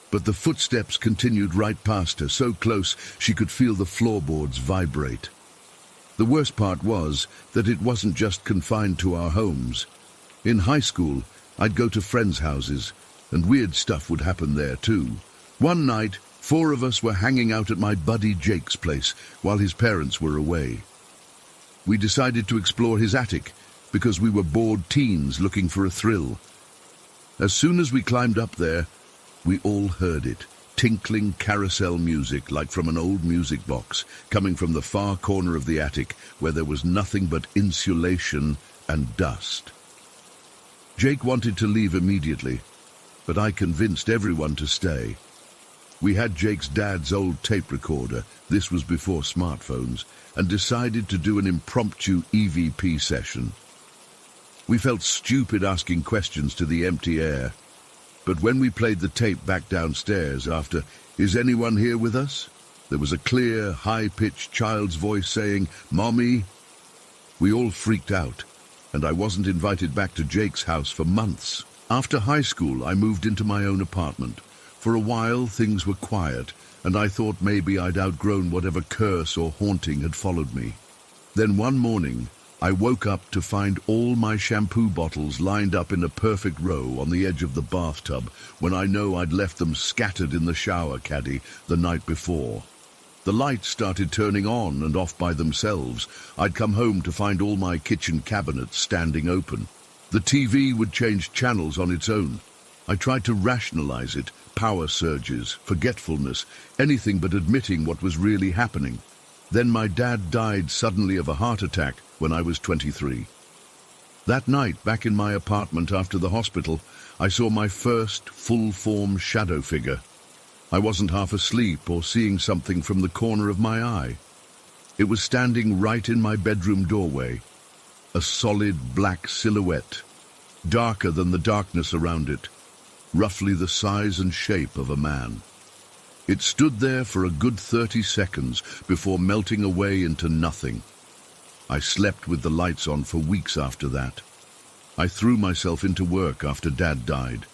but the footsteps continued right past her, so close she could feel the floorboards vibrate. The worst part was that it wasn't just confined to our homes. In high school, I'd go to friends' houses, and weird stuff would happen there too. One night, 4 of us were hanging out at my buddy Jake's place while his parents were away. We decided to explore his attic because we were bored teens looking for a thrill. As soon as we climbed up there, we all heard it, tinkling carousel music like from an old music box, coming from the far corner of the attic where there was nothing but insulation and dust. Jake wanted to leave immediately, but I convinced everyone to stay. We had Jake's dad's old tape recorder, this was before smartphones, and decided to do an impromptu EVP session. We felt stupid asking questions to the empty air, but when we played the tape back downstairs after, "Is anyone here with us?" there was a clear, high-pitched child's voice saying, "Mommy." We all freaked out, and I wasn't invited back to Jake's house for months. After high school, I moved into my own apartment. For a while, things were quiet, and I thought maybe I'd outgrown whatever curse or haunting had followed me. Then one morning, I woke up to find all my shampoo bottles lined up in a perfect row on the edge of the bathtub when I know I'd left them scattered in the shower caddy the night before. The lights started turning on and off by themselves. I'd come home to find all my kitchen cabinets standing open. The TV would change channels on its own. I tried to rationalize it, power surges, forgetfulness, anything but admitting what was really happening. Then my dad died suddenly of a heart attack when I was 23. That night, back in my apartment after the hospital, I saw my first full-form shadow figure. I wasn't half asleep or seeing something from the corner of my eye. It was standing right in my bedroom doorway, a solid black silhouette, darker than the darkness around it, roughly the size and shape of a man. It stood there for a good 30 seconds before melting away into nothing. I slept with the lights on for weeks after that. I threw myself into work after Dad died.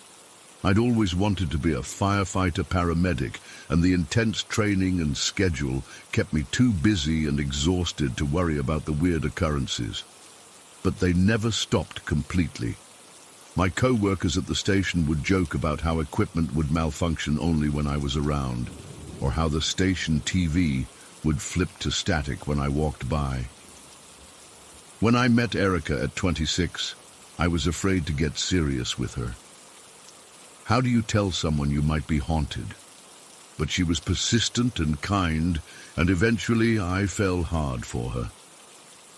I'd always wanted to be a firefighter paramedic, and the intense training and schedule kept me too busy and exhausted to worry about the weird occurrences. But they never stopped completely. My co-workers at the station would joke about how equipment would malfunction only when I was around, or how the station TV would flip to static when I walked by. When I met Erica at 26, I was afraid to get serious with her. How do you tell someone you might be haunted? But she was persistent and kind, and eventually I fell hard for her.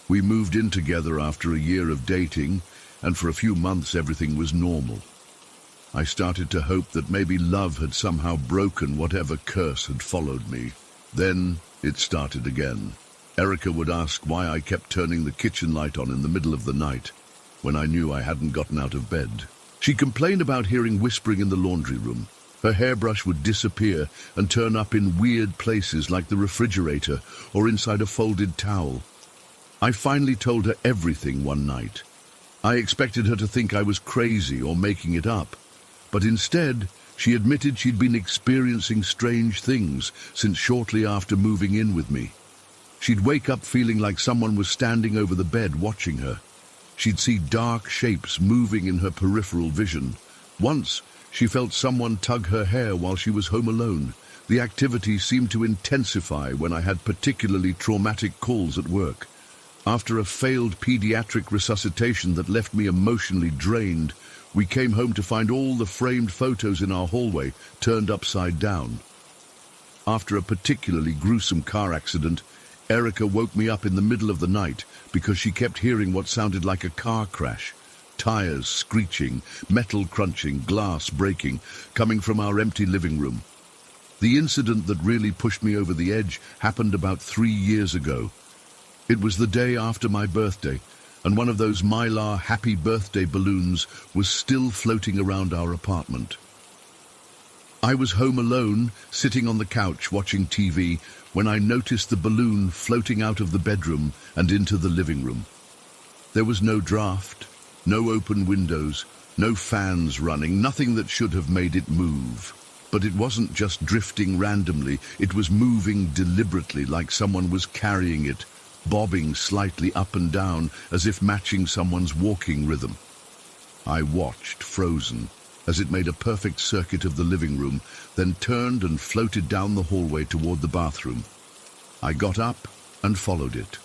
We moved in together after a year of dating, and for a few months everything was normal. I started to hope that maybe love had somehow broken whatever curse had followed me. Then it started again. Erica would ask why I kept turning the kitchen light on in the middle of the night, when I knew I hadn't gotten out of bed. She complained about hearing whispering in the laundry room. Her hairbrush would disappear and turn up in weird places like the refrigerator or inside a folded towel. I finally told her everything one night. I expected her to think I was crazy or making it up, but instead she admitted she'd been experiencing strange things since shortly after moving in with me. She'd wake up feeling like someone was standing over the bed watching her. She'd see dark shapes moving in her peripheral vision. Once, she felt someone tug her hair while she was home alone. The activity seemed to intensify when I had particularly traumatic calls at work. After a failed pediatric resuscitation that left me emotionally drained, we came home to find all the framed photos in our hallway turned upside down. After a particularly gruesome car accident, Erica woke me up in the middle of the night because she kept hearing what sounded like a car crash. Tires screeching, metal crunching, glass breaking, coming from our empty living room. The incident that really pushed me over the edge happened about 3 years ago. It was the day after my birthday, and one of those Mylar happy birthday balloons was still floating around our apartment. I was home alone, sitting on the couch watching TV, when I noticed the balloon floating out of the bedroom and into the living room. There was no draft, no open windows, no fans running, nothing that should have made it move. But it wasn't just drifting randomly, it was moving deliberately like someone was carrying it, bobbing slightly up and down as if matching someone's walking rhythm. I watched, frozen, as it made a perfect circuit of the living room, then turned and floated down the hallway toward the bathroom. I got up and followed it.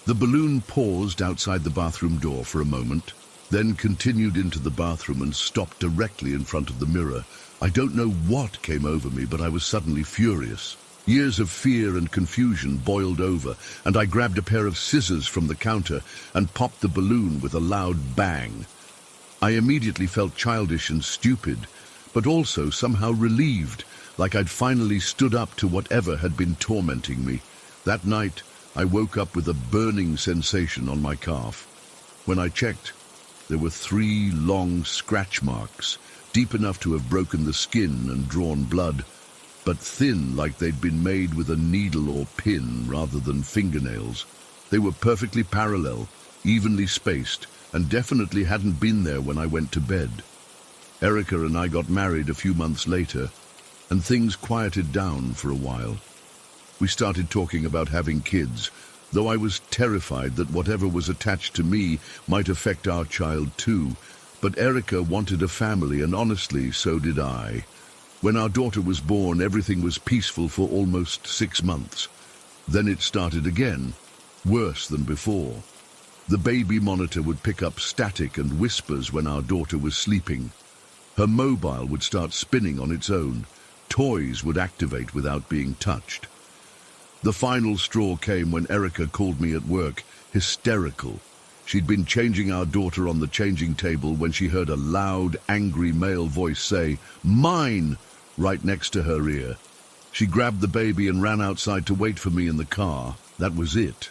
The balloon paused outside the bathroom door for a moment, then continued into the bathroom and stopped directly in front of the mirror. I don't know what came over me, but I was suddenly furious. Years of fear and confusion boiled over, and I grabbed a pair of scissors from the counter and popped the balloon with a loud bang. I immediately felt childish and stupid, but also somehow relieved, like I'd finally stood up to whatever had been tormenting me. That night, I woke up with a burning sensation on my calf. When I checked, there were 3 long scratch marks, deep enough to have broken the skin and drawn blood, but thin like they'd been made with a needle or pin rather than fingernails. They were perfectly parallel, evenly spaced, and definitely hadn't been there when I went to bed. Erica and I got married a few months later, and things quieted down for a while. We started talking about having kids, though I was terrified that whatever was attached to me might affect our child too. But Erica wanted a family, and honestly, so did I. When our daughter was born, everything was peaceful for almost 6 months. Then it started again, worse than before. The baby monitor would pick up static and whispers when our daughter was sleeping. Her mobile would start spinning on its own. Toys would activate without being touched. The final straw came when Erica called me at work, hysterical. She'd been changing our daughter on the changing table when she heard a loud, angry male voice say, "Mine!" right next to her ear. She grabbed the baby and ran outside to wait for me in the car. That was it.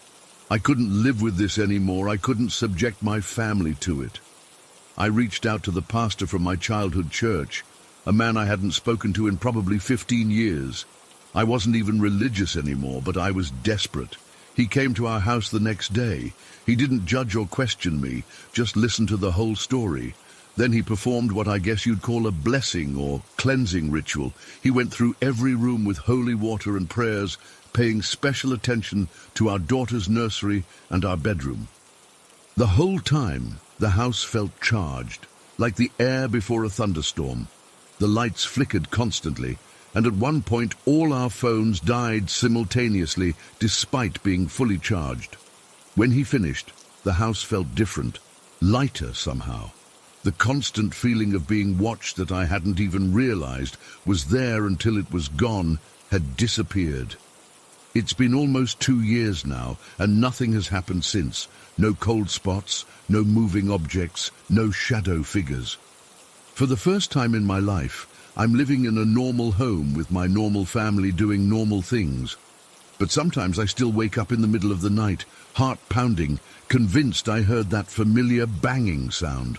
I couldn't live with this anymore. I couldn't subject my family to it. I reached out to the pastor from my childhood church, a man I hadn't spoken to in probably 15 years. I wasn't even religious anymore, but I was desperate. He came to our house the next day. He didn't judge or question me, just listened to the whole story. Then he performed what I guess you'd call a blessing or cleansing ritual. He went through every room with holy water and prayers, paying special attention to our daughter's nursery and our bedroom. The whole time, the house felt charged, like the air before a thunderstorm. The lights flickered constantly, and at one point all our phones died simultaneously despite being fully charged. When he finished, the house felt different, lighter somehow. The constant feeling of being watched that I hadn't even realized was there until it was gone had disappeared. It's been almost 2 years now, and nothing has happened since. No cold spots, no moving objects, no shadow figures. For the first time in my life, I'm living in a normal home with my normal family doing normal things. But sometimes I still wake up in the middle of the night, heart pounding, convinced I heard that familiar banging sound.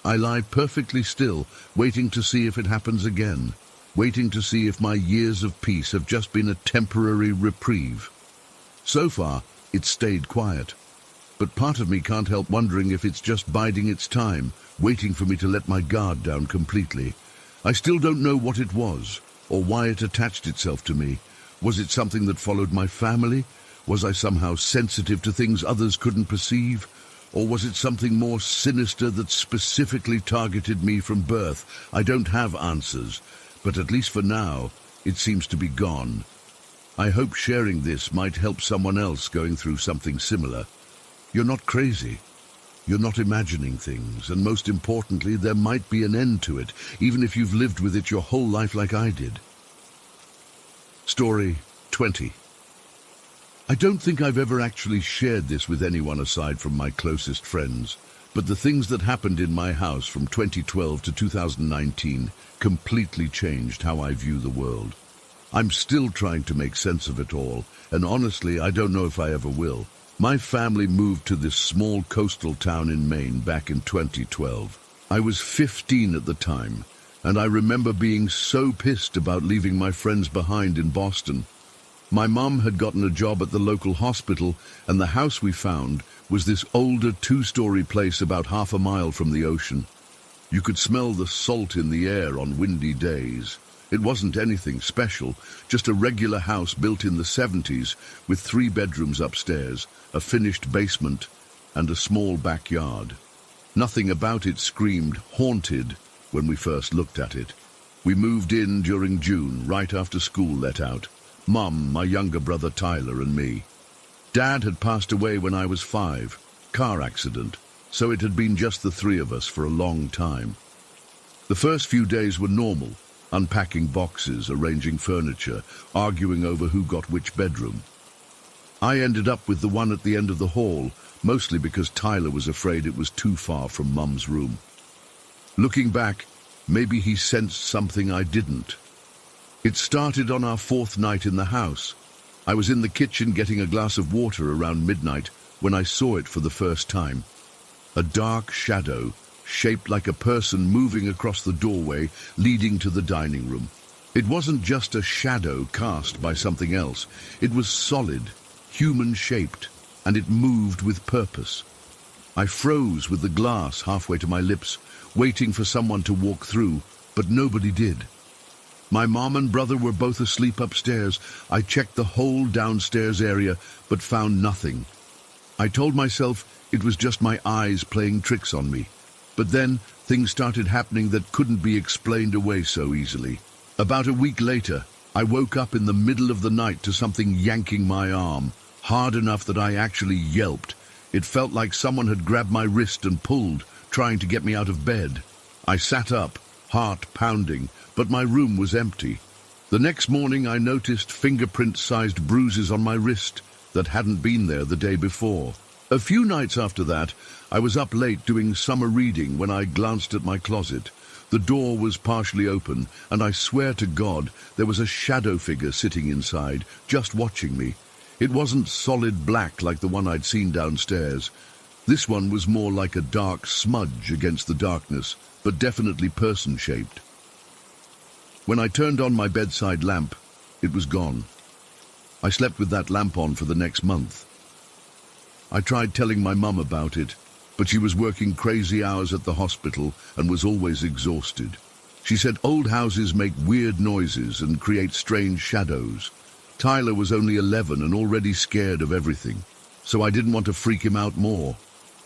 I lie perfectly still, waiting to see if it happens again, waiting to see if my years of peace have just been a temporary reprieve. So far, it's stayed quiet. But part of me can't help wondering if it's just biding its time, waiting for me to let my guard down completely. I still don't know what it was, or why it attached itself to me. Was it something that followed my family? Was I somehow sensitive to things others couldn't perceive? Or was it something more sinister that specifically targeted me from birth? I don't have answers, but at least for now, it seems to be gone. I hope sharing this might help someone else going through something similar. You're not crazy. You're not imagining things, and most importantly, there might be an end to it, even if you've lived with it your whole life like I did. Story 20. I don't think I've ever actually shared this with anyone aside from my closest friends, but the things that happened in my house from 2012 to 2019 completely changed how I view the world. I'm still trying to make sense of it all, and honestly, I don't know if I ever will. My family moved to this small coastal town in Maine back in 2012. I was 15 at the time, and I remember being so pissed about leaving my friends behind in Boston. My mum had gotten a job at the local hospital, and the house we found was this older 2-story place about half a mile from the ocean. You could smell the salt in the air on windy days. It wasn't anything special, just a regular house built in the 70s with 3 bedrooms upstairs, a finished basement, and a small backyard. Nothing about it screamed haunted when we first looked at it. We moved in during June, right after school let out. Mum, my younger brother Tyler, and me. Dad had passed away when I was 5, car accident, so it had been just the 3 of us for a long time. The first few days were normal. Unpacking boxes, arranging furniture, arguing over who got which bedroom. I ended up with the one at the end of the hall, mostly because Tyler was afraid it was too far from Mum's room. Looking back, maybe he sensed something I didn't. It started on our 4th night in the house. I was in the kitchen getting a glass of water around midnight when I saw it for the first time. A dark shadow, shaped like a person moving across the doorway leading to the dining room. It wasn't just a shadow cast by something else. It was solid, human-shaped, and it moved with purpose. I froze with the glass halfway to my lips, waiting for someone to walk through, but nobody did. My mom and brother were both asleep upstairs. I checked the whole downstairs area, but found nothing. I told myself it was just my eyes playing tricks on me. But then things started happening that couldn't be explained away so easily. About a week later, I woke up in the middle of the night to something yanking my arm, hard enough that I actually yelped. It felt like someone had grabbed my wrist and pulled, trying to get me out of bed. I sat up, heart pounding, but my room was empty. The next morning I noticed fingerprint-sized bruises on my wrist that hadn't been there the day before. A few nights after that, I was up late doing summer reading when I glanced at my closet. The door was partially open, and I swear to God there was a shadow figure sitting inside, just watching me. It wasn't solid black like the one I'd seen downstairs. This one was more like a dark smudge against the darkness, but definitely person-shaped. When I turned on my bedside lamp, it was gone. I slept with that lamp on for the next month. I tried telling my mum about it, but she was working crazy hours at the hospital and was always exhausted. She said old houses make weird noises and create strange shadows. Tyler was only 11 and already scared of everything, so I didn't want to freak him out more.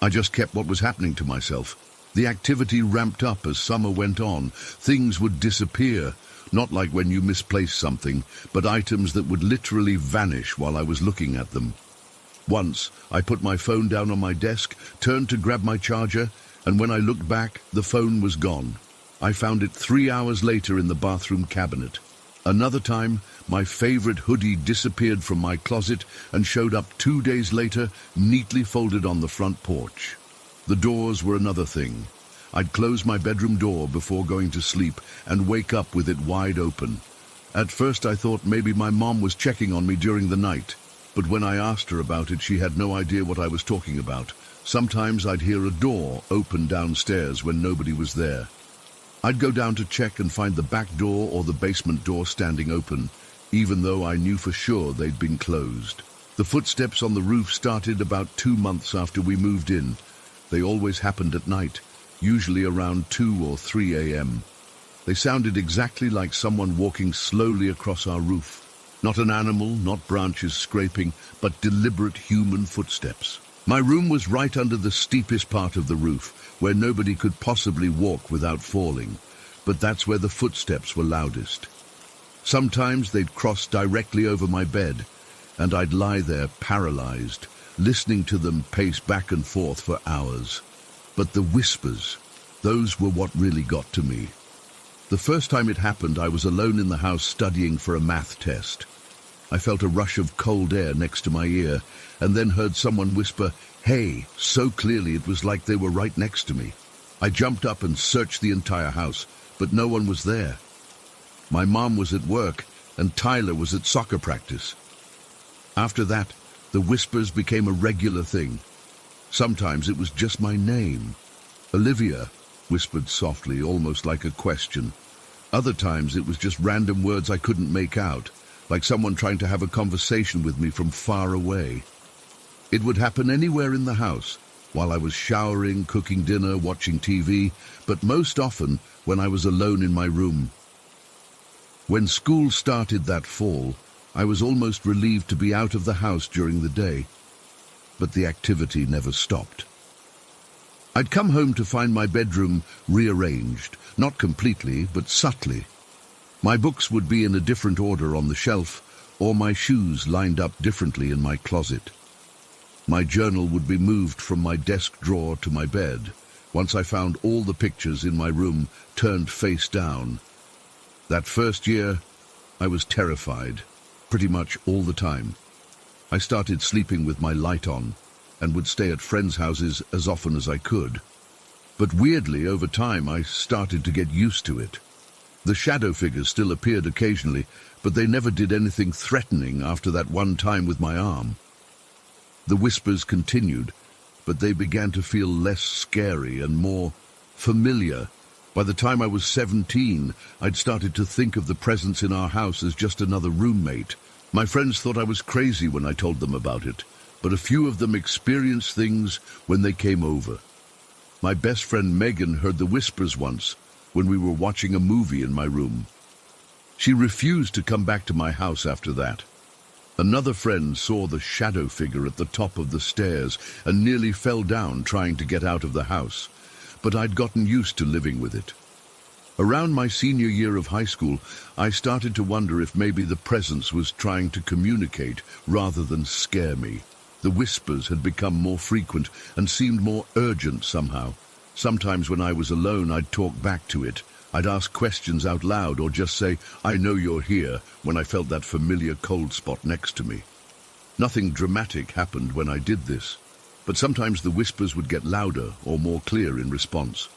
I just kept what was happening to myself. The activity ramped up as summer went on. Things would disappear, not like when you misplaced something, but items that would literally vanish while I was looking at them. Once, I put my phone down on my desk, turned to grab my charger, and when I looked back, the phone was gone. I found it 3 hours later in the bathroom cabinet. Another time, my favorite hoodie disappeared from my closet and showed up 2 days later, neatly folded on the front porch. The doors were another thing. I'd close my bedroom door before going to sleep and wake up with it wide open. At first I thought maybe my mom was checking on me during the night, but when I asked her about it, she had no idea what I was talking about. Sometimes I'd hear a door open downstairs when nobody was there. I'd go down to check and find the back door or the basement door standing open, even though I knew for sure they'd been closed. The footsteps on the roof started about 2 months after we moved in. They always happened at night, usually around 2 or 3 a.m. They sounded exactly like someone walking slowly across our roof. Not an animal, not branches scraping, but deliberate human footsteps. My room was right under the steepest part of the roof, where nobody could possibly walk without falling, but that's where the footsteps were loudest. Sometimes they'd cross directly over my bed, and I'd lie there paralyzed, listening to them pace back and forth for hours. But the whispers, those were what really got to me. The first time it happened, I was alone in the house studying for a math test. I felt a rush of cold air next to my ear, and then heard someone whisper, "Hey," so clearly it was like they were right next to me. I jumped up and searched the entire house, but no one was there. My mom was at work, and Tyler was at soccer practice. After that, the whispers became a regular thing. Sometimes it was just my name. "Olivia," whispered softly, almost like a question. Other times it was just random words I couldn't make out, like someone trying to have a conversation with me from far away. It would happen anywhere in the house, while I was showering, cooking dinner, watching TV, but most often when I was alone in my room. When school started that fall, I was almost relieved to be out of the house during the day, but the activity never stopped. I'd come home to find my bedroom rearranged, not completely, but subtly. My books would be in a different order on the shelf, or my shoes lined up differently in my closet. My journal would be moved from my desk drawer to my bed, once I found all the pictures in my room turned face down. That first year, I was terrified, pretty much all the time. I started sleeping with my light on, and would stay at friends' houses as often as I could. But weirdly, over time, I started to get used to it. The shadow figures still appeared occasionally, but they never did anything threatening after that one time with my arm. The whispers continued, but they began to feel less scary and more familiar. By the time I was 17, I'd started to think of the presence in our house as just another roommate. My friends thought I was crazy when I told them about it, but a few of them experienced things when they came over. My best friend Megan heard the whispers once when we were watching a movie in my room. She refused to come back to my house after that. Another friend saw the shadow figure at the top of the stairs and nearly fell down trying to get out of the house, but I'd gotten used to living with it. Around my senior year of high school, I started to wonder if maybe the presence was trying to communicate rather than scare me. The whispers had become more frequent and seemed more urgent somehow. Sometimes when I was alone, I'd talk back to it. I'd ask questions out loud or just say, "I know you're here," when I felt that familiar cold spot next to me. Nothing dramatic happened when I did this, but sometimes the whispers would get louder or more clear in response.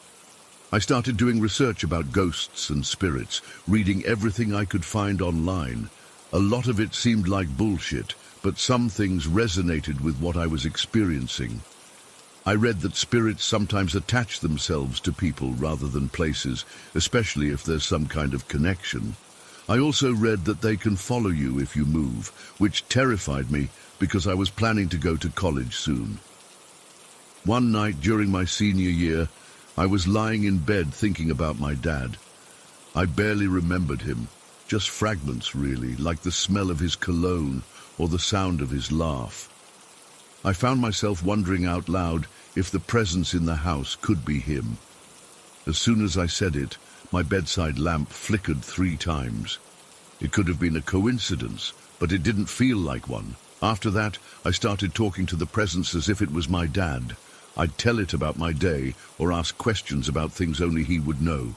I started doing research about ghosts and spirits, reading everything I could find online. A lot of it seemed like bullshit, but some things resonated with what I was experiencing. I read that spirits sometimes attach themselves to people rather than places, especially if there's some kind of connection. I also read that they can follow you if you move, which terrified me because I was planning to go to college soon. One night during my senior year, I was lying in bed thinking about my dad. I barely remembered him, just fragments really, like the smell of his cologne or the sound of his laugh. I found myself wondering out loud if the presence in the house could be him. As soon as I said it, my bedside lamp flickered 3 times. It could have been a coincidence, but it didn't feel like one. After that, I started talking to the presence as if it was my dad. I'd tell it about my day or ask questions about things only he would know.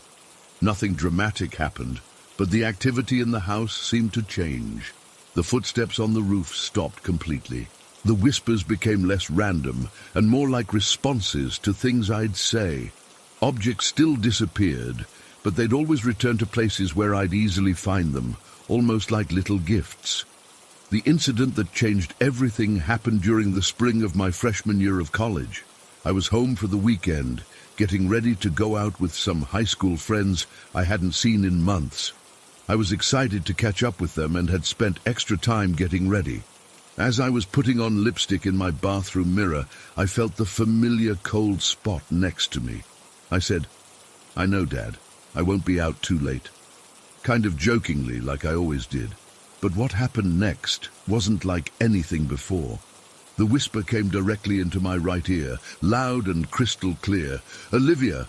Nothing dramatic happened, but the activity in the house seemed to change. The footsteps on the roof stopped completely. The whispers became less random and more like responses to things I'd say. Objects still disappeared, but they'd always return to places where I'd easily find them, almost like little gifts. The incident that changed everything happened during the spring of my freshman year of college. I was home for the weekend, getting ready to go out with some high school friends I hadn't seen in months. I was excited to catch up with them and had spent extra time getting ready. As I was putting on lipstick in my bathroom mirror, I felt the familiar cold spot next to me. I said, "I know, Dad. I won't be out too late." Kind of jokingly, like I always did. But what happened next wasn't like anything before. The whisper came directly into my right ear, loud and crystal clear. "Olivia!"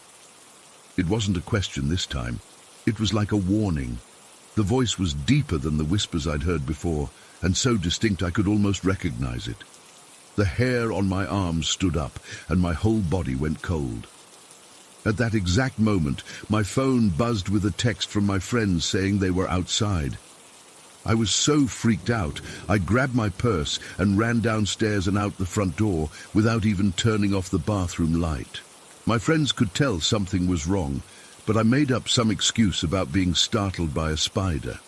It wasn't a question this time. It was like a warning. The voice was deeper than the whispers I'd heard before, and so distinct I could almost recognize it. The hair on my arms stood up, and my whole body went cold. At that exact moment, my phone buzzed with a text from my friends saying they were outside. I was so freaked out, I grabbed my purse and ran downstairs and out the front door without even turning off the bathroom light. My friends could tell something was wrong, but I made up some excuse about being startled by a spider.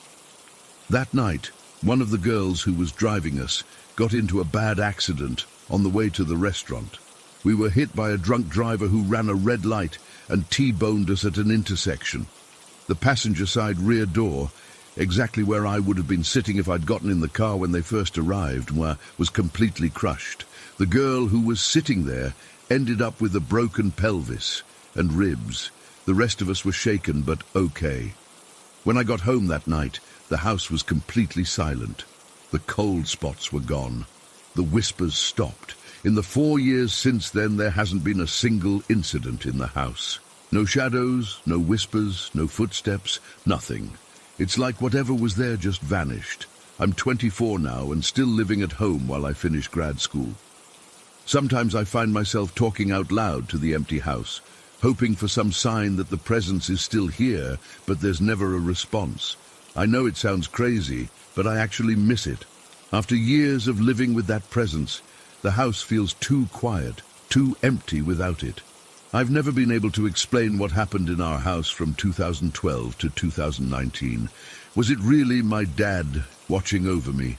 That night, one of the girls who was driving us got into a bad accident on the way to the restaurant. We were hit by a drunk driver who ran a red light and T-boned us at an intersection. The passenger side rear door, exactly where I would have been sitting if I'd gotten in the car when they first arrived, was completely crushed. The girl who was sitting there ended up with a broken pelvis and ribs. The rest of us were shaken, but okay. When I got home that night, the house was completely silent. The cold spots were gone. The whispers stopped. In the 4 years since then, there hasn't been a single incident in the house. No shadows, no whispers, no footsteps, nothing. It's like whatever was there just vanished. I'm 24 now and still living at home while I finish grad school. Sometimes I find myself talking out loud to the empty house, hoping for some sign that the presence is still here, but there's never a response. I know it sounds crazy, but I actually miss it. After years of living with that presence, the house feels too quiet, too empty without it. I've never been able to explain what happened in our house from 2012 to 2019. Was it really my dad watching over me?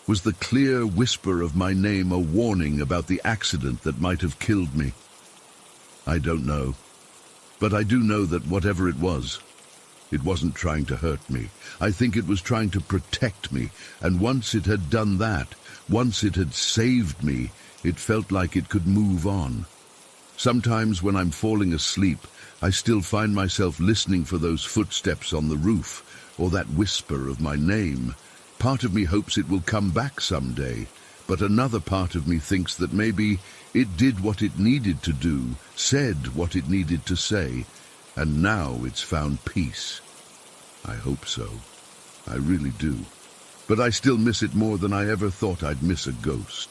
Was the clear whisper of my name a warning about the accident that might have killed me? I don't know. But I do know that whatever it wasn't trying to hurt me. I think it was trying to protect me, and once it had done that, once it had saved me, it felt like it could move on. Sometimes when I'm falling asleep, I still find myself listening for those footsteps on the roof, or that whisper of my name. Part of me hopes it will come back someday, but another part of me thinks that maybe it did what it needed to do, said what it needed to say, and now it's found peace. I hope so. I really do. But I still miss it more than I ever thought I'd miss a ghost.